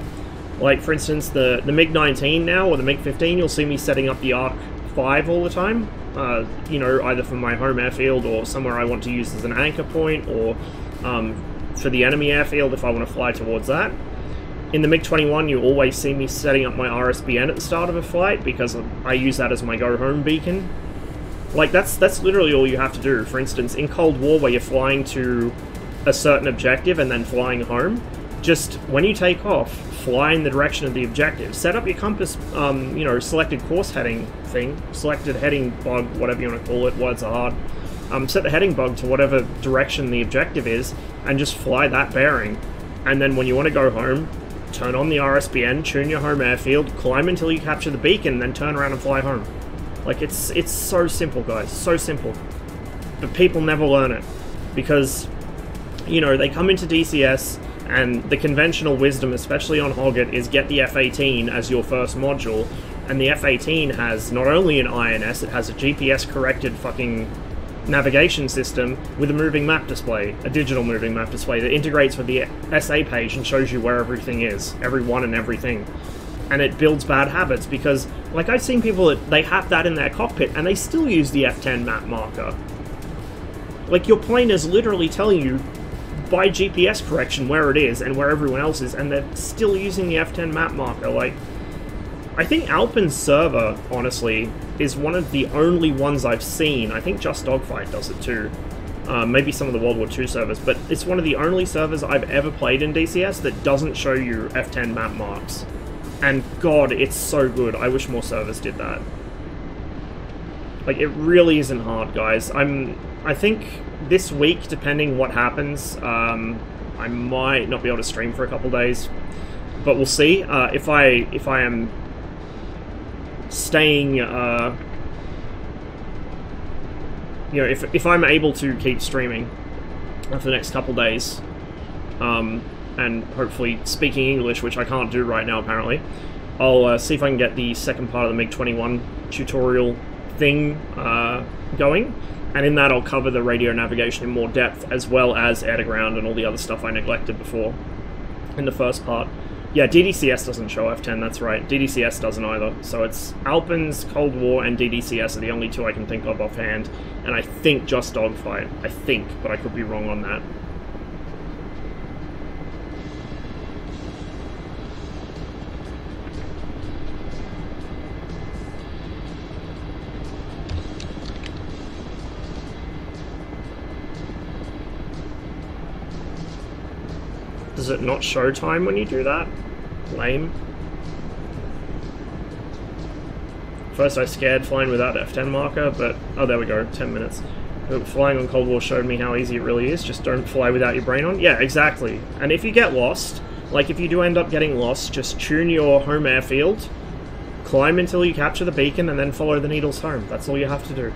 like, for instance, the MiG-19 now, or the MiG-15, you'll see me setting up the Arc 5 all the time. You know, either for my home airfield or somewhere I want to use as an anchor point, or for the enemy airfield if I want to fly towards that. In the MiG-21, you always see me setting up my RSBN at the start of a flight, because I use that as my go-home beacon. Like, that's literally all you have to do. For instance, in Cold War, where you're flying to a certain objective and then flying home, just, when you take off, fly in the direction of the objective. Set up your compass, you know, selected course heading thing, selected heading bug, whatever you want to call it, words are hard. Set the heading bug to whatever direction the objective is, and just fly that bearing. And then when you want to go home, turn on the RSBN, tune your home airfield, climb until you capture the beacon, then turn around and fly home. Like, it's so simple, guys, so simple. But people never learn it, because, you know, they come into DCS, and the conventional wisdom, especially on Hoggett, is get the F-18 as your first module, and the F-18 has not only an INS, it has a GPS-corrected fucking navigation system with a moving map display, a digital moving map display that integrates with the SA page and shows you where everything is, everyone and everything. And it builds bad habits, because, like, I've seen people that they have that in their cockpit and they still use the F10 map marker. Like, your plane is literally telling you by GPS correction where it is and where everyone else is, and they're still using the F10 map marker. Like, I think Alpin's server, honestly, is one of the only ones I've seen. I think Just Dogfight does it too. Maybe some of the World War II servers, but it's one of the only servers I've ever played in DCS that doesn't show you F10 map marks. And god, it's so good. I wish more servers did that. Like, it really isn't hard, guys. I think this week, depending what happens, I might not be able to stream for a couple days, but we'll see. If I am staying, you know, if I'm able to keep streaming for the next couple days, and hopefully speaking English, which I can't do right now apparently, I'll see if I can get the second part of the MiG-21 tutorial thing going. And in that, I'll cover the radio navigation in more depth, as well as air-to-ground and all the other stuff I neglected before in the first part. Yeah, DDCS doesn't show F10, that's right. DDCS doesn't either. So it's Alpin's, Cold War, and DDCS are the only two I can think of offhand. And I think Just Dogfight. I think, but I could be wrong on that. Does it not show time when you do that? Lame. First I scared flying without F10 marker, but... oh, there we go, 10 minutes. Flying on Cold War showed me how easy it really is. Just don't fly without your brain on. Yeah, exactly. And if you get lost, like if you do end up getting lost, just tune your home airfield, climb until you capture the beacon, and then follow the needles home. That's all you have to do.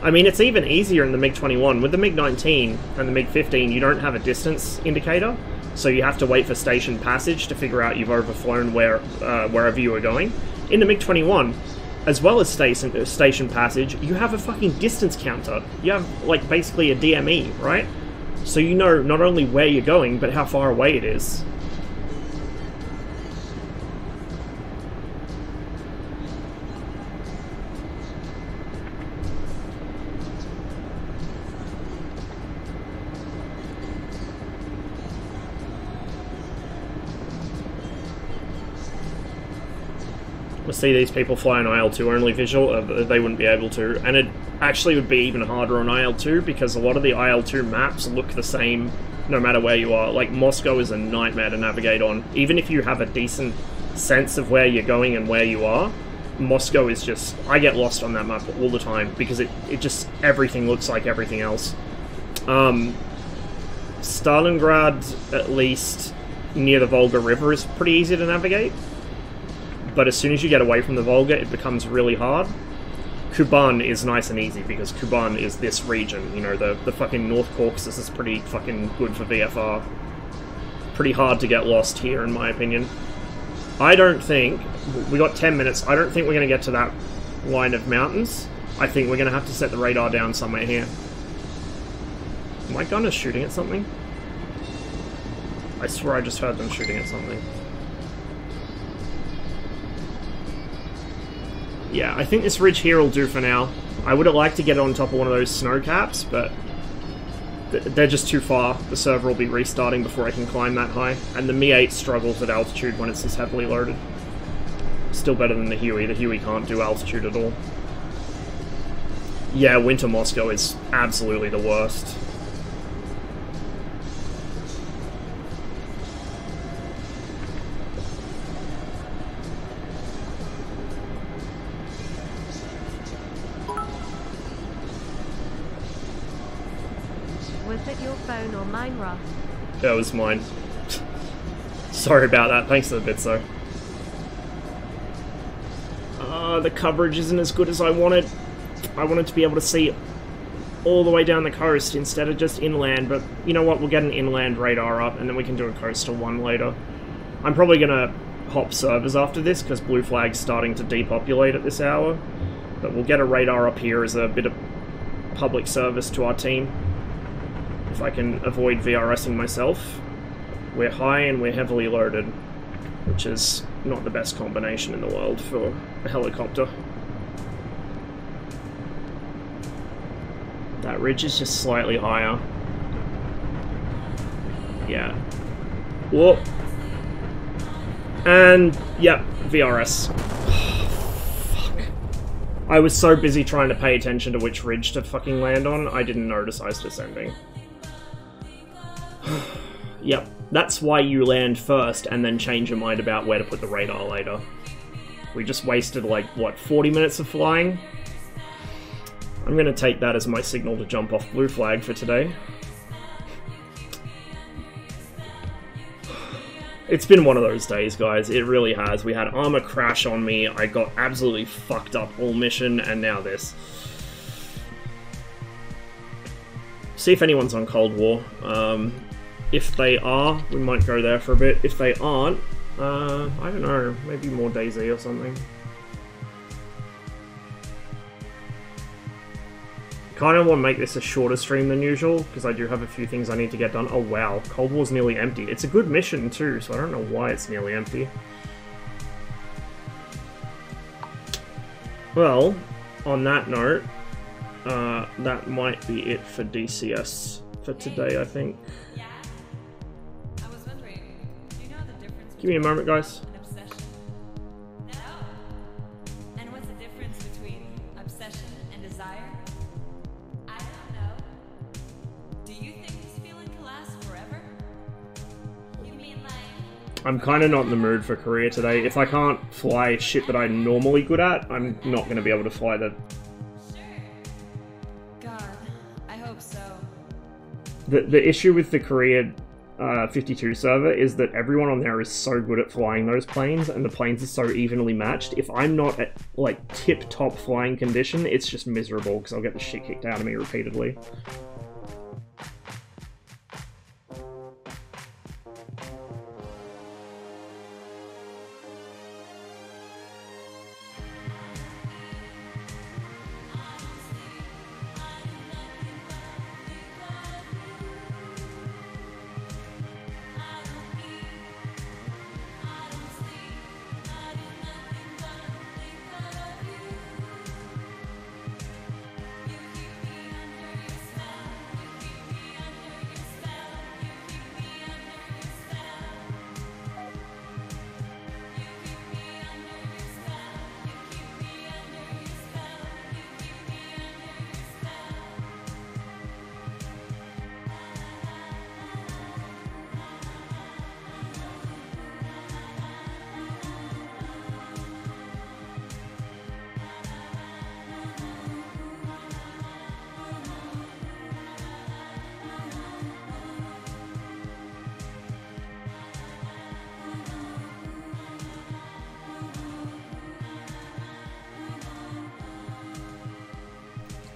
I mean, it's even easier in the MiG-21. With the MiG-19 and the MiG-15, you don't have a distance indicator, so you have to wait for station passage to figure out you've overflown wherever you are going. In the MiG-21, as well as station passage, you have a fucking distance counter. You have, like, basically a DME, right? So you know not only where you're going, but how far away it is. See these people fly an IL-2 only visual, they wouldn't be able to, and it actually would be even harder on IL-2 because a lot of the IL-2 maps look the same no matter where you are. Like, Moscow is a nightmare to navigate on. Even if you have a decent sense of where you're going and where you are, Moscow is just... I get lost on that map all the time because it just... everything looks like everything else. Stalingrad, at least near the Volga River, is pretty easy to navigate. But as soon as you get away from the Volga, it becomes really hard. Kuban is nice and easy because Kuban is this region. You know, the fucking North Caucasus is pretty fucking good for VFR. Pretty hard to get lost here, in my opinion. I don't think... we got 10 minutes. I don't think we're going to get to that line of mountains. I think we're going to have to set the radar down somewhere here. My gun is shooting at something? I swear I just heard them shooting at something. Yeah, I think this ridge here will do for now. I would have liked to get on top of one of those snow caps, but they're just too far. The server will be restarting before I can climb that high, and the Mi-8 struggles at altitude when it's this heavily loaded. Still better than the Huey. The Huey can't do altitude at all. Yeah, winter Moscow is absolutely the worst. Was it your phone or mine, Ross? That was mine. Sorry about that. Thanks for the bits, though. The coverage isn't as good as I wanted. I wanted to be able to see all the way down the coast instead of just inland, but you know what? We'll get an inland radar up, and then we can do a coastal one later. I'm probably going to hop servers after this, because Blue Flag's starting to depopulate at this hour. But we'll get a radar up here as a bit of public service to our team. If I can avoid VRSing myself. We're high and we're heavily loaded, which is not the best combination in the world for a helicopter. That ridge is just slightly higher. Yeah. Whoop. And, yep, VRS. Fuck. I was so busy trying to pay attention to which ridge to fucking land on, I didn't notice I was descending. Yep, that's why you land first and then change your mind about where to put the radar later. We just wasted, like, what, 40 minutes of flying? I'm gonna take that as my signal to jump off Blue Flag for today. It's been one of those days, guys. It really has. We had ArmA crash on me, I got absolutely fucked up all mission, and now this. See if anyone's on Cold War. If they are, we might go there for a bit. If they aren't, I don't know, maybe more DayZ or something. Kind of want to make this a shorter stream than usual, because I do have a few things I need to get done. Oh wow, Cold War's nearly empty. It's a good mission too, so I don't know why it's nearly empty. Well, on that note, that might be it for DCS for today, I think. Give me a moment, guys. And what's the difference between obsession and desire? I don't know. Do you think this feeling can last forever? You mean like... I'm kind of not in the mood for career today. If I can't fly shit that I'm normally good at, I'm not going to be able to fly the... God, I hope so. The issue with the Korea 52 server is that everyone on there is so good at flying those planes, and the planes are so evenly matched. If I'm not at, like, tip-top flying condition, it's just miserable, because I'll get the shit kicked out of me repeatedly.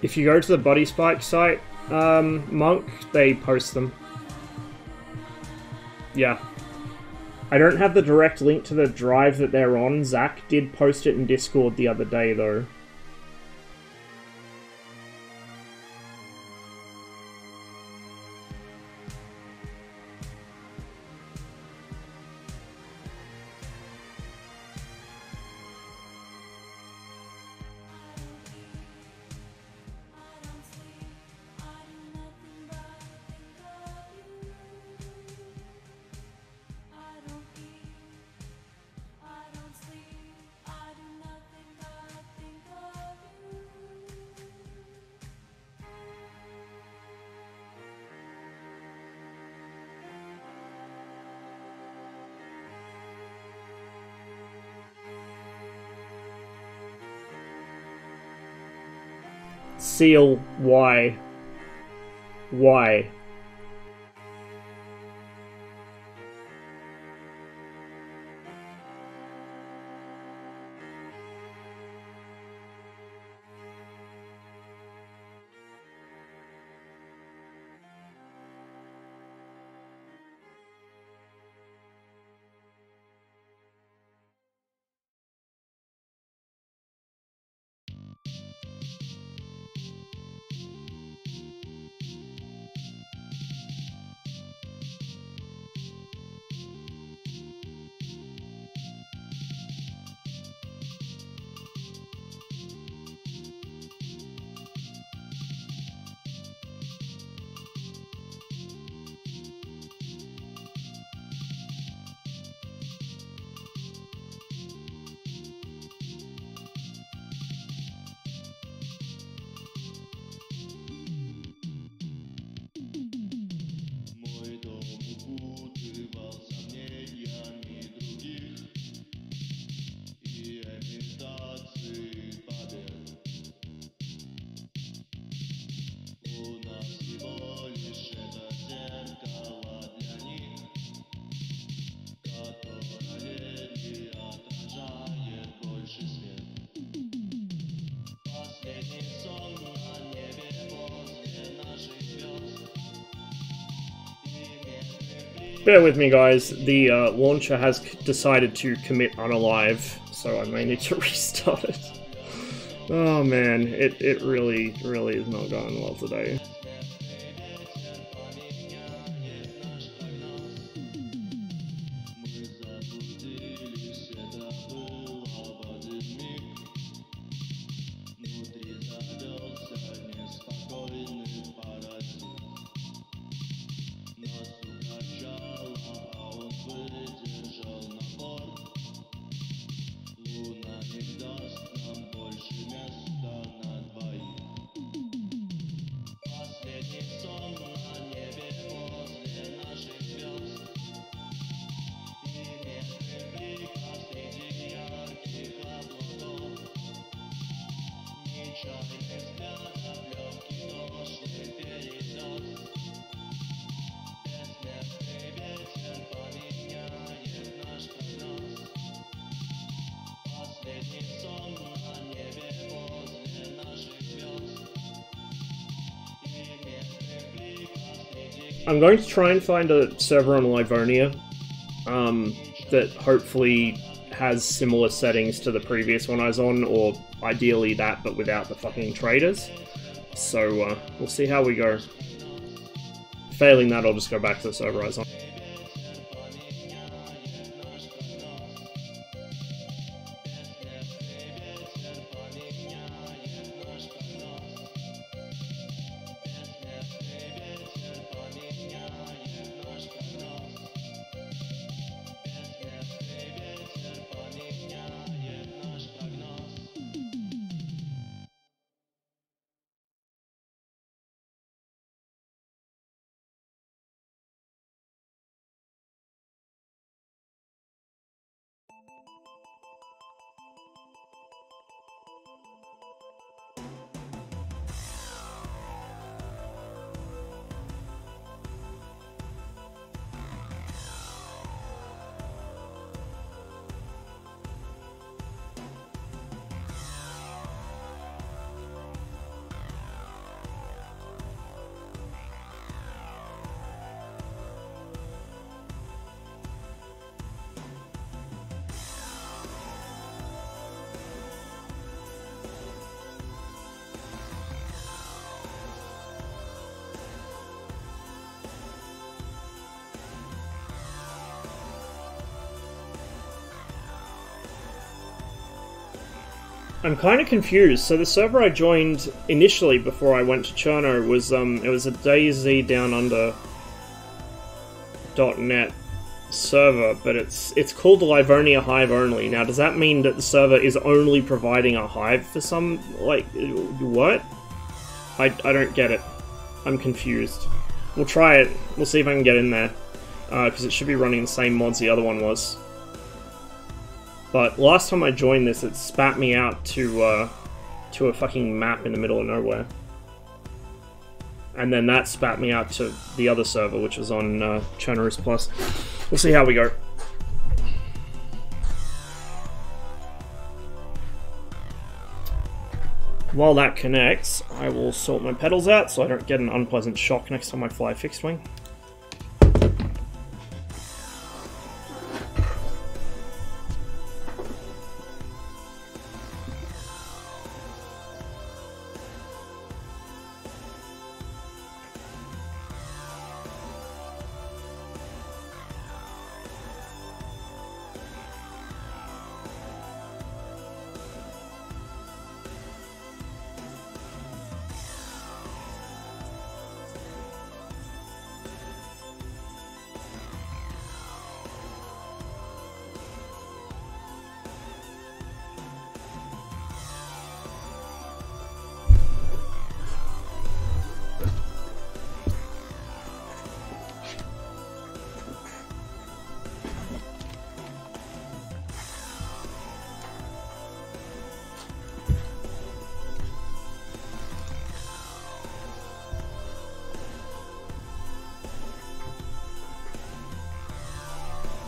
If you go to the Body Spike site, Monk, they post them. Yeah. I don't have the direct link to the drive that they're on. Zach did post it in Discord the other day, though. Seal, why? Why? Bear with me, guys. The launcher has decided to commit unalive, so I may need to restart it. Oh man, it really is not going well today. I'm going to try and find a server on Livonia that hopefully has similar settings to the previous one I was on, or ideally that, but without the fucking traders. So we'll see how we go. Failing that, I'll just go back to the server I was on. I'm kind of confused. So the server I joined initially before I went to Cherno was it was a DayZ Down Under .net server, but it's called the Livonia Hive only. Now, does that mean that the server is only providing a hive for some, like, what? I don't get it. I'm confused. We'll try it. We'll see if I can get in there, because it should be running the same mods the other one was. But last time I joined this, it spat me out to a fucking map in the middle of nowhere. And then that spat me out to the other server, which was on Cherno's Plus. We'll see how we go. While that connects, I will sort my pedals out so I don't get an unpleasant shock next time I fly fixed wing.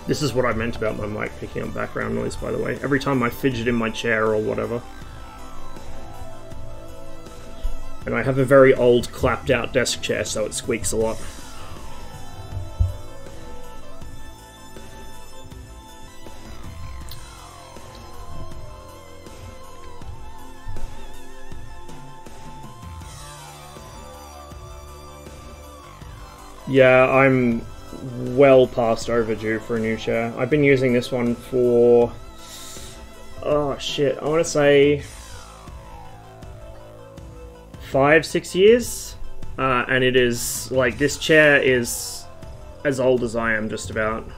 This is what I meant about my mic picking up background noise, by the way. Every time I fidget in my chair or whatever. And I have a very old, clapped-out desk chair, so it squeaks a lot. Yeah, I'm well past overdue for a new chair. I've been using this one for... oh shit, I want to say 5-6 years, and it is, like, this chair is as old as I am, just about.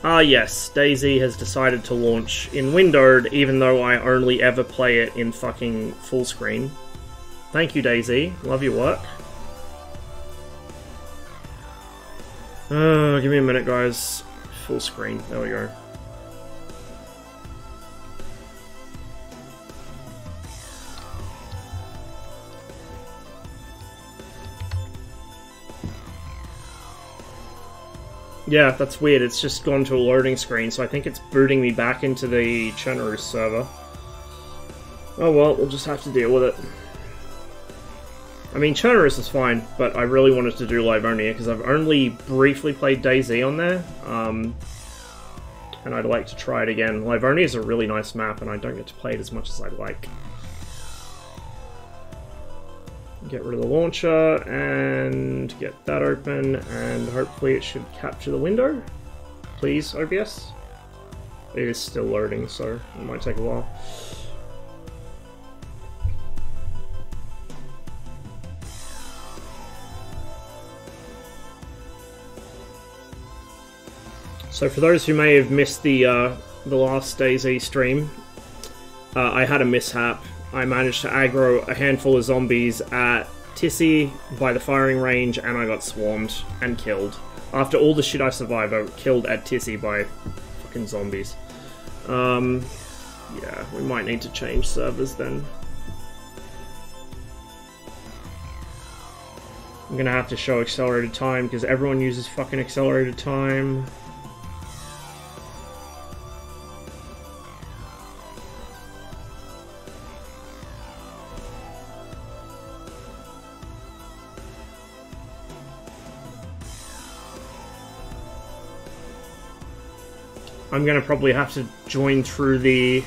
Ah yes, DayZ has decided to launch in windowed, even though I only ever play it in fucking full screen. Thank you, DayZ. Love your work. Give me a minute, guys. Full screen. There we go. Yeah, that's weird. It's just gone to a loading screen, so I think it's booting me back into the Cherno's server. Oh well, we'll just have to deal with it. I mean, Cherno's is fine, but I really wanted to do Livonia, because I've only briefly played DayZ on there, and I'd like to try it again. Livonia is a really nice map, and I don't get to play it as much as I'd like. Get rid of the launcher, and get that open, and hopefully it should capture the window. Please, OBS. It is still loading, so it might take a while. So for those who may have missed the last DayZ stream, I had a mishap. I managed to aggro a handful of zombies at Tissy by the firing range, and I got swarmed and killed. After all the shit I survived, I got killed at Tissy by fucking zombies. Yeah, we might need to change servers then. I'm gonna have to show accelerated time, because everyone uses fucking accelerated time. I'm gonna probably have to join through the...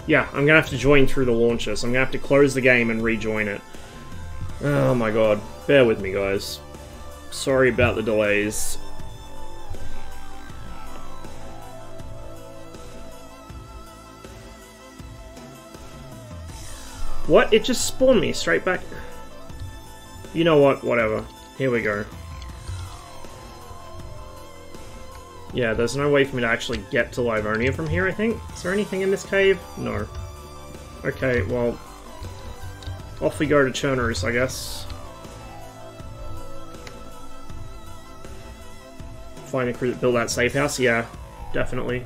Yeah, I'm gonna have to join through the launcher, so I'm gonna have to close the game and rejoin it. Oh my god. Bear with me, guys. Sorry about the delays. What? It just spawned me straight back. You know what? Whatever. Here we go. Yeah, there's no way for me to actually get to Livonia from here, I think. Is there anything in this cave? No. Okay, well... Off we go to Cherners, I guess. Find a crew that built that safe house? Yeah, definitely.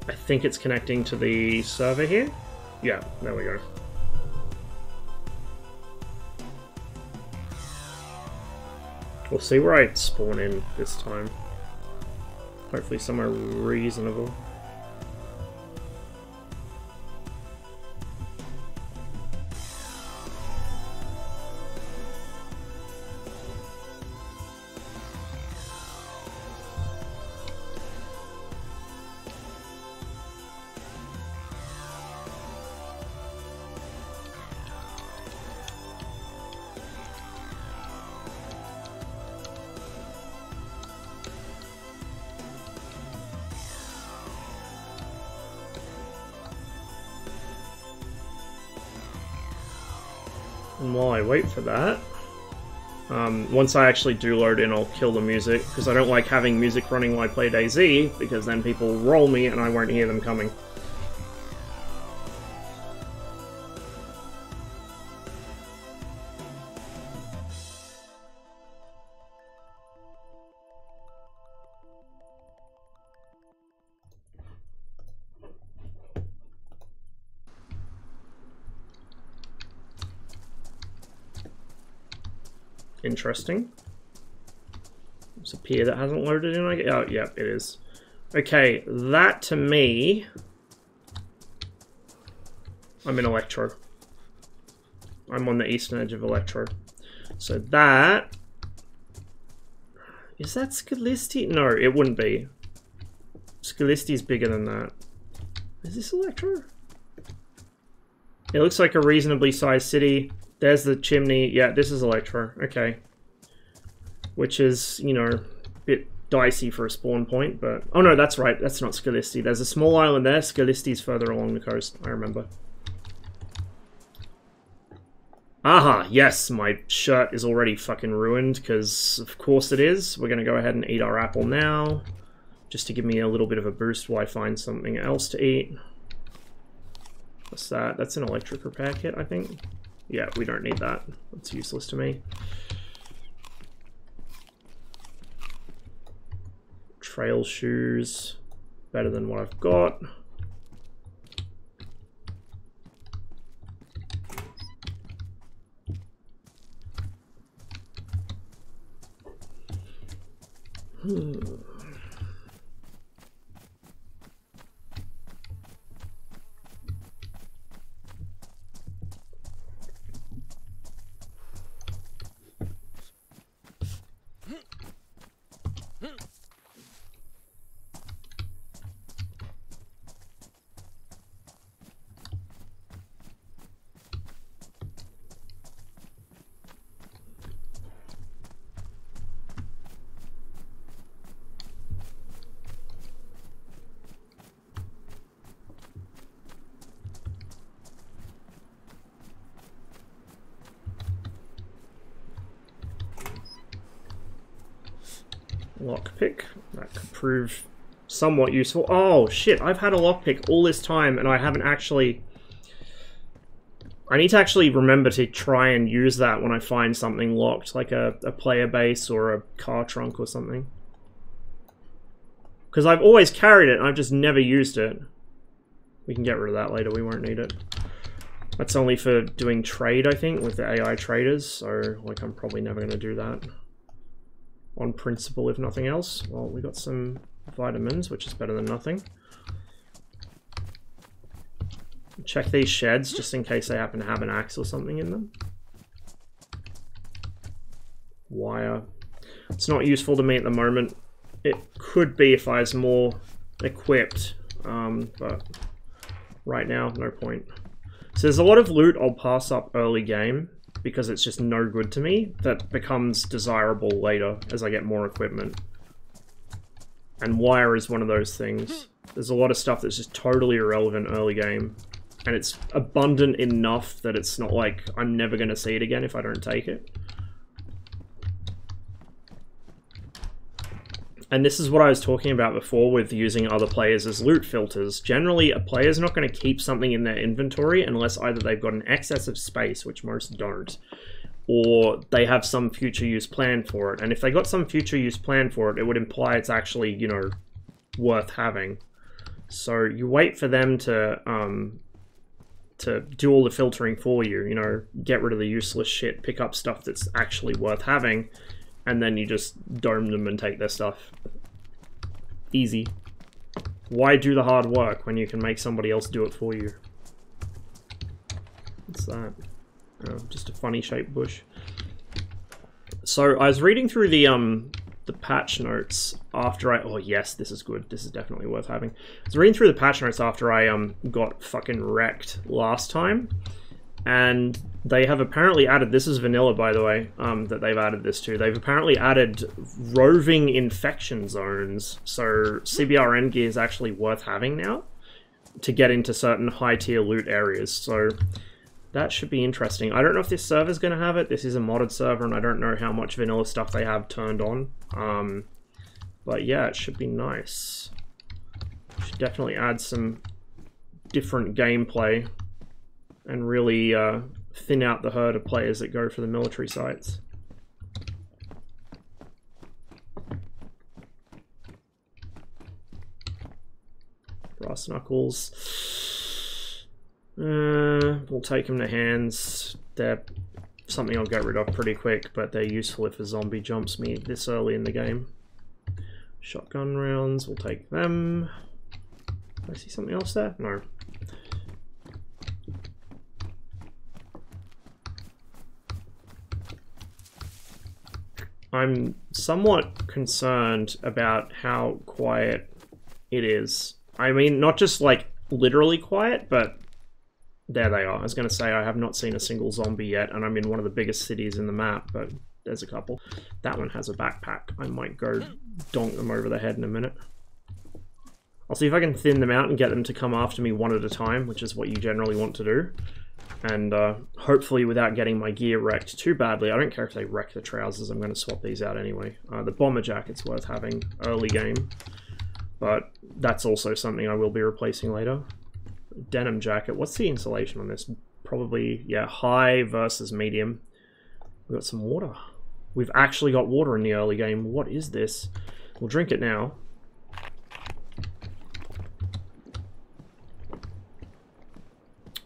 I think it's connecting to the server here? Yeah, there we go. We'll see where I spawn in this time. Hopefully somewhere reasonable. And while I wait for that, once I actually do load in, I'll kill the music, because I don't like having music running while I play DayZ, because then people roll me and I won't hear them coming. Interesting. There's a pier that hasn't loaded in, I guess. Oh, yeah, it is. Okay, that to me... I'm in Electro. I'm on the eastern edge of Electro. So that... Is that Scalisti? No, it wouldn't be. Scalisti is bigger than that. Is this Electro? It looks like a reasonably sized city. There's the chimney. Yeah, this is Electro. Okay. Which is, you know, a bit dicey for a spawn point, but... Oh no, that's right. That's not Scalisti. There's a small island there. Scalisti's further along the coast. I remember. Aha! Yes, my shirt is already fucking ruined, because of course it is. We're going to go ahead and eat our apple now, just to give me a little bit of a boost while I find something else to eat. What's that? That's an electric repair kit, I think. Yeah, we don't need that. That's useless to me. Trail shoes. Better than what I've got. Lockpick. That could prove somewhat useful. Oh, shit. I've had a lockpick all this time, and I haven't actually... I need to actually remember to try and use that when I find something locked, like a player base or a car trunk or something. Because I've always carried it, and I've just never used it. We can get rid of that later. We won't need it. That's only for doing trade, I think, with the AI traders. So, like, I'm probably never going to do that. On principle, if nothing else. Well, we got some vitamins, which is better than nothing. Check these sheds, just in case they happen to have an axe or something in them. Wire. It's not useful to me at the moment. It could be if I was more equipped, but right now, no point. So there's a lot of loot I'll pass up early game because it's just no good to me that becomes desirable later as I get more equipment. And wire is one of those things. There's a lot of stuff that's just totally irrelevant early game. And it's abundant enough that it's not like I'm never going to see it again if I don't take it. And this is what I was talking about before with using other players as loot filters. Generally, a player's not going to keep something in their inventory unless either they've got an excess of space, which most don't, or they have some future use plan for it. And if they got some future use plan for it, it would imply it's actually, you know, worth having. So you wait for them to do all the filtering for you, you know, get rid of the useless shit, pick up stuff that's actually worth having, and then you just dome them and take their stuff. Easy. Why do the hard work when you can make somebody else do it for you? What's that? Oh, just a funny shaped bush. So I was reading through the patch notes after I... Oh yes, this is good. This is definitely worth having. I was reading through the patch notes after I got fucking wrecked last time. And they have apparently added, this is vanilla by the way, that they've added this to. They've apparently added roving infection zones. So CBRN gear is actually worth having now to get into certain high tier loot areas. So that should be interesting. I don't know if this server's going to have it. This is a modded server and I don't know how much vanilla stuff they have turned on. But yeah, it should be nice. Should definitely add some different gameplay and really thin out the herd of players that go for the military sites. Brass knuckles. We'll take them to hands. They're something I'll get rid of pretty quick, but they're useful if a zombie jumps me this early in the game. Shotgun rounds, we'll take them. Did I see something else there? No. I'm somewhat concerned about how quiet it is. I mean, not just like literally quiet, but there they are. I was going to say I have not seen a single zombie yet, and I'm in one of the biggest cities in the map, but there's a couple. That one has a backpack. I might go donk them over the head in a minute. I'll see if I can thin them out and get them to come after me one at a time, which is what you generally want to do. And hopefully without getting my gear wrecked too badly. I don't care if they wreck the trousers, I'm going to swap these out anyway. The bomber jacket's worth having early game, but that's also something I will be replacing later. Denim jacket, what's the insulation on this? Probably, yeah, high versus medium. We've got some water. We've actually got water in the early game. What is this? We'll drink it now.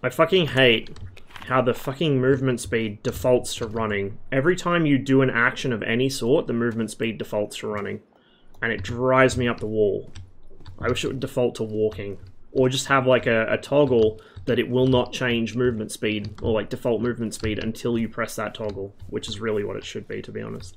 I fucking hate how the fucking movement speed defaults to running. Every time you do an action of any sort, the movement speed defaults to running. And it drives me up the wall. I wish it would default to walking. Or just have like a toggle that it will not change movement speed, or like default movement speed until you press that toggle, which is really what it should be, to be honest.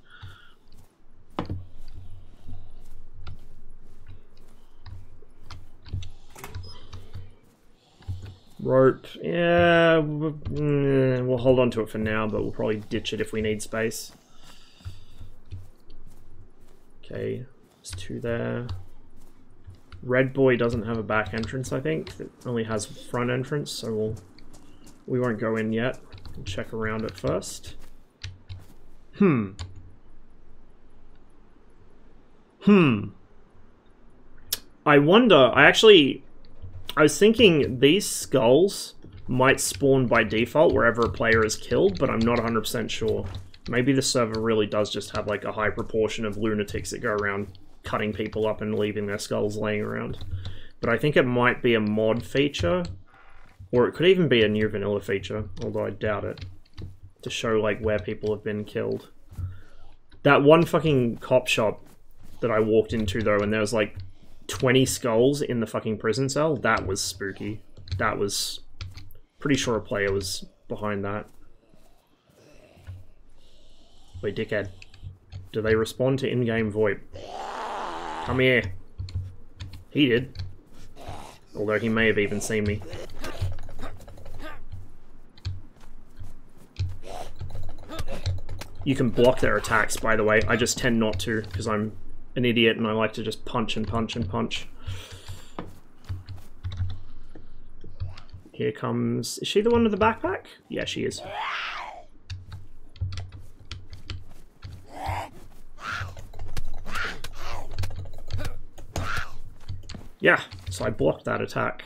Rope, yeah, we'll hold on to it for now, but we'll probably ditch it if we need space. Okay, there's two there. Red Boy doesn't have a back entrance, I think. It only has front entrance, so we won't go in yet. We'll check around it first. I wonder, I was thinking these skulls might spawn by default wherever a player is killed, but I'm not 100% sure. Maybe the server really does just have like a high proportion of lunatics that go around cutting people up and leaving their skulls laying around. But I think it might be a mod feature, or it could even be a new vanilla feature, although I doubt it, to show like where people have been killed. That one fucking cop shop that I walked into though, and there was like 20 skulls in the fucking prison cell, that was spooky. That was... pretty sure a player was behind that. Wait, dickhead. Do they respond to in-game VoIP? Come here. He did. Although he may have even seen me. You can block their attacks, by the way. I just tend not to, because I'm an idiot and I like to just punch and punch and punch. Here comes... Is she the one with the backpack? Yeah, she is. Yeah, so I blocked that attack.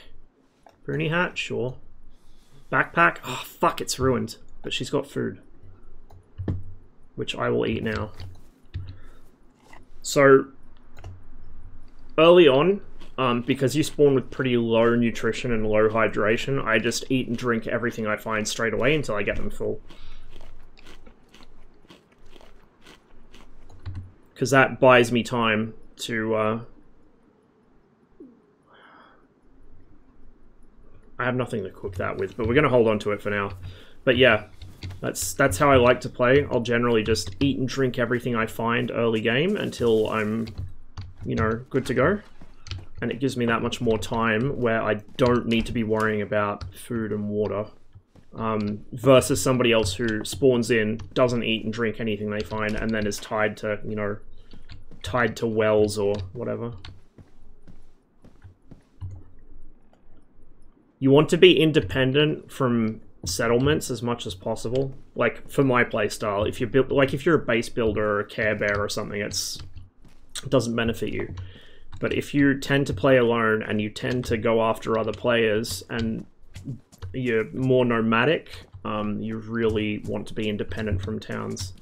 Bruni hat? Sure. Backpack? Oh, fuck, it's ruined. But she's got food. Which I will eat now. So, early on, because you spawn with pretty low nutrition and low hydration, I just eat and drink everything I find straight away until I get them full. Because that buys me time to... I have nothing to cook that with, but we're going to hold on to it for now. But yeah, that's how I like to play. I'll generally just eat and drink everything I find early game until I'm, you know, good to go. And it gives me that much more time where I don't need to be worrying about food and water. Versus somebody else who spawns in, doesn't eat and drink anything they find, and then is tied to, you know, tied to wells or whatever. You want to be independent from settlements as much as possible. Like, for my playstyle, if you're if you're a base builder or a Care Bear or something, it doesn't benefit you. But if you tend to play alone and you tend to go after other players and you're more nomadic, you really want to be independent from towns.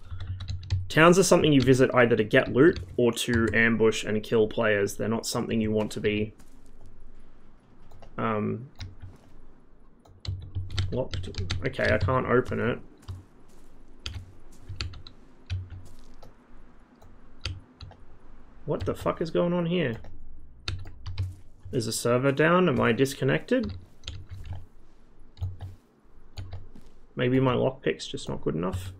Towns are something you visit either to get loot or to ambush and kill players. They're not something you want to be... locked. Okay, I can't open it. What the fuck is going on here? Is the server down? Am I disconnected? Maybe my lockpick's just not good enough.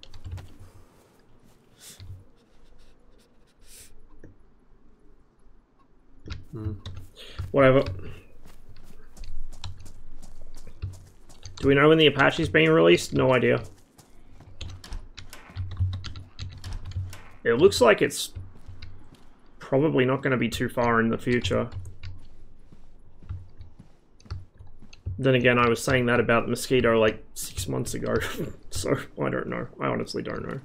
Whatever. Do we know when the Apache's being released? No idea. It looks like it's probably not going to be too far in the future. Then again, I was saying that about Mosquito like 6 months ago, so I don't know. I honestly don't know.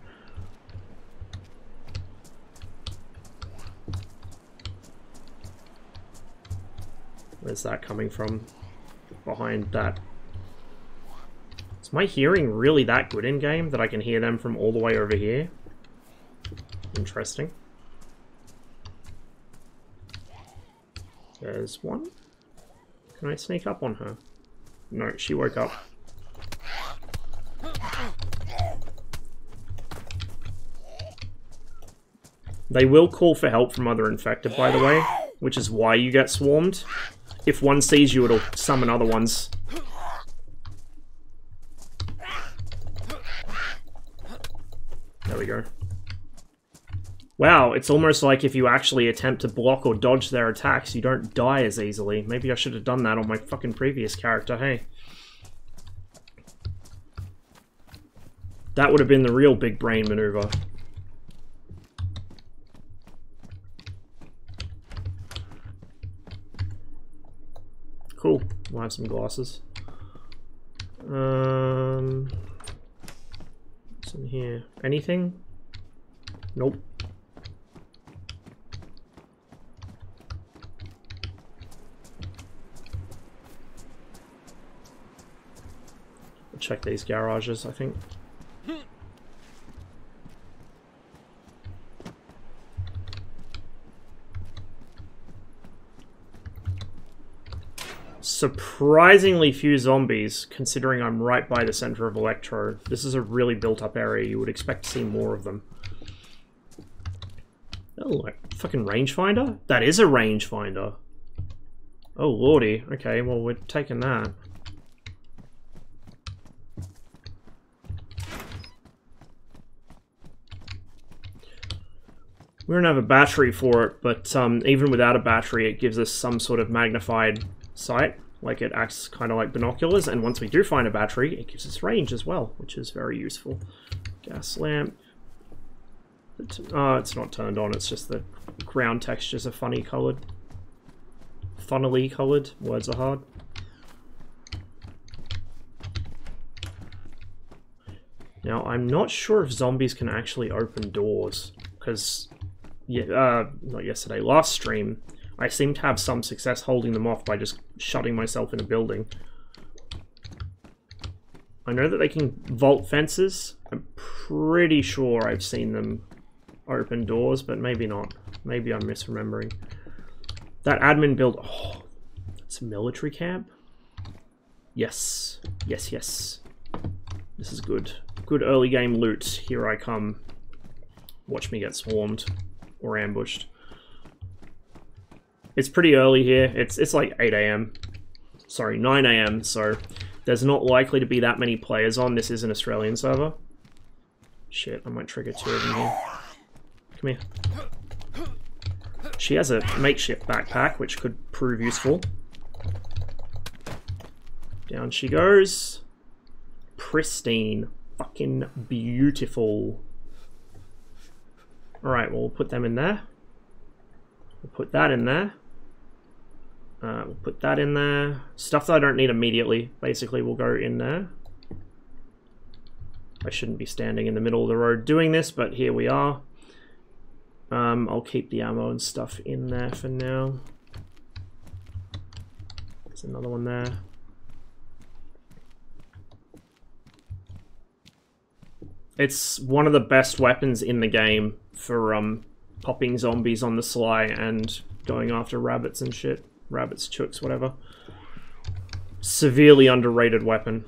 Where's that coming from? Behind that. Is my hearing really that good in game that I can hear them from all the way over here? Interesting. There's one. Can I sneak up on her? No, she woke up. They will call for help from other infected, by the way, which is why you get swarmed. If one sees you, it'll summon other ones. There we go. Wow, it's almost like if you actually attempt to block or dodge their attacks, you don't die as easily. Maybe I should have done that on my fucking previous character, hey. That would have been the real big brain maneuver. Cool, we'll have some glasses. What's in here? Anything? Nope. I'll check these garages, I think. Surprisingly few zombies, considering I'm right by the center of Electro. This is a really built-up area. You would expect to see more of them. Oh, like fucking rangefinder? That is a rangefinder. Oh lordy. Okay, well we're taking that. We don't have a battery for it, but even without a battery, it gives us some sort of magnified sight. Like, it acts kind of like binoculars, and once we do find a battery, it gives us range as well, which is very useful. Gas lamp. It's not turned on, it's just the ground textures are funny coloured. Funnily coloured, words are hard. Now, I'm not sure if zombies can actually open doors, because, yeah, not yesterday, last stream, I seem to have some success holding them off by just shutting myself in a building. I know that they can vault fences. I'm pretty sure I've seen them open doors, but maybe not. Maybe I'm misremembering. That admin build... Oh, that's a military camp? Yes. Yes, yes. This is good. Good early game loot. Here I come. Watch me get swarmed. Or ambushed. It's pretty early here. It's like 8 AM. Sorry, 9 AM, so there's not likely to be that many players on. This is an Australian server. Shit, I might trigger 2 of them here. Come here. She has a makeshift backpack, which could prove useful. Down she goes. Pristine. Fucking beautiful. Alright, well, we'll put them in there. We'll put that in there. We'll put that in there. Stuff that I don't need immediately, basically, will go in there. I shouldn't be standing in the middle of the road doing this, but here we are. I'll keep the ammo and stuff in there for now. There's another one there. It's one of the best weapons in the game for popping zombies on the sly and going after rabbits and shit. Rabbits, chooks, whatever. Severely underrated weapon.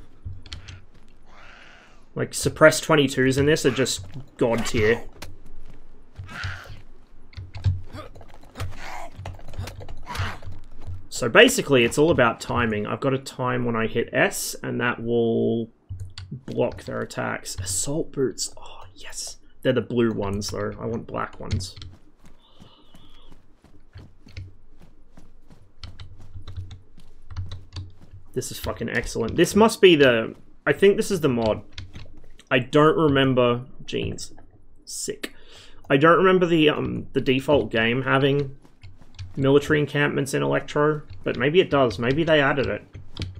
Like, suppressed 22s in this are just god tier. So basically, it's all about timing. I've got to time when I hit S, and that will block their attacks. Assault boots. Oh, yes. They're the blue ones, though. I want black ones. This is fucking excellent. This must be the... I think this is the mod. I don't remember... Jeans. Sick. I don't remember the default game having military encampments in Electro, but maybe it does. Maybe they added it.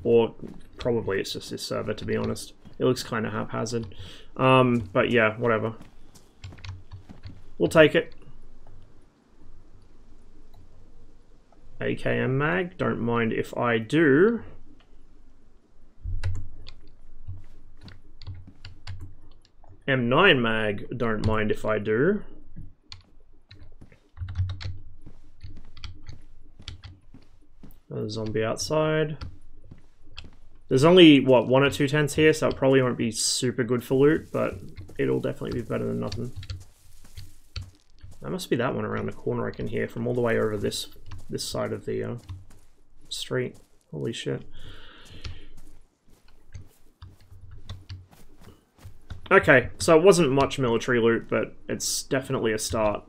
Or probably it's just this server, to be honest. It looks kind of haphazard. But yeah, whatever. We'll take it. AKM mag, don't mind if I do. M9 mag, don't mind if I do. Another zombie outside. There's only, what, 1 or 2 tents here, so it probably won't be super good for loot, but it'll definitely be better than nothing. That must be that one around the corner I can hear from all the way over this side of the street. Holy shit. Okay, so it wasn't much military loot, but it's definitely a start.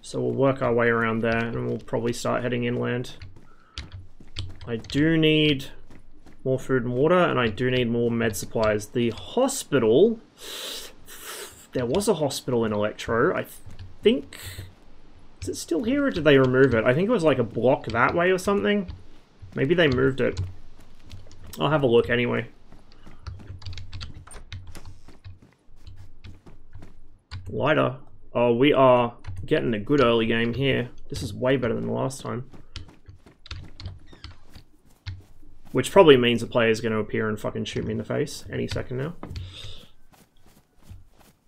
So we'll work our way around there, and we'll probably start heading inland. I do need more food and water, and I do need more med supplies. The hospital... There was a hospital in Electro, I think... Is it still here, or did they remove it? I think it was like a block that way or something. Maybe they moved it. I'll have a look anyway. Lighter. Oh, we are getting a good early game here. This is way better than the last time. Which probably means a player is going to appear and fucking shoot me in the face any second now.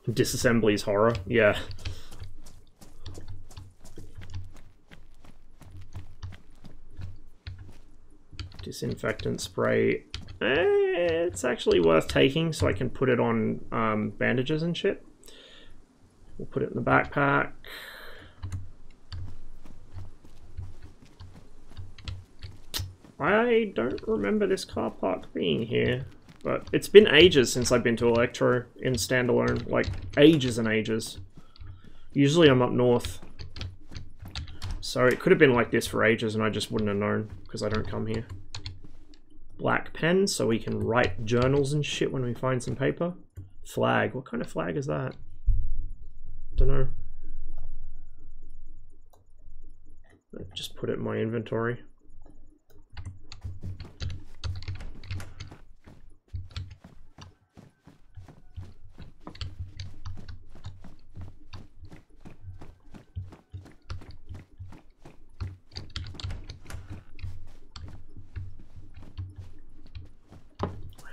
Disassembly's horror. Yeah. Disinfectant spray. It's actually worth taking so I can put it on bandages and shit. We'll put it in the backpack. I don't remember this car park being here. But it's been ages since I've been to Electro in standalone. Like, ages and ages. Usually I'm up north. So it could have been like this for ages and I just wouldn't have known, because I don't come here. Black pen, so we can write journals and shit when we find some paper. Flag. What kind of flag is that? Don't know. Just put it in my inventory.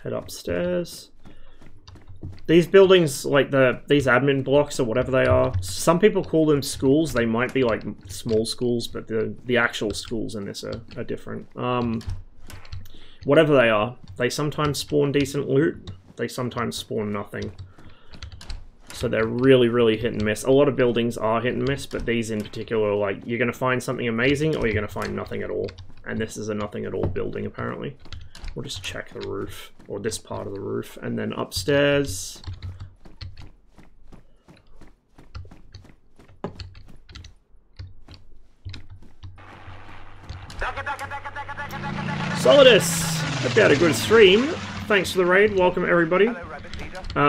Head upstairs. These buildings, like these admin blocks or whatever they are, some people call them schools. They might be like small schools, but the actual schools in this are different. Whatever they are, they sometimes spawn decent loot. They sometimes spawn nothing. So they're really, really hit and miss. A lot of buildings are hit and miss, but these in particular, like, you're going to find something amazing or you're going to find nothing at all. And this is a nothing at all building, apparently. We'll just check the roof, or this part of the roof, and then upstairs. Solidus! Hope you had a good stream. Thanks for the raid. Welcome, everybody.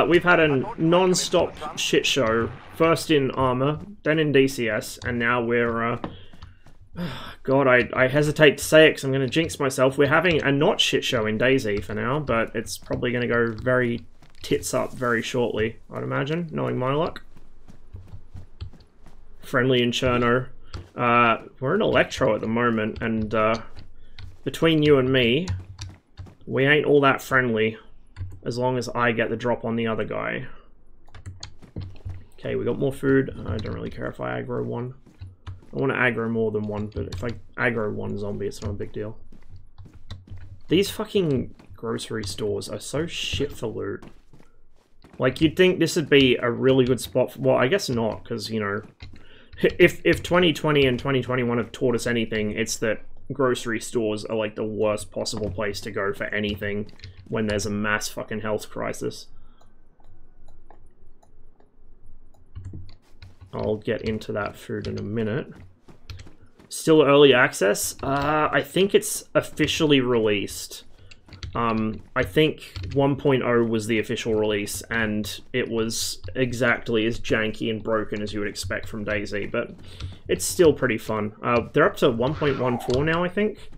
We've had a non-stop shit show. First in ArmA, then in DCS, and now we're... God, I hesitate to say it because I'm going to jinx myself. We're having a not shit show in DayZ for now, but it's probably going to go very tits up very shortly, I'd imagine, knowing my luck. Friendly and Cherno. We're in Electro at the moment, and between you and me, we ain't all that friendly as long as I get the drop on the other guy. Okay, we got more food. I don't really care if I aggro one. I want to aggro more than one, but if I aggro one zombie, it's not a big deal. These fucking grocery stores are so shit for loot. Like, you'd think this would be a really good spot for... Well, I guess not, because, you know... If 2020 and 2021 have taught us anything, it's that grocery stores are, like, the worst possible place to go for anything when there's a mass fucking health crisis. I'll get into that food in a minute. Still early access? I think it's officially released. I think 1.0 was the official release, and it was exactly as janky and broken as you would expect from DayZ, but it's still pretty fun. They're up to 1.14 now, I think.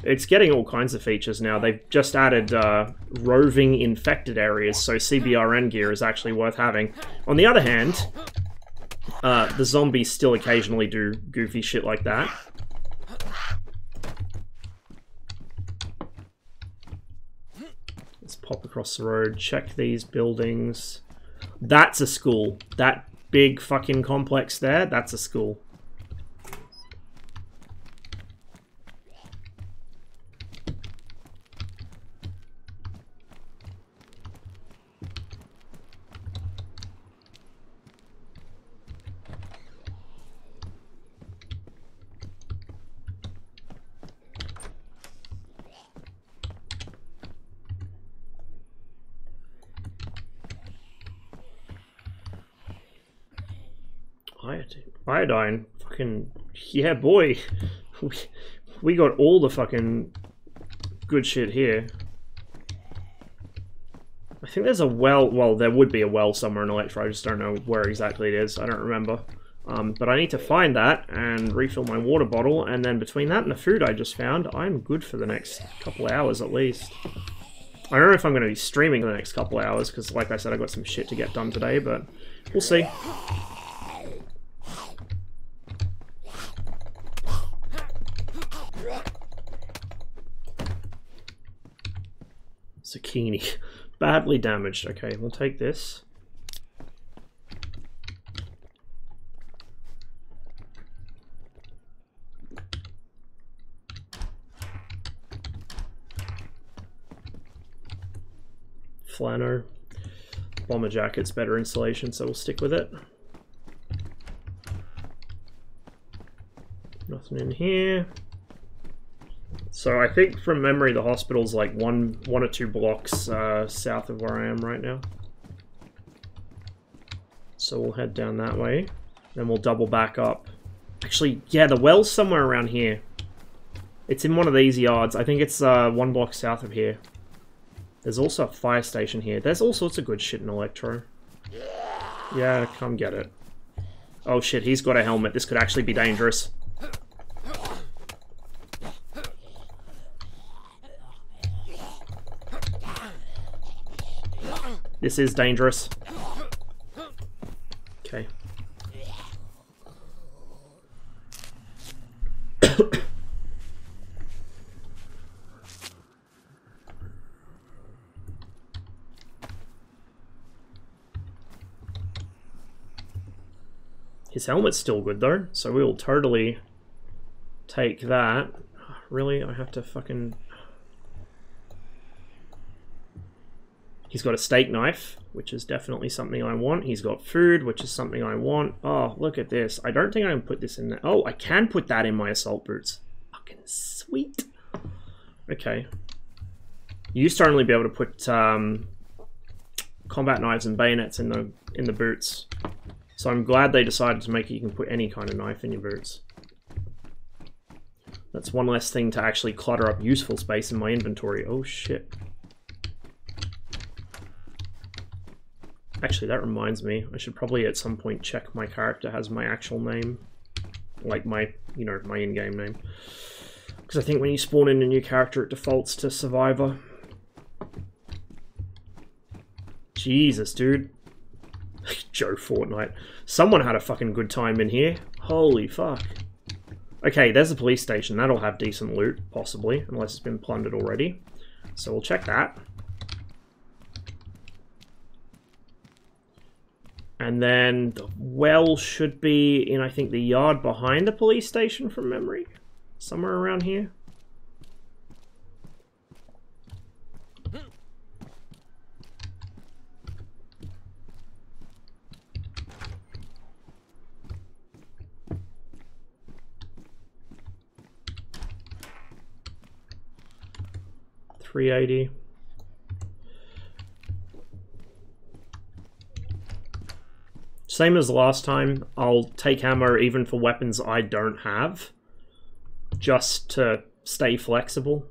It's getting all kinds of features now. They've just added roving infected areas, so CBRN gear is actually worth having. On the other hand... the zombies still occasionally do goofy shit like that. Let's pop across the road, check these buildings. That's a school. That big fucking complex there, that's a school. Iodine. Fucking... Yeah, boy. We got all the fucking good shit here. I think there's a well... Well, there would be a well somewhere in Electro. I just don't know where exactly it is. I don't remember. But I need to find that and refill my water bottle. And then between that and the food I just found, I'm good for the next couple of hours at least. I don't know if I'm going to be streaming for the next couple of hours. Because like I said, I got some shit to get done today. But we'll see. Zucchini. Badly damaged. Okay, we'll take this. Flano. Bomber jacket's better insulation, so we'll stick with it. Nothing in here. Let's So I think from memory the hospital's like one or two blocks south of where I am right now. So we'll head down that way. Then we'll double back up. Actually, yeah, the well's somewhere around here. It's in one of these yards. I think it's 1 block south of here. There's also a fire station here. There's all sorts of good shit in Electro. Yeah, come get it. Oh shit, he's got a helmet. This could actually be dangerous. This is dangerous. Okay. His helmet's still good though, so we will totally take that. Really? I have to fucking... He's got a steak knife, which is definitely something I want. He's got food, which is something I want. Oh, look at this. I don't think I can put this in there. Oh, I can put that in my assault boots. Fucking sweet. Okay. You used to only be able to put combat knives and bayonets in the boots. So I'm glad they decided to make it you can put any kind of knife in your boots. That's one less thing to actually clutter up useful space in my inventory. Oh shit. Actually, that reminds me, I should probably at some point check my character has my actual name. Like my, you know, my in-game name. Because I think when you spawn in a new character, it defaults to Survivor. Jesus, dude. Joe Fortnite. Someone had a fucking good time in here. Holy fuck. Okay, there's a police station. That'll have decent loot, possibly, unless it's been plundered already. So we'll check that. And then the well should be in, I think, the yard behind the police station from memory. Somewhere around here. $380. Same as last time, I'll take ammo even for weapons I don't have, just to stay flexible.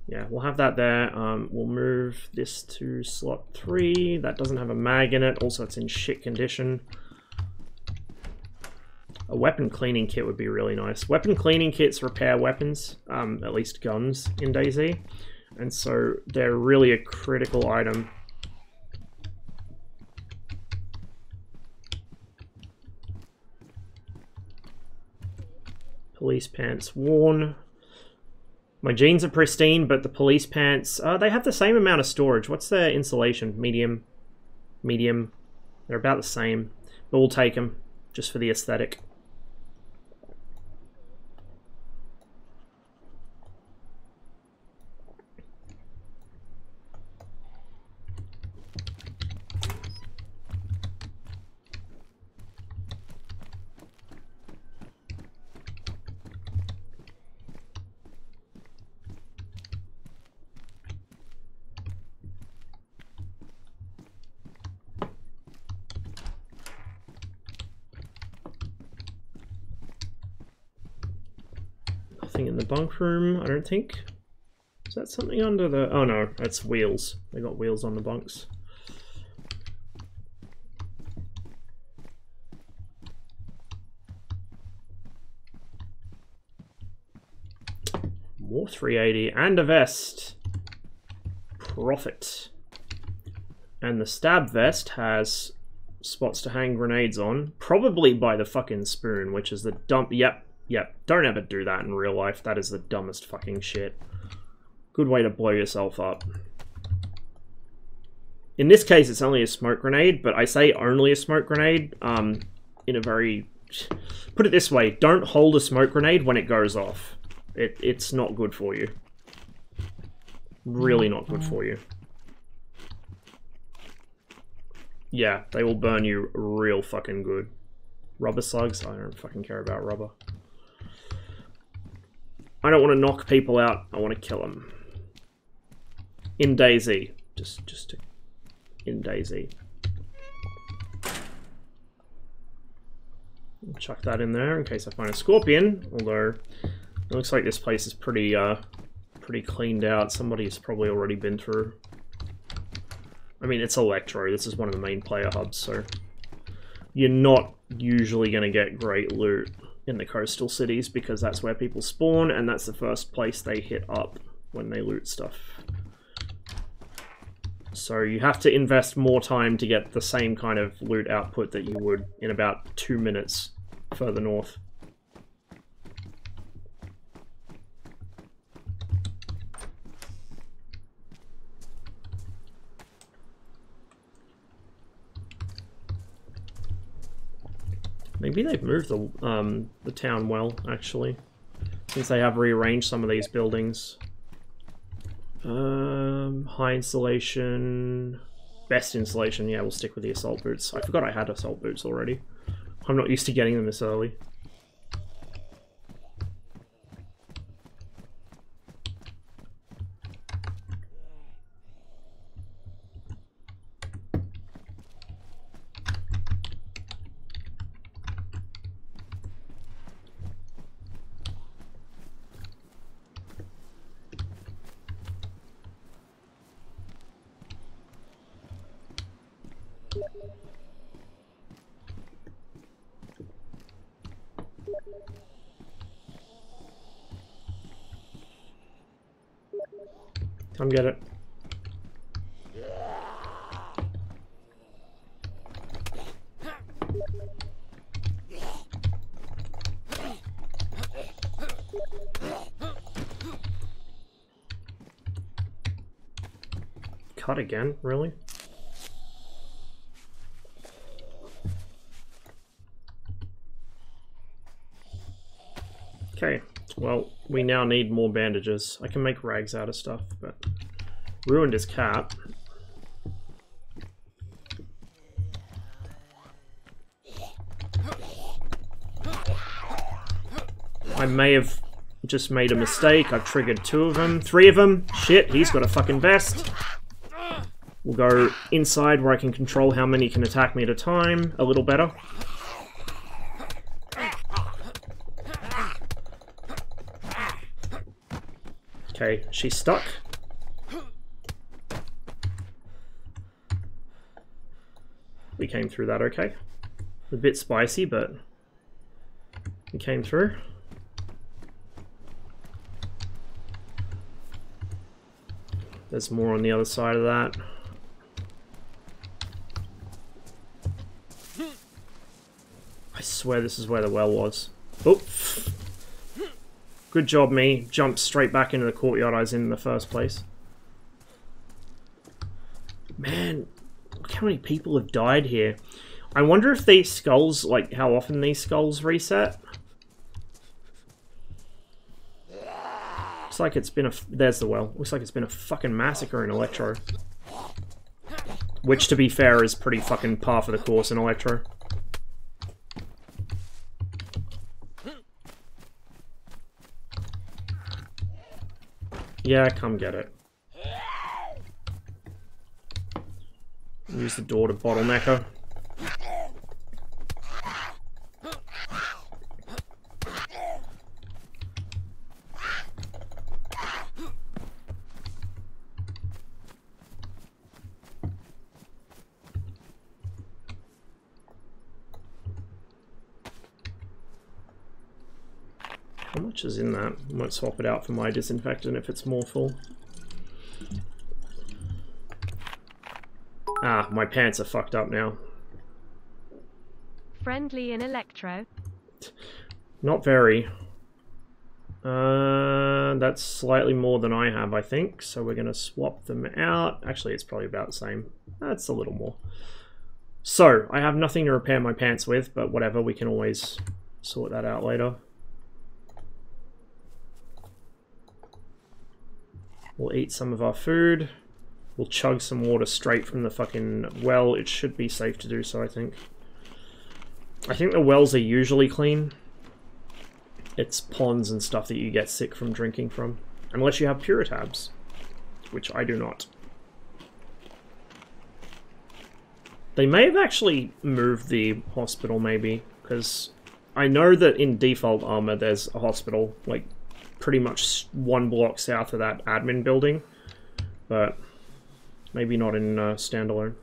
Yeah, we'll have that there. We'll move this to slot 3. That doesn't have a mag in it, also it's in shit condition. A weapon cleaning kit would be really nice. Weapon cleaning kits repair weapons, at least guns in DayZ, and so they're really a critical item. Police pants worn. My jeans are pristine, but the police pants, they have the same amount of storage. What's their insulation? Medium. Medium. They're about the same, but we'll take them just for the aesthetic. Nothing in the bunk room, I don't think. Is that something under the... Oh no, that's wheels. They got wheels on the bunks. More 380 and a vest. Profit. And the stab vest has spots to hang grenades on. Probably by the fucking spoon, which is the dump... Yep. Yep, don't ever do that in real life. That is the dumbest fucking shit. Good way to blow yourself up. In this case, it's only a smoke grenade, but I say only a smoke grenade in a very... Put it this way, don't hold a smoke grenade when it goes off. It's not good for you. Really not good for you. Yeah, they will burn you real fucking good. Rubber slugs? I don't fucking care about rubber. I don't want to knock people out. I want to kill them. In DayZ. Just in DayZ. Chuck that in there in case I find a scorpion. Although it looks like this place is pretty cleaned out. Somebody's probably already been through. I mean, it's Electro. This is one of the main player hubs, so you're not usually going to get great loot in the coastal cities because that's where people spawn and that's the first place they hit up when they loot stuff. So you have to invest more time to get the same kind of loot output that you would in about 2 minutes further north. Maybe they've moved the town well, actually, since they have rearranged some of these buildings. High insulation, best insulation. Yeah, we'll stick with the assault boots. I forgot I had assault boots already. I'm not used to getting them this early. Come get it. Cut again? Really? Okay, well, we now need more bandages. I can make rags out of stuff, but ruined his cap. I may have just made a mistake. I've triggered 2 of them. 3 of them. Shit, he's got a fucking vest. We'll go inside where I can control how many can attack me at a time a little better. Okay, she's stuck. We came through that okay. A bit spicy, but we came through. There's more on the other side of that. I swear this is where the well was. Oh! Good job, me. Jumped straight back into the courtyard I was in the first place. Man, look how many people have died here. I wonder if these skulls, like how often these skulls reset. Looks like it's been a... There's the well. Looks like it's been a fucking massacre in Electro. Which, to be fair, is pretty fucking par for the course in Electro. Yeah, come get it. Use the door to bottleneck her. How much is in that? I might swap it out for my disinfectant if it's more full. Ah, my pants are fucked up now. Friendly in Electro? Not very. That's slightly more than I have, I think. So we're going to swap them out. Actually, it's probably about the same. That's a little more. So, I have nothing to repair my pants with, but whatever, we can always sort that out later. We'll eat some of our food. We'll chug some water straight from the fucking well. It should be safe to do so, I think. I think the wells are usually clean. it's ponds and stuff that you get sick from drinking from. Unless you have Puritabs, which I do not. They may have actually moved the hospital, maybe, because I know that in default ArmA there's a hospital, like, pretty much 1 block south of that admin building, but maybe not in standalone.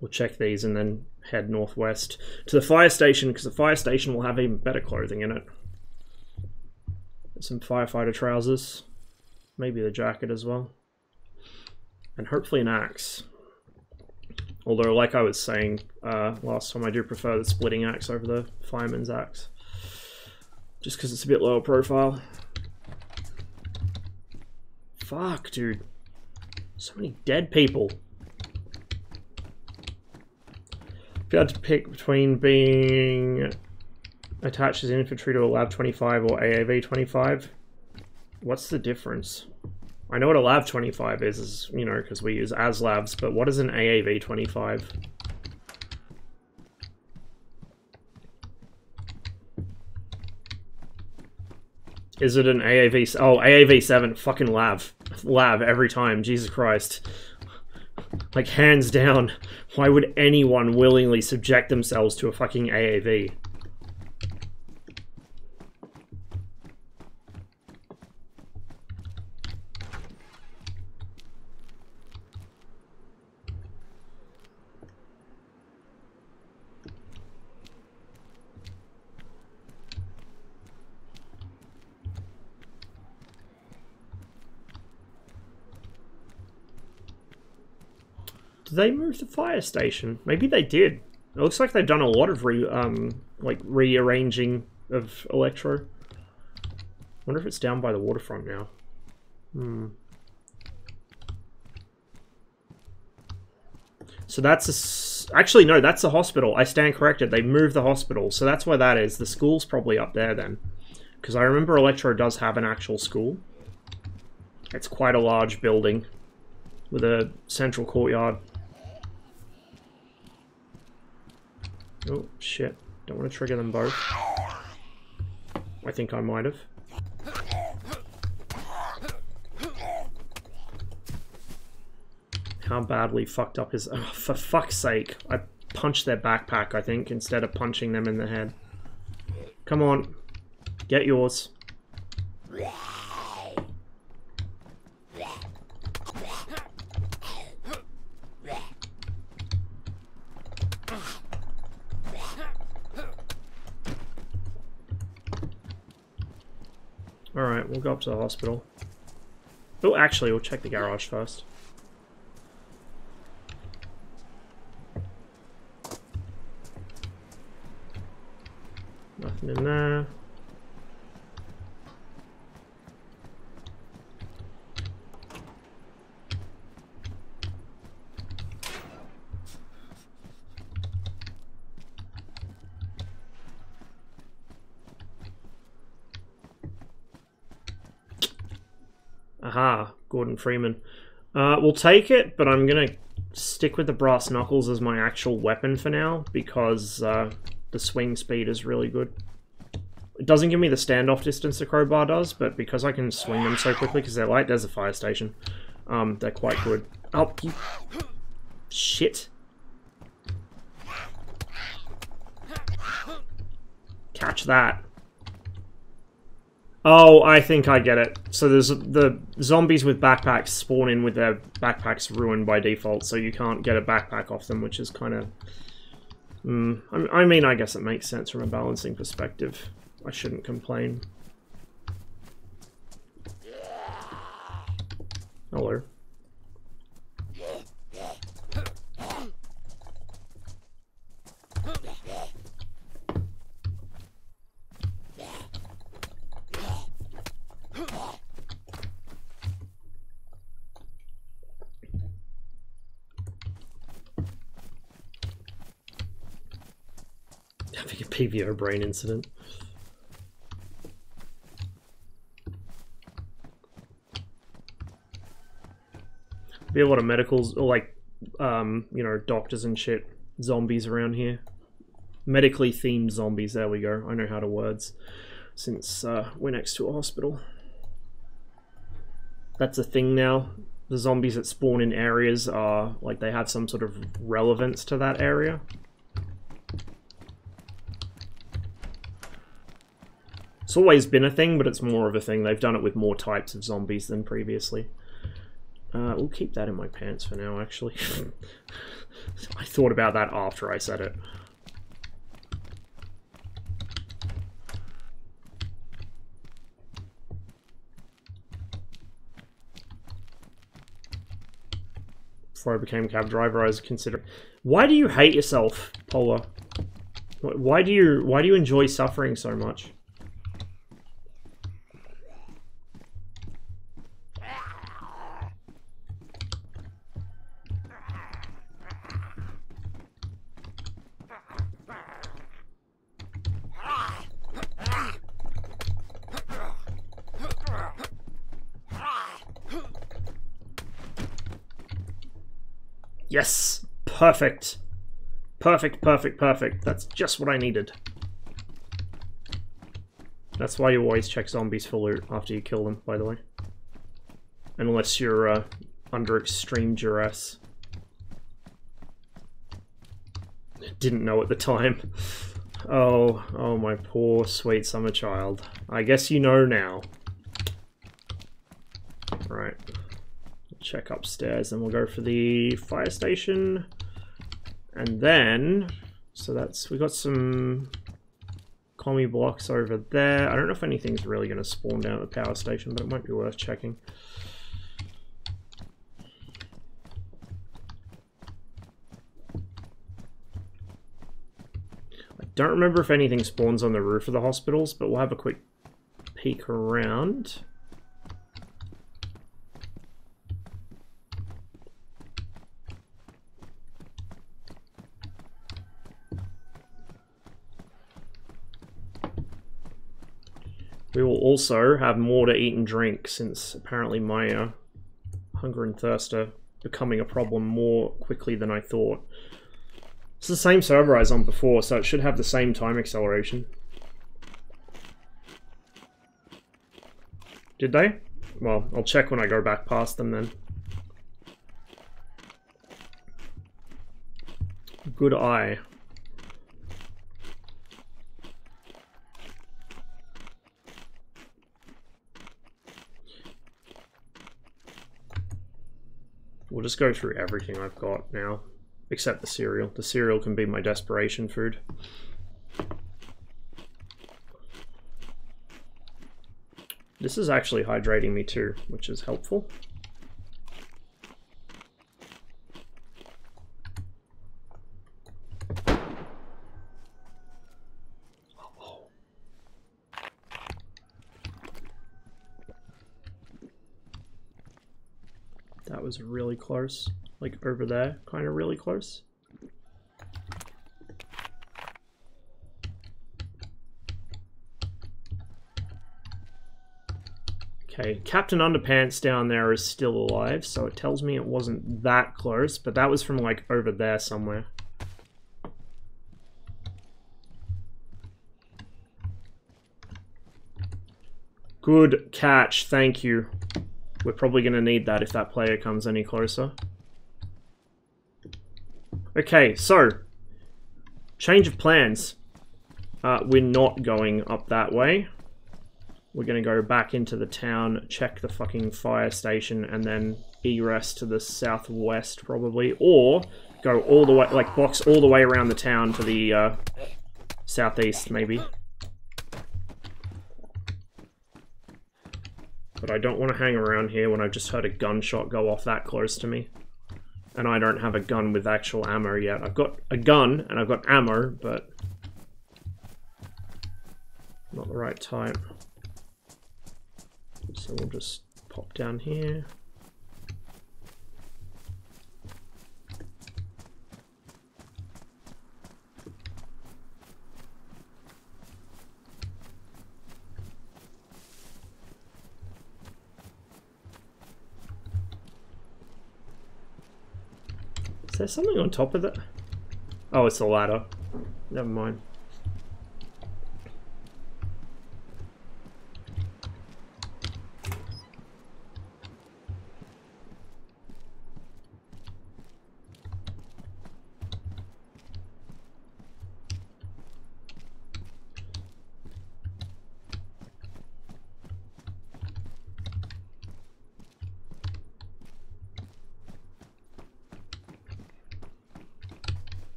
We'll check these and then head northwest to the fire station, because the fire station will have even better clothing in it. Some firefighter trousers, maybe the jacket as well, and hopefully an axe. Although, like I was saying last time, I do prefer the splitting axe over the fireman's axe, just because it's a bit lower profile. Fuck, dude. So many dead people. If you had to pick between being attached as infantry to a Lav 25 or AAV 25, what's the difference? I know what a Lav 25 is, you know, because we use ASLAVs, but what is an AAV 25? Is it an AAV? Oh, AAV 7, fucking Lav. Lav every time, Jesus Christ. Like, hands down, why would anyone willingly subject themselves to a fucking AAV? Did they move the fire station? Maybe they did. It looks like they've done a lot of rearranging of Electro. Wonder if it's down by the waterfront now. So that's actually no, that's the hospital. I stand corrected. They moved the hospital, so that's where that is. The school's probably up there then, because I remember Electro does have an actual school. It's quite a large building with a central courtyard. Oh, shit. Don't want to trigger them both. I think I might have. How badly fucked up is... Oh, for fuck's sake. I punched their backpack, I think, instead of punching them in the head. Come on. Get yours. Alright, we'll go up to the hospital. Oh, actually, we'll check the garage first. Nothing in there. Aha, Gordon Freeman. We'll take it, but I'm going to stick with the brass knuckles as my actual weapon for now, because the swing speed is really good. It doesn't give me the standoff distance the crowbar does, but because I can swing them so quickly, because they're light, there's a fire station. They're quite good. Oh, you... Shit. Catch that. Oh, I think I get it. So there's the zombies with backpacks spawn in with their backpacks ruined by default, so you can't get a backpack off them, which is kind of... I mean, I guess it makes sense from a balancing perspective. I shouldn't complain. Hello. Having a PVO brain incident. Be a lot of medicals, or like, you know, doctors and shit. Zombies around here. Medically themed zombies, there we go. I know how to words. Since we're next to a hospital. That's a thing now. The zombies that spawn in areas are, like, they have some sort of relevance to that area. It's always been a thing, but it's more of a thing. They've done it with more types of zombies than previously. We'll keep that in my pants for now, actually. I thought about that after I said it. Before I became a cab driver, I was considering... Why do you hate yourself, Polar? Why do you enjoy suffering so much? Yes! Perfect! Perfect, perfect, perfect. That's just what I needed. That's why you always check zombies for loot after you kill them, by the way. Unless you're under extreme duress. Didn't know at the time. Oh my poor sweet summer child. I guess you know now. Right. Check upstairs and we'll go for the fire station. And then, so that's, we got some commie blocks over there. I don't know if anything's really going to spawn down at the power station, but it might be worth checking. I don't remember if anything spawns on the roof of the hospitals, but we'll have a quick peek around. We will also have more to eat and drink, since apparently my hunger and thirst are becoming a problem more quickly than I thought. It's the same server I was on before, so it should have the same time acceleration. Did they? Well, I'll check when I go back past them then. Good eye. We'll just go through everything I've got now, except the cereal. The cereal can be my desperation food. This is actually hydrating me too, which is helpful. That was really close, like over there, kind of really close. Okay, Captain Underpants down there is still alive, so it tells me it wasn't that close, but that was from like over there somewhere. Good catch, thank you. We're probably going to need that if that player comes any closer. Okay, so, change of plans. We're not going up that way. We're going to go back into the town, check the fucking fire station, and then egress to the southwest probably. Or go all the way, like box all the way around the town to the southeast maybe. But I don't want to hang around here when I've just heard a gunshot go off that close to me. And I don't have a gun with actual ammo yet. I've got a gun and I've got ammo, but not the right type. So we'll just pop down here. there something on top of that? Oh, it's the ladder. Never mind.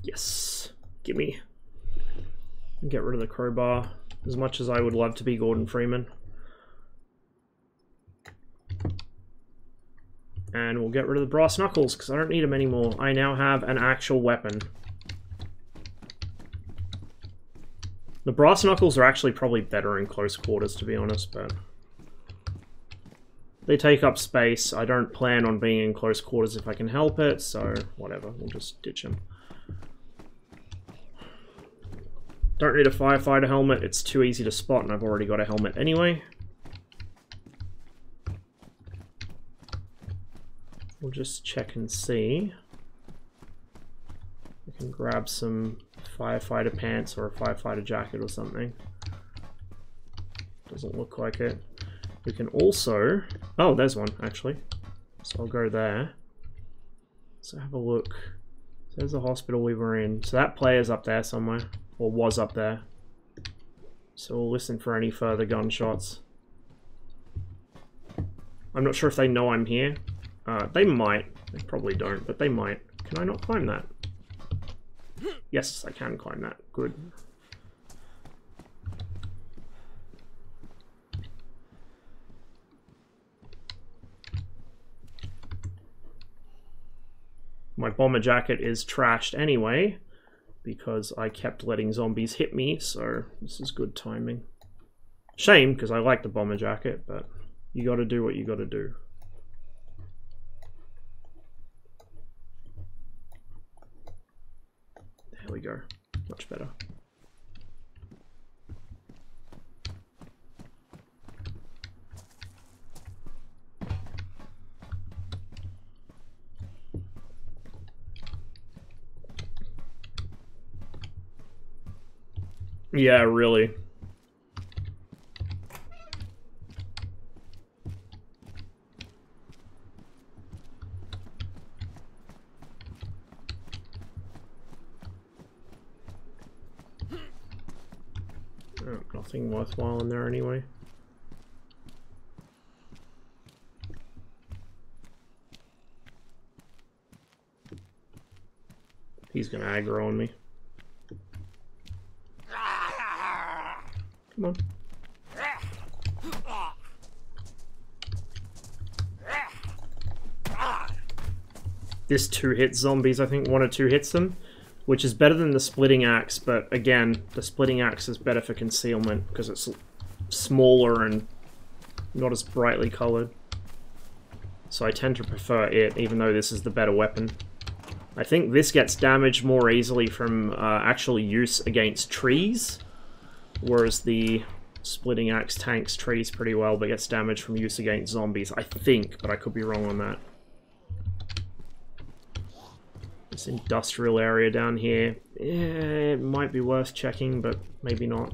Yes, gimme. Get rid of the crowbar. As much as I would love to be Gordon Freeman. And we'll get rid of the brass knuckles, because I don't need them anymore. I now have an actual weapon. The brass knuckles are actually probably better in close quarters, to be honest, but... they take up space. I don't plan on being in close quarters if I can help it, so whatever, we'll just ditch them. Don't need a firefighter helmet, it's too easy to spot and I've already got a helmet anyway. We'll just check and see. We can grab some firefighter pants or a firefighter jacket or something. Doesn't look like it. We can also... oh, there's one actually. So I'll go there. So have a look. There's the hospital we were in. So that player's up there somewhere. Or was up there. So we'll listen for any further gunshots. I'm not sure if they know I'm here. They might. They probably don't, but they might. Can I not climb that? Yes, I can climb that. Good. My bomber jacket is trashed anyway, because I kept letting zombies hit me, so this is good timing. Shame, because I like the bomber jacket, but you gotta do what you gotta do. There we go. Much better. Yeah, really. Oh, nothing worthwhile in there anyway. He's gonna aggro on me. Come on. This 2-hit zombies, I think 1 or 2 hits them, which is better than the splitting axe, but again, the splitting axe is better for concealment because it's smaller and not as brightly colored. So I tend to prefer it, even though this is the better weapon. I think this gets damaged more easily from actual use against trees, whereas the splitting axe tanks trees pretty well, but gets damaged from use against zombies, I think, but I could be wrong on that. This industrial area down here, it might be worth checking, but maybe not.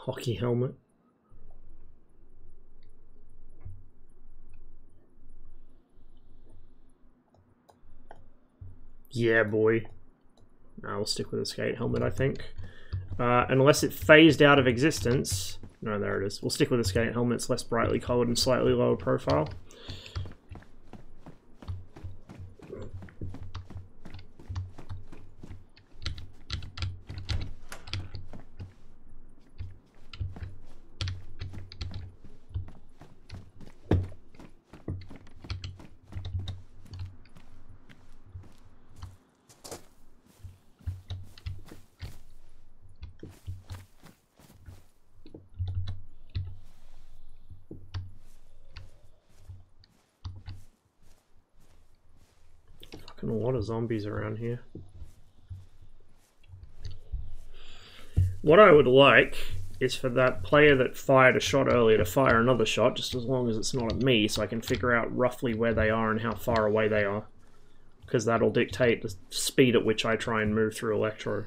Hockey helmet. Yeah, boy. I'll stick with a skate helmet, I think. Unless it phased out of existence. No, there it is. We'll stick with the skate helmets, less brightly coloured and slightly lower profile. A lot of zombies around here. What I would like is for that player that fired a shot earlier to fire another shot, just as long as it's not at me, so I can figure out roughly where they are and how far away they are. Because that'll dictate the speed at which I try and move through Electro.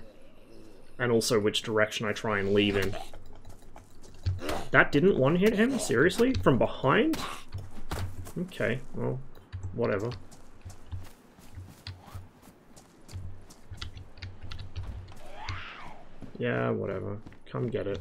And also which direction I try and leave in. That didn't one-hit him? Seriously? From behind? Okay, well, whatever. Yeah, whatever. Come get it.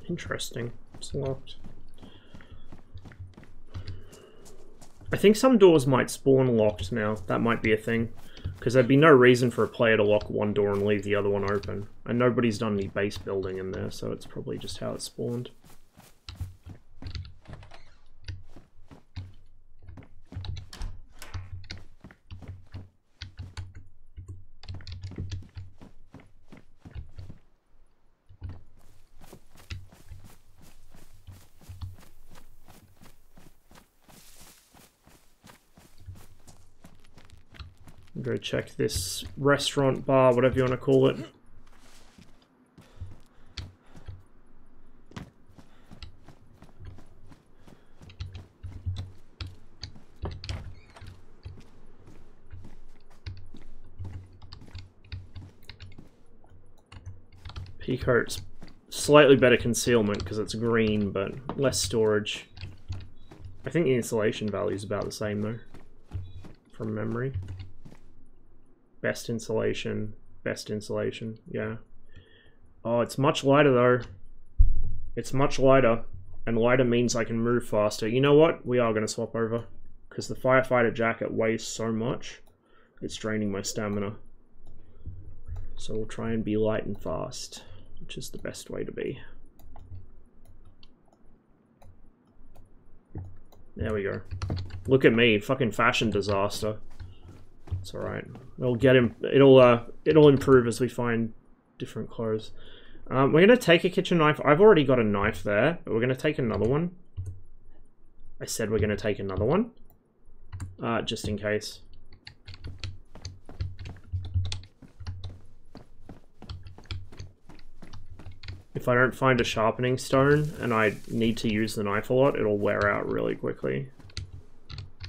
Interesting. It's locked. I think some doors might spawn locked now. That might be a thing. Because there'd be no reason for a player to lock one door and leave the other one open. And nobody's done any base building in there, so it's probably just how it spawned. Go check this restaurant, bar, whatever you want to call it. Peacoat's slightly better concealment because it's green, but less storage. I think the insulation value is about the same though, from memory. Best insulation, yeah. Oh, it's much lighter though. It's much lighter, and lighter means I can move faster. You know what? We are going to swap over, because the firefighter jacket weighs so much, it's draining my stamina. So we'll try and be light and fast, which is the best way to be. There we go. Look at me, fucking fashion disaster. It's alright. We'll get him. It'll improve as we find different clothes. We're gonna take a kitchen knife. I've already got a knife there, but we're gonna take another one. I said we're gonna take another one, just in case. If I don't find a sharpening stone and I need to use the knife a lot, it'll wear out really quickly,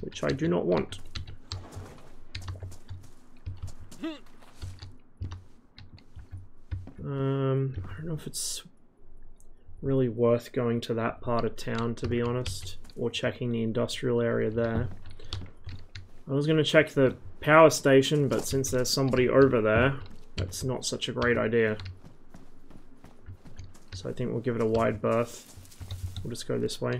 which I do not want. I don't know if it's really worth going to that part of town, to be honest, or checking the industrial area there. I was going to check the power station, but since there's somebody over there, that's not such a great idea. So I think we'll give it a wide berth. We'll just go this way.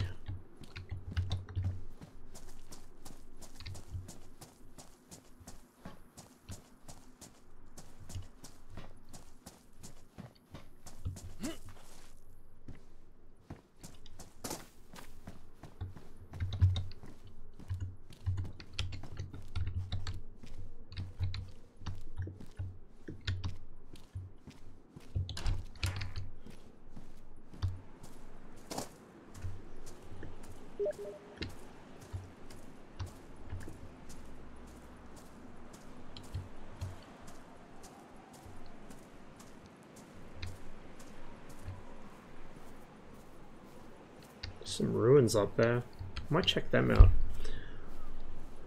Some ruins up there. Might check them out.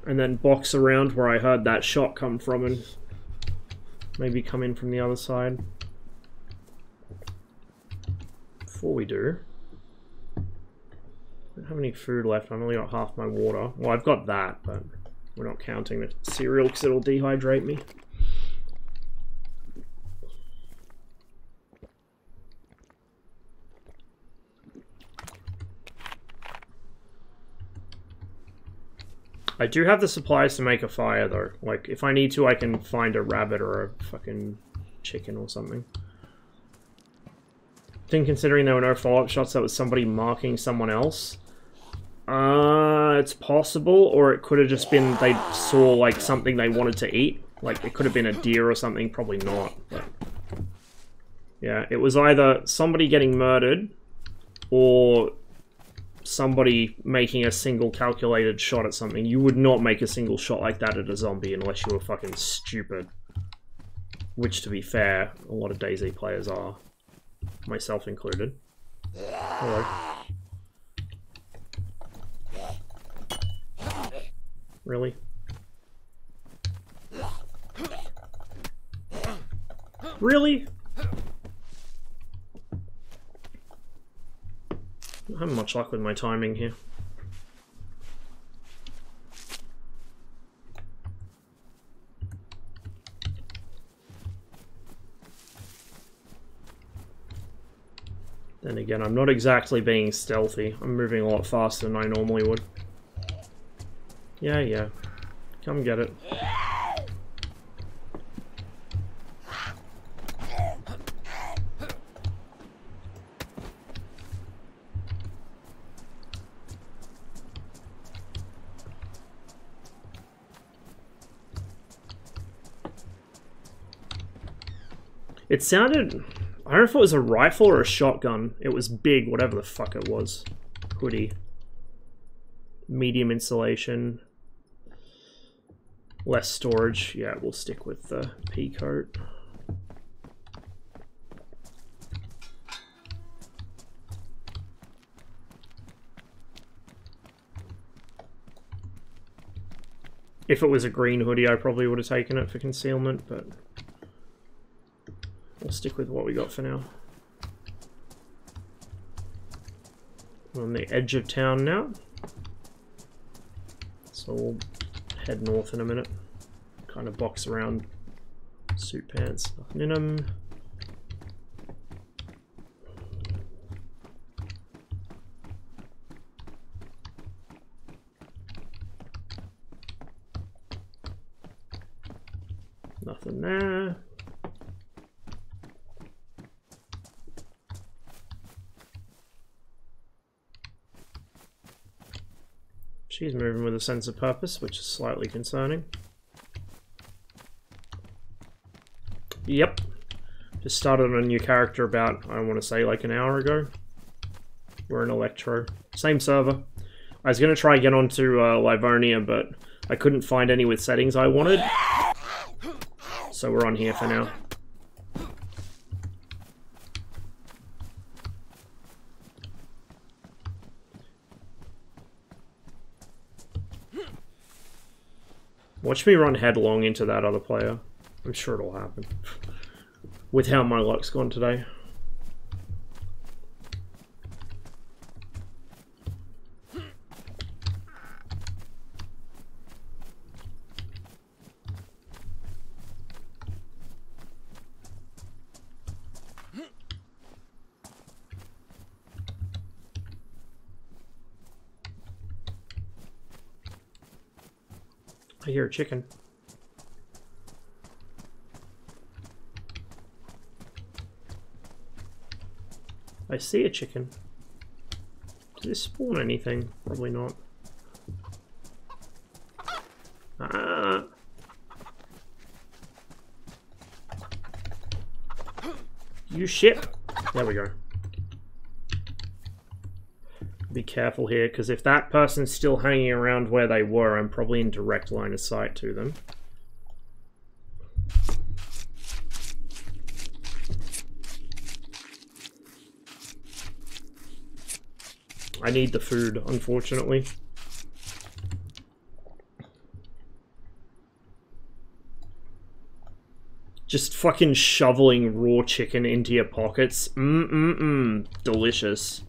and then box around where I heard that shot come from and maybe come in from the other side. Before we do, I don't have any food left. I've only got half my water. Well, I've got that, but we're not counting the cereal because it'll dehydrate me. I do have the supplies to make a fire, though. Like, if I need to, I can find a rabbit or a fucking chicken or something. I think considering there were no follow-up shots, that was somebody marking someone else. It's possible, or it could have just been they saw, like, something they wanted to eat. Like, it could have been a deer or something, probably not. But yeah, it was either somebody getting murdered, or somebody making a single calculated shot at something. You would not make a single shot like that at a zombie unless you were fucking stupid. Which, to be fair, a lot of DayZ players are. Myself included. Hello. Really? Really? I'm having much luck with my timing here. Then again, I'm not exactly being stealthy. I'm moving a lot faster than I normally would. Yeah, yeah. Come get it. It sounded... I don't know if it was a rifle or a shotgun. It was big, whatever the fuck it was. Hoodie. Medium insulation. Less storage. Yeah, we'll stick with the pea coat. If it was a green hoodie, I probably would have taken it for concealment, but... we'll stick with what we got for now. We're on the edge of town now. So we'll head north in a minute. Kind of box around suit pants. Nothing in them. Nothing there. She's moving with a sense of purpose, which is slightly concerning. Yep. Just started on a new character about, I want to say, like an hour ago. We're in Electro. Same server. I was going to try and get onto Livonia, but I couldn't find any with settings I wanted. So we're on here for now. Watch me run headlong into that other player. I'm sure it'll happen. With how my luck's gone today. I hear a chicken. I see a chicken. Does it spawn anything? Probably not. Ah. You shit. There we go. Be careful here, because if that person's still hanging around where they were, I'm probably in direct line of sight to them. I need the food, unfortunately. Just fucking shoveling raw chicken into your pockets. Delicious.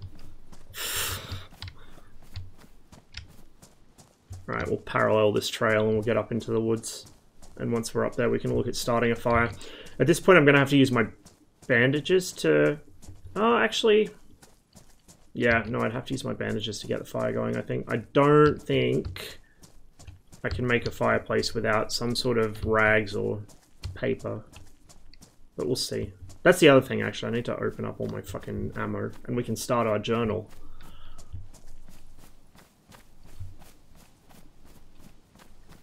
Right, we'll parallel this trail and we'll get up into the woods. And once we're up there, we can look at starting a fire. At this point, I'm going to have to use my bandages to... Oh, actually... Yeah, no, I'd have to use my bandages to get the fire going, I think. I don't think I can make a fireplace without some sort of rags or paper. But we'll see. That's the other thing, actually. I need to open up all my fucking ammo, and we can start our journal.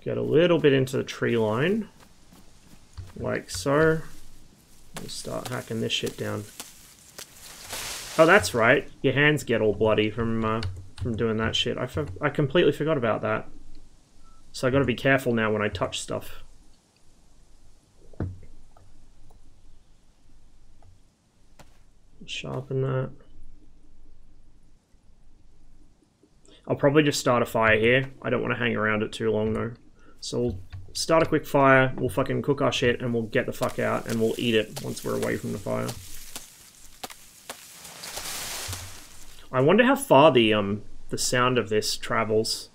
Get a little bit into the tree line. Like so. We'll start hacking this shit down. Oh, that's right. Your hands get all bloody from doing that shit. I completely forgot about that. So I gotta be careful now when I touch stuff. Sharpen that. I'll probably just start a fire here. I don't want to hang around it too long though. So we'll start a quick fire, we'll fucking cook our shit, and we'll get the fuck out, and we'll eat it once we're away from the fire. I wonder how far the sound of this travels.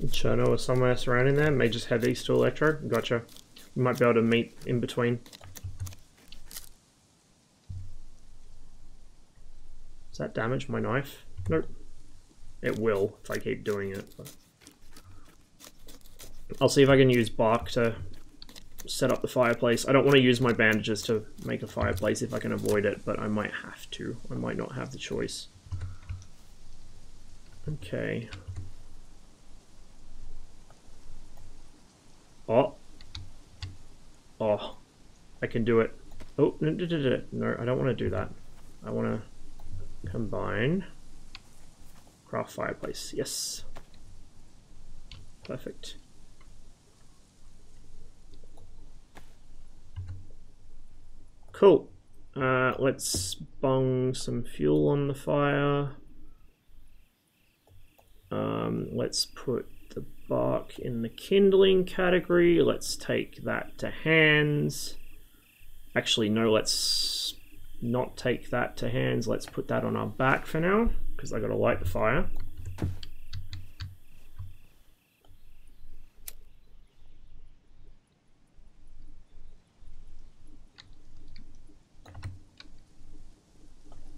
Cherno or somewhere surrounding there. May just head east to Electro. Gotcha. We might be able to meet in between. Does that damage my knife? Nope. It will if I keep doing it. But I'll see if I can use bark to set up the fireplace. I don't want to use my bandages to make a fireplace if I can avoid it, but I might have to. I might not have the choice. Okay. Oh, I can do it. Oh, no, I don't want to do that. I want to combine. Craft fireplace, yes. Perfect. Cool. Let's bung some fuel on the fire. Let's put the bark in the kindling category. Let's take that to hands. Actually, no, let's not take that to hands. Let's put that on our back for now, because I gotta light the fire.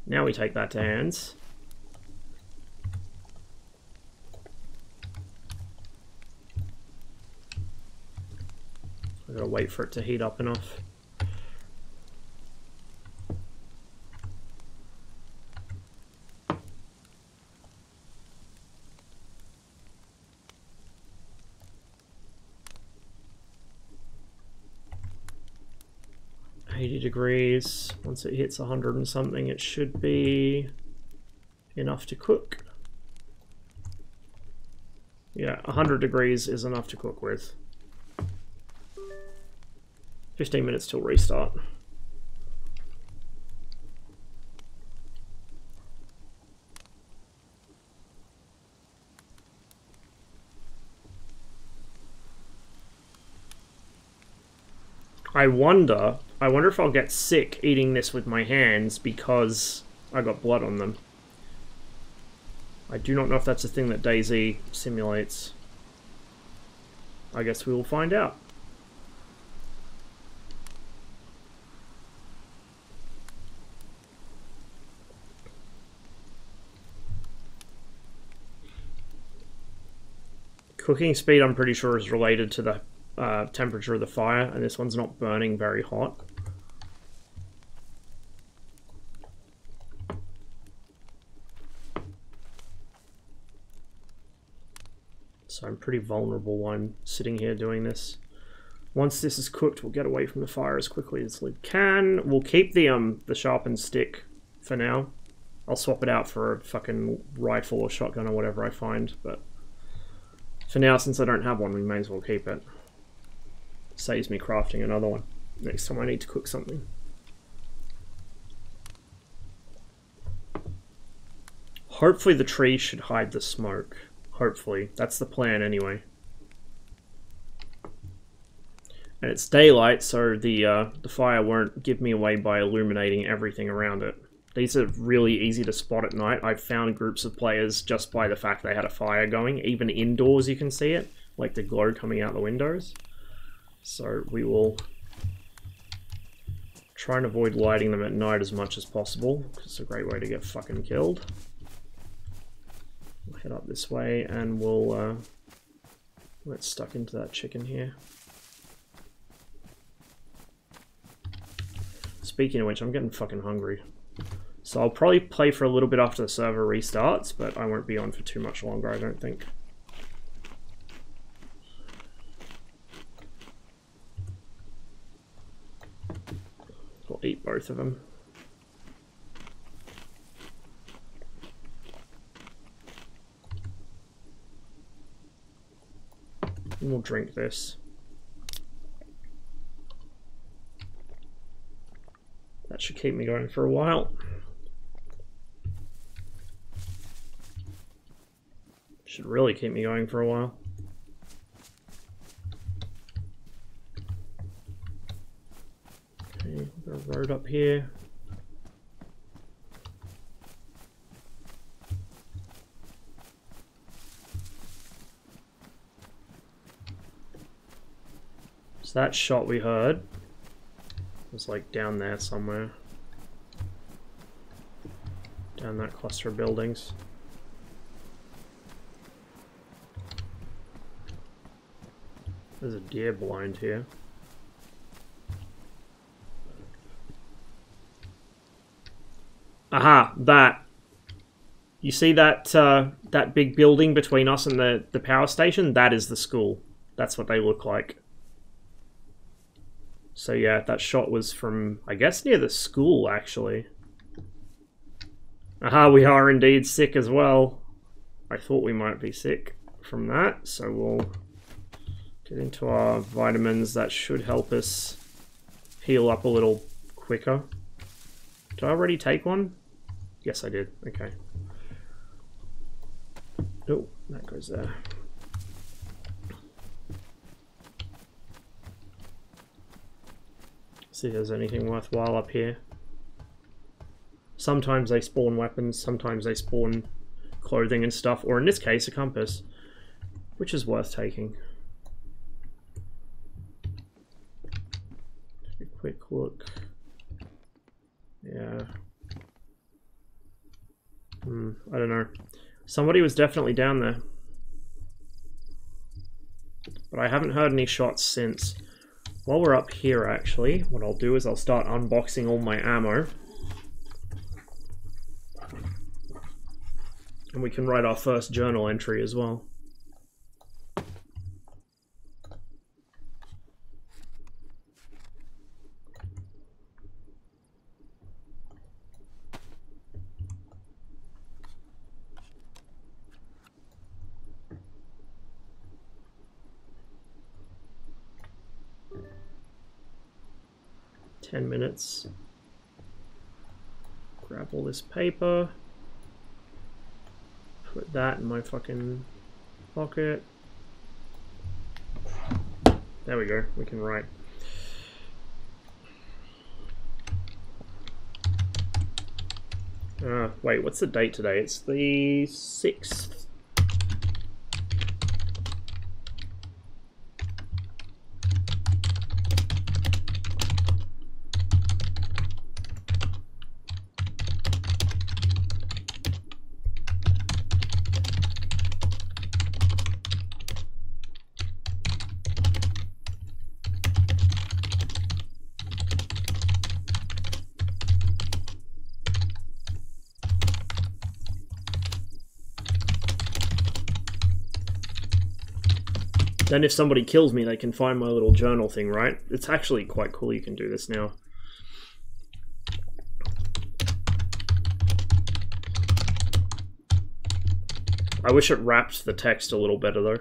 Now we take that to hands. I gotta wait for it to heat up enough. Degrees. Once it hits 100 and something, it should be enough to cook. Yeah, 100 degrees is enough to cook with. 15 minutes till restart. I wonder if I'll get sick eating this with my hands because I got blood on them. I do not know if that's a thing that DayZ simulates. I guess we will find out. Cooking speed, I'm pretty sure, is related to the temperature of the fire, and this one's not burning very hot. So I'm pretty vulnerable while I'm sitting here doing this. Once this is cooked, we'll get away from the fire as quickly as we can. We'll keep the sharpened stick for now. I'll swap it out for a fucking rifle or shotgun or whatever I find, but for now, since I don't have one, we may as well keep it. Saves me crafting another one next time I need to cook something. Hopefully the tree should hide the smoke. Hopefully. That's the plan anyway. And it's daylight, so the fire won't give me away by illuminating everything around it. These are really easy to spot at night. I've found groups of players just by the fact they had a fire going. Even indoors you can see it, like the glow coming out the windows. So we will try and avoid lighting them at night as much as possible, because it's a great way to get fucking killed. We'll head up this way and we'll get stuck into that chicken here. Speaking of which, I'm getting fucking hungry. So I'll probably play for a little bit after the server restarts, but I won't be on for too much longer, I don't think. I'll eat both of them. And we'll drink this. That should keep me going for a while. Should really keep me going for a while. Okay, we've got a road up here. So that shot we heard was like down there somewhere. Down that cluster of buildings. There's a deer blind here. Aha, that. You see that that big building between us and the power station? That is the school. That's what they look like. So yeah, that shot was from, I guess, near the school, actually. Aha, we are indeed sick as well. I thought we might be sick from that, so we'll get into our vitamins. That should help us heal up a little quicker. Did I already take one? Yes, I did. Okay. Oh, that goes there. See if there's anything worthwhile up here. Sometimes they spawn weapons, sometimes they spawn clothing and stuff, or in this case, a compass, which is worth taking. A quick look. Yeah. I don't know. Somebody was definitely down there. But I haven't heard any shots since. While we're up here, actually, what I'll do is I'll start unboxing all my ammo. And we can write our first journal entry as well. Minutes. Grab all this paper. Put that in my fucking pocket. There we go. We can write. Wait, what's the date today? It's the 6th. Then if somebody kills me, they can find my little journal thing, right? It's actually quite cool you can do this now. I wish it wrapped the text a little better though.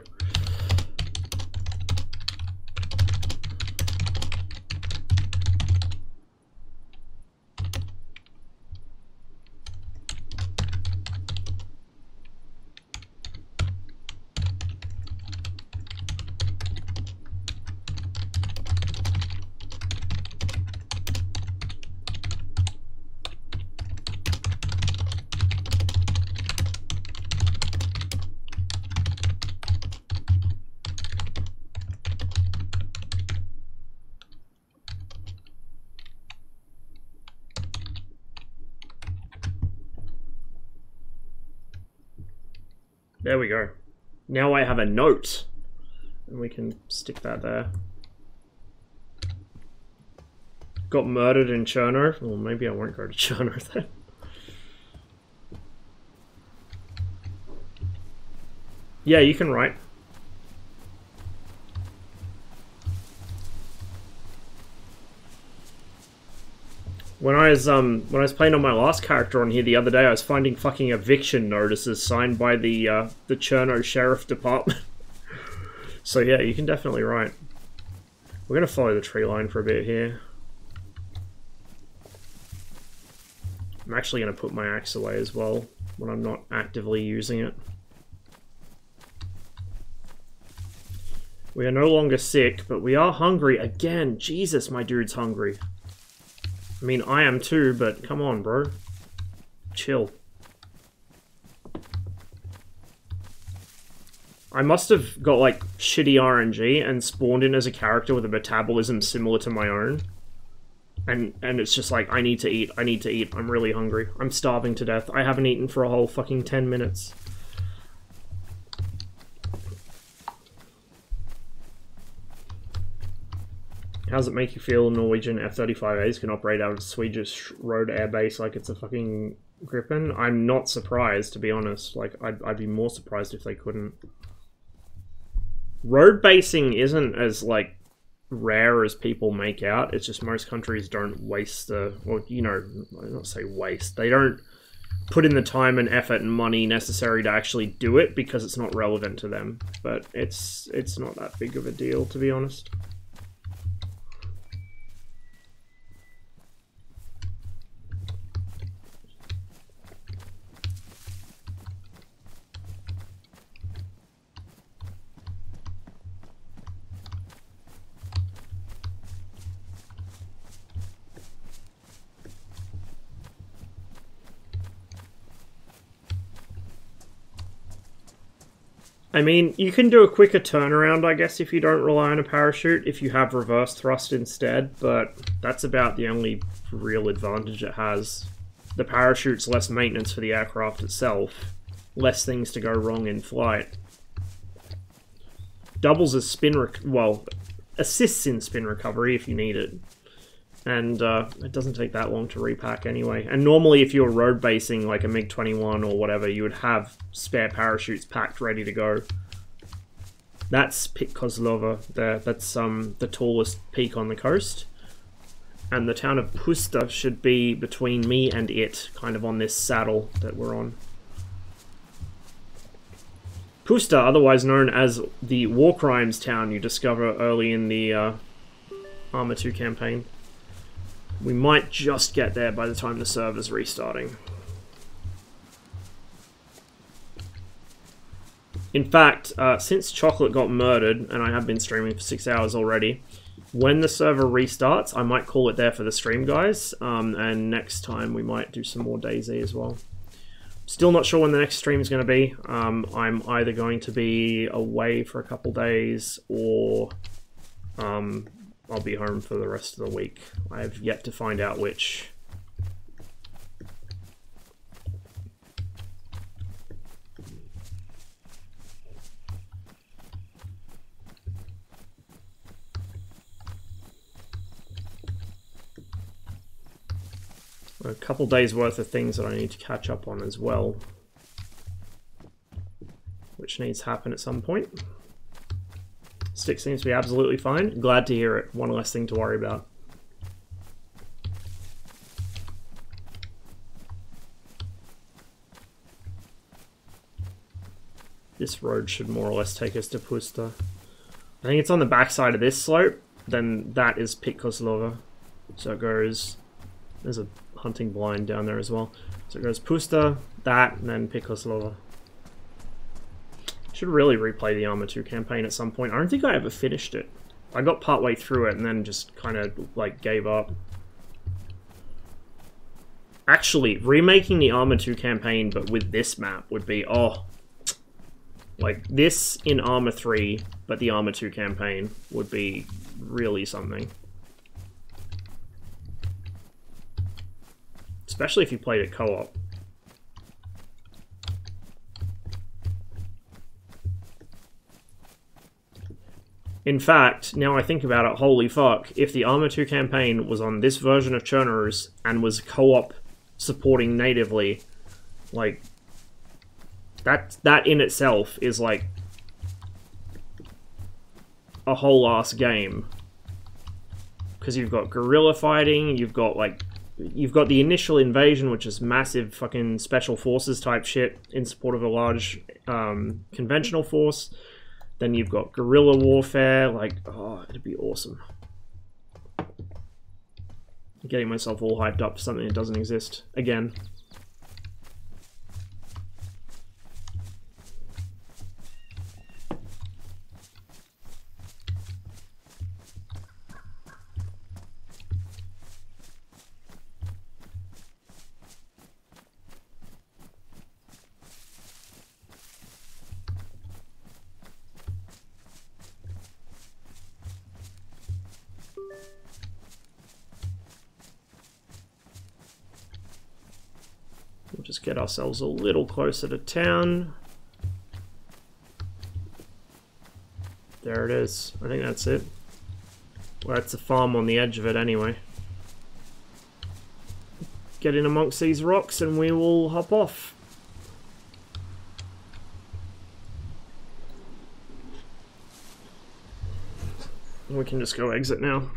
There we go. Now I have a note. And we can stick that there. Got murdered in Cherno. Well, maybe I won't go to Cherno then. Yeah, you can write. When I was playing on my last character on here the other day, I was finding fucking eviction notices signed by the Cherno Sheriff Department. So yeah, you can definitely write. We're gonna follow the tree line for a bit here. I'm actually gonna put my axe away as well when I'm not actively using it. We are no longer sick, but we are hungry again. Jesus, my dude's hungry. I mean, I am too, but come on, bro. Chill. I must have got, like, shitty RNG and spawned in as a character with a metabolism similar to my own. And it's just like, I need to eat, I need to eat, I'm really hungry. I'm starving to death. I haven't eaten for a whole fucking 10 minutes. How does it make you feel Norwegian F-35As can operate out of Swedish road airbase like it's a fucking Gripen? I'm not surprised, to be honest. Like, I'd be more surprised if they couldn't. Road basing isn't as, like, rare as people make out. It's just most countries don't waste the... Well, you know, I don't say waste. They don't put in the time and effort and money necessary to actually do it because it's not relevant to them. But it's not that big of a deal, to be honest. I mean, you can do a quicker turnaround, I guess, if you don't rely on a parachute, if you have reverse thrust instead, but that's about the only real advantage it has. The parachute's less maintenance for the aircraft itself, less things to go wrong in flight. Doubles as assists in spin recovery if you need it. And it doesn't take that long to repack anyway. And normally if you're road basing like a MiG-21 or whatever, you would have spare parachutes packed ready to go. That's Pik Kozlova there. That's the tallest peak on the coast. And the town of Pusta should be between me and it, kind of on this saddle that we're on. Pusta, otherwise known as the war crimes town you discover early in the ArmA 2 campaign. We might just get there by the time the server's restarting. In fact, since Chocolate got murdered, and I have been streaming for 6 hours already, when the server restarts, I might call it there for the stream, guys, and next time we might do some more DayZ as well. Still not sure when the next stream is going to be. I'm either going to be away for a couple days, or I'll be home for the rest of the week. I have yet to find out which. A couple days worth of things that I need to catch up on as well, which needs to happen at some point. Stick seems to be absolutely fine. Glad to hear it. One less thing to worry about. This road should more or less take us to Pusta. I think it's on the backside of this slope. Then that is Pitkoslova. So it goes... There's a hunting blind down there as well. So it goes Pusta, that, and then Pitkoslova. Should really replay the ArmA 2 campaign at some point. I don't think I ever finished it. I got partway through it and then just kind of, like, gave up. Actually, remaking the ArmA 2 campaign, but with this map, would be, oh... Like, this in ArmA 3, but the ArmA 2 campaign would be really something. Especially if you played it co-op. In fact, now I think about it, holy fuck, if the ArmA 2 campaign was on this version of Chernarus and was co-op supporting natively, like, that in itself is like a whole ass game. Because you've got guerrilla fighting, you've got the initial invasion, which is massive fucking special forces type shit in support of a large conventional force. Then you've got guerrilla warfare, like, oh, it'd be awesome. I'm getting myself all hyped up for something that doesn't exist again. We'll just get ourselves a little closer to town. There it is. I think that's it. Well, that's a farm on the edge of it anyway. Get in amongst these rocks and we will hop off. We can just go exit now.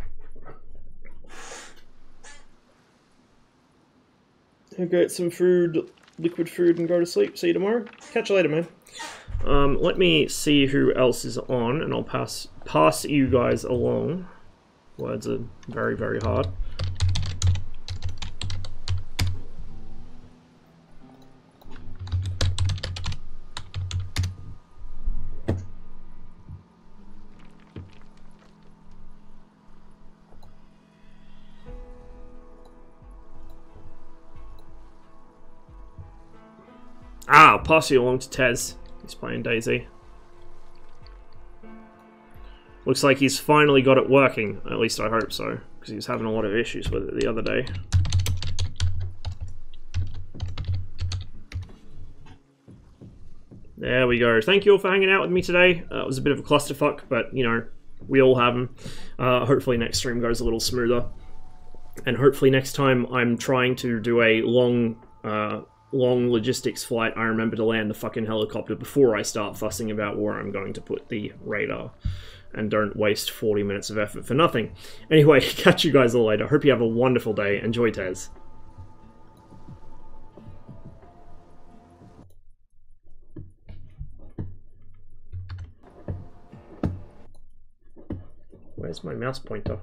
I'll get some food, liquid food, and go to sleep. See you tomorrow. Catch you later, man. Let me see who else is on, and I'll pass you guys along. Words are very, very hard. I'll pass you along to Tez. He's playing DayZ. Looks like he's finally got it working. At least I hope so, because he was having a lot of issues with it the other day. There we go. Thank you all for hanging out with me today. It was a bit of a clusterfuck, but, you know, we all have them. Hopefully next stream goes a little smoother. And hopefully next time I'm trying to do a long logistics flight, I remember to land the fucking helicopter before I start fussing about where I'm going to put the radar. And don't waste 40 minutes of effort for nothing. Anyway, catch you guys all later. Hope you have a wonderful day. Enjoy Tez. Where's my mouse pointer?